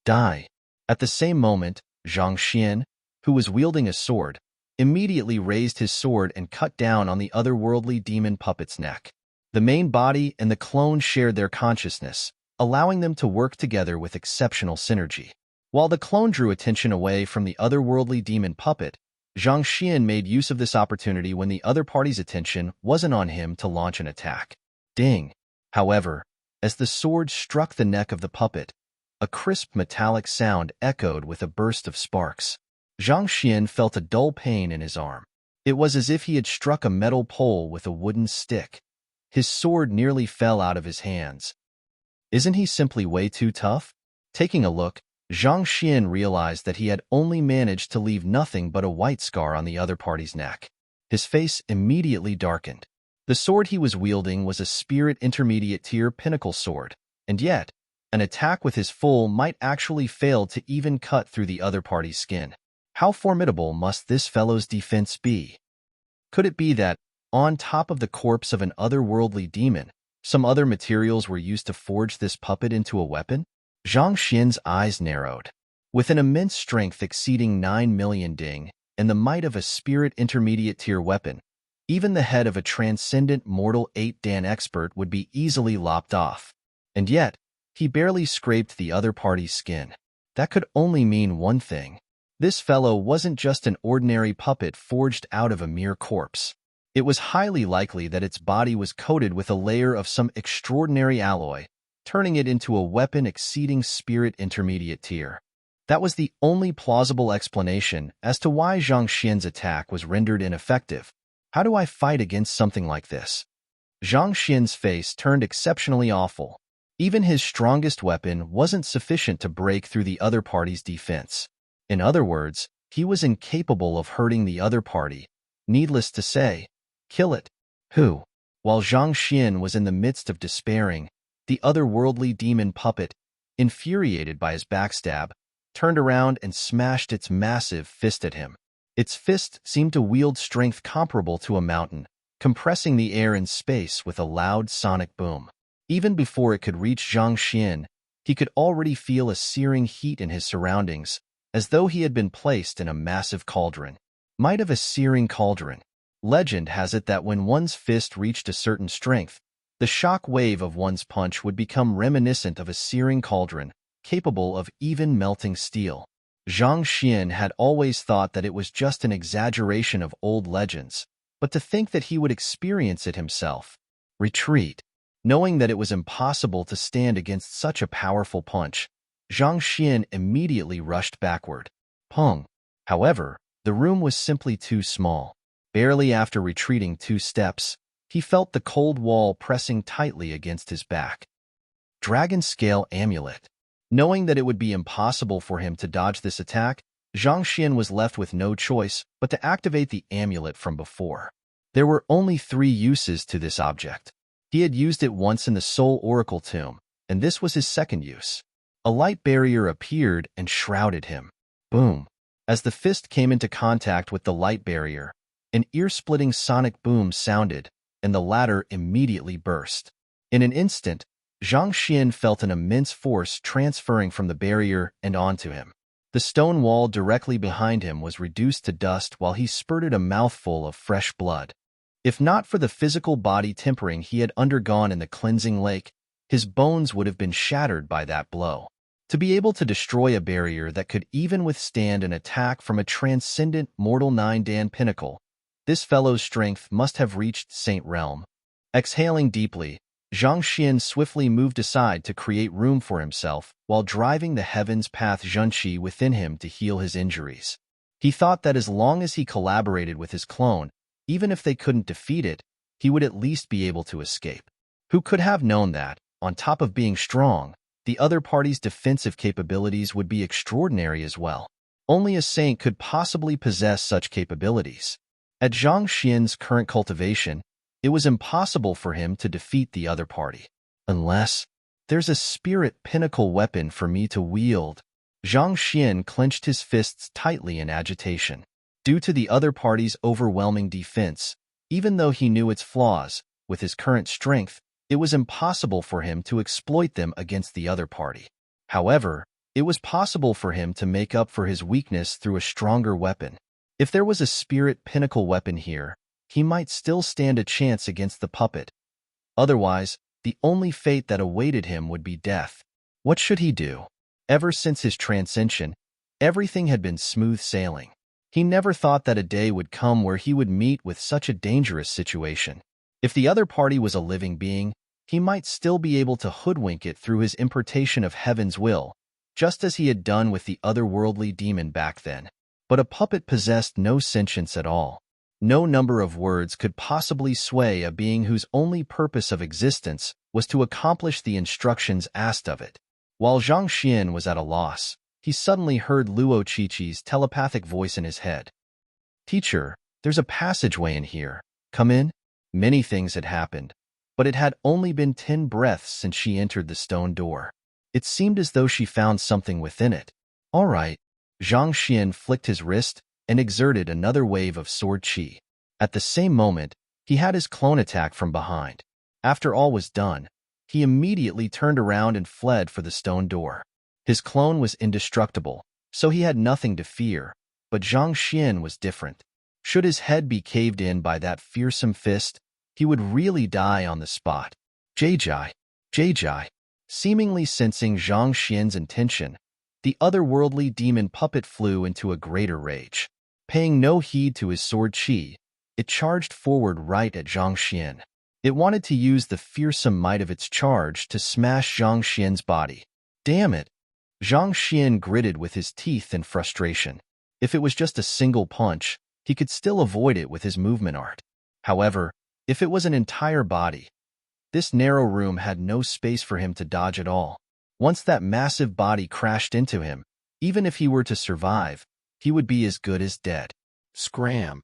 Die. At the same moment, Zhang Xian, who was wielding a sword, immediately raised his sword and cut down on the otherworldly demon puppet's neck. The main body and the clone shared their consciousness, allowing them to work together with exceptional synergy. While the clone drew attention away from the otherworldly demon puppet, Zhang Xian made use of this opportunity when the other party's attention wasn't on him to launch an attack. Ding! However, as the sword struck the neck of the puppet, a crisp metallic sound echoed with a burst of sparks. Zhang Xian felt a dull pain in his arm. It was as if he had struck a metal pole with a wooden stick. His sword nearly fell out of his hands. Isn't he simply way too tough? Taking a look, Zhang Xian realized that he had only managed to leave nothing but a white scar on the other party's neck. His face immediately darkened. The sword he was wielding was a spirit intermediate tier pinnacle sword, and yet, an attack with his full might actually fail to even cut through the other party's skin. How formidable must this fellow's defense be? Could it be that, on top of the corpse of an otherworldly demon, some other materials were used to forge this puppet into a weapon? Zhang Xian's eyes narrowed. With an immense strength exceeding 9 million ding and the might of a spirit intermediate tier weapon, even the head of a transcendent mortal 8-dan expert would be easily lopped off. And yet, he barely scraped the other party's skin. That could only mean one thing. This fellow wasn't just an ordinary puppet forged out of a mere corpse. It was highly likely that its body was coated with a layer of some extraordinary alloy, turning it into a weapon exceeding spirit intermediate tier. That was the only plausible explanation as to why Zhang Xian's attack was rendered ineffective. How do I fight against something like this? Zhang Xian's face turned exceptionally awful. Even his strongest weapon wasn't sufficient to break through the other party's defense. In other words, he was incapable of hurting the other party. Needless to say, kill it. Who? While Zhang Xian was in the midst of despairing, the otherworldly demon puppet, infuriated by his backstab, turned around and smashed its massive fist at him. Its fist seemed to wield strength comparable to a mountain, compressing the air and space with a loud sonic boom. Even before it could reach Zhang Xian, he could already feel a searing heat in his surroundings, as though he had been placed in a massive cauldron. Might of a searing cauldron. Legend has it that when one's fist reached a certain strength, the shock wave of one's punch would become reminiscent of a searing cauldron, capable of even melting steel. Zhang Xian had always thought that it was just an exaggeration of old legends, but to think that he would experience it himself. Retreat. Knowing that it was impossible to stand against such a powerful punch, Zhang Xian immediately rushed backward. Pung. However, the room was simply too small. Barely after retreating 2 steps, he felt the cold wall pressing tightly against his back. Dragon Scale Amulet. Knowing that it would be impossible for him to dodge this attack, Zhang Xian was left with no choice but to activate the amulet from before. There were only 3 uses to this object. He had used it once in the Soul Oracle Tomb, and this was his second use. A light barrier appeared and shrouded him. Boom! As the fist came into contact with the light barrier, an ear-splitting sonic boom sounded, and the latter immediately burst. In an instant, Zhang Xian felt an immense force transferring from the barrier and onto him. The stone wall directly behind him was reduced to dust while he spurted a mouthful of fresh blood. If not for the physical body tempering he had undergone in the cleansing lake, his bones would have been shattered by that blow. To be able to destroy a barrier that could even withstand an attack from a transcendent mortal 9-dan pinnacle, this fellow's strength must have reached Saint Realm. Exhaling deeply, Zhang Xian swiftly moved aside to create room for himself while driving the heavens path Zhunqi within him to heal his injuries. He thought that as long as he collaborated with his clone, even if they couldn't defeat it, he would at least be able to escape. Who could have known that, on top of being strong, the other party's defensive capabilities would be extraordinary as well? Only a saint could possibly possess such capabilities. At Zhang Xian's current cultivation, it was impossible for him to defeat the other party. Unless there's a spirit pinnacle weapon for me to wield. Zhang Xian clenched his fists tightly in agitation. Due to the other party's overwhelming defense, even though he knew its flaws, with his current strength, it was impossible for him to exploit them against the other party. However, it was possible for him to make up for his weakness through a stronger weapon. If there was a spirit pinnacle weapon here, he might still stand a chance against the puppet. Otherwise, the only fate that awaited him would be death. What should he do? Ever since his transcension, everything had been smooth sailing. He never thought that a day would come where he would meet with such a dangerous situation. If the other party was a living being, he might still be able to hoodwink it through his importation of heaven's will, just as he had done with the otherworldly demon back then. But a puppet possessed no sentience at all. No number of words could possibly sway a being whose only purpose of existence was to accomplish the instructions asked of it. While Zhang Xian was at a loss, he suddenly heard Luo Qiqi's telepathic voice in his head. "Teacher, there's a passageway in here. Come in." Many things had happened, but it had only been 10 breaths since she entered the stone door. It seemed as though she found something within it. All right. Zhang Xian flicked his wrist and exerted another wave of sword qi. At the same moment, he had his clone attack from behind. After all was done, he immediately turned around and fled for the stone door. His clone was indestructible, so he had nothing to fear, but Zhang Xian was different. Should his head be caved in by that fearsome fist, he would really die on the spot. Jai. Seemingly sensing Zhang Xian's intention, the otherworldly demon puppet flew into a greater rage. Paying no heed to his sword qi, it charged forward right at Zhang Xian. It wanted to use the fearsome might of its charge to smash Zhang Xian's body. Damn it! Zhang Xian gritted with his teeth in frustration. If it was just a single punch, he could still avoid it with his movement art. However, if it was an entire body, this narrow room had no space for him to dodge at all. Once that massive body crashed into him, even if he were to survive, he would be as good as dead. Scram!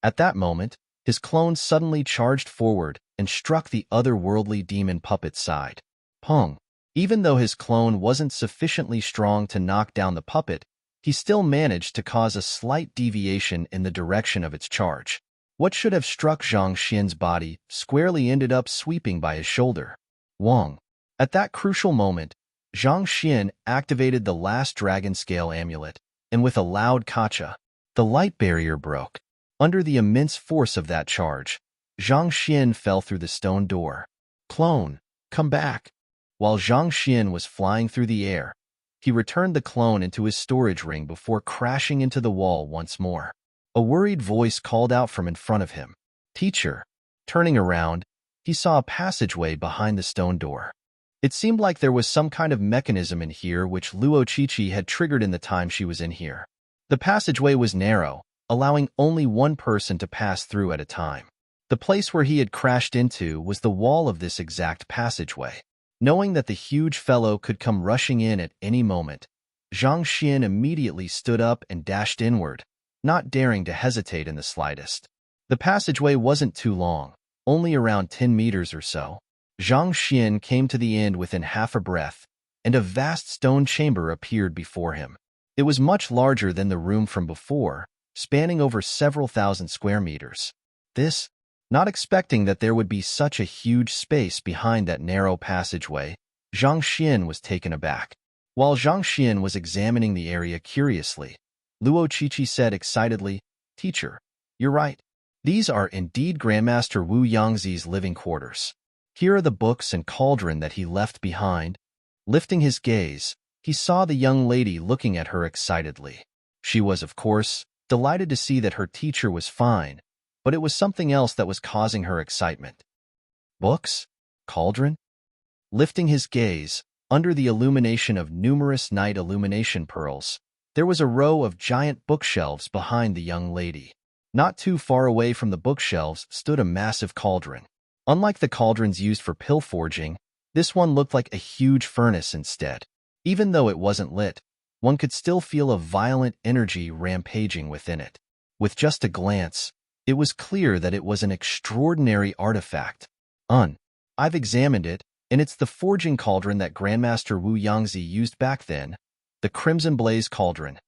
At that moment, his clone suddenly charged forward and struck the otherworldly demon puppet's side. Pung! Even though his clone wasn't sufficiently strong to knock down the puppet, he still managed to cause a slight deviation in the direction of its charge. What should have struck Zhang Xian's body squarely ended up sweeping by his shoulder. Wong! At that crucial moment, Zhang Xian activated the last dragon scale amulet, and with a loud kacha, the light barrier broke. Under the immense force of that charge, Zhang Xian fell through the stone door. Clone, come back! While Zhang Xian was flying through the air, he returned the clone into his storage ring before crashing into the wall once more. A worried voice called out from in front of him. Teacher. Turning around, he saw a passageway behind the stone door. It seemed like there was some kind of mechanism in here which Luo Qiqi had triggered in the time she was in here. The passageway was narrow, allowing only one person to pass through at a time. The place where he had crashed into was the wall of this exact passageway. Knowing that the huge fellow could come rushing in at any moment, Zhang Xian immediately stood up and dashed inward, not daring to hesitate in the slightest. The passageway wasn't too long, only around 10 meters or so. Zhang Xian came to the end within half a breath, and a vast stone chamber appeared before him. It was much larger than the room from before, spanning over several thousand square meters. Not expecting that there would be such a huge space behind that narrow passageway, Zhang Xian was taken aback. While Zhang Xian was examining the area curiously, Luo Qiqi said excitedly, Teacher, you're right. These are indeed Grandmaster Wu Yangzi's living quarters. Here are the books and cauldron that he left behind. Lifting his gaze, he saw the young lady looking at her excitedly. She was, of course, delighted to see that her teacher was fine, but it was something else that was causing her excitement. Books? Cauldron? Lifting his gaze, under the illumination of numerous night illumination pearls, there was a row of giant bookshelves behind the young lady. Not too far away from the bookshelves stood a massive cauldron. Unlike the cauldrons used for pill forging, this one looked like a huge furnace instead. Even though it wasn't lit, one could still feel a violent energy rampaging within it. With just a glance, it was clear that it was an extraordinary artifact. I've examined it, and it's the forging cauldron that Grandmaster Wu Yangzi used back then, the Crimson Blaze Cauldron.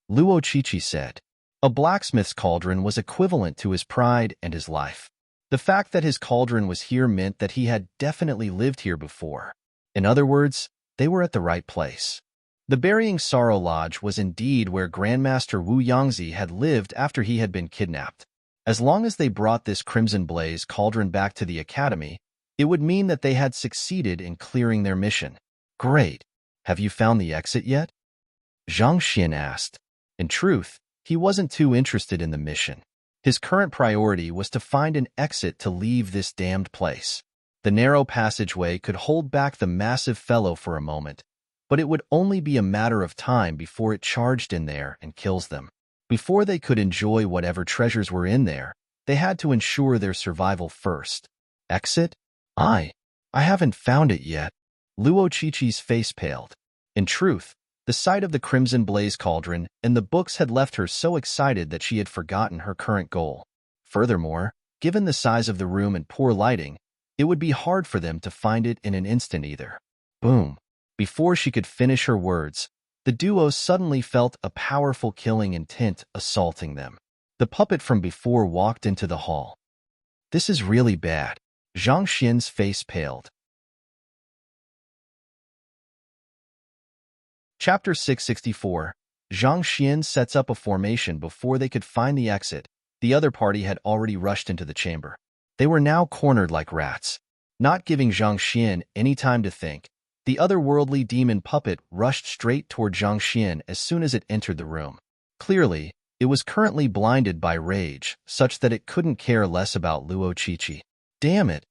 Luo Qiqi said. A blacksmith's cauldron was equivalent to his pride and his life. The fact that his cauldron was here meant that he had definitely lived here before. In other words, they were at the right place. The Burying Sorrow Lodge was indeed where Grandmaster Wu Yangzi had lived after he had been kidnapped. As long as they brought this Crimson Blaze cauldron back to the academy, it would mean that they had succeeded in clearing their mission. Great. Have you found the exit yet? Zhang Xian asked. In truth, he wasn't too interested in the mission. His current priority was to find an exit to leave this damned place. The narrow passageway could hold back the massive fellow for a moment, but it would only be a matter of time before it charged in there and kills them. Before they could enjoy whatever treasures were in there, they had to ensure their survival first. Exit? I haven't found it yet. Luo Qiqi's face paled. In truth, the sight of the Crimson Blaze Cauldron and the books had left her so excited that she had forgotten her current goal. Furthermore, given the size of the room and poor lighting, it would be hard for them to find it in an instant either. Boom. Before she could finish her words, the duo suddenly felt a powerful killing intent assaulting them. The puppet from before walked into the hall. This is really bad. Zhang Xian's face paled. Chapter 664. Zhang Xian sets up a formation before they could find the exit. The other party had already rushed into the chamber. They were now cornered like rats. Not giving Zhang Xian any time to think, the otherworldly demon puppet rushed straight toward Zhang Xian as soon as it entered the room. Clearly, it was currently blinded by rage, such that it couldn't care less about Luo Qiqi. Damn it!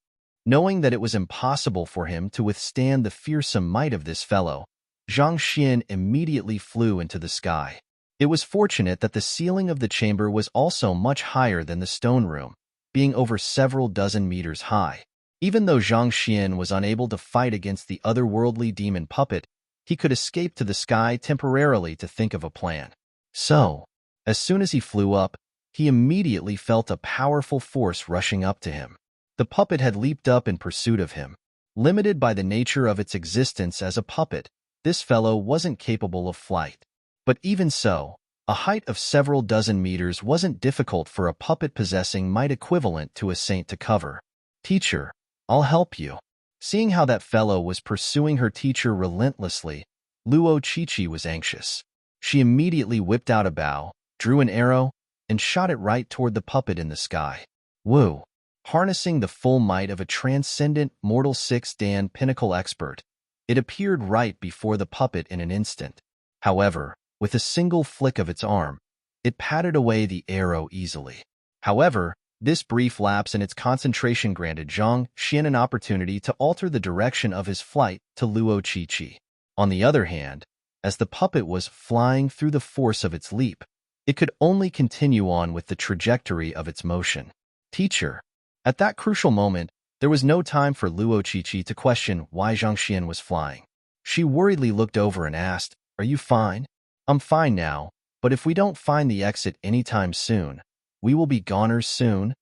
Knowing that it was impossible for him to withstand the fearsome might of this fellow, Zhang Xian immediately flew into the sky. It was fortunate that the ceiling of the chamber was also much higher than the stone room, being over several dozen meters high. Even though Zhang Xian was unable to fight against the otherworldly demon puppet, he could escape to the sky temporarily to think of a plan. So, as soon as he flew up, he immediately felt a powerful force rushing up to him. The puppet had leaped up in pursuit of him. Limited by the nature of its existence as a puppet, this fellow wasn't capable of flight. But even so, a height of several dozen meters wasn't difficult for a puppet possessing might equivalent to a saint to cover. Teacher, I'll help you. Seeing how that fellow was pursuing her teacher relentlessly, Luo Qiqi was anxious. She immediately whipped out a bow, drew an arrow, and shot it right toward the puppet in the sky. Woo! Harnessing the full might of a transcendent mortal 6-dan pinnacle expert, it appeared right before the puppet in an instant. However, with a single flick of its arm, it patted away the arrow easily. However, this brief lapse in its concentration granted Zhang Xian an opportunity to alter the direction of his flight to Luo Qiqi. On the other hand, as the puppet was flying through the force of its leap, it could only continue on with the trajectory of its motion. Teacher. At that crucial moment, there was no time for Luo Qiqi to question why Zhang Xian was flying. She worriedly looked over and asked, "Are you fine?" "I'm fine now, but if we don't find the exit anytime soon, we will be goners soon,"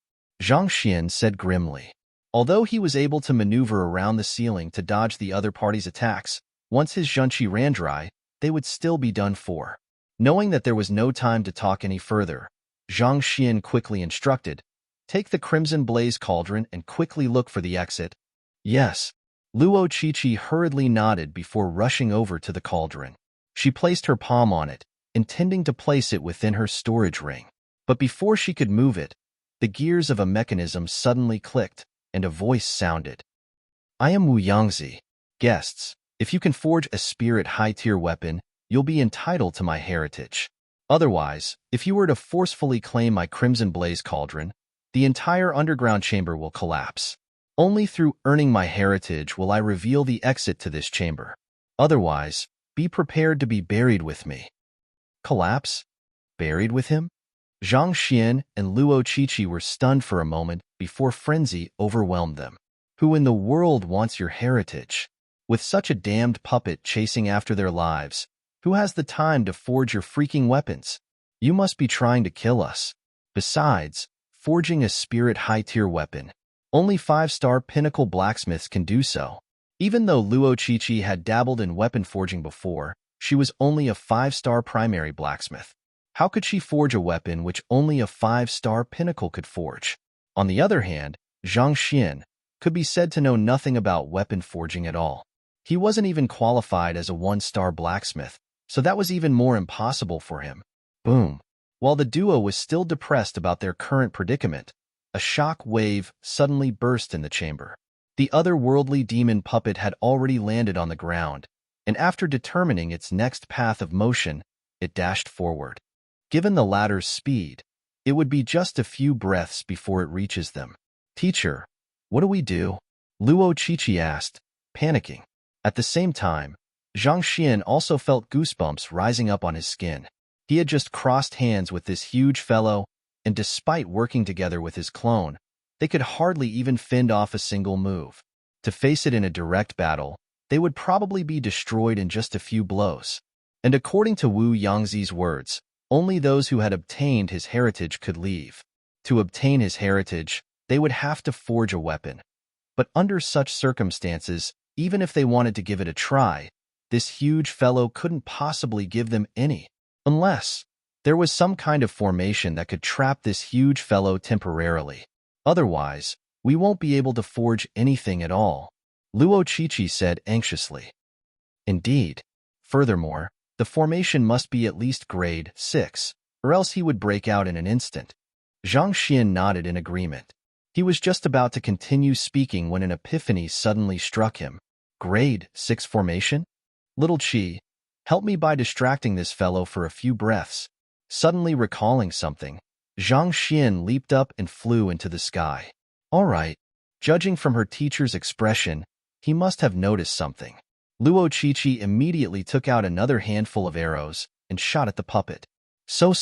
Zhang Xian said grimly. Although he was able to maneuver around the ceiling to dodge the other party's attacks, once his zhenqi ran dry, they would still be done for. Knowing that there was no time to talk any further, Zhang Xian quickly instructed, "Take the Crimson Blaze Cauldron and quickly look for the exit." "Yes." Luo Qiqi hurriedly nodded before rushing over to the cauldron. She placed her palm on it, intending to place it within her storage ring. But before she could move it, the gears of a mechanism suddenly clicked, and a voice sounded. "I am Wu Yangzi. Guests, if you can forge a spirit high-tier weapon, you'll be entitled to my heritage. Otherwise, if you were to forcefully claim my Crimson Blaze Cauldron, the entire underground chamber will collapse. Only through earning my heritage will I reveal the exit to this chamber. Otherwise, be prepared to be buried with me." Collapse? Buried with him? Zhang Xian and Luo Qiqi were stunned for a moment before frenzy overwhelmed them. Who in the world wants your heritage? With such a damned puppet chasing after their lives, who has the time to forge your freaking weapons? You must be trying to kill us. Besides, forging a spirit high-tier weapon, only 5-star pinnacle blacksmiths can do so. Even though Luo Qiqi had dabbled in weapon forging before, she was only a 5-star primary blacksmith. How could she forge a weapon which only a 5-star pinnacle could forge? On the other hand, Zhang Xian could be said to know nothing about weapon forging at all. He wasn't even qualified as a 1-star blacksmith, so that was even more impossible for him. Boom. While the duo was still depressed about their current predicament, a shock wave suddenly burst in the chamber. The otherworldly demon puppet had already landed on the ground, and after determining its next path of motion, it dashed forward. Given the latter's speed, it would be just a few breaths before it reaches them. "Teacher, what do we do?" Luo Qiqi asked, panicking. At the same time, Zhang Xian also felt goosebumps rising up on his skin. He had just crossed hands with this huge fellow, and despite working together with his clone, they could hardly even fend off a single move. To face it in a direct battle, they would probably be destroyed in just a few blows. And according to Wu Yangzi's words, only those who had obtained his heritage could leave. To obtain his heritage, they would have to forge a weapon. But under such circumstances, even if they wanted to give it a try, this huge fellow couldn't possibly give them any. Unless there was some kind of formation that could trap this huge fellow temporarily. Otherwise, we won't be able to forge anything at all, Luo Qiqi said anxiously. Indeed. Furthermore, the formation must be at least grade 6, or else he would break out in an instant. Zhang Xian nodded in agreement. He was just about to continue speaking when an epiphany suddenly struck him. Grade 6 formation? Little Qi, help me by distracting this fellow for a few breaths. Suddenly recalling something, Zhang Xian leaped up and flew into the sky. All right. Judging from her teacher's expression, he must have noticed something. Luo Qiqi immediately took out another handful of arrows and shot at the puppet. So.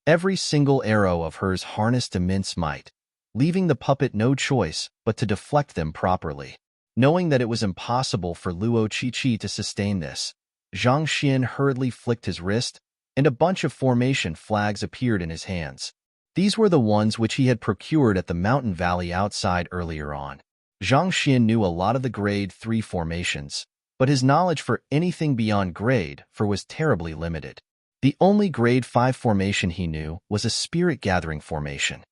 Every single arrow of hers harnessed immense might, leaving the puppet no choice but to deflect them properly. Knowing that it was impossible for Luo Qiqi to sustain this, Zhang Xian hurriedly flicked his wrist, and a bunch of formation flags appeared in his hands. These were the ones which he had procured at the mountain valley outside earlier on. Zhang Xian knew a lot of the grade 3 formations, but his knowledge for anything beyond grade 4 was terribly limited. The only grade 5 formation he knew was a spirit gathering formation.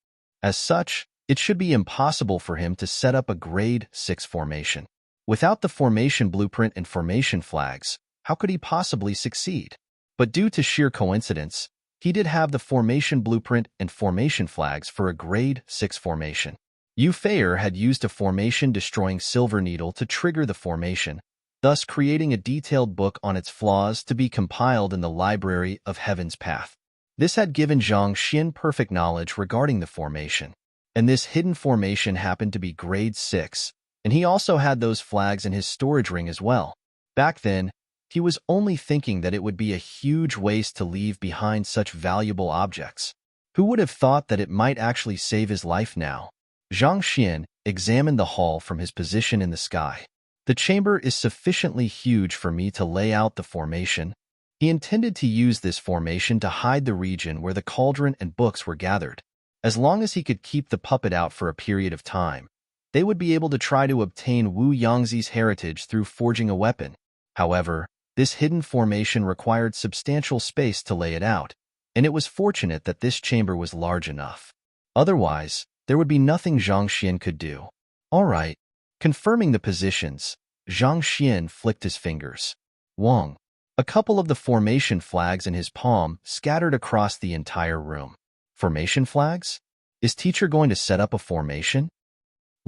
As such, it should be impossible for him to set up a grade 6 formation. Without the formation blueprint and formation flags, how could he possibly succeed? But due to sheer coincidence, He did have the formation blueprint and formation flags for a grade 6 formation. Yu Feier had used a formation-destroying silver needle to trigger the formation, thus creating a detailed book on its flaws to be compiled in the Library of Heaven's Path. This had given Zhang Xian perfect knowledge regarding the formation, and this hidden formation happened to be grade 6, and he also had those flags in his storage ring as well. Back then, he was only thinking that it would be a huge waste to leave behind such valuable objects. Who would have thought that it might actually save his life now? Zhang Xian examined the hall from his position in the sky. The chamber is sufficiently huge for me to lay out the formation. He intended to use this formation to hide the region where the cauldron and books were gathered. As long as he could keep the puppet out for a period of time, they would be able to try to obtain Wu Yangzi's heritage through forging a weapon. However, this hidden formation required substantial space to lay it out, and it was fortunate that this chamber was large enough. Otherwise, there would be nothing Zhang Xian could do. All right. Confirming the positions, Zhang Xian flicked his fingers. Wang. A couple of the formation flags in his palm scattered across the entire room. Formation flags? Is teacher going to set up a formation?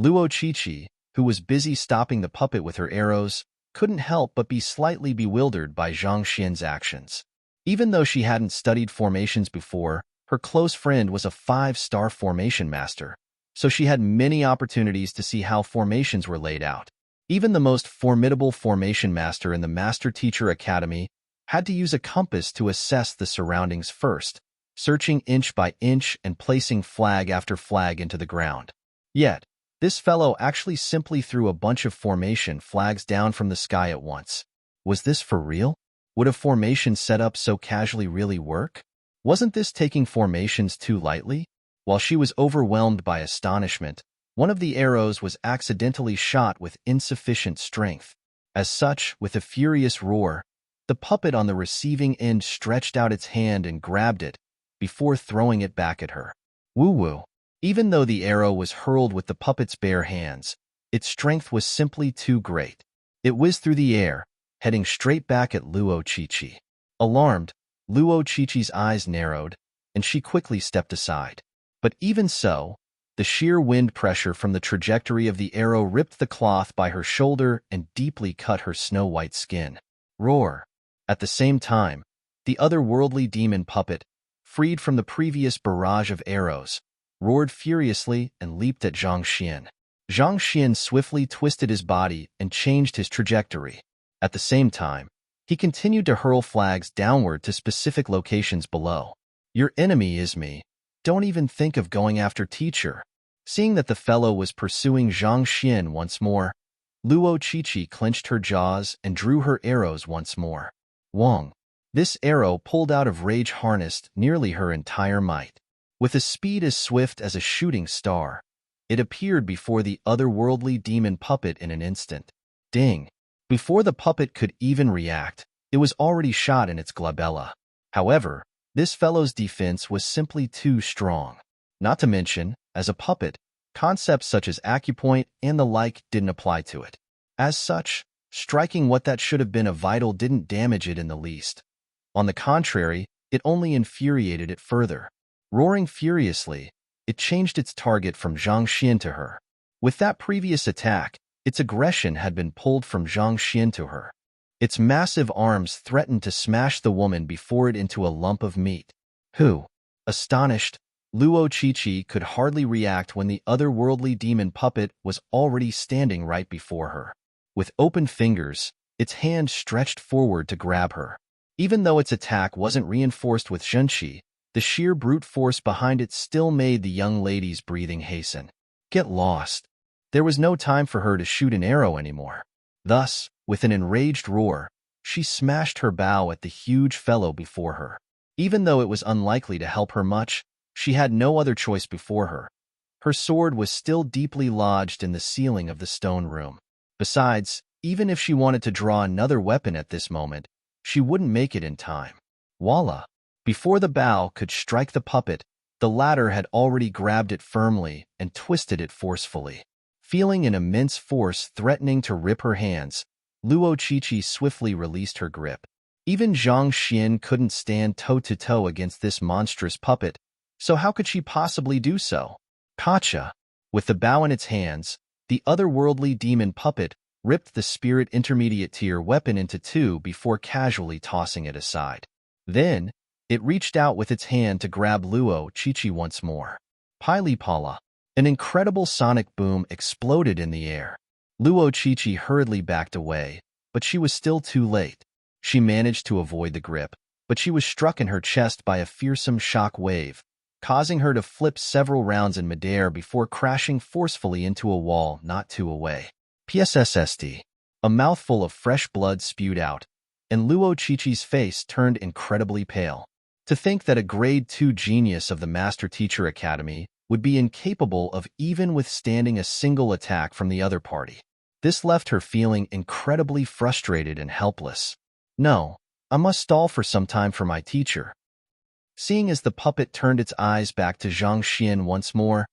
Luo Qiqi, who was busy stopping the puppet with her arrows, couldn't help but be slightly bewildered by Zhang Xian's actions. Even though she hadn't studied formations before, her close friend was a 5-star formation master, so she had many opportunities to see how formations were laid out. Even the most formidable formation master in the Master Teacher Academy had to use a compass to assess the surroundings first, searching inch by inch and placing flag after flag into the ground. Yet, this fellow actually simply threw a bunch of formation flags down from the sky at once. Was this for real? Would a formation setup so casually really work? Wasn't this taking formations too lightly? While she was overwhelmed by astonishment, one of the arrows was accidentally shot with insufficient strength. As such, with a furious roar, the puppet on the receiving end stretched out its hand and grabbed it, before throwing it back at her. Woo-woo. Even though the arrow was hurled with the puppet's bare hands, its strength was simply too great. It whizzed through the air, heading straight back at Luo Qiqi. Alarmed, Luo Qiqi's eyes narrowed, and she quickly stepped aside. But even so, the sheer wind pressure from the trajectory of the arrow ripped the cloth by her shoulder and deeply cut her snow-white skin. Roar! At the same time, the otherworldly demon puppet, freed from the previous barrage of arrows, roared furiously and leaped at Zhang Xian. Zhang Xian swiftly twisted his body and changed his trajectory. At the same time, he continued to hurl flags downward to specific locations below. Your enemy is me. Don't even think of going after teacher. Seeing that the fellow was pursuing Zhang Xian once more, Luo Qiqi clenched her jaws and drew her arrows once more. Wang. This arrow pulled out of rage harnessed nearly her entire might. With a speed as swift as a shooting star, it appeared before the otherworldly demon puppet in an instant. Ding! Before the puppet could even react, it was already shot in its glabella. However, this fellow's defense was simply too strong. Not to mention, as a puppet, concepts such as acupoint and the like didn't apply to it. As such, striking what that should have been a vital didn't damage it in the least. On the contrary, it only infuriated it further. Roaring furiously, it changed its target from Zhang Xian to her. With that previous attack, its aggression had been pulled from Zhang Xian to her. Its massive arms threatened to smash the woman before it into a lump of meat. Who? Astonished, Luo Qiqi could hardly react when the otherworldly demon puppet was already standing right before her. With open fingers, its hand stretched forward to grab her. Even though its attack wasn't reinforced with zhenqi, the sheer brute force behind it still made the young lady's breathing hasten. Get lost. There was no time for her to shoot an arrow anymore. Thus, with an enraged roar, she smashed her bow at the huge fellow before her. Even though it was unlikely to help her much, she had no other choice before her. Her sword was still deeply lodged in the ceiling of the stone room. Besides, even if she wanted to draw another weapon at this moment, she wouldn't make it in time. Voila! Before the bow could strike the puppet, the latter had already grabbed it firmly and twisted it forcefully. Feeling an immense force threatening to rip her hands, Luo Qiqi swiftly released her grip. Even Zhang Xian couldn't stand toe-to-toe against this monstrous puppet, so how could she possibly do so? Kacha, with the bow in its hands, the otherworldly demon puppet ripped the spirit intermediate tier weapon into two before casually tossing it aside. Then, it reached out with its hand to grab Luo Qiqi once more. Pili-pala. An incredible sonic boom exploded in the air. Luo Qiqi hurriedly backed away, but she was still too late. She managed to avoid the grip, but she was struck in her chest by a fearsome shock wave, causing her to flip several rounds in midair before crashing forcefully into a wall not too away. PSSST. A mouthful of fresh blood spewed out, and Luo Qiqi's face turned incredibly pale. To think that a grade 2 genius of the Master Teacher Academy would be incapable of even withstanding a single attack from the other party. This left her feeling incredibly frustrated and helpless. No, I must stall for some time for my teacher. Seeing as the puppet turned its eyes back to Zhang Xian once more,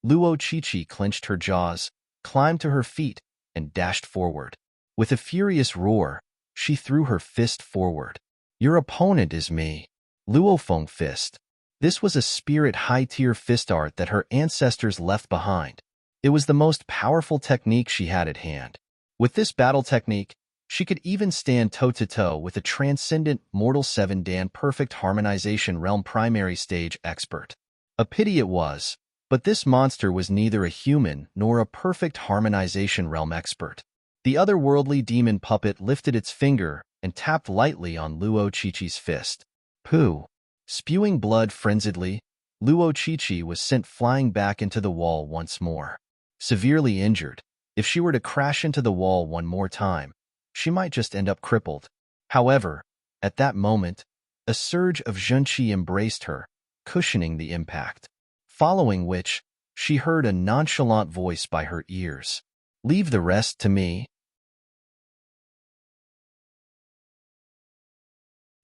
Luo Qiqi clenched her jaws, climbed to her feet, and dashed forward. With a furious roar, she threw her fist forward. Your opponent is me. Luofeng Fist. This was a spirit high-tier fist art that her ancestors left behind. It was the most powerful technique she had at hand. With this battle technique, she could even stand toe-to-toe with a transcendent Mortal 7 Dan Perfect Harmonization Realm primary stage expert. A pity it was, but this monster was neither a human nor a perfect harmonization realm expert. The otherworldly demon puppet lifted its finger and tapped lightly on Luo Qiqi's fist. Pooh! Spewing blood frenziedly, Luo Qiqi was sent flying back into the wall once more. Severely injured, if she were to crash into the wall one more time, she might just end up crippled. However, at that moment, a surge of zhenqi embraced her, cushioning the impact. Following which, she heard a nonchalant voice by her ears. Leave the rest to me.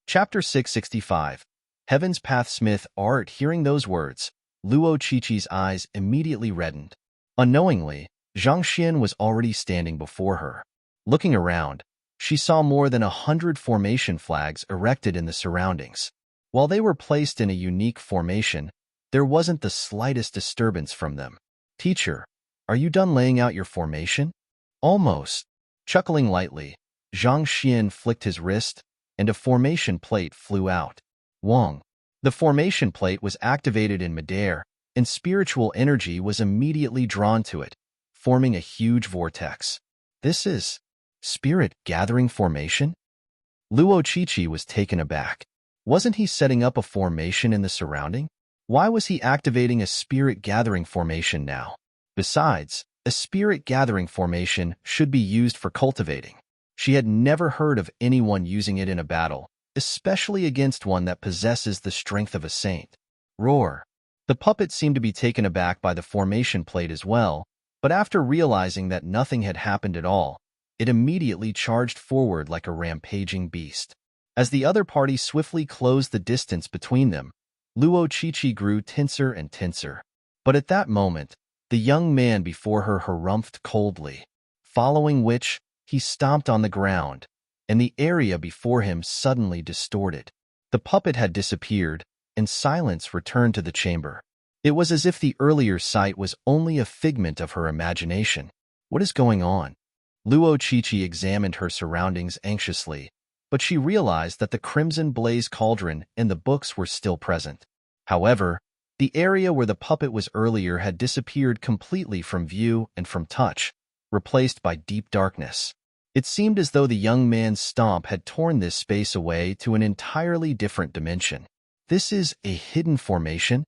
Chapter 665. Heaven's Pathsmith Art. Hearing those words, Luo Qiqi's eyes immediately reddened. Unknowingly, Zhang Xian was already standing before her. Looking around, she saw more than 100 formation flags erected in the surroundings. While they were placed in a unique formation, there wasn't the slightest disturbance from them. Teacher, are you done laying out your formation? Almost. Chuckling lightly, Zhang Xian flicked his wrist, and a formation plate flew out. Wong. The formation plate was activated in midair, and spiritual energy was immediately drawn to it, forming a huge vortex. This is spirit gathering formation? Luo Qiqi was taken aback. Wasn't he setting up a formation in the surrounding? Why was he activating a spirit gathering formation now? Besides, a spirit gathering formation should be used for cultivating. She had never heard of anyone using it in a battle, especially against one that possesses the strength of a saint. Roar. The puppet seemed to be taken aback by the formation plate as well, but after realizing that nothing had happened at all, it immediately charged forward like a rampaging beast. As the other party swiftly closed the distance between them, Luo Qiqi grew tenser and tenser. But at that moment, the young man before her harumphed coldly, following which, he stomped on the ground, and the area before him suddenly distorted. The puppet had disappeared, and silence returned to the chamber. It was as if the earlier sight was only a figment of her imagination. What is going on? Luo Qiqi examined her surroundings anxiously, but she realized that the crimson blaze cauldron and the books were still present. However, the area where the puppet was earlier had disappeared completely from view and from touch, replaced by deep darkness. It seemed as though the young man's stomp had torn this space away to an entirely different dimension. This is a hidden formation?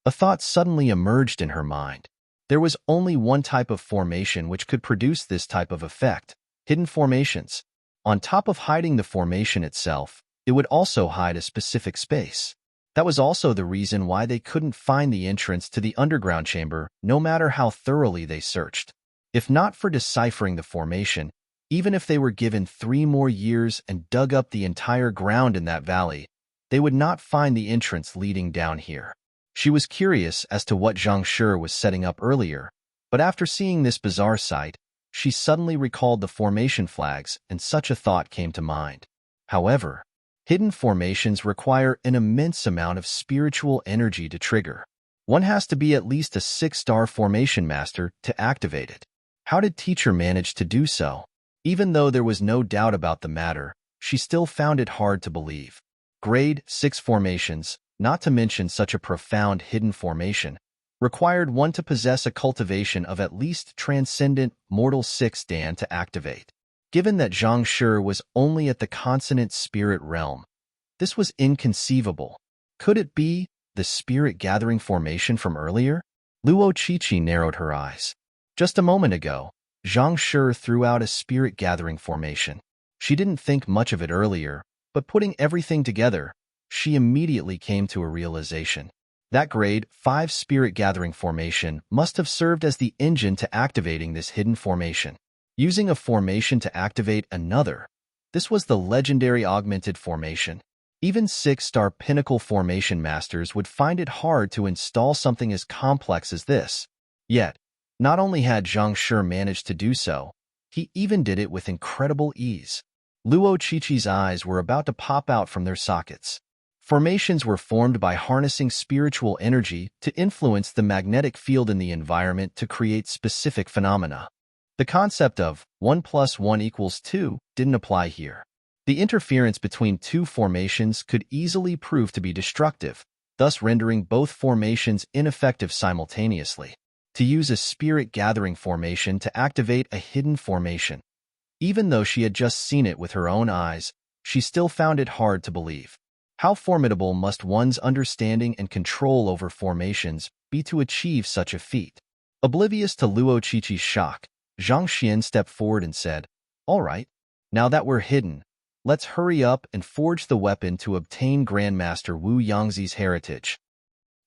A thought suddenly emerged in her mind. There was only one type of formation which could produce this type of effect: hidden formations. On top of hiding the formation itself, it would also hide a specific space. That was also the reason why they couldn't find the entrance to the underground chamber, no matter how thoroughly they searched. If not for deciphering the formation, even if they were given 3 more years and dug up the entire ground in that valley, they would not find the entrance leading down here. She was curious as to what Zhang Shi was setting up earlier, but after seeing this bizarre sight, she suddenly recalled the formation flags and such a thought came to mind. However, Hidden formations require an immense amount of spiritual energy to trigger. One has to be at least a 6-star formation master to activate it. How did teacher manage to do so? Even though there was no doubt about the matter, she still found it hard to believe. Grade 6 formations, not to mention such a profound hidden formation, required one to possess a cultivation of at least transcendent mortal 6 Dan to activate. Given that Zhang Shi was only at the consonant spirit realm, this was inconceivable. Could it be the spirit gathering formation from earlier? Luo Qiqi narrowed her eyes. Just a moment ago, Zhang Shi threw out a spirit gathering formation. She didn't think much of it earlier, but putting everything together, she immediately came to a realization. That grade 5 spirit gathering formation must have served as the engine to activating this hidden formation. Using a formation to activate another, this was the legendary augmented formation. Even 6-star pinnacle formation masters would find it hard to install something as complex as this. Yet, not only had Zhang Shi managed to do so, he even did it with incredible ease. Luo Qiqi's eyes were about to pop out from their sockets. Formations were formed by harnessing spiritual energy to influence the magnetic field in the environment to create specific phenomena. The concept of 1 + 1 = 2 didn't apply here. The interference between two formations could easily prove to be destructive, thus rendering both formations ineffective simultaneously. To use a spirit gathering formation to activate a hidden formation. Even though she had just seen it with her own eyes, she still found it hard to believe. How formidable must one's understanding and control over formations be to achieve such a feat? Oblivious to Luo Qiqi's shock, Zhang Xian stepped forward and said, "All right, now that we're hidden, let's hurry up and forge the weapon to obtain Grandmaster Wu Yangzi's heritage."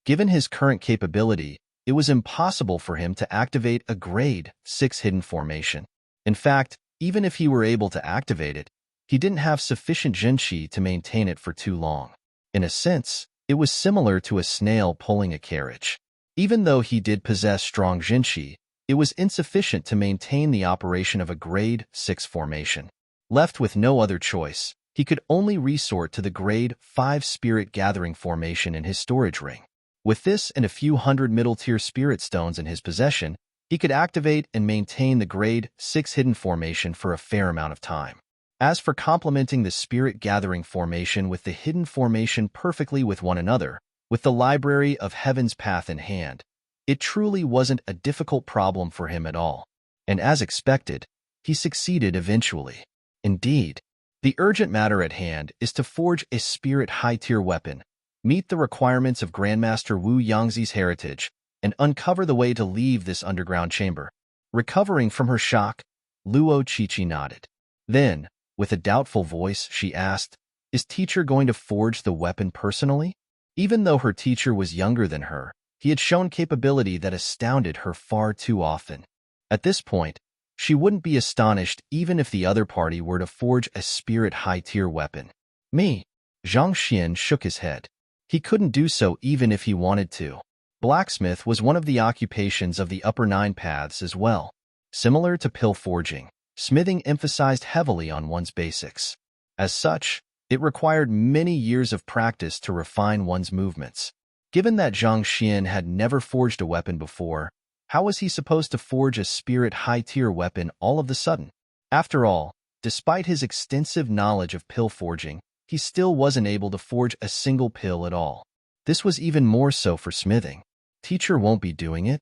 Given his current capability, it was impossible for him to activate a grade 6 hidden formation. In fact, even if he were able to activate it, he didn't have sufficient jinqi to maintain it for too long. In a sense, it was similar to a snail pulling a carriage. Even though he did possess strong jinqi, it was insufficient to maintain the operation of a grade 6 formation. Left with no other choice, he could only resort to the grade 5 spirit gathering formation in his storage ring. With this and a few hundred middle-tier spirit stones in his possession, he could activate and maintain the grade 6 hidden formation for a fair amount of time. As for complementing the spirit gathering formation with the hidden formation perfectly with one another, with the library of Heaven's Path in hand, it truly wasn't a difficult problem for him at all. And as expected, he succeeded eventually. Indeed, the urgent matter at hand is to forge a spirit high-tier weapon, meet the requirements of Grandmaster Wu Yangzi's heritage, and uncover the way to leave this underground chamber. Recovering from her shock, Luo Qiqi nodded. Then, with a doubtful voice, she asked, "Is teacher going to forge the weapon personally?" Even though her teacher was younger than her, he had shown capability that astounded her far too often. At this point, she wouldn't be astonished even if the other party were to forge a spirit high-tier weapon. Me? Zhang Xian shook his head. He couldn't do so even if he wanted to. Blacksmith was one of the occupations of the upper 9 paths as well. Similar to pill forging, smithing emphasized heavily on one's basics. As such, it required many years of practice to refine one's movements. Given that Zhang Xian had never forged a weapon before, how was he supposed to forge a spirit high-tier weapon all of a sudden? After all, despite his extensive knowledge of pill forging, he still wasn't able to forge a single pill at all. This was even more so for smithing. Teacher won't be doing it?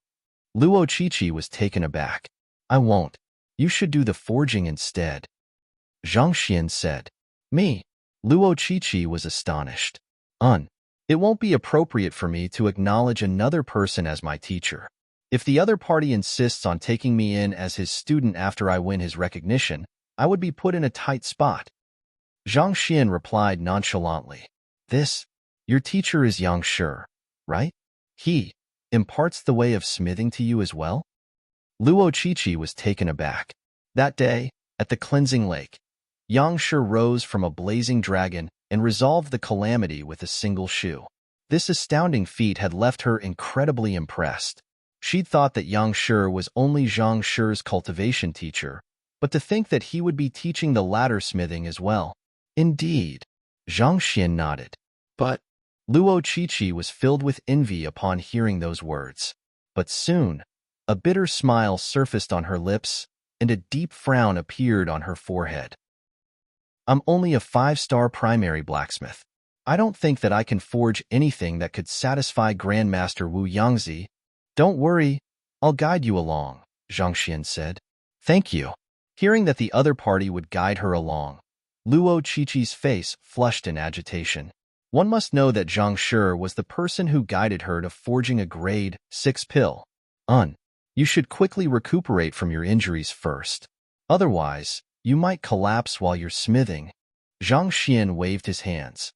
Luo Qiqi was taken aback. "I won't. You should do the forging instead," Zhang Xian said. "Me?" Luo Qiqi was astonished. It won't be appropriate for me to acknowledge another person as my teacher. If the other party insists on taking me in as his student after I win his recognition, I would be put in a tight spot." Zhang Xian replied nonchalantly. Your teacher is Yang Shi, right? He imparts the way of smithing to you as well?" Luo Qiqi was taken aback. That day, at the cleansing lake, Yang Shi rose from a blazing dragon and resolved the calamity with a single shoe. This astounding feat had left her incredibly impressed. She'd thought that Yang Shi was only Zhang Shi's cultivation teacher, but to think that he would be teaching the ladder smithing as well. Indeed, Zhang Xian nodded. But Luo Qiqi was filled with envy upon hearing those words. But soon, a bitter smile surfaced on her lips, and a deep frown appeared on her forehead. I'm only a 5-star primary blacksmith. I don't think that I can forge anything that could satisfy Grandmaster Wu Yangzi. Don't worry, I'll guide you along, Zhang Xian said. Thank you. Hearing that the other party would guide her along, Luo Qiqi's face flushed in agitation. One must know that Zhang Shi was the person who guided her to forging a grade 6 pill. You should quickly recuperate from your injuries first. Otherwise, you might collapse while you're smithing. Zhang Xian waved his hands.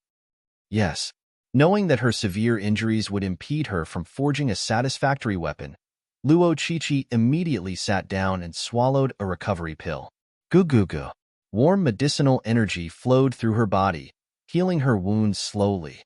Yes. Knowing that her severe injuries would impede her from forging a satisfactory weapon, Luo Qiqi immediately sat down and swallowed a recovery pill. Goo goo goo. Warm medicinal energy flowed through her body, healing her wounds slowly.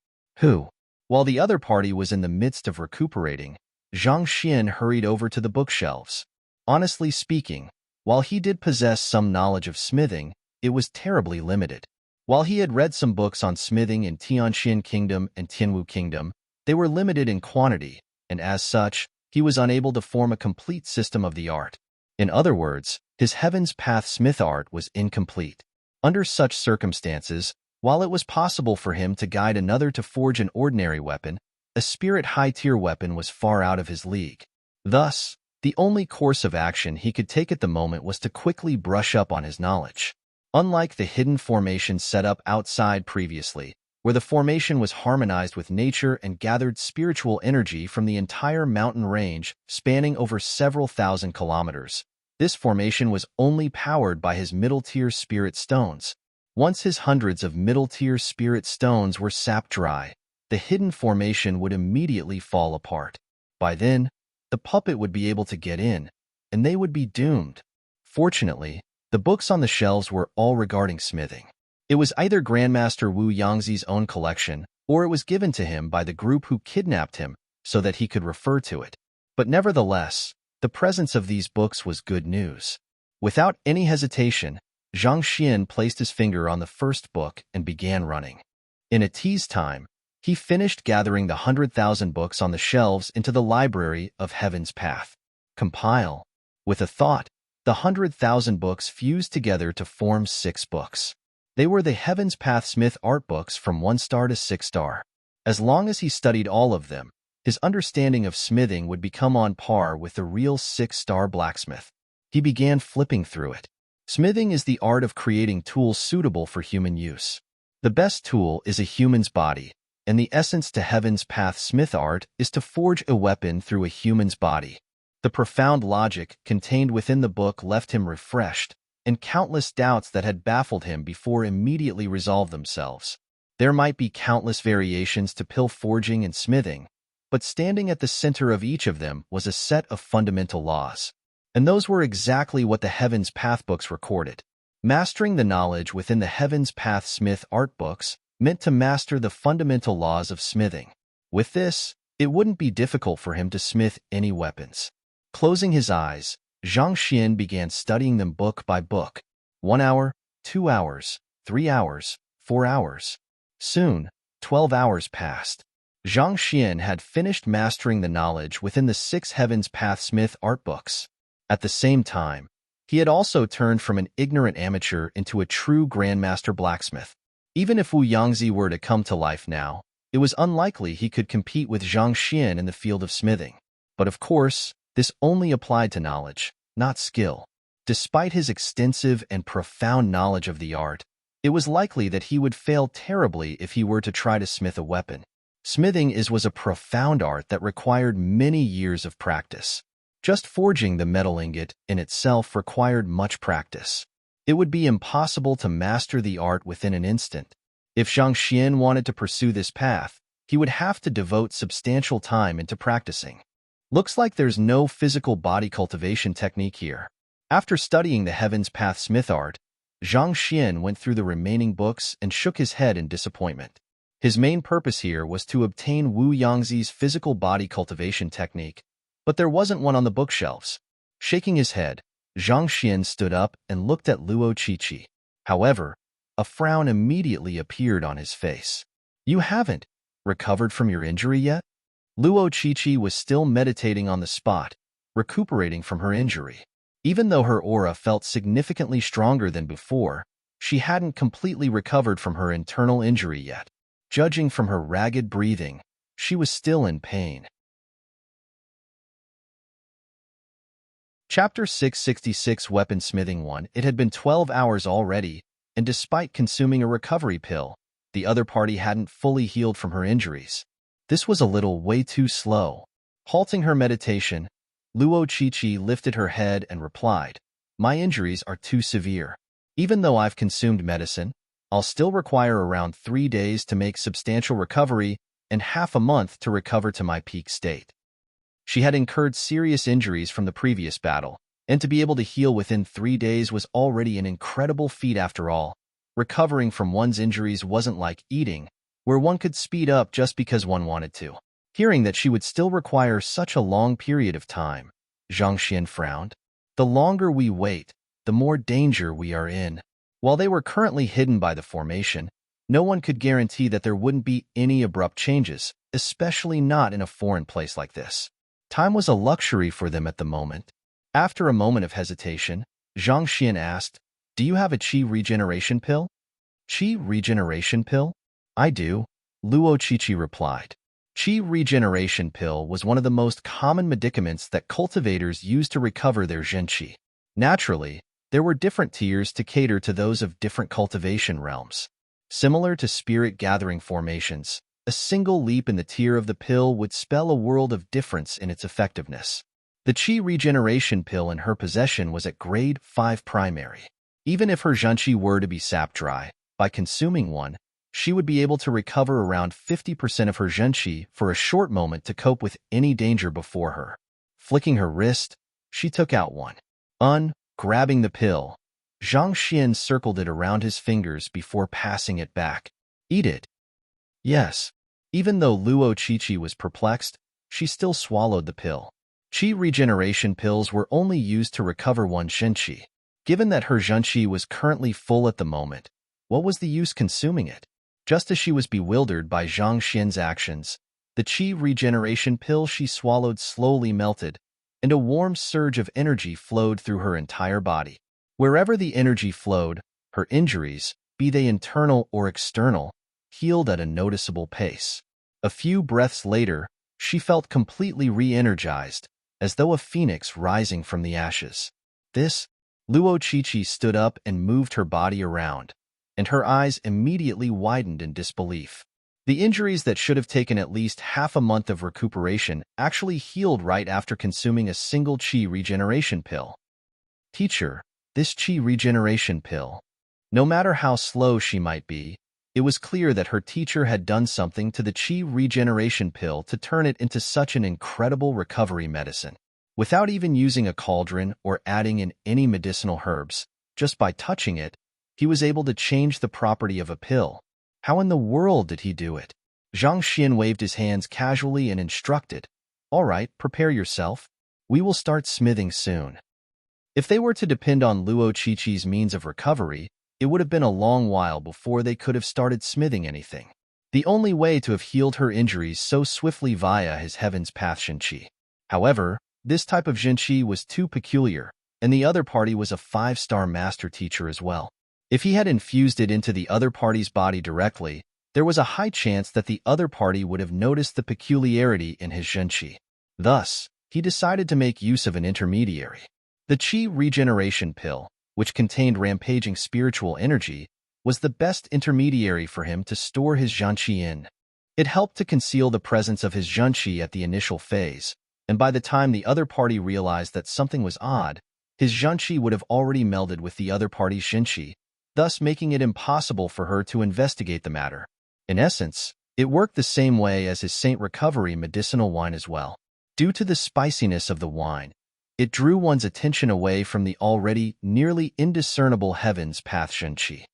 While the other party was in the midst of recuperating, Zhang Xian hurried over to the bookshelves. Honestly speaking, while he did possess some knowledge of smithing, it was terribly limited. While he had read some books on smithing in Tianxin Kingdom and Tianwu Kingdom, they were limited in quantity, and as such, he was unable to form a complete system of the art. In other words, his Heaven's Path smith art was incomplete. Under such circumstances, while it was possible for him to guide another to forge an ordinary weapon, a spirit high-tier weapon was far out of his league. Thus, the only course of action he could take at the moment was to quickly brush up on his knowledge. Unlike the hidden formation set up outside previously, where the formation was harmonized with nature and gathered spiritual energy from the entire mountain range spanning over several thousand kilometers, this formation was only powered by his middle-tier spirit stones. Once his hundreds of middle-tier spirit stones were sapped dry, the hidden formation would immediately fall apart. By then, the puppet would be able to get in, and they would be doomed. Fortunately, the books on the shelves were all regarding smithing. It was either Grandmaster Wu Yangzi's own collection, or it was given to him by the group who kidnapped him so that he could refer to it. But nevertheless, the presence of these books was good news. Without any hesitation, Zhang Xian placed his finger on the first book and began running. In a tea's time, he finished gathering the 100,000 books on the shelves into the library of Heaven's Path. Compile. With a thought, the 100,000 books fused together to form 6 books. They were the Heaven's Path Smith art books from 1 star to 6 star. As long as he studied all of them, his understanding of smithing would become on par with the real 6-star blacksmith. He began flipping through it. Smithing is the art of creating tools suitable for human use. The best tool is a human's body, and the essence to Heaven's Path Smith art is to forge a weapon through a human's body. The profound logic contained within the book left him refreshed, and countless doubts that had baffled him before immediately resolved themselves. There might be countless variations to pill forging and smithing, but standing at the center of each of them was a set of fundamental laws. And those were exactly what the Heaven's Path books recorded. Mastering the knowledge within the Heaven's Path Smith art books meant to master the fundamental laws of smithing. With this, it wouldn't be difficult for him to smith any weapons. Closing his eyes, Zhang Xian began studying them book by book. 1 hour, 2 hours, 3 hours, 4 hours. Soon, 12 hours passed. Zhang Xian had finished mastering the knowledge within the 6 Heaven's Path Smith art books. At the same time, he had also turned from an ignorant amateur into a true grandmaster blacksmith. Even if Wu Yangzi were to come to life now, it was unlikely he could compete with Zhang Xian in the field of smithing. But of course, this only applied to knowledge, not skill. Despite his extensive and profound knowledge of the art, it was likely that he would fail terribly if he were to try to smith a weapon. Smithing was a profound art that required many years of practice. Just forging the metal ingot in itself required much practice. It would be impossible to master the art within an instant. If Zhang Xian wanted to pursue this path, he would have to devote substantial time into practicing. Looks like there's no physical body cultivation technique here. After studying the Heaven's Path Smith art, Zhang Xian went through the remaining books and shook his head in disappointment. His main purpose here was to obtain Wu Yangzi's physical body cultivation technique, but there wasn't one on the bookshelves. Shaking his head, Zhang Xian stood up and looked at Luo Qiqi. However, A frown immediately appeared on his face. You haven't recovered from your injury yet? Luo Qiqi was still meditating on the spot, recuperating from her injury. Even though her aura felt significantly stronger than before, she hadn't completely recovered from her internal injury yet. Judging from her ragged breathing, she was still in pain. Chapter 666 Weaponsmithing 1. It had been 12 hours already, and despite consuming a recovery pill, the other party hadn't fully healed from her injuries. This was a little way too slow. Halting her meditation, Luo Qiqi lifted her head and replied, My injuries are too severe. Even though I've consumed medicine, I'll still require around 3 days to make substantial recovery and half a month to recover to my peak state. She had incurred serious injuries from the previous battle, and to be able to heal within 3 days was already an incredible feat after all. Recovering from one's injuries wasn't like eating, where one could speed up just because one wanted to. Hearing that she would still require such a long period of time, Zhang Xian frowned. The longer we wait, the more danger we are in. While they were currently hidden by the formation, no one could guarantee that there wouldn't be any abrupt changes, especially not in a foreign place like this. Time was a luxury for them at the moment. After a moment of hesitation, Zhang Xian asked, Do you have a qi regeneration pill? Qi regeneration pill? I do, Luo Qiqi replied. Qi regeneration pill was one of the most common medicaments that cultivators used to recover their zhenqi. Naturally, there were different tiers to cater to those of different cultivation realms. Similar to spirit-gathering formations, a single leap in the tier of the pill would spell a world of difference in its effectiveness. The Qi regeneration pill in her possession was at grade 5 primary. Even if her zhenqi were to be sapped dry, by consuming one, she would be able to recover around 50% of her zhenqi for a short moment to cope with any danger before her. Flicking her wrist, she took out one. Grabbing the pill, Zhang Xian circled it around his fingers before passing it back. Eat it. Yes. Even though Luo Qiqi was perplexed, she still swallowed the pill. Qi regeneration pills were only used to recover one zhenqi. Given that her zhenqi was currently full at the moment, what was the use consuming it? Just as she was bewildered by Zhang Xian's actions, the qi regeneration pill she swallowed slowly melted, and a warm surge of energy flowed through her entire body. Wherever the energy flowed, her injuries, be they internal or external, healed at a noticeable pace. A few breaths later, she felt completely re-energized, as though a phoenix rising from the ashes. Luo Qiqi stood up and moved her body around, and her eyes immediately widened in disbelief. The injuries that should have taken at least half a month of recuperation actually healed right after consuming a single qi regeneration pill. Teacher, this qi regeneration pill. No matter how slow she might be, it was clear that her teacher had done something to the qi regeneration pill to turn it into such an incredible recovery medicine. Without even using a cauldron or adding in any medicinal herbs, just by touching it, he was able to change the property of a pill. How in the world did he do it? Zhang Xian waved his hands casually and instructed, All right, prepare yourself. We will start smithing soon. If they were to depend on Luo Qiqi's means of recovery, it would have been a long while before they could have started smithing anything. The only way to have healed her injuries so swiftly via his Heaven's Path zhenqi. However, this type of zhenqi was too peculiar, and the other party was a 5-star master teacher as well. If he had infused it into the other party's body directly, there was a high chance that the other party would have noticed the peculiarity in his zhenqi. Thus, he decided to make use of an intermediary. The qi regeneration pill, which contained rampaging spiritual energy, was the best intermediary for him to store his zhenqi in. It helped to conceal the presence of his zhenqi at the initial phase, and by the time the other party realized that something was odd, his zhenqi would have already melded with the other party's zhenqi, thus making it impossible for her to investigate the matter. In essence, it worked the same way as his Saint Recovery medicinal wine as well. Due to the spiciness of the wine, it drew one's attention away from the already nearly indiscernible Heaven's Path zhenqi.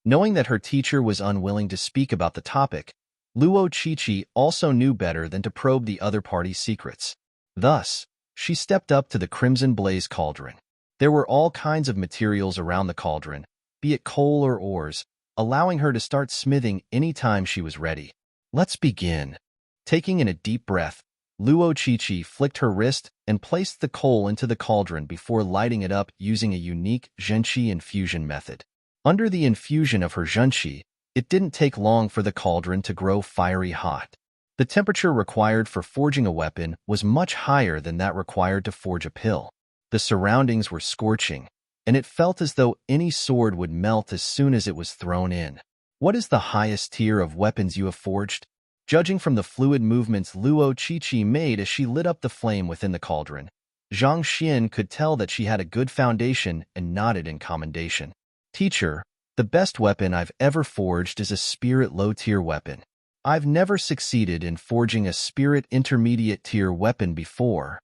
Knowing that her teacher was unwilling to speak about the topic, Luo Qiqi also knew better than to probe the other party's secrets. Thus, she stepped up to the crimson blaze cauldron. There were all kinds of materials around the cauldron, be it coal or ores, allowing her to start smithing anytime she was ready. Let's begin. Taking in a deep breath, Luo Qiqi flicked her wrist and placed the coal into the cauldron before lighting it up using a unique zhenqi infusion method. Under the infusion of her zhenqi, it didn't take long for the cauldron to grow fiery hot. The temperature required for forging a weapon was much higher than that required to forge a pill. The surroundings were scorching, and it felt as though any sword would melt as soon as it was thrown in. What is the highest tier of weapons you have forged? Judging from the fluid movements Luo Qiqi made as she lit up the flame within the cauldron, Zhang Xian could tell that she had a good foundation and nodded in commendation. Teacher, the best weapon I've ever forged is a spirit low-tier weapon. I've never succeeded in forging a spirit intermediate-tier weapon before,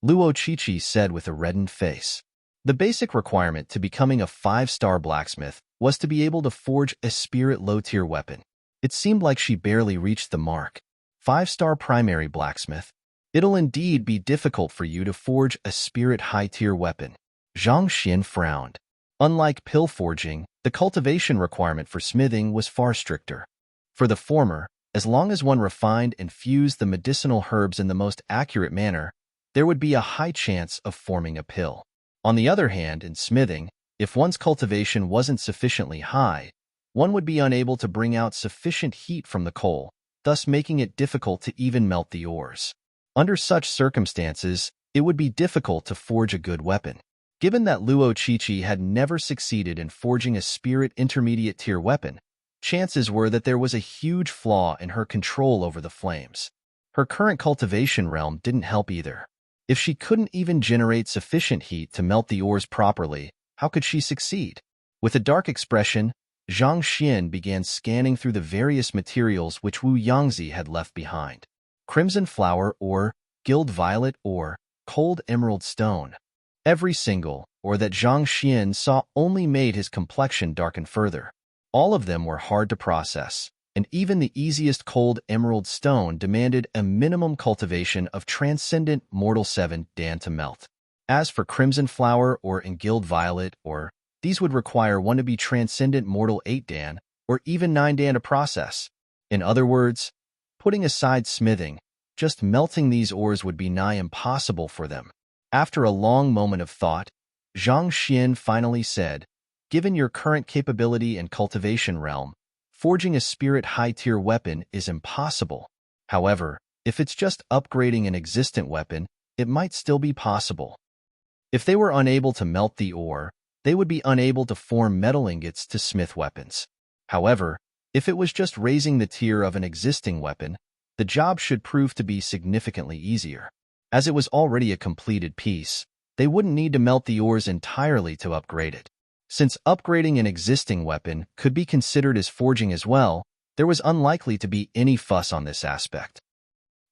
Luo Qiqi said with a reddened face. The basic requirement to becoming a 5-star blacksmith was to be able to forge a spirit low-tier weapon. It seemed like she barely reached the mark. 5-star primary blacksmith. It'll indeed be difficult for you to forge a spirit high-tier weapon. Zhang Xian frowned. Unlike pill forging, the cultivation requirement for smithing was far stricter. For the former, as long as one refined and fused the medicinal herbs in the most accurate manner, there would be a high chance of forming a pill. On the other hand, in smithing, if one's cultivation wasn't sufficiently high, one would be unable to bring out sufficient heat from the coal, thus making it difficult to even melt the ores. Under such circumstances, it would be difficult to forge a good weapon. Given that Luo Qiqi had never succeeded in forging a spirit intermediate-tier weapon, chances were that there was a huge flaw in her control over the flames. Her current cultivation realm didn't help either. If she couldn't even generate sufficient heat to melt the ores properly, how could she succeed? With a dark expression, Zhang Xian began scanning through the various materials which Wu Yangzi had left behind. Crimson flower ore, gilt violet ore, cold emerald stone. Every single ore that Zhang Xian saw only made his complexion darken further. All of them were hard to process, and even the easiest cold emerald stone demanded a minimum cultivation of transcendent mortal 7 dan to melt. As for crimson flower ore and gilt violet ore, these would require one to be transcendent mortal 8 dan, or even 9 dan to process. In other words, putting aside smithing, just melting these ores would be nigh impossible for them. After a long moment of thought, Zhang Xian finally said, "Given your current capability and cultivation realm, forging a spirit high-tier weapon is impossible. However, if it's just upgrading an existent weapon, it might still be possible." If they were unable to melt the ore, they would be unable to form metal ingots to smith weapons. However, if it was just raising the tier of an existing weapon, the job should prove to be significantly easier. As it was already a completed piece, they wouldn't need to melt the ores entirely to upgrade it. Since upgrading an existing weapon could be considered as forging as well, there was unlikely to be any fuss on this aspect.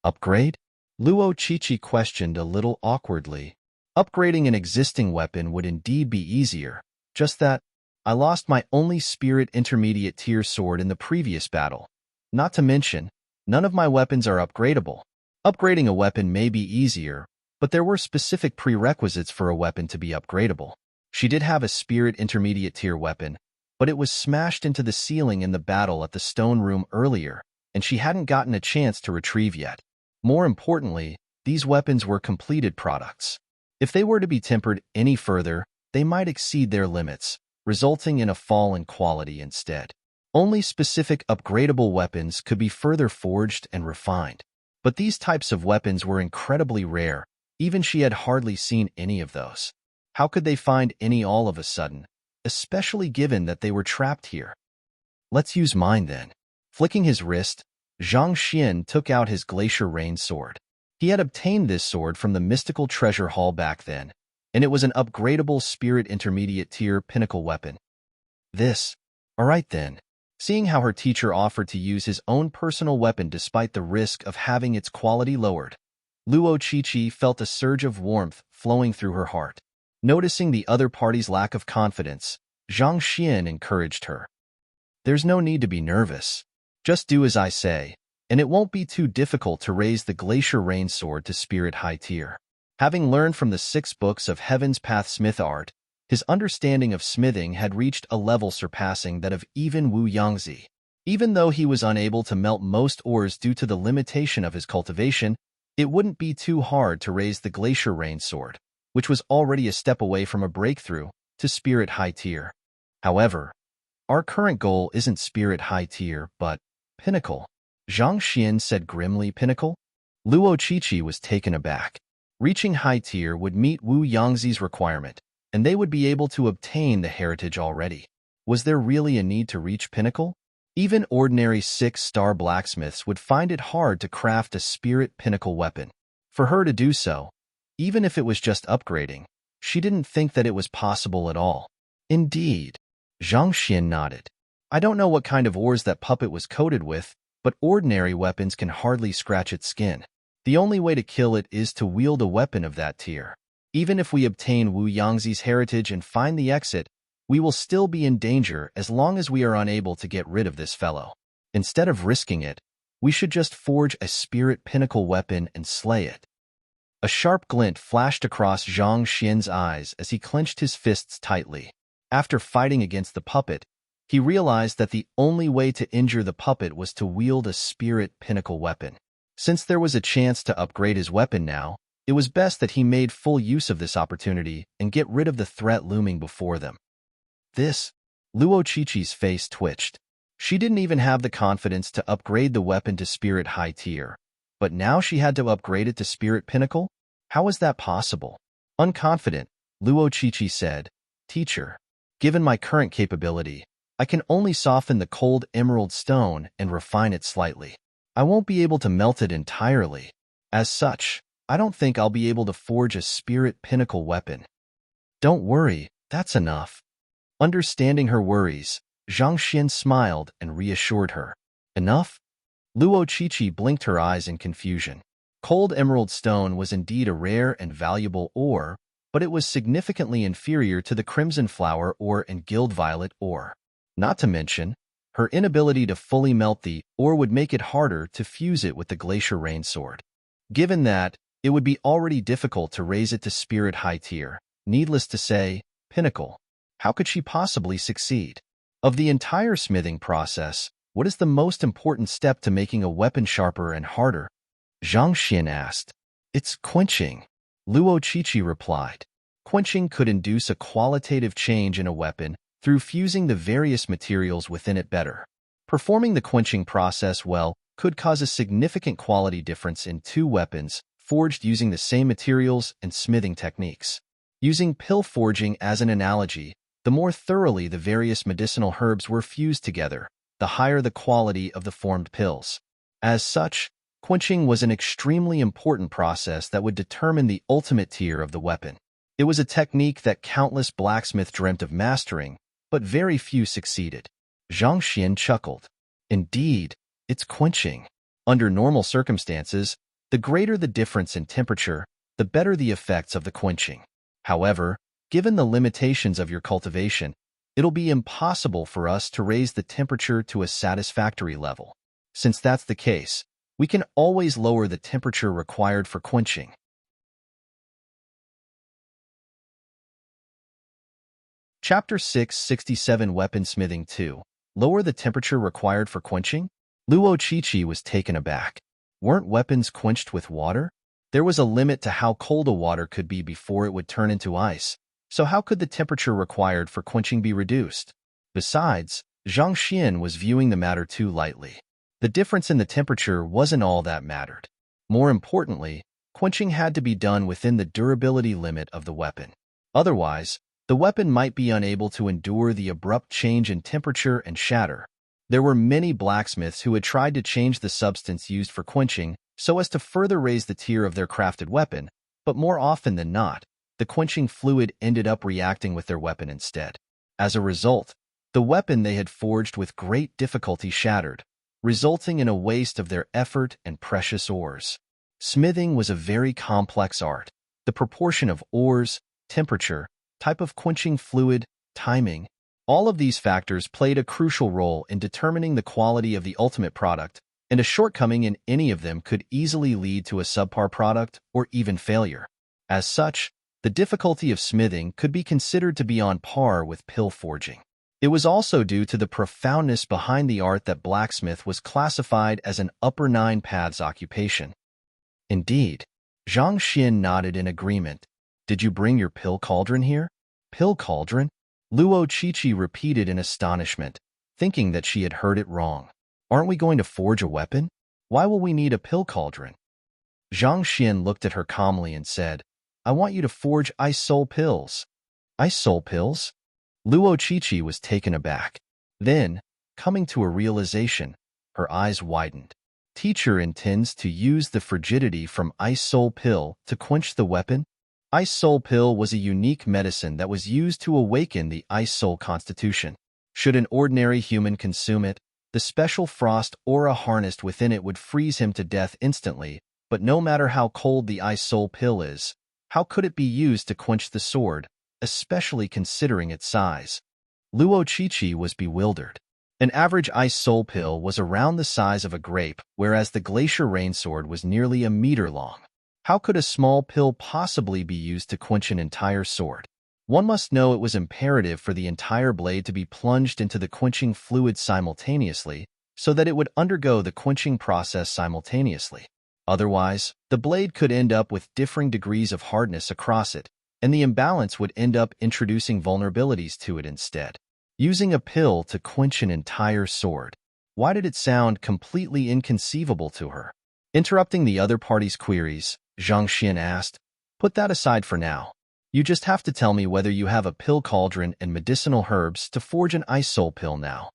Upgrade? Luo Qiqi questioned a little awkwardly. Upgrading an existing weapon would indeed be easier, just that I lost my only spirit intermediate tier sword in the previous battle. Not to mention, none of my weapons are upgradable. Upgrading a weapon may be easier, but there were specific prerequisites for a weapon to be upgradable. She did have a spirit intermediate tier weapon, but it was smashed into the ceiling in the battle at the stone room earlier, and she hadn't gotten a chance to retrieve yet. More importantly, these weapons were completed products. If they were to be tempered any further, they might exceed their limits, resulting in a fall in quality instead. Only specific upgradable weapons could be further forged and refined. But these types of weapons were incredibly rare, even she had hardly seen any of those. How could they find any all of a sudden, especially given that they were trapped here? Let's use mine then. Flicking his wrist, Zhang Xian took out his Glacier Rain sword. He had obtained this sword from the mystical treasure hall back then, and it was an upgradable spirit intermediate tier pinnacle weapon. Alright then. Seeing how her teacher offered to use his own personal weapon despite the risk of having its quality lowered, Luo Qiqi felt a surge of warmth flowing through her heart. Noticing the other party's lack of confidence, Zhang Xian encouraged her. "There's no need to be nervous. Just do as I say, and it won't be too difficult to raise the Glacier Rain sword to spirit high tier." Having learned from the 6 books of Heaven's Path Smith art, His understanding of smithing had reached a level surpassing that of even Wu Yangzi. Even though he was unable to melt most ores due to the limitation of his cultivation, it wouldn't be too hard to raise the Glacier Rain Sword, which was already a step away from a breakthrough, to Spirit High Tier. However, our current goal isn't Spirit High Tier, but Pinnacle. Zhang Xian said grimly. Pinnacle? Luo Qiqi was taken aback. Reaching High Tier would meet Wu Yangzi's requirement, and they would be able to obtain the heritage already. Was there really a need to reach Pinnacle? Even ordinary 6-star blacksmiths would find it hard to craft a Spirit Pinnacle weapon. For her to do so, even if it was just upgrading, she didn't think that it was possible at all. Indeed. Zhang Xian nodded. I don't know what kind of ores that puppet was coated with, but ordinary weapons can hardly scratch its skin. The only way to kill it is to wield a weapon of that tier. Even if we obtain Wu Yangzi's heritage and find the exit, we will still be in danger as long as we are unable to get rid of this fellow. Instead of risking it, we should just forge a Spirit Pinnacle weapon and slay it. A sharp glint flashed across Zhang Xian's eyes as he clenched his fists tightly. After fighting against the puppet, he realized that the only way to injure the puppet was to wield a Spirit Pinnacle weapon. Since there was a chance to upgrade his weapon now, it was best that he made full use of this opportunity and get rid of the threat looming before them. Luo Qiqi's face twitched. She didn't even have the confidence to upgrade the weapon to Spirit High Tier, but now she had to upgrade it to Spirit Pinnacle? How was that possible? Unconfident, Luo Qiqi said, Teacher, given my current capability, I can only soften the cold emerald stone and refine it slightly. I won't be able to melt it entirely. As such, I don't think I'll be able to forge a Spirit Pinnacle weapon. Don't worry, that's enough. Understanding her worries, Zhang Xian smiled and reassured her. Enough? Luo Qiqi blinked her eyes in confusion. Cold emerald stone was indeed a rare and valuable ore, but it was significantly inferior to the crimson flower ore and gild violet ore. Not to mention, her inability to fully melt the ore would make it harder to fuse it with the Glacier Rain Sword. Given that, it would be already difficult to raise it to Spirit High Tier. Needless to say, Pinnacle. How could she possibly succeed? Of the entire smithing process, what is the most important step to making a weapon sharper and harder? Zhang Xian asked. It's quenching. Luo Qiqi replied. Quenching could induce a qualitative change in a weapon through fusing the various materials within it better. Performing the quenching process well could cause a significant quality difference in two weapons forged using the same materials and smithing techniques. Using pill forging as an analogy, the more thoroughly the various medicinal herbs were fused together, the higher the quality of the formed pills. As such, quenching was an extremely important process that would determine the ultimate tier of the weapon. It was a technique that countless blacksmiths dreamt of mastering, but very few succeeded. Zhang Xian chuckled. Indeed, it's quenching. Under normal circumstances, the greater the difference in temperature, the better the effects of the quenching. However, given the limitations of your cultivation, it'll be impossible for us to raise the temperature to a satisfactory level. Since that's the case, we can always lower the temperature required for quenching. Chapter 667 Weaponsmithing 2. Lower the temperature required for quenching? Luo Qiqi was taken aback. Weren't weapons quenched with water? There was a limit to how cold a water could be before it would turn into ice. So how could the temperature required for quenching be reduced? Besides, Zhang Xian was viewing the matter too lightly. The difference in the temperature wasn't all that mattered. More importantly, quenching had to be done within the durability limit of the weapon. Otherwise, the weapon might be unable to endure the abrupt change in temperature and shatter. There were many blacksmiths who had tried to change the substance used for quenching so as to further raise the tier of their crafted weapon, but more often than not, the quenching fluid ended up reacting with their weapon instead. As a result, the weapon they had forged with great difficulty shattered, resulting in a waste of their effort and precious ores. Smithing was a very complex art. The proportion of ores, temperature, type of quenching fluid, timing, all of these factors played a crucial role in determining the quality of the ultimate product, and a shortcoming in any of them could easily lead to a subpar product or even failure. As such, The difficulty of smithing could be considered to be on par with pill forging. It was also due to the profoundness behind the art that blacksmith was classified as an upper nine paths occupation. Indeed, Zhang Xian nodded in agreement. Did you bring your pill cauldron here? Pill cauldron? Luo Qiqi repeated in astonishment, thinking that she had heard it wrong. Aren't we going to forge a weapon? Why will we need a pill cauldron? Zhang Xian looked at her calmly and said, I want you to forge ice soul pills. Ice soul pills? Luo Qiqi was taken aback. Then, coming to a realization, her eyes widened. Teacher intends to use the frigidity from ice soul pill to quench the weapon? Ice soul pill was a unique medicine that was used to awaken the ice soul constitution. Should an ordinary human consume it, the special frost aura harnessed within it would freeze him to death instantly, but no matter how cold the ice soul pill is, how could it be used to quench the sword, especially considering its size? Luo Qiqi was bewildered. An average ice soul pill was around the size of a grape, whereas the glacier rain sword was nearly a meter long. How could a small pill possibly be used to quench an entire sword? One must know it was imperative for the entire blade to be plunged into the quenching fluid simultaneously, so that it would undergo the quenching process simultaneously. Otherwise, the blade could end up with differing degrees of hardness across it, and the imbalance would end up introducing vulnerabilities to it instead. Using a pill to quench an entire sword. Why did it sound completely inconceivable to her? Interrupting the other party's queries, Zhang Xian asked, Put that aside for now. You just have to tell me whether you have a pill cauldron and medicinal herbs to forge an ice soul pill now.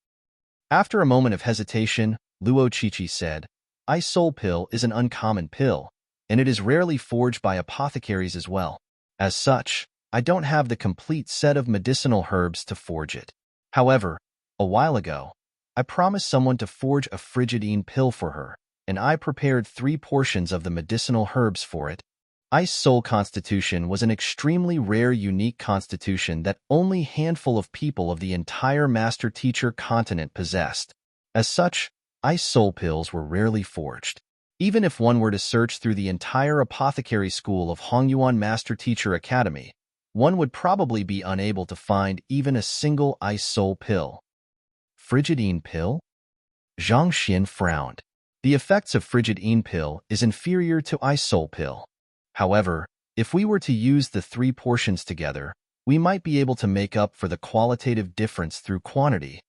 After a moment of hesitation, Luo Qiqi said, Ice soul pill is an uncommon pill, and it is rarely forged by apothecaries as well. As such, I don't have the complete set of medicinal herbs to forge it. However, a while ago, I promised someone to forge a frigidine pill for her, and I prepared 3 portions of the medicinal herbs for it. Ice soul constitution was an extremely rare unique constitution that only a handful of people of the entire master-teacher continent possessed. As such, ice soul pills were rarely forged. Even if one were to search through the entire apothecary school of Hongyuan Master-Teacher Academy, one would probably be unable to find even a single ice soul pill. Frigidine pill? Zhang Xian frowned. The effects of frigidine pill is inferior to ice soul pill. However, if we were to use the 3 portions together, we might be able to make up for the qualitative difference through quantity.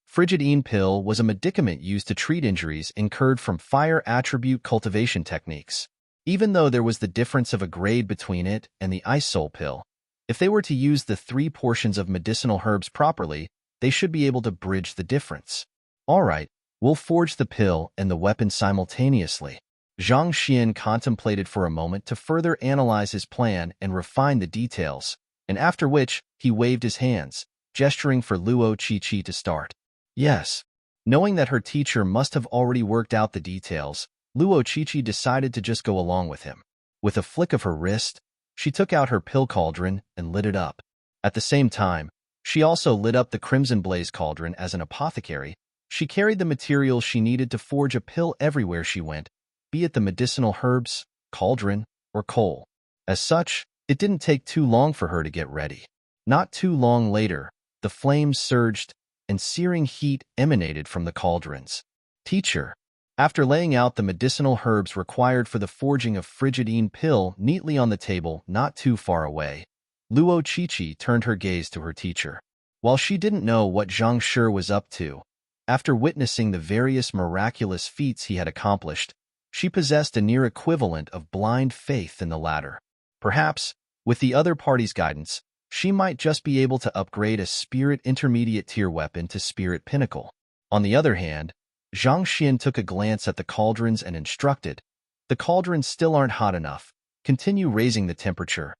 Frigidine pill was a medicament used to treat injuries incurred from fire attribute cultivation techniques. Even though there was the difference of a grade between it and the ice soul pill, if they were to use the 3 portions of medicinal herbs properly, they should be able to bridge the difference. All right, we'll forge the pill and the weapon simultaneously. Zhang Xian contemplated for a moment to further analyze his plan and refine the details, and after which, he waved his hands, gesturing for Luo Qiqi to start. Yes. Knowing that her teacher must have already worked out the details, Luo Qiqi decided to just go along with him. With a flick of her wrist, she took out her pill cauldron and lit it up. At the same time, she also lit up the Crimson Blaze cauldron as an apothecary. She carried the materials she needed to forge a pill everywhere she went, be it the medicinal herbs, cauldron, or coal. As such, it didn't take too long for her to get ready. Not too long later, the flames surged, and searing heat emanated from the cauldrons. Teacher, after laying out the medicinal herbs required for the forging of frigidine pill neatly on the table not too far away, Luo Qiqi turned her gaze to her teacher. While she didn't know what Zhang Shi was up to, after witnessing the various miraculous feats he had accomplished, she possessed a near equivalent of blind faith in the latter. Perhaps, with the other party's guidance, she might just be able to upgrade a Spirit Intermediate tier weapon to Spirit Pinnacle. On the other hand, Zhang Xian took a glance at the cauldrons and instructed, the cauldrons still aren't hot enough. Continue raising the temperature.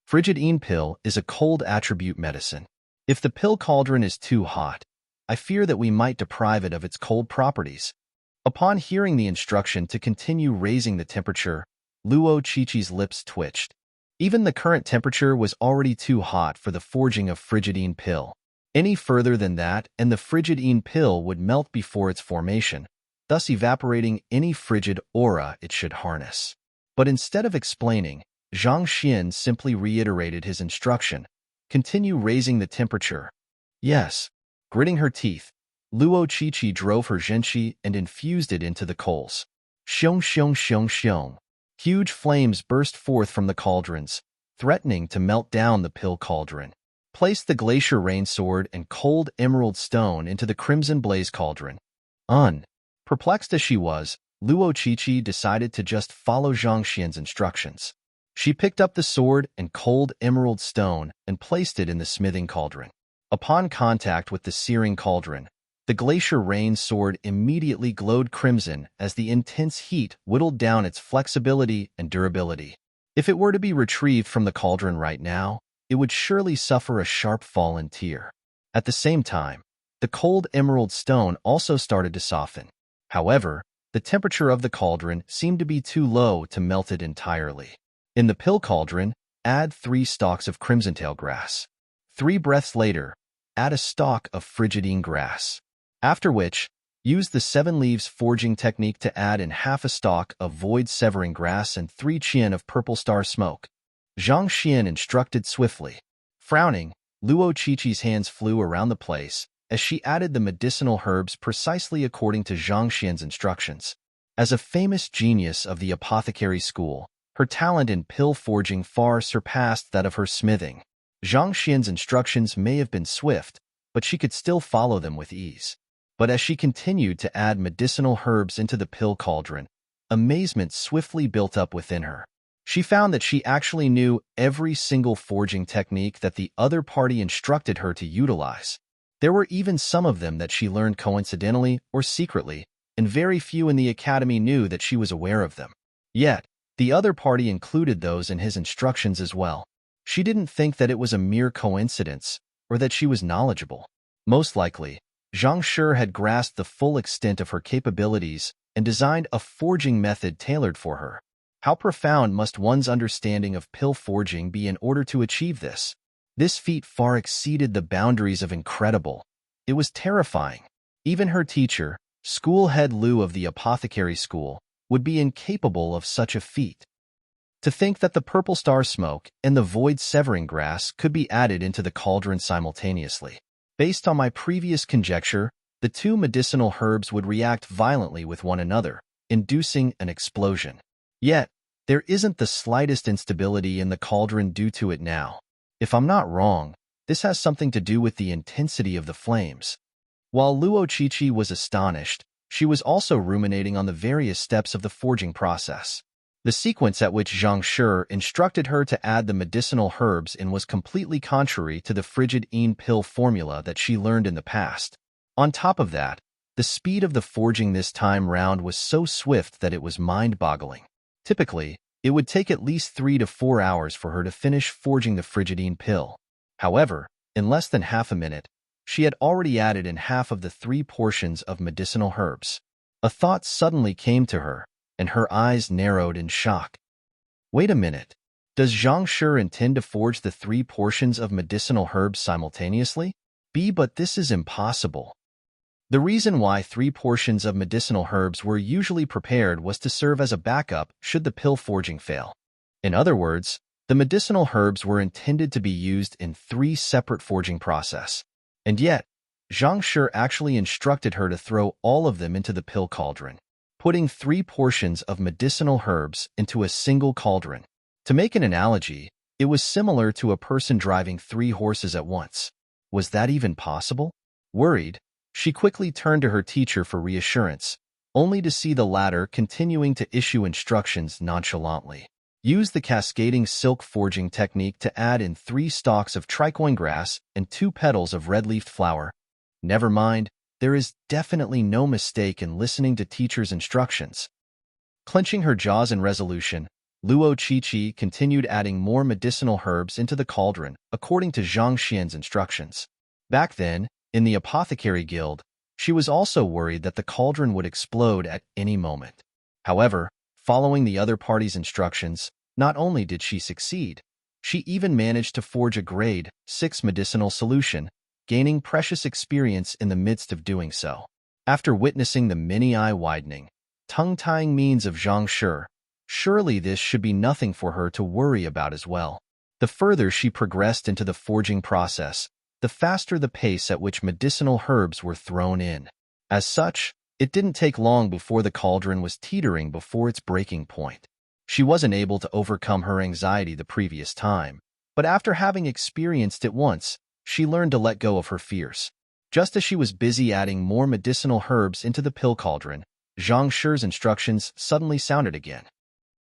Frigidine pill is a cold attribute medicine. If the pill cauldron is too hot, I fear that we might deprive it of its cold properties. Upon hearing the instruction to continue raising the temperature, Luo Qiqi's lips twitched. Even the current temperature was already too hot for the forging of frigidine pill. Any further than that, and the frigidine pill would melt before its formation, thus evaporating any frigid aura it should harness. But instead of explaining, Zhang Xian simply reiterated his instruction. Continue raising the temperature. Yes. Gritting her teeth, Luo Qiqi drove her zhenqi and infused it into the coals. Xiong xiong xiong xiong. Huge flames burst forth from the cauldrons, threatening to melt down the pill cauldron. Place the glacier rain sword and cold emerald stone into the crimson blaze cauldron. Perplexed as she was, Luo Qiqi decided to just follow Zhang Xian's instructions. She picked up the sword and cold emerald stone and placed it in the smithing cauldron. Upon contact with the searing cauldron, the glacier rain sword immediately glowed crimson as the intense heat whittled down its flexibility and durability. If it were to be retrieved from the cauldron right now, it would surely suffer a sharp fall and tear. At the same time, the cold emerald stone also started to soften. However, the temperature of the cauldron seemed to be too low to melt it entirely. In the pill cauldron, add 3 stalks of crimsontail grass. 3 breaths later, add a stalk of frigidine grass. After which, use the 7 leaves forging technique to add in half a stalk of void severing grass and 3 qian of purple star smoke. Zhang Xian instructed swiftly. Frowning, Luo Qiqi's hands flew around the place as she added the medicinal herbs precisely according to Zhang Xian's instructions. As a famous genius of the apothecary school, her talent in pill forging far surpassed that of her smithing. Zhang Xian's instructions may have been swift, but she could still follow them with ease. But as she continued to add medicinal herbs into the pill cauldron, amazement swiftly built up within her. She found that she actually knew every single forging technique that the other party instructed her to utilize. There were even some of them that she learned coincidentally or secretly, and very few in the academy knew that she was aware of them. Yet, the other party included those in his instructions as well. She didn't think that it was a mere coincidence, or that she was knowledgeable. Most likely, Zhang Shi had grasped the full extent of her capabilities and designed a forging method tailored for her. How profound must one's understanding of pill forging be in order to achieve this? This feat far exceeded the boundaries of incredible. It was terrifying. Even her teacher, school head Lu of the apothecary school, would be incapable of such a feat. To think that the purple star smoke and the void severing grass could be added into the cauldron simultaneously. Based on my previous conjecture, the 2 medicinal herbs would react violently with one another, inducing an explosion. Yet, there isn't the slightest instability in the cauldron due to it now. If I'm not wrong, this has something to do with the intensity of the flames. While Luo Qiqi was astonished, she was also ruminating on the various steps of the forging process. The sequence at which Zhang Shi instructed her to add the medicinal herbs in was completely contrary to the frigid pill formula that she learned in the past. On top of that, the speed of the forging this time round was so swift that it was mind-boggling. Typically, it would take at least 3 to 4 hours for her to finish forging the frigidine pill. However, in less than half a minute, she had already added in half of the 3 portions of medicinal herbs. A thought suddenly came to her, and her eyes narrowed in shock. Wait a minute. Does Zhang Shi intend to forge the 3 portions of medicinal herbs simultaneously? But this is impossible. The reason why 3 portions of medicinal herbs were usually prepared was to serve as a backup should the pill forging fail. In other words, the medicinal herbs were intended to be used in 3 separate forging processes. And yet, Zhang Shi actually instructed her to throw all of them into the pill cauldron, putting 3 portions of medicinal herbs into a single cauldron. To make an analogy, it was similar to a person driving 3 horses at once. Was that even possible? Worried, she quickly turned to her teacher for reassurance, only to see the latter continuing to issue instructions nonchalantly. Use the cascading silk forging technique to add in 3 stalks of tricoin grass and 2 petals of red-leafed flower. Never mind, there is definitely no mistake in listening to teacher's instructions. Clenching her jaws in resolution, Luo Qiqi continued adding more medicinal herbs into the cauldron according to Zhang Xian's instructions. Back then, in the apothecary guild, she was also worried that the cauldron would explode at any moment. However, following the other party's instructions, not only did she succeed, she even managed to forge a grade 6 medicinal solution, gaining precious experience in the midst of doing so. After witnessing the many eye-widening, tongue-tying means of Zhang Shi, Surely this should be nothing for her to worry about as well. The further she progressed into the forging process, the faster the pace at which medicinal herbs were thrown in. As such, it didn't take long before the cauldron was teetering before its breaking point. She wasn't able to overcome her anxiety the previous time, but after having experienced it once, she learned to let go of her fears. Just as she was busy adding more medicinal herbs into the pill cauldron, Zhang Shi's instructions suddenly sounded again.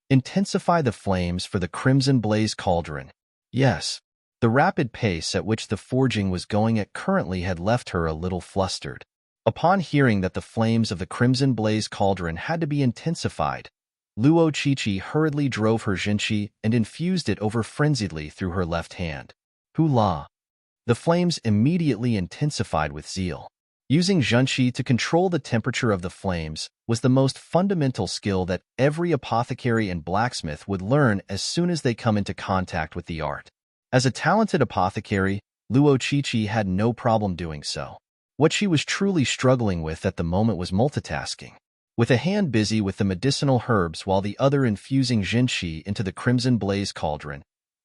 Intensify the flames for the crimson blaze cauldron. Yes, the rapid pace at which the forging was going at currently had left her a little flustered. Upon hearing that the flames of the crimson blaze cauldron had to be intensified, Luo Qiqi hurriedly drove her Jinqi and infused it over frenziedly through her left hand. Hula! The flames immediately intensified with zeal. Using Zhenqi to control the temperature of the flames was the most fundamental skill that every apothecary and blacksmith would learn as soon as they come into contact with the art. As a talented apothecary, Luo Qiqi had no problem doing so. What she was truly struggling with at the moment was multitasking. With a hand busy with the medicinal herbs while the other infusing Jinqi into the crimson blaze cauldron,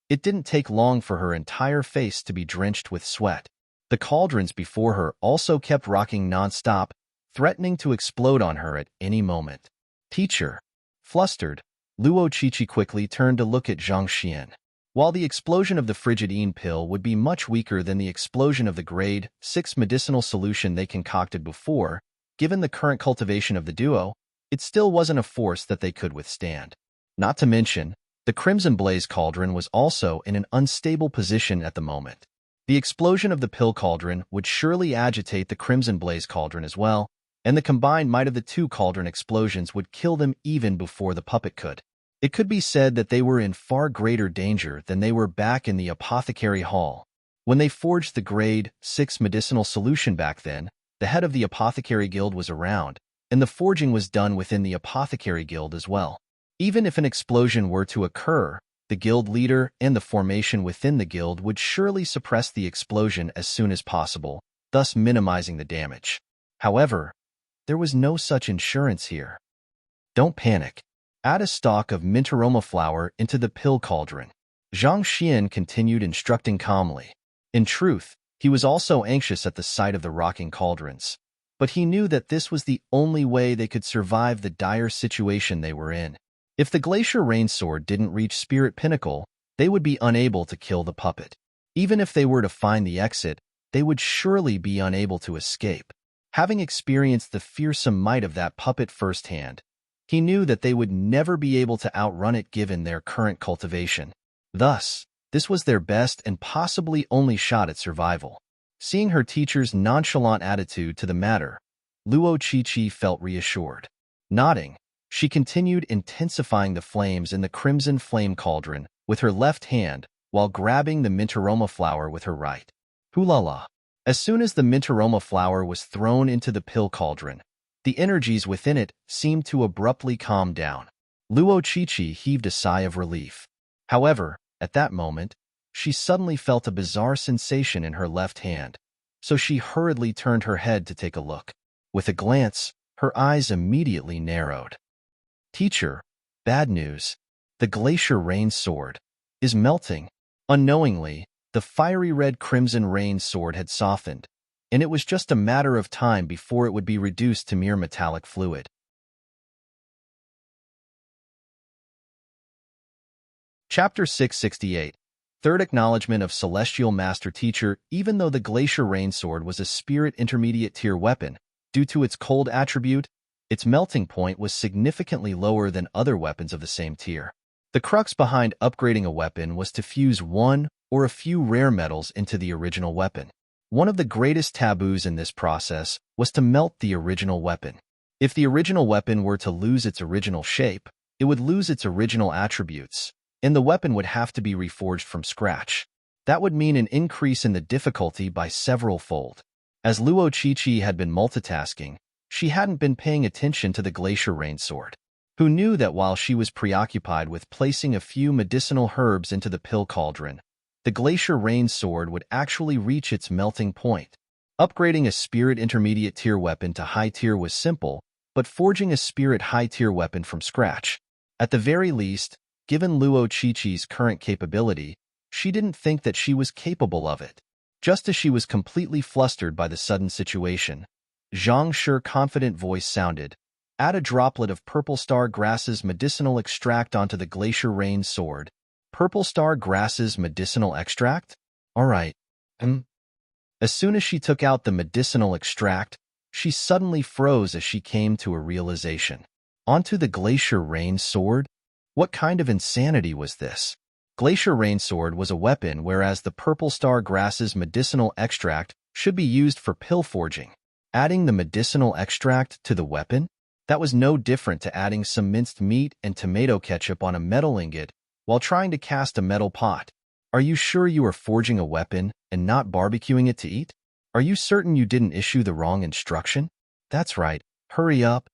it didn't take long for her entire face to be drenched with sweat. The cauldrons before her also kept rocking non-stop, threatening to explode on her at any moment. Teacher. Flustered, Luo Qiqi quickly turned to look at Zhang Xian. While the explosion of the frigidine pill would be much weaker than the explosion of the grade 6 medicinal solution they concocted before, given the current cultivation of the duo, it still wasn't a force that they could withstand. Not to mention, the Crimson Blaze Cauldron was also in an unstable position at the moment. The explosion of the pill cauldron would surely agitate the Crimson Blaze Cauldron as well, and the combined might of the two cauldron explosions would kill them even before the puppet could. It could be said that they were in far greater danger than they were back in the apothecary hall. When they forged the grade 6 medicinal solution back then, the head of the apothecary guild was around, and the forging was done within the apothecary guild as well. Even if an explosion were to occur, the guild leader and the formation within the guild would surely suppress the explosion as soon as possible, thus minimizing the damage. However, there was no such insurance here. Don't panic. Add a stalk of mint aroma flower into the pill cauldron. Zhang Xian continued instructing calmly. In truth, he was also anxious at the sight of the rocking cauldrons, but he knew that this was the only way they could survive the dire situation they were in. If the Glacier Rain Sword didn't reach Spirit Pinnacle, they would be unable to kill the puppet. Even if they were to find the exit, they would surely be unable to escape. Having experienced the fearsome might of that puppet firsthand, he knew that they would never be able to outrun it given their current cultivation. Thus, this was their best and possibly only shot at survival. Seeing her teacher's nonchalant attitude to the matter, Luo Qiqi felt reassured. Nodding, she continued intensifying the flames in the crimson flame cauldron with her left hand while grabbing the mint aroma flower with her right. Hulala! As soon as the mint aroma flower was thrown into the pill cauldron, the energies within it seemed to abruptly calm down. Luo Qiqi heaved a sigh of relief. However, at that moment, she suddenly felt a bizarre sensation in her left hand, so she hurriedly turned her head to take a look. With a glance, her eyes immediately narrowed. Teacher, bad news. The Glacier Rain Sword is melting. Unknowingly, the fiery red crimson rain sword had softened, and it was just a matter of time before it would be reduced to mere metallic fluid. Chapter 668. Third Acknowledgement of Celestial Master Teacher. Even though the Glacier Rain Sword was a spirit intermediate tier weapon, due to its cold attribute, its melting point was significantly lower than other weapons of the same tier. The crux behind upgrading a weapon was to fuse one or a few rare metals into the original weapon. One of the greatest taboos in this process was to melt the original weapon. If the original weapon were to lose its original shape, it would lose its original attributes, and the weapon would have to be reforged from scratch. That would mean an increase in the difficulty by several-fold. As Luo Qiqi had been multitasking, she hadn't been paying attention to the Glacier Rain Sword. Who knew that while she was preoccupied with placing a few medicinal herbs into the pill cauldron, the Glacier Rain Sword would actually reach its melting point. Upgrading a spirit intermediate tier weapon to high tier was simple, but forging a spirit high tier weapon from scratch, At the very least, given Luo Qiqi's current capability, she didn't think that she was capable of it. Just as she was completely flustered by the sudden situation, Zhang Shi's confident voice sounded, "Add a droplet of purple star grass's medicinal extract onto the glacier rain sword." Purple star grass's medicinal extract? All right. As soon as she took out the medicinal extract, she suddenly froze as she came to a realization. Onto the glacier rain sword? What kind of insanity was this? Glacier rain sword was a weapon, whereas the purple star grass's medicinal extract should be used for pill forging. Adding the medicinal extract to the weapon? That was no different to adding some minced meat and tomato ketchup on a metal ingot while trying to cast a metal pot. Are you sure you are forging a weapon and not barbecuing it to eat? Are you certain you didn't issue the wrong instruction? That's right, hurry up,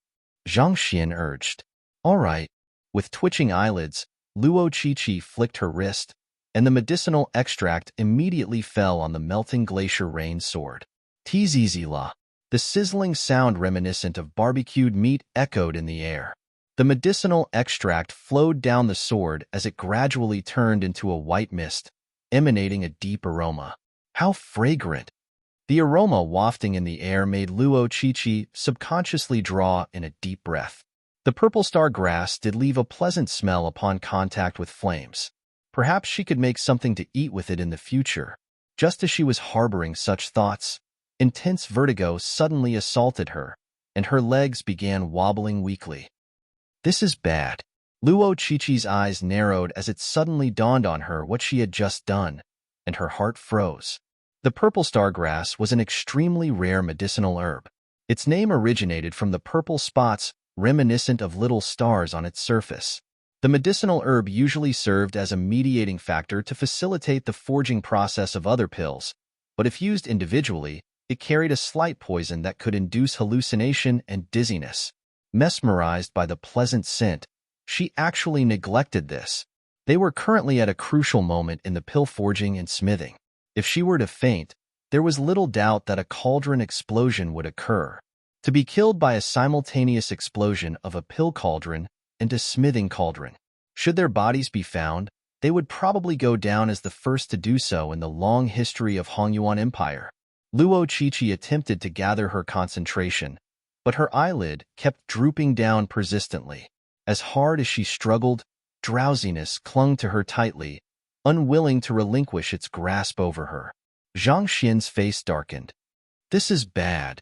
Zhang Xian urged. All right. With twitching eyelids, Luo Qiqi flicked her wrist, and the medicinal extract immediately fell on the melting glacier rain sword. Tzizila. The sizzling sound reminiscent of barbecued meat echoed in the air. The medicinal extract flowed down the sword as it gradually turned into a white mist, emanating a deep aroma. How fragrant! The aroma wafting in the air made Luo Qiqi subconsciously draw in a deep breath. The purple star grass did leave a pleasant smell upon contact with flames. Perhaps she could make something to eat with it in the future. Just as she was harboring such thoughts, intense vertigo suddenly assaulted her, and her legs began wobbling weakly. This is bad. Luo Qiqi's eyes narrowed as it suddenly dawned on her what she had just done, and her heart froze. The purple star grass was an extremely rare medicinal herb. Its name originated from the purple spots reminiscent of little stars on its surface. The medicinal herb usually served as a mediating factor to facilitate the forging process of other pills, but if used individually, it carried a slight poison that could induce hallucination and dizziness. Mesmerized by the pleasant scent, she actually neglected this. They were currently at a crucial moment in the pill forging and smithing. If she were to faint, there was little doubt that a cauldron explosion would occur. To be killed by a simultaneous explosion of a pill cauldron and a smithing cauldron. Should their bodies be found, they would probably go down as the first to do so in the long history of Hongyuan Empire. Luo Qiqi attempted to gather her concentration, but her eyelid kept drooping down persistently. As hard as she struggled, drowsiness clung to her tightly, unwilling to relinquish its grasp over her. Zhang Xian's face darkened. This is bad.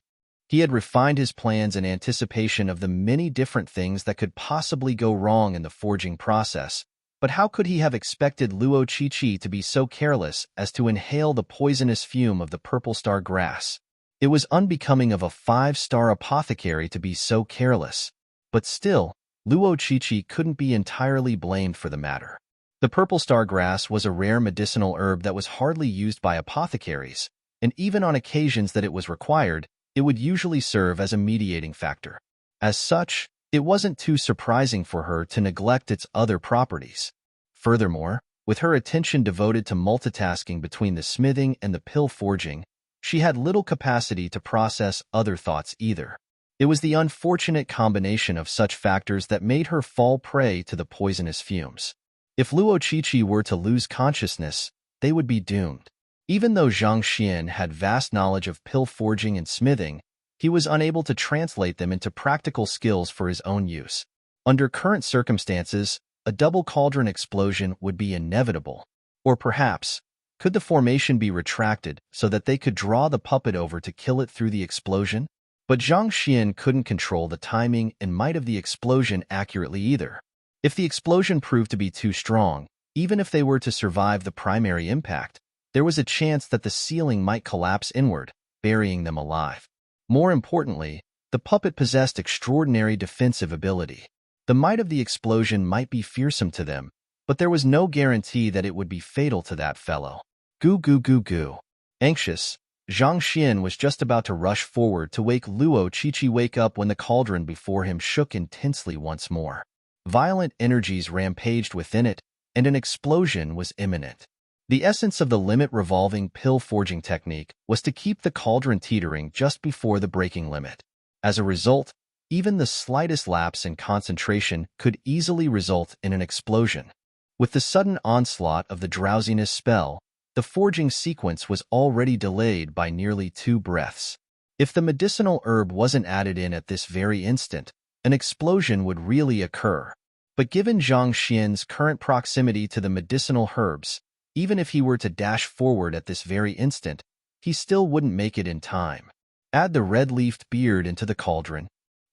He had refined his plans in anticipation of the many different things that could possibly go wrong in the forging process, but how could he have expected Luo Qiqi to be so careless as to inhale the poisonous fume of the purple star grass? It was unbecoming of a 5-star apothecary to be so careless, but still, Luo Qiqi couldn't be entirely blamed for the matter. The purple star grass was a rare medicinal herb that was hardly used by apothecaries, and even on occasions that it was required, it would usually serve as a mediating factor. As such, it wasn't too surprising for her to neglect its other properties. Furthermore, with her attention devoted to multitasking between the smithing and the pill forging, she had little capacity to process other thoughts either. It was the unfortunate combination of such factors that made her fall prey to the poisonous fumes. If Luo Qiqi were to lose consciousness, they would be doomed. Even though Zhang Xian had vast knowledge of pill forging and smithing, he was unable to translate them into practical skills for his own use. Under current circumstances, a double cauldron explosion would be inevitable. Or perhaps, could the formation be retracted so that they could draw the puppet over to kill it through the explosion? But Zhang Xian couldn't control the timing and might of the explosion accurately either. If the explosion proved to be too strong, even if they were to survive the primary impact, there was a chance that the ceiling might collapse inward, burying them alive. More importantly, the puppet possessed extraordinary defensive ability. The might of the explosion might be fearsome to them, but there was no guarantee that it would be fatal to that fellow. Goo goo goo goo. Anxious, Zhang Xian was just about to rush forward to wake Luo Qiqi wake up when the cauldron before him shook intensely once more. Violent energies rampaged within it, and an explosion was imminent. The essence of the limit revolving pill forging technique was to keep the cauldron teetering just before the breaking limit. As a result, Even the slightest lapse in concentration could easily result in an explosion. With the sudden onslaught of the drowsiness spell, the forging sequence was already delayed by nearly 2 breaths. If the medicinal herb wasn't added in at this very instant, an explosion would really occur. But given Zhang Xian's current proximity to the medicinal herbs, even if he were to dash forward at this very instant, he still wouldn't make it in time. Add the red-leafed beard into the cauldron.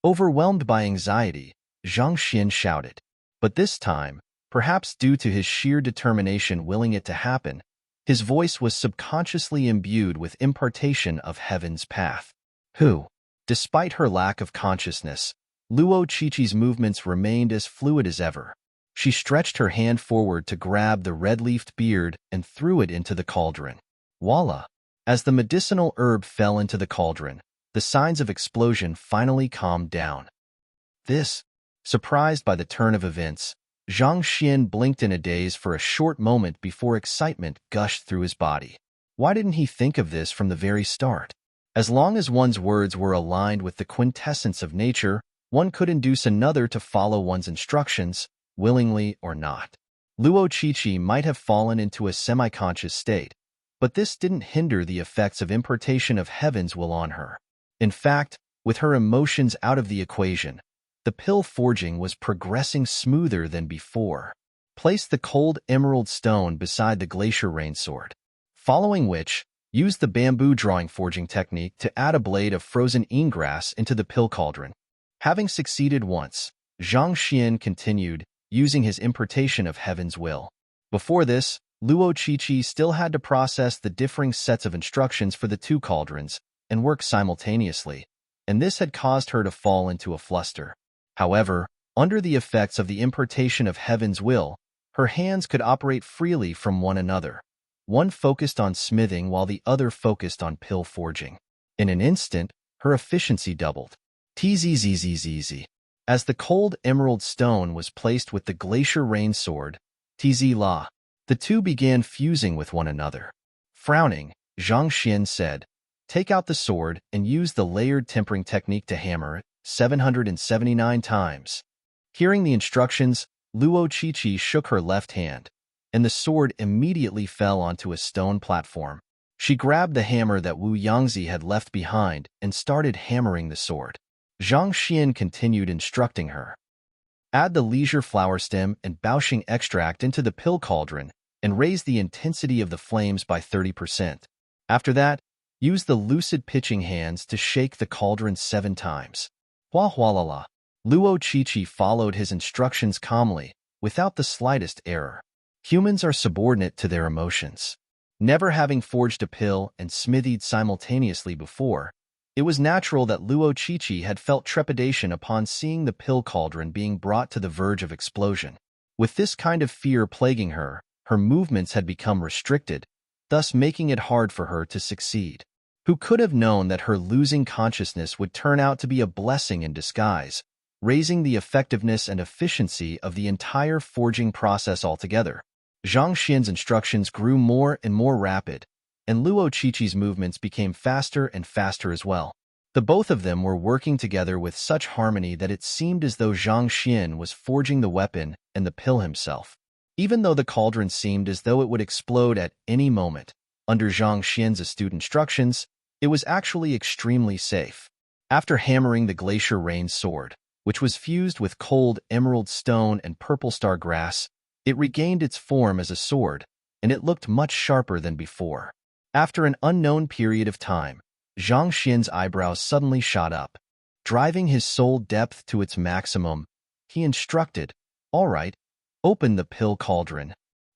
Overwhelmed by anxiety, Zhang Xian shouted. But this time, perhaps due to his sheer determination willing it to happen, his voice was subconsciously imbued with impartation of heaven's path. Who? Despite her lack of consciousness, Luo Qiqi's movements remained as fluid as ever. She stretched her hand forward to grab the red-leafed beard and threw it into the cauldron. Voila! As the medicinal herb fell into the cauldron, the signs of explosion finally calmed down. Surprised by the turn of events, Zhang Xian blinked in a daze for a short moment before excitement gushed through his body. Why didn't he think of this from the very start? As long as one's words were aligned with the quintessence of nature, one could induce another to follow one's instructions, willingly or not. Luo Qiqi might have fallen into a semi-conscious state, but this didn't hinder the effects of impartation of heaven's will on her. In fact, with her emotions out of the equation, the pill forging was progressing smoother than before. Place the cold emerald stone beside the glacier rain sword, following which, use the bamboo drawing forging technique to add a blade of frozen ingrass into the pill cauldron. Having succeeded once, Zhang Xian continued, using his impartation of heaven's will. Before this, Luo Qiqi still had to process the differing sets of instructions for the 2 cauldrons and work simultaneously, and this had caused her to fall into a fluster. However, under the effects of the impartation of heaven's will, her hands could operate freely from one another. One focused on smithing while the other focused on pill forging. In an instant, her efficiency doubled. Tzzzzzz. As the cold emerald stone was placed with the glacier rain sword, Tzla, the two began fusing with one another. Frowning, Zhang Xian said, "Take out the sword and use the layered tempering technique to hammer it 779 times." Hearing the instructions, Luo Qiqi shook her left hand, and the sword immediately fell onto a stone platform. She grabbed the hammer that Wu Yangzi had left behind and started hammering the sword. Zhang Xian continued instructing her. Add the leisure flower stem and baoxing extract into the pill cauldron and raise the intensity of the flames by 30%. After that, use the lucid pitching hands to shake the cauldron 7 times. Huahualala. Luo Qiqi followed his instructions calmly, without the slightest error. Humans are subordinate to their emotions. Never having forged a pill and smithied simultaneously before, it was natural that Luo Qiqi had felt trepidation upon seeing the pill cauldron being brought to the verge of explosion. With this kind of fear plaguing her, her movements had become restricted, thus making it hard for her to succeed. Who could have known that her losing consciousness would turn out to be a blessing in disguise, raising the effectiveness and efficiency of the entire forging process altogether? Zhang Xian's instructions grew more and more rapid, and Luo Qiqi's movements became faster and faster as well. The both of them were working together with such harmony that it seemed as though Zhang Xian was forging the weapon and the pill himself. Even though the cauldron seemed as though it would explode at any moment, under Zhang Xian's astute instructions, it was actually extremely safe. After hammering the glacier rain sword, which was fused with cold emerald stone and purple star grass, it regained its form as a sword, and it looked much sharper than before. After an unknown period of time, Zhang Xian's eyebrows suddenly shot up. Driving his soul depth to its maximum, he instructed, "All right, open the pill cauldron."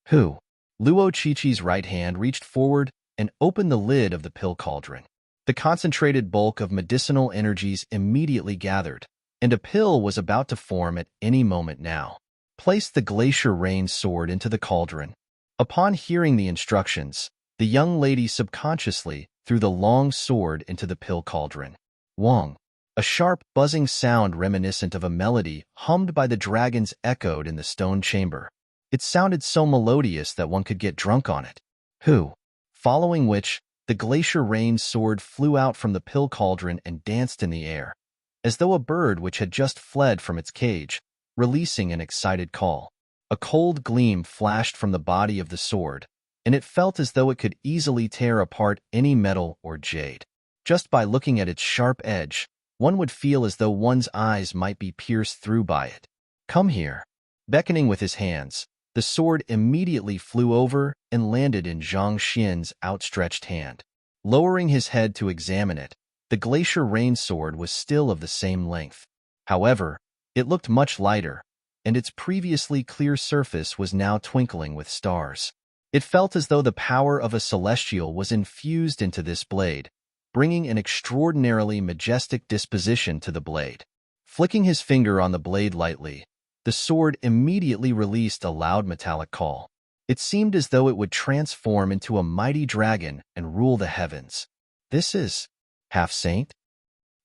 Who? Luo Qiqi's right hand reached forward and opened the lid of the pill cauldron. The concentrated bulk of medicinal energies immediately gathered, and a pill was about to form at any moment now. Place the glacier rain sword into the cauldron. Upon hearing the instructions, the young lady subconsciously threw the long sword into the pill cauldron. Wong. A sharp, buzzing sound reminiscent of a melody hummed by the dragons echoed in the stone chamber. It sounded so melodious that one could get drunk on it. Who? Following which, the glacier rain sword flew out from the pill cauldron and danced in the air. as though a bird which had just fled from its cage, releasing an excited call. A cold gleam flashed from the body of the sword, and it felt as though it could easily tear apart any metal or jade. Just by looking at its sharp edge, one would feel as though one's eyes might be pierced through by it. "Come here." Beckoning with his hands, the sword immediately flew over and landed in Zhang Xian's outstretched hand. Lowering his head to examine it, the glacier rain sword was still of the same length. However, it looked much lighter, and its previously clear surface was now twinkling with stars. It felt as though the power of a celestial was infused into this blade, bringing an extraordinarily majestic disposition to the blade. Flicking his finger on the blade lightly, the sword immediately released a loud metallic call. It seemed as though it would transform into a mighty dragon and rule the heavens. "This is half-saint?"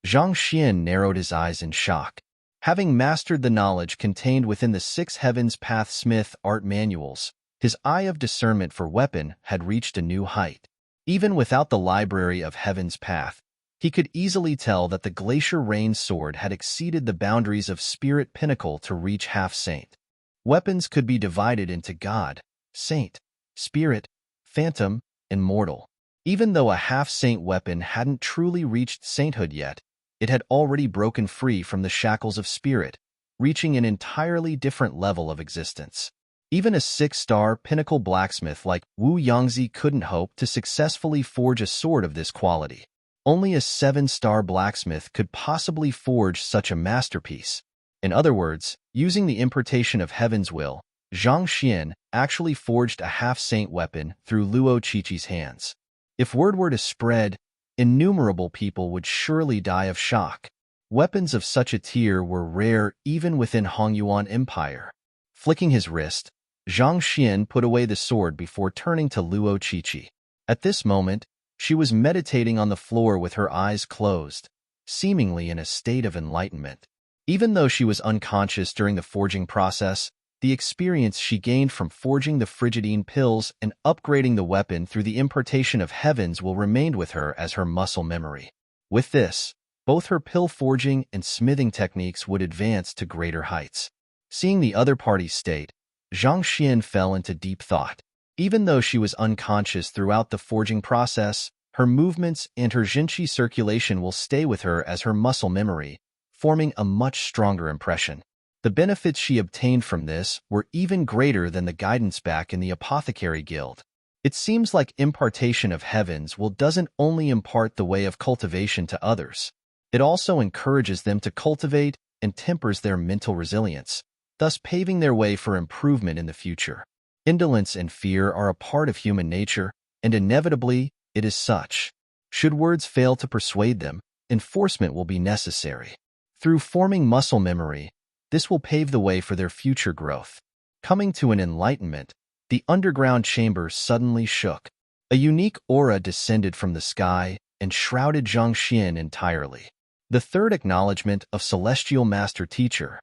Zhang Xian narrowed his eyes in shock. Having mastered the knowledge contained within the 6 Heavens Path Smith art manuals, his eye of discernment for weapon had reached a new height. Even without the library of Heaven's Path, he could easily tell that the Glacier Rain sword had exceeded the boundaries of Spirit Pinnacle to reach half-saint. Weapons could be divided into God, Saint, Spirit, Phantom, and Mortal. Even though a half-saint weapon hadn't truly reached sainthood yet, it had already broken free from the shackles of spirit, reaching an entirely different level of existence. Even a 6-star pinnacle blacksmith like Wu Yangzi couldn't hope to successfully forge a sword of this quality. Only a 7-star blacksmith could possibly forge such a masterpiece. In other words, using the importation of Heaven's will, Zhang Xian actually forged a half-saint weapon through Luo Qiqi's hands. If word were to spread, innumerable people would surely die of shock. Weapons of such a tier were rare even within Hongyuan Empire. Flicking his wrist, Zhang Xian put away the sword before turning to Luo Qiqi. At this moment, she was meditating on the floor with her eyes closed, seemingly in a state of enlightenment. Even though she was unconscious during the forging process, the experience she gained from forging the Frigidine pills and upgrading the weapon through the impartation of heavens will remain with her as her muscle memory. With this, both her pill forging and smithing techniques would advance to greater heights. Seeing the other party's state, Zhang Xian fell into deep thought. Even though she was unconscious throughout the forging process, her movements and her Jinqi circulation will stay with her as her muscle memory, forming a much stronger impression. The benefits she obtained from this were even greater than the guidance back in the Apothecary Guild. It seems like impartation of heavens will doesn't only impart the way of cultivation to others, it also encourages them to cultivate and tempers their mental resilience, thus paving their way for improvement in the future. Indolence and fear are a part of human nature, and inevitably, it is such. Should words fail to persuade them, enforcement will be necessary. Through forming muscle memory, this will pave the way for their future growth. Coming to an enlightenment, the underground chamber suddenly shook. A unique aura descended from the sky and shrouded Zhang Xian entirely. The third acknowledgement of Celestial Master Teacher.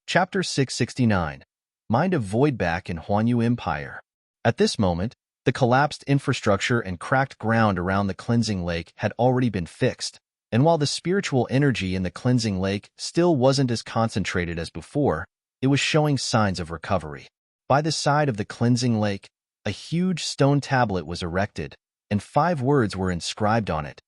Chapter 669. Mind of Voidback in Huanyu Empire. At this moment, the collapsed infrastructure and cracked ground around the cleansing lake had already been fixed, and while the spiritual energy in the cleansing lake still wasn't as concentrated as before, it was showing signs of recovery. By the side of the cleansing lake, a huge stone tablet was erected, and 5 words were inscribed on it.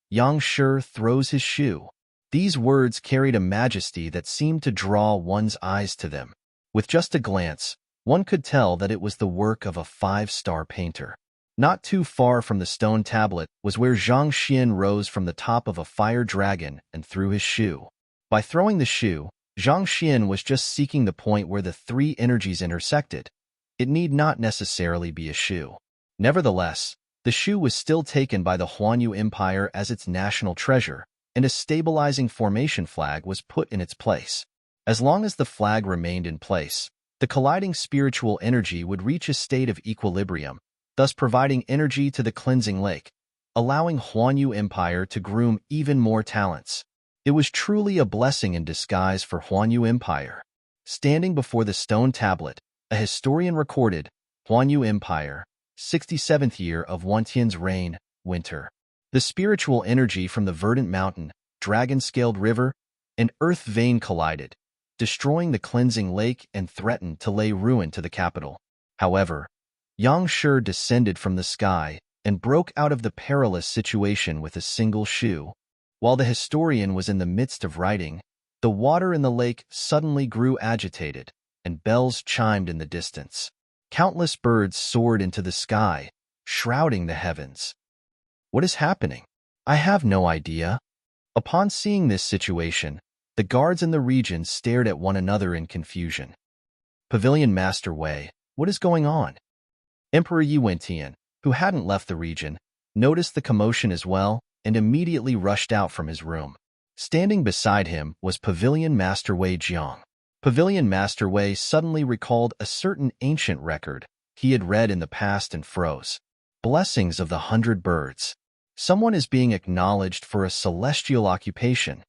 Yang Shi throws his shoe. These words carried a majesty that seemed to draw one's eyes to them. With just a glance, one could tell that it was the work of a 5-star painter. Not too far from the stone tablet was where Zhang Xian rose from the top of a fire dragon and threw his shoe. By throwing the shoe, Zhang Xian was just seeking the point where the 3 energies intersected. It need not necessarily be a shoe. Nevertheless, the shoe was still taken by the Huanyu Empire as its national treasure, and a stabilizing formation flag was put in its place. As long as the flag remained in place, the colliding spiritual energy would reach a state of equilibrium, thus providing energy to the cleansing lake, allowing Huanyu Empire to groom even more talents. It was truly a blessing in disguise for Huanyu Empire. Standing before the stone tablet, a historian recorded, Huanyu Empire, 67th year of Wantian's reign, winter. The spiritual energy from the verdant mountain, dragon-scaled river, and earth vein collided, destroying the cleansing lake and threatened to lay ruin to the capital. However, Yang Shi descended from the sky and broke out of the perilous situation with a single shoe. While the historian was in the midst of writing, the water in the lake suddenly grew agitated, and bells chimed in the distance. Countless birds soared into the sky, shrouding the heavens. What is happening? I have no idea. Upon seeing this situation, the guards in the region stared at one another in confusion. Pavilion Master Wei, what is going on? Emperor Yi Wentian, who hadn't left the region, noticed the commotion as well and immediately rushed out from his room. Standing beside him was Pavilion Master Wei Jiang. Pavilion Master Wei suddenly recalled a certain ancient record he had read in the past and froze. Blessings of the 100 birds. Someone is being acknowledged for a celestial occupation.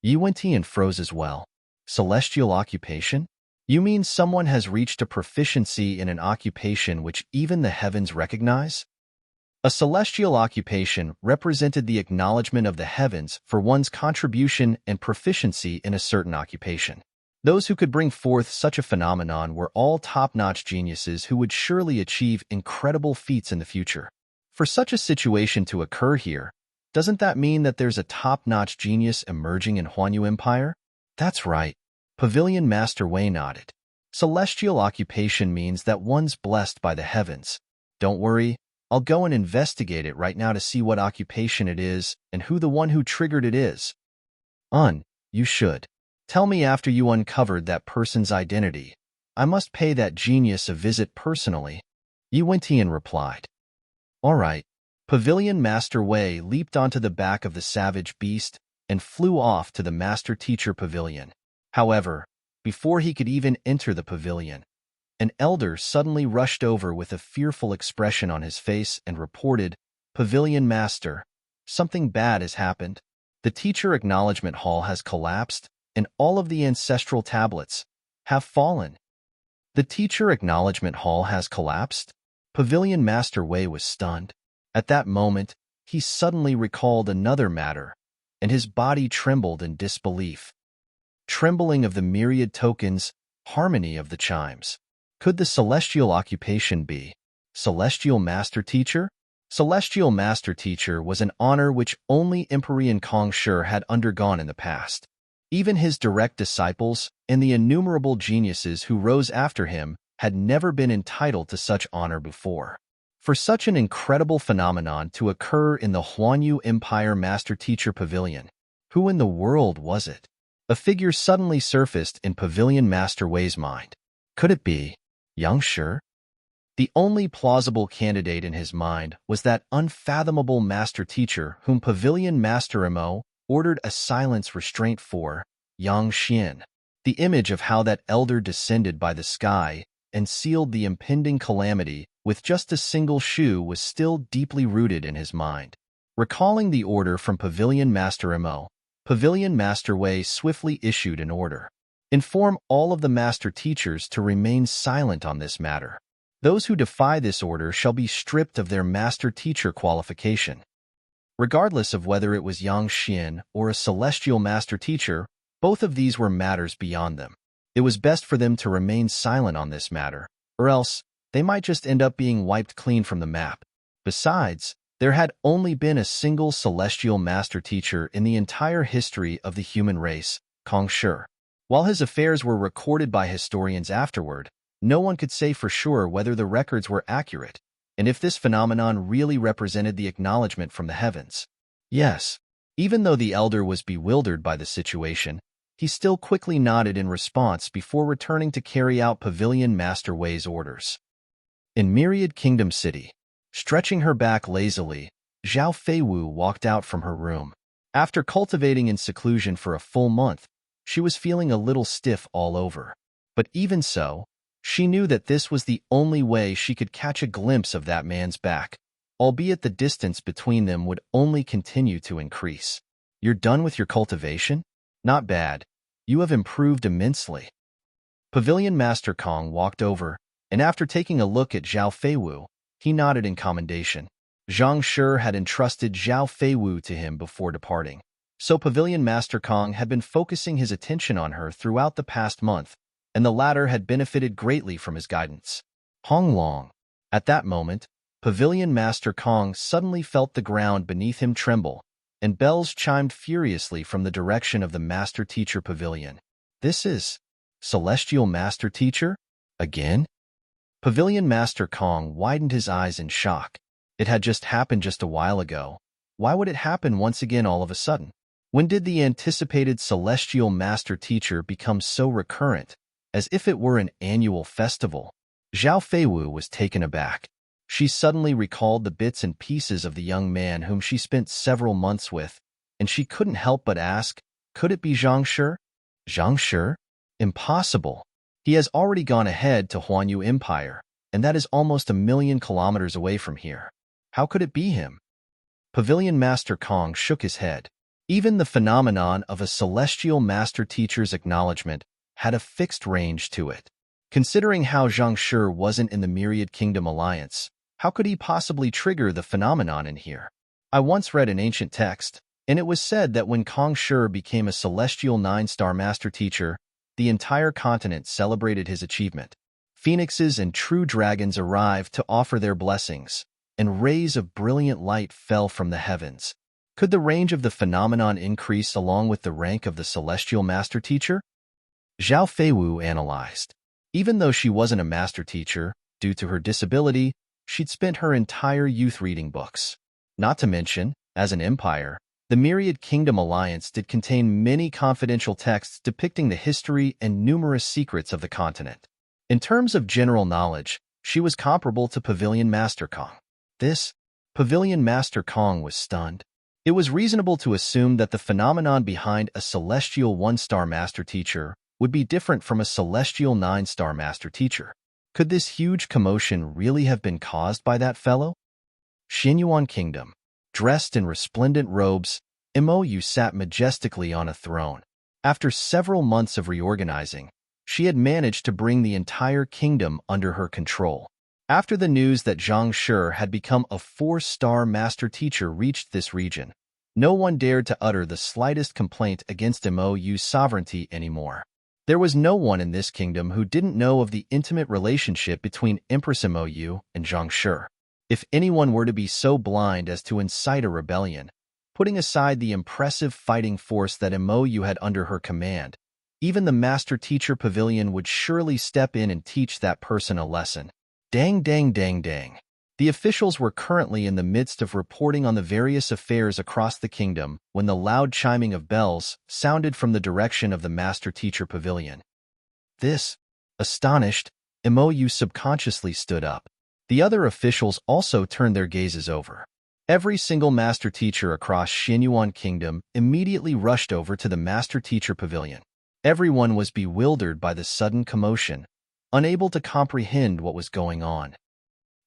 Yi Wentian froze as well. Celestial occupation? You mean someone has reached a proficiency in an occupation which even the heavens recognize? A celestial occupation represented the acknowledgement of the heavens for one's contribution and proficiency in a certain occupation. Those who could bring forth such a phenomenon were all top-notch geniuses who would surely achieve incredible feats in the future. For such a situation to occur here, doesn't that mean that there's a top-notch genius emerging in Huanyu Empire? That's right. Pavilion Master Wei nodded. Celestial occupation means that one's blessed by the heavens. Don't worry, I'll go and investigate it right now to see what occupation it is and who the one who triggered it is. You should. Tell me after you uncovered that person's identity. I must pay that genius a visit personally. Yi Wentian replied. All right. Pavilion Master Wei leaped onto the back of the savage beast and flew off to the Master Teacher Pavilion. However, before he could even enter the pavilion, an elder suddenly rushed over with a fearful expression on his face and reported, Pavilion Master, something bad has happened. The teacher acknowledgement hall has collapsed, and all of the ancestral tablets have fallen. The teacher acknowledgement hall has collapsed? Pavilion Master Wei was stunned. At that moment, he suddenly recalled another matter, and his body trembled in disbelief. Trembling of the myriad tokens, harmony of the chimes. Could the celestial occupation be Celestial Master Teacher? Celestial Master Teacher was an honor which only Emperor Kong Shi had undergone in the past. Even his direct disciples and the innumerable geniuses who rose after him had never been entitled to such honor before. For such an incredible phenomenon to occur in the Huanyu Empire Master Teacher Pavilion, who in the world was it? A figure suddenly surfaced in Pavilion Master Wei's mind. Could it be Yang Shi? The only plausible candidate in his mind was that unfathomable master teacher whom Pavilion Master Mo ordered a silence restraint for, Yang Xian. The image of how that elder descended by the sky and sealed the impending calamity with just a single shoe was still deeply rooted in his mind. Recalling the order from Pavilion Master Mo, Pavilion Master Wei swiftly issued an order. Inform all of the master teachers to remain silent on this matter. Those who defy this order shall be stripped of their master teacher qualification. Regardless of whether it was Yang Xian or a celestial master teacher, both of these were matters beyond them. It was best for them to remain silent on this matter, or else they might just end up being wiped clean from the map. Besides, there had only been a single celestial master teacher in the entire history of the human race, Kong Shi. While his affairs were recorded by historians afterward, no one could say for sure whether the records were accurate, and if this phenomenon really represented the acknowledgement from the heavens. Yes, even though the elder was bewildered by the situation, he still quickly nodded in response before returning to carry out Pavilion Master Wei's orders. In Myriad Kingdom City, stretching her back lazily, Zhao Feiwu walked out from her room. After cultivating in seclusion for a full month, she was feeling a little stiff all over. But even so, she knew that this was the only way she could catch a glimpse of that man's back, albeit the distance between them would only continue to increase. You're done with your cultivation? Not bad. You have improved immensely. Pavilion Master Kong walked over, and after taking a look at Zhao Feiwu, he nodded in commendation. Zhang Shi had entrusted Zhao Feiwu to him before departing, so Pavilion Master Kong had been focusing his attention on her throughout the past month, and the latter had benefited greatly from his guidance. Hong Long. At that moment, Pavilion Master Kong suddenly felt the ground beneath him tremble, and bells chimed furiously from the direction of the Master Teacher Pavilion. This is Celestial Master Teacher? Again? Pavilion Master Kong widened his eyes in shock. It had just happened just a while ago. Why would it happen once again all of a sudden? When did the anticipated Celestial Master Teacher become so recurrent, as if it were an annual festival? Zhao Feiwu was taken aback. She suddenly recalled the bits and pieces of the young man whom she spent several months with, and she couldn't help but ask, could it be Zhang Shi? Zhang Shi? Impossible. He has already gone ahead to Huanyu Empire, and that is almost 1,000,000 kilometers away from here. How could it be him? Pavilion Master Kong shook his head. Even the phenomenon of a Celestial Master Teacher's acknowledgement had a fixed range to it. Considering how Zhang Shi wasn't in the Myriad Kingdom Alliance, how could he possibly trigger the phenomenon in here? I once read an ancient text, and it was said that when Kong Shi became a Celestial 9-star Master Teacher, the entire continent celebrated his achievement. Phoenixes and true dragons arrived to offer their blessings, and rays of brilliant light fell from the heavens. Could the range of the phenomenon increase along with the rank of the Celestial Master Teacher? Zhao Feiwu analyzed. Even though she wasn't a master teacher, due to her disability, she'd spent her entire youth reading books. Not to mention, as an empire, the Myriad Kingdom Alliance did contain many confidential texts depicting the history and numerous secrets of the continent. In terms of general knowledge, she was comparable to Pavilion Master Kong. Pavilion Master Kong was stunned. It was reasonable to assume that the phenomenon behind a Celestial 1-star Master Teacher would be different from a Celestial 9-star Master Teacher. Could this huge commotion really have been caused by that fellow? Xianyuan Kingdom. Dressed in resplendent robes, Mou sat majestically on a throne. After several months of reorganizing, she had managed to bring the entire kingdom under her control. After the news that Zhang Shi had become a 4-star Master Teacher reached this region, no one dared to utter the slightest complaint against Mou's sovereignty anymore. There was no one in this kingdom who didn't know of the intimate relationship between Empress Mou and Zhang Shi. If anyone were to be so blind as to incite a rebellion, putting aside the impressive fighting force that Mou had under her command, even the Master Teacher Pavilion would surely step in and teach that person a lesson. Dang, dang, dang, dang. The officials were currently in the midst of reporting on the various affairs across the kingdom when the loud chiming of bells sounded from the direction of the Master Teacher Pavilion. Astonished, Mou subconsciously stood up. The other officials also turned their gazes over. Every single Master Teacher across Xianyuan Kingdom immediately rushed over to the Master Teacher Pavilion. Everyone was bewildered by the sudden commotion, unable to comprehend what was going on.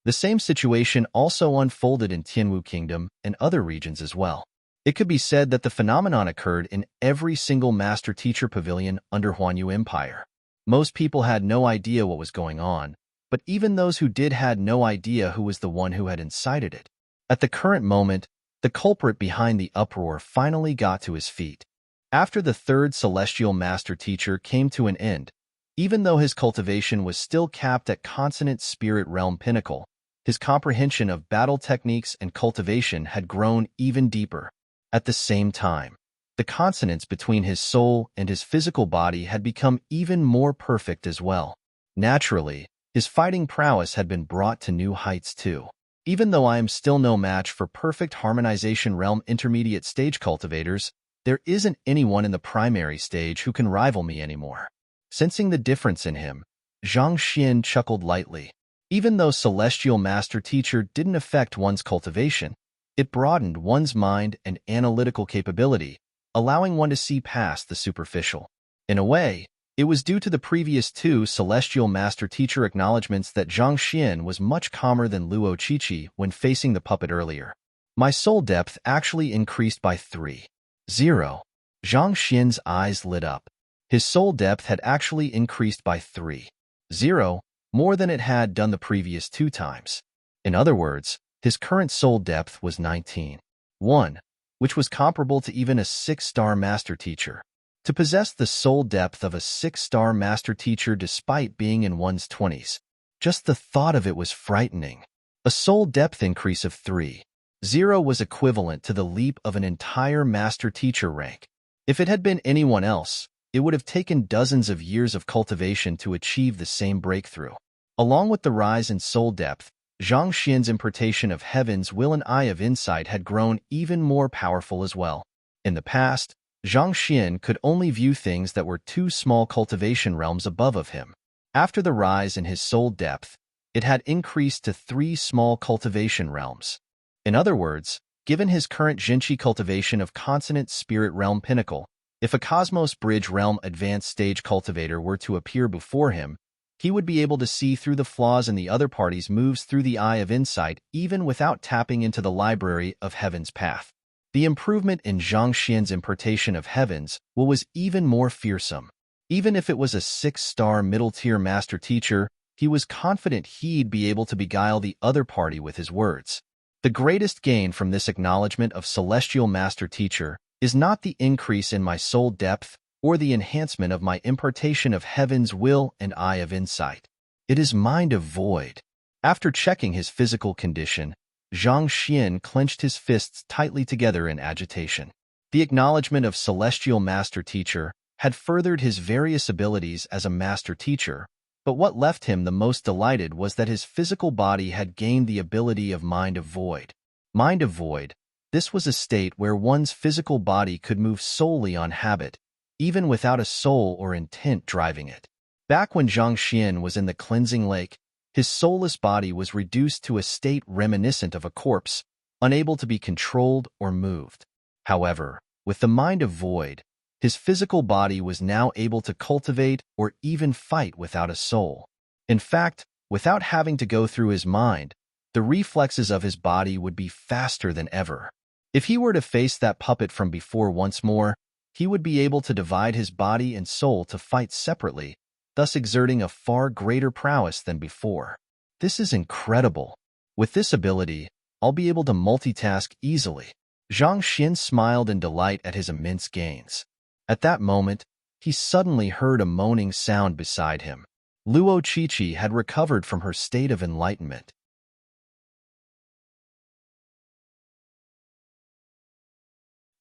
The same situation also unfolded in Tianwu Kingdom and other regions as well. It could be said that the phenomenon occurred in every single Master Teacher Pavilion under Huanyu Empire. Most people had no idea what was going on, but even those who did had no idea who was the one who had incited it. At the current moment, the culprit behind the uproar finally got to his feet. After the 3rd Celestial Master Teacher came to an end, even though his cultivation was still capped at Consonant Spirit Realm Pinnacle, his comprehension of battle techniques and cultivation had grown even deeper. At the same time, the consonance between his soul and his physical body had become even more perfect as well. Naturally, his fighting prowess had been brought to new heights too. Even though I am still no match for perfect harmonization realm intermediate stage cultivators, there isn't anyone in the primary stage who can rival me anymore. Sensing the difference in him, Zhang Xian chuckled lightly. Even though Celestial Master Teacher didn't affect one's cultivation, it broadened one's mind and analytical capability, allowing one to see past the superficial. In a way, it was due to the previous 2 Celestial Master Teacher acknowledgements that Zhang Xian was much calmer than Luo Qiqi when facing the puppet earlier. My soul depth actually increased by 3. 0. Zhang Xian's eyes lit up. His soul depth had actually increased by 3. 0, more than it had done the previous 2 times. In other words, His current soul depth was 19.1, which was comparable to even a 6-star master teacher. To possess the soul depth of a 6-star master teacher despite being in one's 20s, just the thought of it was frightening. A soul depth increase of 3.0 was equivalent to the leap of an entire master teacher rank. If it had been anyone else, it would have taken dozens of years of cultivation to achieve the same breakthrough. Along with the rise in soul depth, Zhang Xian's impartation of heaven's will and eye of insight had grown even more powerful as well. In the past, Zhang Xian could only view things that were 2 small cultivation realms above of him. After the rise in his soul depth, it had increased to 3 small cultivation realms. In other words, given his current Jinqi cultivation of consonant spirit realm pinnacle, if a Cosmos Bridge realm advanced stage cultivator were to appear before him, he would be able to see through the flaws in the other party's moves through the eye of insight even without tapping into the library of Heaven's Path. The improvement in Zhang Xian's impartation of Heaven's will was even more fearsome. Even if it was a 6-star middle-tier master teacher, he was confident he'd be able to beguile the other party with his words. The greatest gain from this acknowledgement of celestial master teacher is not the increase in my soul depth or the enhancement of my impartation of Heaven's will and eye of insight. It is mind of void. After checking his physical condition, Zhang Xian clenched his fists tightly together in agitation. The acknowledgement of celestial master teacher had furthered his various abilities as a master teacher, but what left him the most delighted was that his physical body had gained the ability of mind of void. Mind of void, this was a state where one's physical body could move solely on habit, even without a soul or intent driving it. Back when Zhang Xian was in the cleansing lake, his soulless body was reduced to a state reminiscent of a corpse, unable to be controlled or moved. However, with the mind of void, his physical body was now able to cultivate or even fight without a soul. In fact, without having to go through his mind, the reflexes of his body would be faster than ever. If he were to face that puppet from before once more, he would be able to divide his body and soul to fight separately, thus exerting a far greater prowess than before. This is incredible. With this ability, I'll be able to multitask easily. Zhang Xian smiled in delight at his immense gains. At that moment, he suddenly heard a moaning sound beside him. Luo Qiqi had recovered from her state of enlightenment.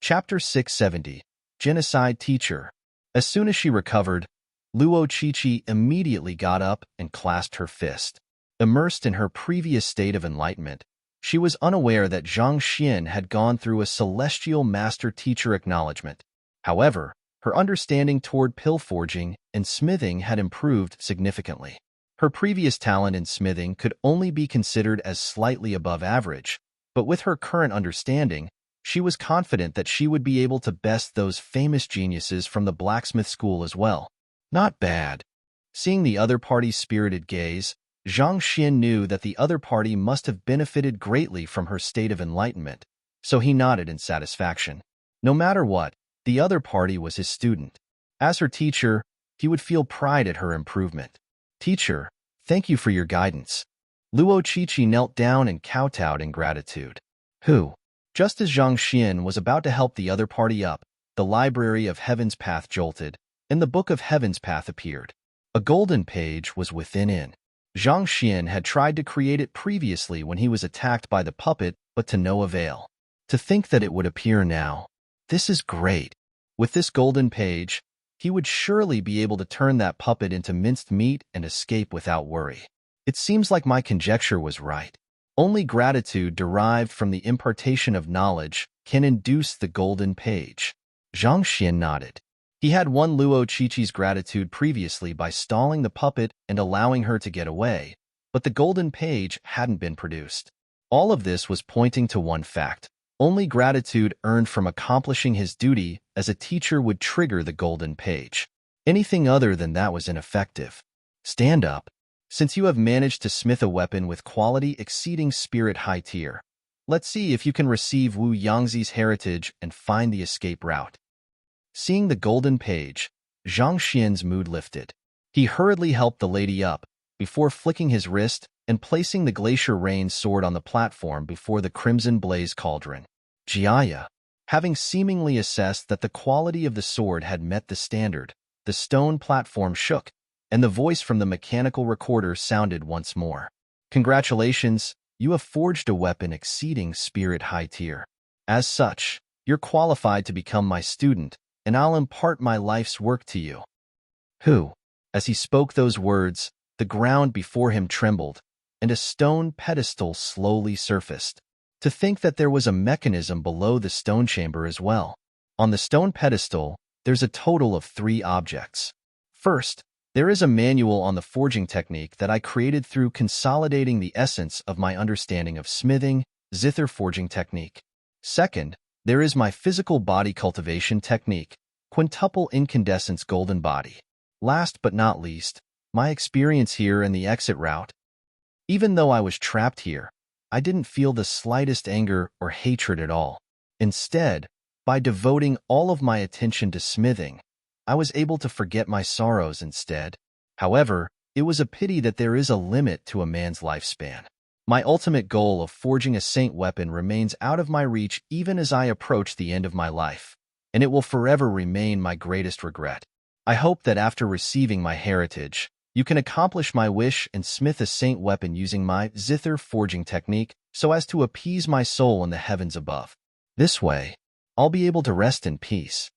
Chapter 670. Genocide Teacher. As soon as she recovered, Luo Qiqi immediately got up and clasped her fist. Immersed in her previous state of enlightenment, she was unaware that Zhang Xian had gone through a celestial master teacher acknowledgement. However, her understanding toward pill forging and smithing had improved significantly. Her previous talent in smithing could only be considered as slightly above average, but with her current understanding, she was confident that she would be able to best those famous geniuses from the blacksmith school as well. Not bad. Seeing the other party's spirited gaze, Zhang Xian knew that the other party must have benefited greatly from her state of enlightenment, so he nodded in satisfaction. No matter what, the other party was his student. As her teacher, he would feel pride at her improvement. Teacher, thank you for your guidance. Luo Qiqi knelt down and kowtowed in gratitude. Who? Just as Zhang Xian was about to help the other party up, the library of Heaven's Path jolted, and the book of Heaven's Path appeared. A golden page was within it. Zhang Xian had tried to create it previously when he was attacked by the puppet, but to no avail. To think that it would appear now. This is great. With this golden page, he would surely be able to turn that puppet into minced meat and escape without worry. It seems like my conjecture was right. Only gratitude derived from the impartation of knowledge can induce the golden page. Zhang Xian nodded. He had won Luo Qiqi's gratitude previously by stalling the puppet and allowing her to get away, but the golden page hadn't been produced. All of this was pointing to one fact. Only gratitude earned from accomplishing his duty as a teacher would trigger the golden page. Anything other than that was ineffective. Stand up. Since you have managed to smith a weapon with quality exceeding spirit high tier, let's see if you can receive Wu Yangzi's heritage and find the escape route. Seeing the golden page, Zhang Xian's mood lifted. He hurriedly helped the lady up, before flicking his wrist and placing the Glacier Rain sword on the platform before the Crimson Blaze cauldron. Jiaya. Having seemingly assessed that the quality of the sword had met the standard, the stone platform shook, and the voice from the mechanical recorder sounded once more. Congratulations, you have forged a weapon exceeding spirit high tier. As such, you're qualified to become my student, and I'll impart my life's work to you. Who? As he spoke those words, the ground before him trembled, and a stone pedestal slowly surfaced. To think that there was a mechanism below the stone chamber as well. On the stone pedestal, there's a total of 3 objects. First, there is a manual on the forging technique that I created through consolidating the essence of my understanding of smithing, zither forging technique. Second, there is my physical body cultivation technique, quintuple incandescence golden body. Last but not least, my experience here and the exit route. Even though I was trapped here, I didn't feel the slightest anger or hatred at all. Instead, by devoting all of my attention to smithing, I was able to forget my sorrows instead. However, it was a pity that there is a limit to a man's lifespan. My ultimate goal of forging a saint weapon remains out of my reach even as I approach the end of my life, and it will forever remain my greatest regret. I hope that after receiving my heritage, you can accomplish my wish and smith a saint weapon using my zither forging technique so as to appease my soul in the heavens above. This way, I'll be able to rest in peace.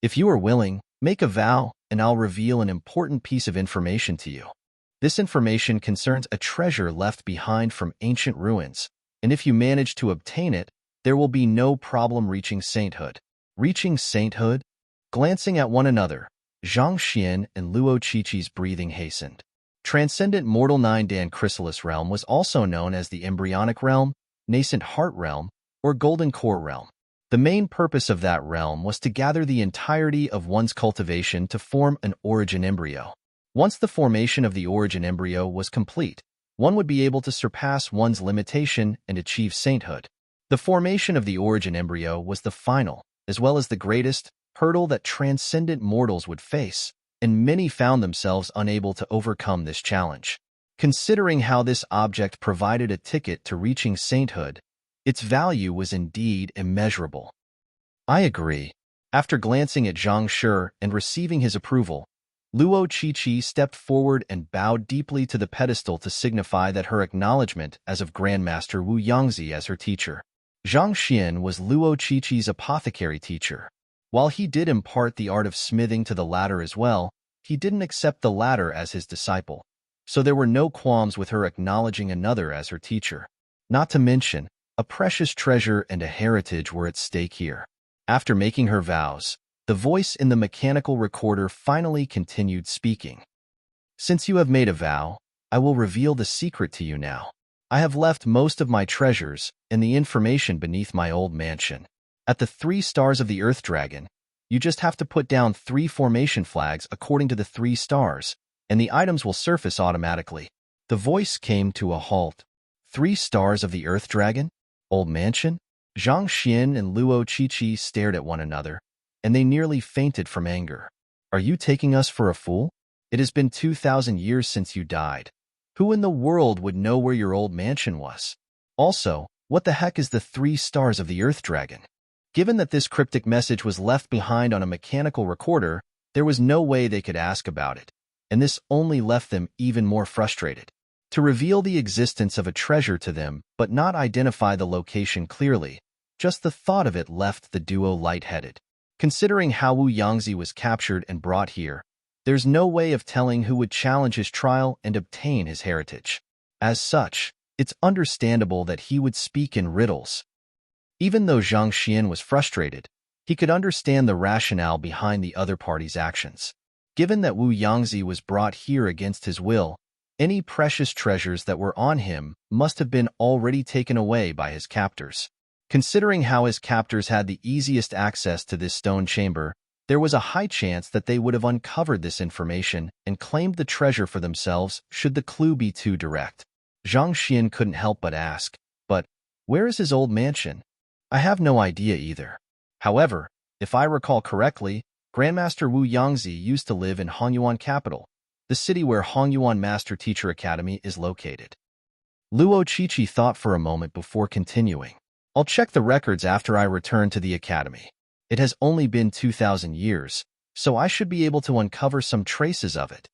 If you are willing, make a vow, and I'll reveal an important piece of information to you. This information concerns a treasure left behind from ancient ruins, and if you manage to obtain it, there will be no problem reaching sainthood. Reaching sainthood? Glancing at one another, Zhang Xian and Luo Qiqi's breathing hastened. Transcendent Mortal 9 Dan Chrysalis Realm was also known as the Embryonic Realm, Nascent Heart Realm, or Golden Core Realm. The main purpose of that realm was to gather the entirety of one's cultivation to form an origin embryo. Once the formation of the origin embryo was complete, one would be able to surpass one's limitation and achieve sainthood. The formation of the origin embryo was the final, as well as the greatest, hurdle that transcendent mortals would face, and many found themselves unable to overcome this challenge. Considering how this object provided a ticket to reaching sainthood, its value was indeed immeasurable. I agree. After glancing at Zhang Shi and receiving his approval, Luo Qiqi stepped forward and bowed deeply to the pedestal to signify that her acknowledgement as of Grandmaster Wu Yangzi as her teacher. Zhang Xian was Luo Qiqi's apothecary teacher. While he did impart the art of smithing to the latter as well, he didn't accept the latter as his disciple, so there were no qualms with her acknowledging another as her teacher. Not to mention, a precious treasure and a heritage were at stake here. After making her vows, the voice in the mechanical recorder finally continued speaking. Since you have made a vow, I will reveal the secret to you now. I have left most of my treasures and the information beneath my old mansion. At the 3 stars of the Earth Dragon, you just have to put down 3 formation flags according to the 3 stars, and the items will surface automatically. The voice came to a halt. 3 stars of the Earth Dragon? Old mansion? Zhang Xian and Luo Qiqi stared at one another, and they nearly fainted from anger. Are you taking us for a fool? It has been 2,000 years since you died. Who in the world would know where your old mansion was? Also, what the heck is the 3 stars of the Earth Dragon? Given that this cryptic message was left behind on a mechanical recorder, there was no way they could ask about it, and this only left them even more frustrated. To reveal the existence of a treasure to them but not identify the location clearly, just the thought of it left the duo lightheaded. Considering how Wu Yangzi was captured and brought here, there's no way of telling who would challenge his trial and obtain his heritage. As such, it's understandable that he would speak in riddles. Even though Zhang Xian was frustrated, he could understand the rationale behind the other party's actions. Given that Wu Yangzi was brought here against his will, any precious treasures that were on him must have been already taken away by his captors. Considering how his captors had the easiest access to this stone chamber, there was a high chance that they would have uncovered this information and claimed the treasure for themselves should the clue be too direct. Zhang Xian couldn't help but ask, but where is his old mansion? I have no idea either. However, if I recall correctly, Grandmaster Wu Yangzi used to live in Hongyuan capital, the city where Hongyuan Master Teacher Academy is located. Luo Qiqi thought for a moment before continuing. I'll check the records after I return to the academy. It has only been 2,000 years, so I should be able to uncover some traces of it.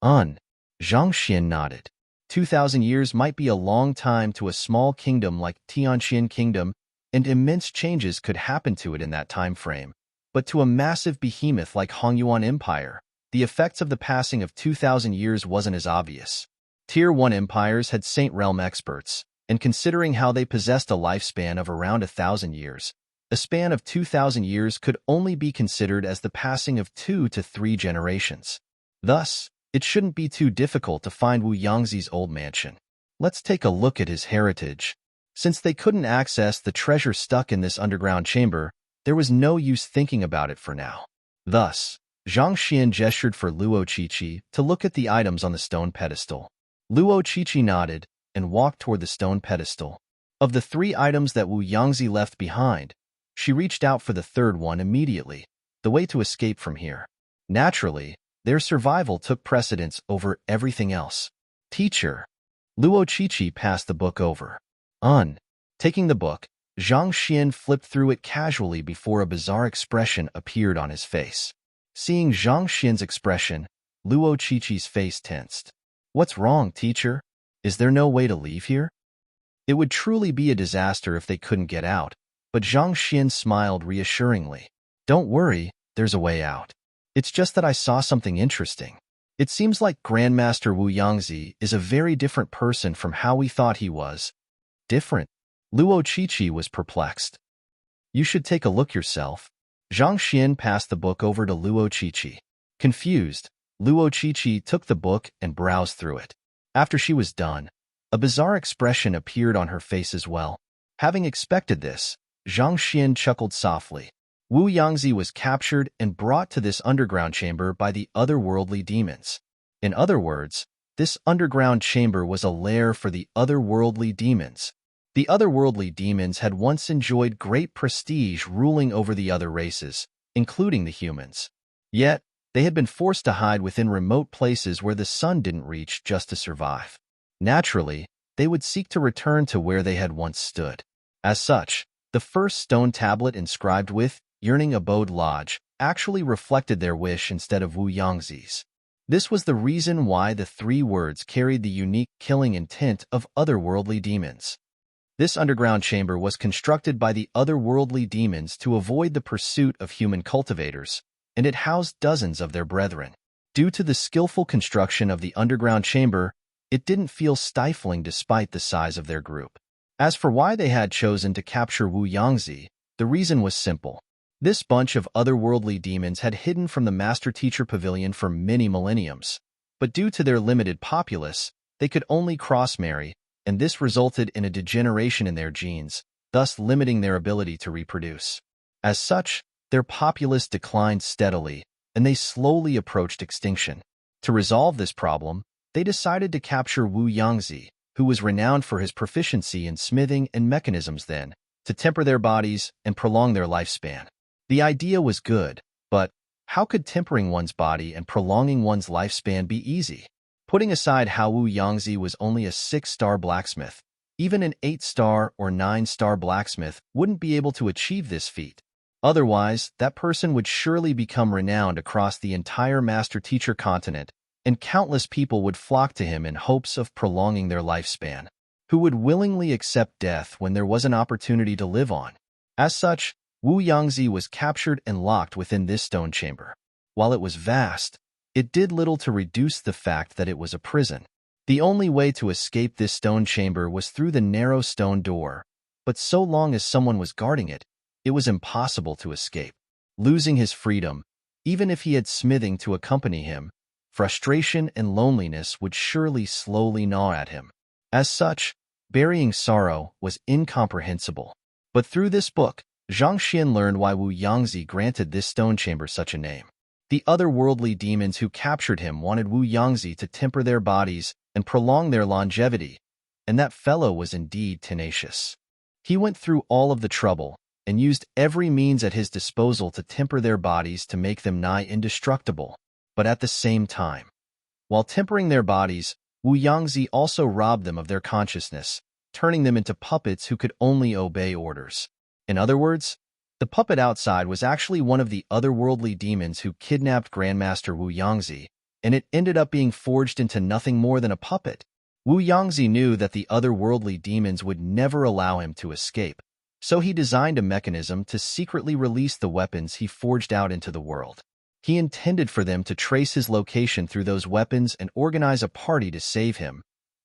Zhang Xian nodded. 2,000 years might be a long time to a small kingdom like Tianxian Kingdom, and immense changes could happen to it in that time frame. But to a massive behemoth like Hongyuan Empire, the effects of the passing of 2,000 years wasn't as obvious. Tier 1 empires had Saint Realm experts, and considering how they possessed a lifespan of around 1,000 years, a span of 2,000 years could only be considered as the passing of 2 to 3 generations. Thus, it shouldn't be too difficult to find Wu Yangzi's old mansion. Let's take a look at his heritage. Since they couldn't access the treasure stuck in this underground chamber, there was no use thinking about it for now. Thus, Zhang Xian gestured for Luo Qiqi to look at the items on the stone pedestal. Luo Qiqi nodded and walked toward the stone pedestal. Of the 3 items that Wu Yangzi left behind, she reached out for the third one immediately, the way to escape from here. Naturally, their survival took precedence over everything else. Teacher. Luo Qiqi passed the book over. Taking the book, Zhang Xian flipped through it casually before a bizarre expression appeared on his face. Seeing Zhang Xian's expression, Luo Qiqi's face tensed. What's wrong, teacher? Is there no way to leave here? It would truly be a disaster if they couldn't get out, but Zhang Xian smiled reassuringly. Don't worry, there's a way out. It's just that I saw something interesting. It seems like Grandmaster Wu Yangzi is a very different person from how we thought he was. Different? Luo Qiqi was perplexed. You should take a look yourself. Zhang Xian passed the book over to Luo Qiqi. Confused, Luo Qiqi took the book and browsed through it. After she was done, a bizarre expression appeared on her face as well. Having expected this, Zhang Xian chuckled softly. Wu Yangzi was captured and brought to this underground chamber by the otherworldly demons. In other words, this underground chamber was a lair for the otherworldly demons. The otherworldly demons had once enjoyed great prestige ruling over the other races, including the humans. Yet, they had been forced to hide within remote places where the sun didn't reach just to survive. Naturally, they would seek to return to where they had once stood. As such, the first stone tablet inscribed with Yearning Abode Lodge actually reflected their wish instead of Wu Yangzi's. This was the reason why the 3 words carried the unique killing intent of otherworldly demons. This underground chamber was constructed by the otherworldly demons to avoid the pursuit of human cultivators, and it housed dozens of their brethren. Due to the skillful construction of the underground chamber, it didn't feel stifling despite the size of their group. As for why they had chosen to capture Wu Yangzi, the reason was simple. This bunch of otherworldly demons had hidden from the Master Teacher Pavilion for many millenniums, but due to their limited populace, they could only cross-marry, and this resulted in a degeneration in their genes, thus limiting their ability to reproduce. As such, their populace declined steadily, and they slowly approached extinction. To resolve this problem, they decided to capture Wu Yangzi, who was renowned for his proficiency in smithing and mechanisms then, to temper their bodies and prolong their lifespan. The idea was good, but how could tempering one's body and prolonging one's lifespan be easy? Putting aside how Wu Yangzi was only a 6-star blacksmith, even an 8-star or 9-star blacksmith wouldn't be able to achieve this feat. Otherwise, that person would surely become renowned across the entire Master-Teacher continent, and countless people would flock to him in hopes of prolonging their lifespan, who would willingly accept death when there was an opportunity to live on. As such, Wu Yangzi was captured and locked within this stone chamber. While it was vast, it did little to reduce the fact that it was a prison. The only way to escape this stone chamber was through the narrow stone door, but so long as someone was guarding it, it was impossible to escape. Losing his freedom, even if he had smithing to accompany him, frustration and loneliness would surely slowly gnaw at him. As such, burying sorrow was incomprehensible. But through this book, Zhang Xian learned why Wu Yangzi granted this stone chamber such a name. The otherworldly demons who captured him wanted Wu Yangzi to temper their bodies and prolong their longevity, and that fellow was indeed tenacious. He went through all of the trouble and used every means at his disposal to temper their bodies to make them nigh indestructible. But at the same time, While tempering their bodies, Wu Yangzi also robbed them of their consciousness, turning them into puppets who could only obey orders. In other words, the puppet outside was actually one of the otherworldly demons who kidnapped Grandmaster Wu Yangzi, and it ended up being forged into nothing more than a puppet. Wu Yangzi knew that the otherworldly demons would never allow him to escape, so he designed a mechanism to secretly release the weapons he forged out into the world. He intended for them to trace his location through those weapons and organize a party to save him,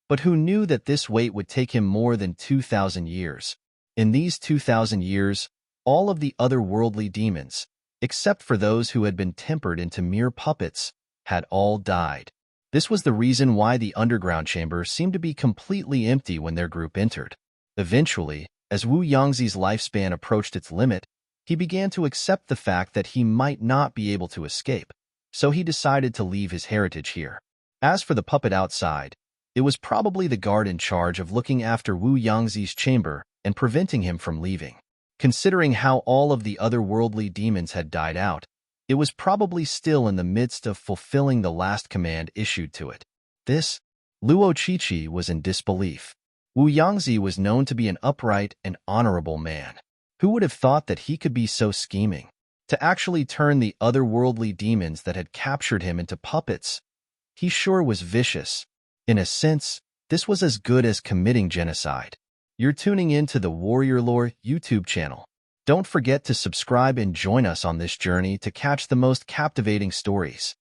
but who knew that this wait would take him more than 2,000 years? In these 2,000 years, all of the otherworldly demons, except for those who had been tempered into mere puppets, had all died. This was the reason why the underground chamber seemed to be completely empty when their group entered. Eventually, as Wu Yangzi's lifespan approached its limit, he began to accept the fact that he might not be able to escape, so he decided to leave his heritage here. As for the puppet outside, it was probably the guard in charge of looking after Wu Yangzi's chamber and preventing him from leaving. Considering how all of the otherworldly demons had died out, it was probably still in the midst of fulfilling the last command issued to it. This, Luo Qiqi was in disbelief. Wu Yangzi was known to be an upright and honorable man. Who would have thought that he could be so scheming? To actually turn the otherworldly demons that had captured him into puppets? He sure was vicious. In a sense, this was as good as committing genocide. You're tuning in to the Warrior Lore YouTube channel. Don't forget to subscribe and join us on this journey to catch the most captivating stories.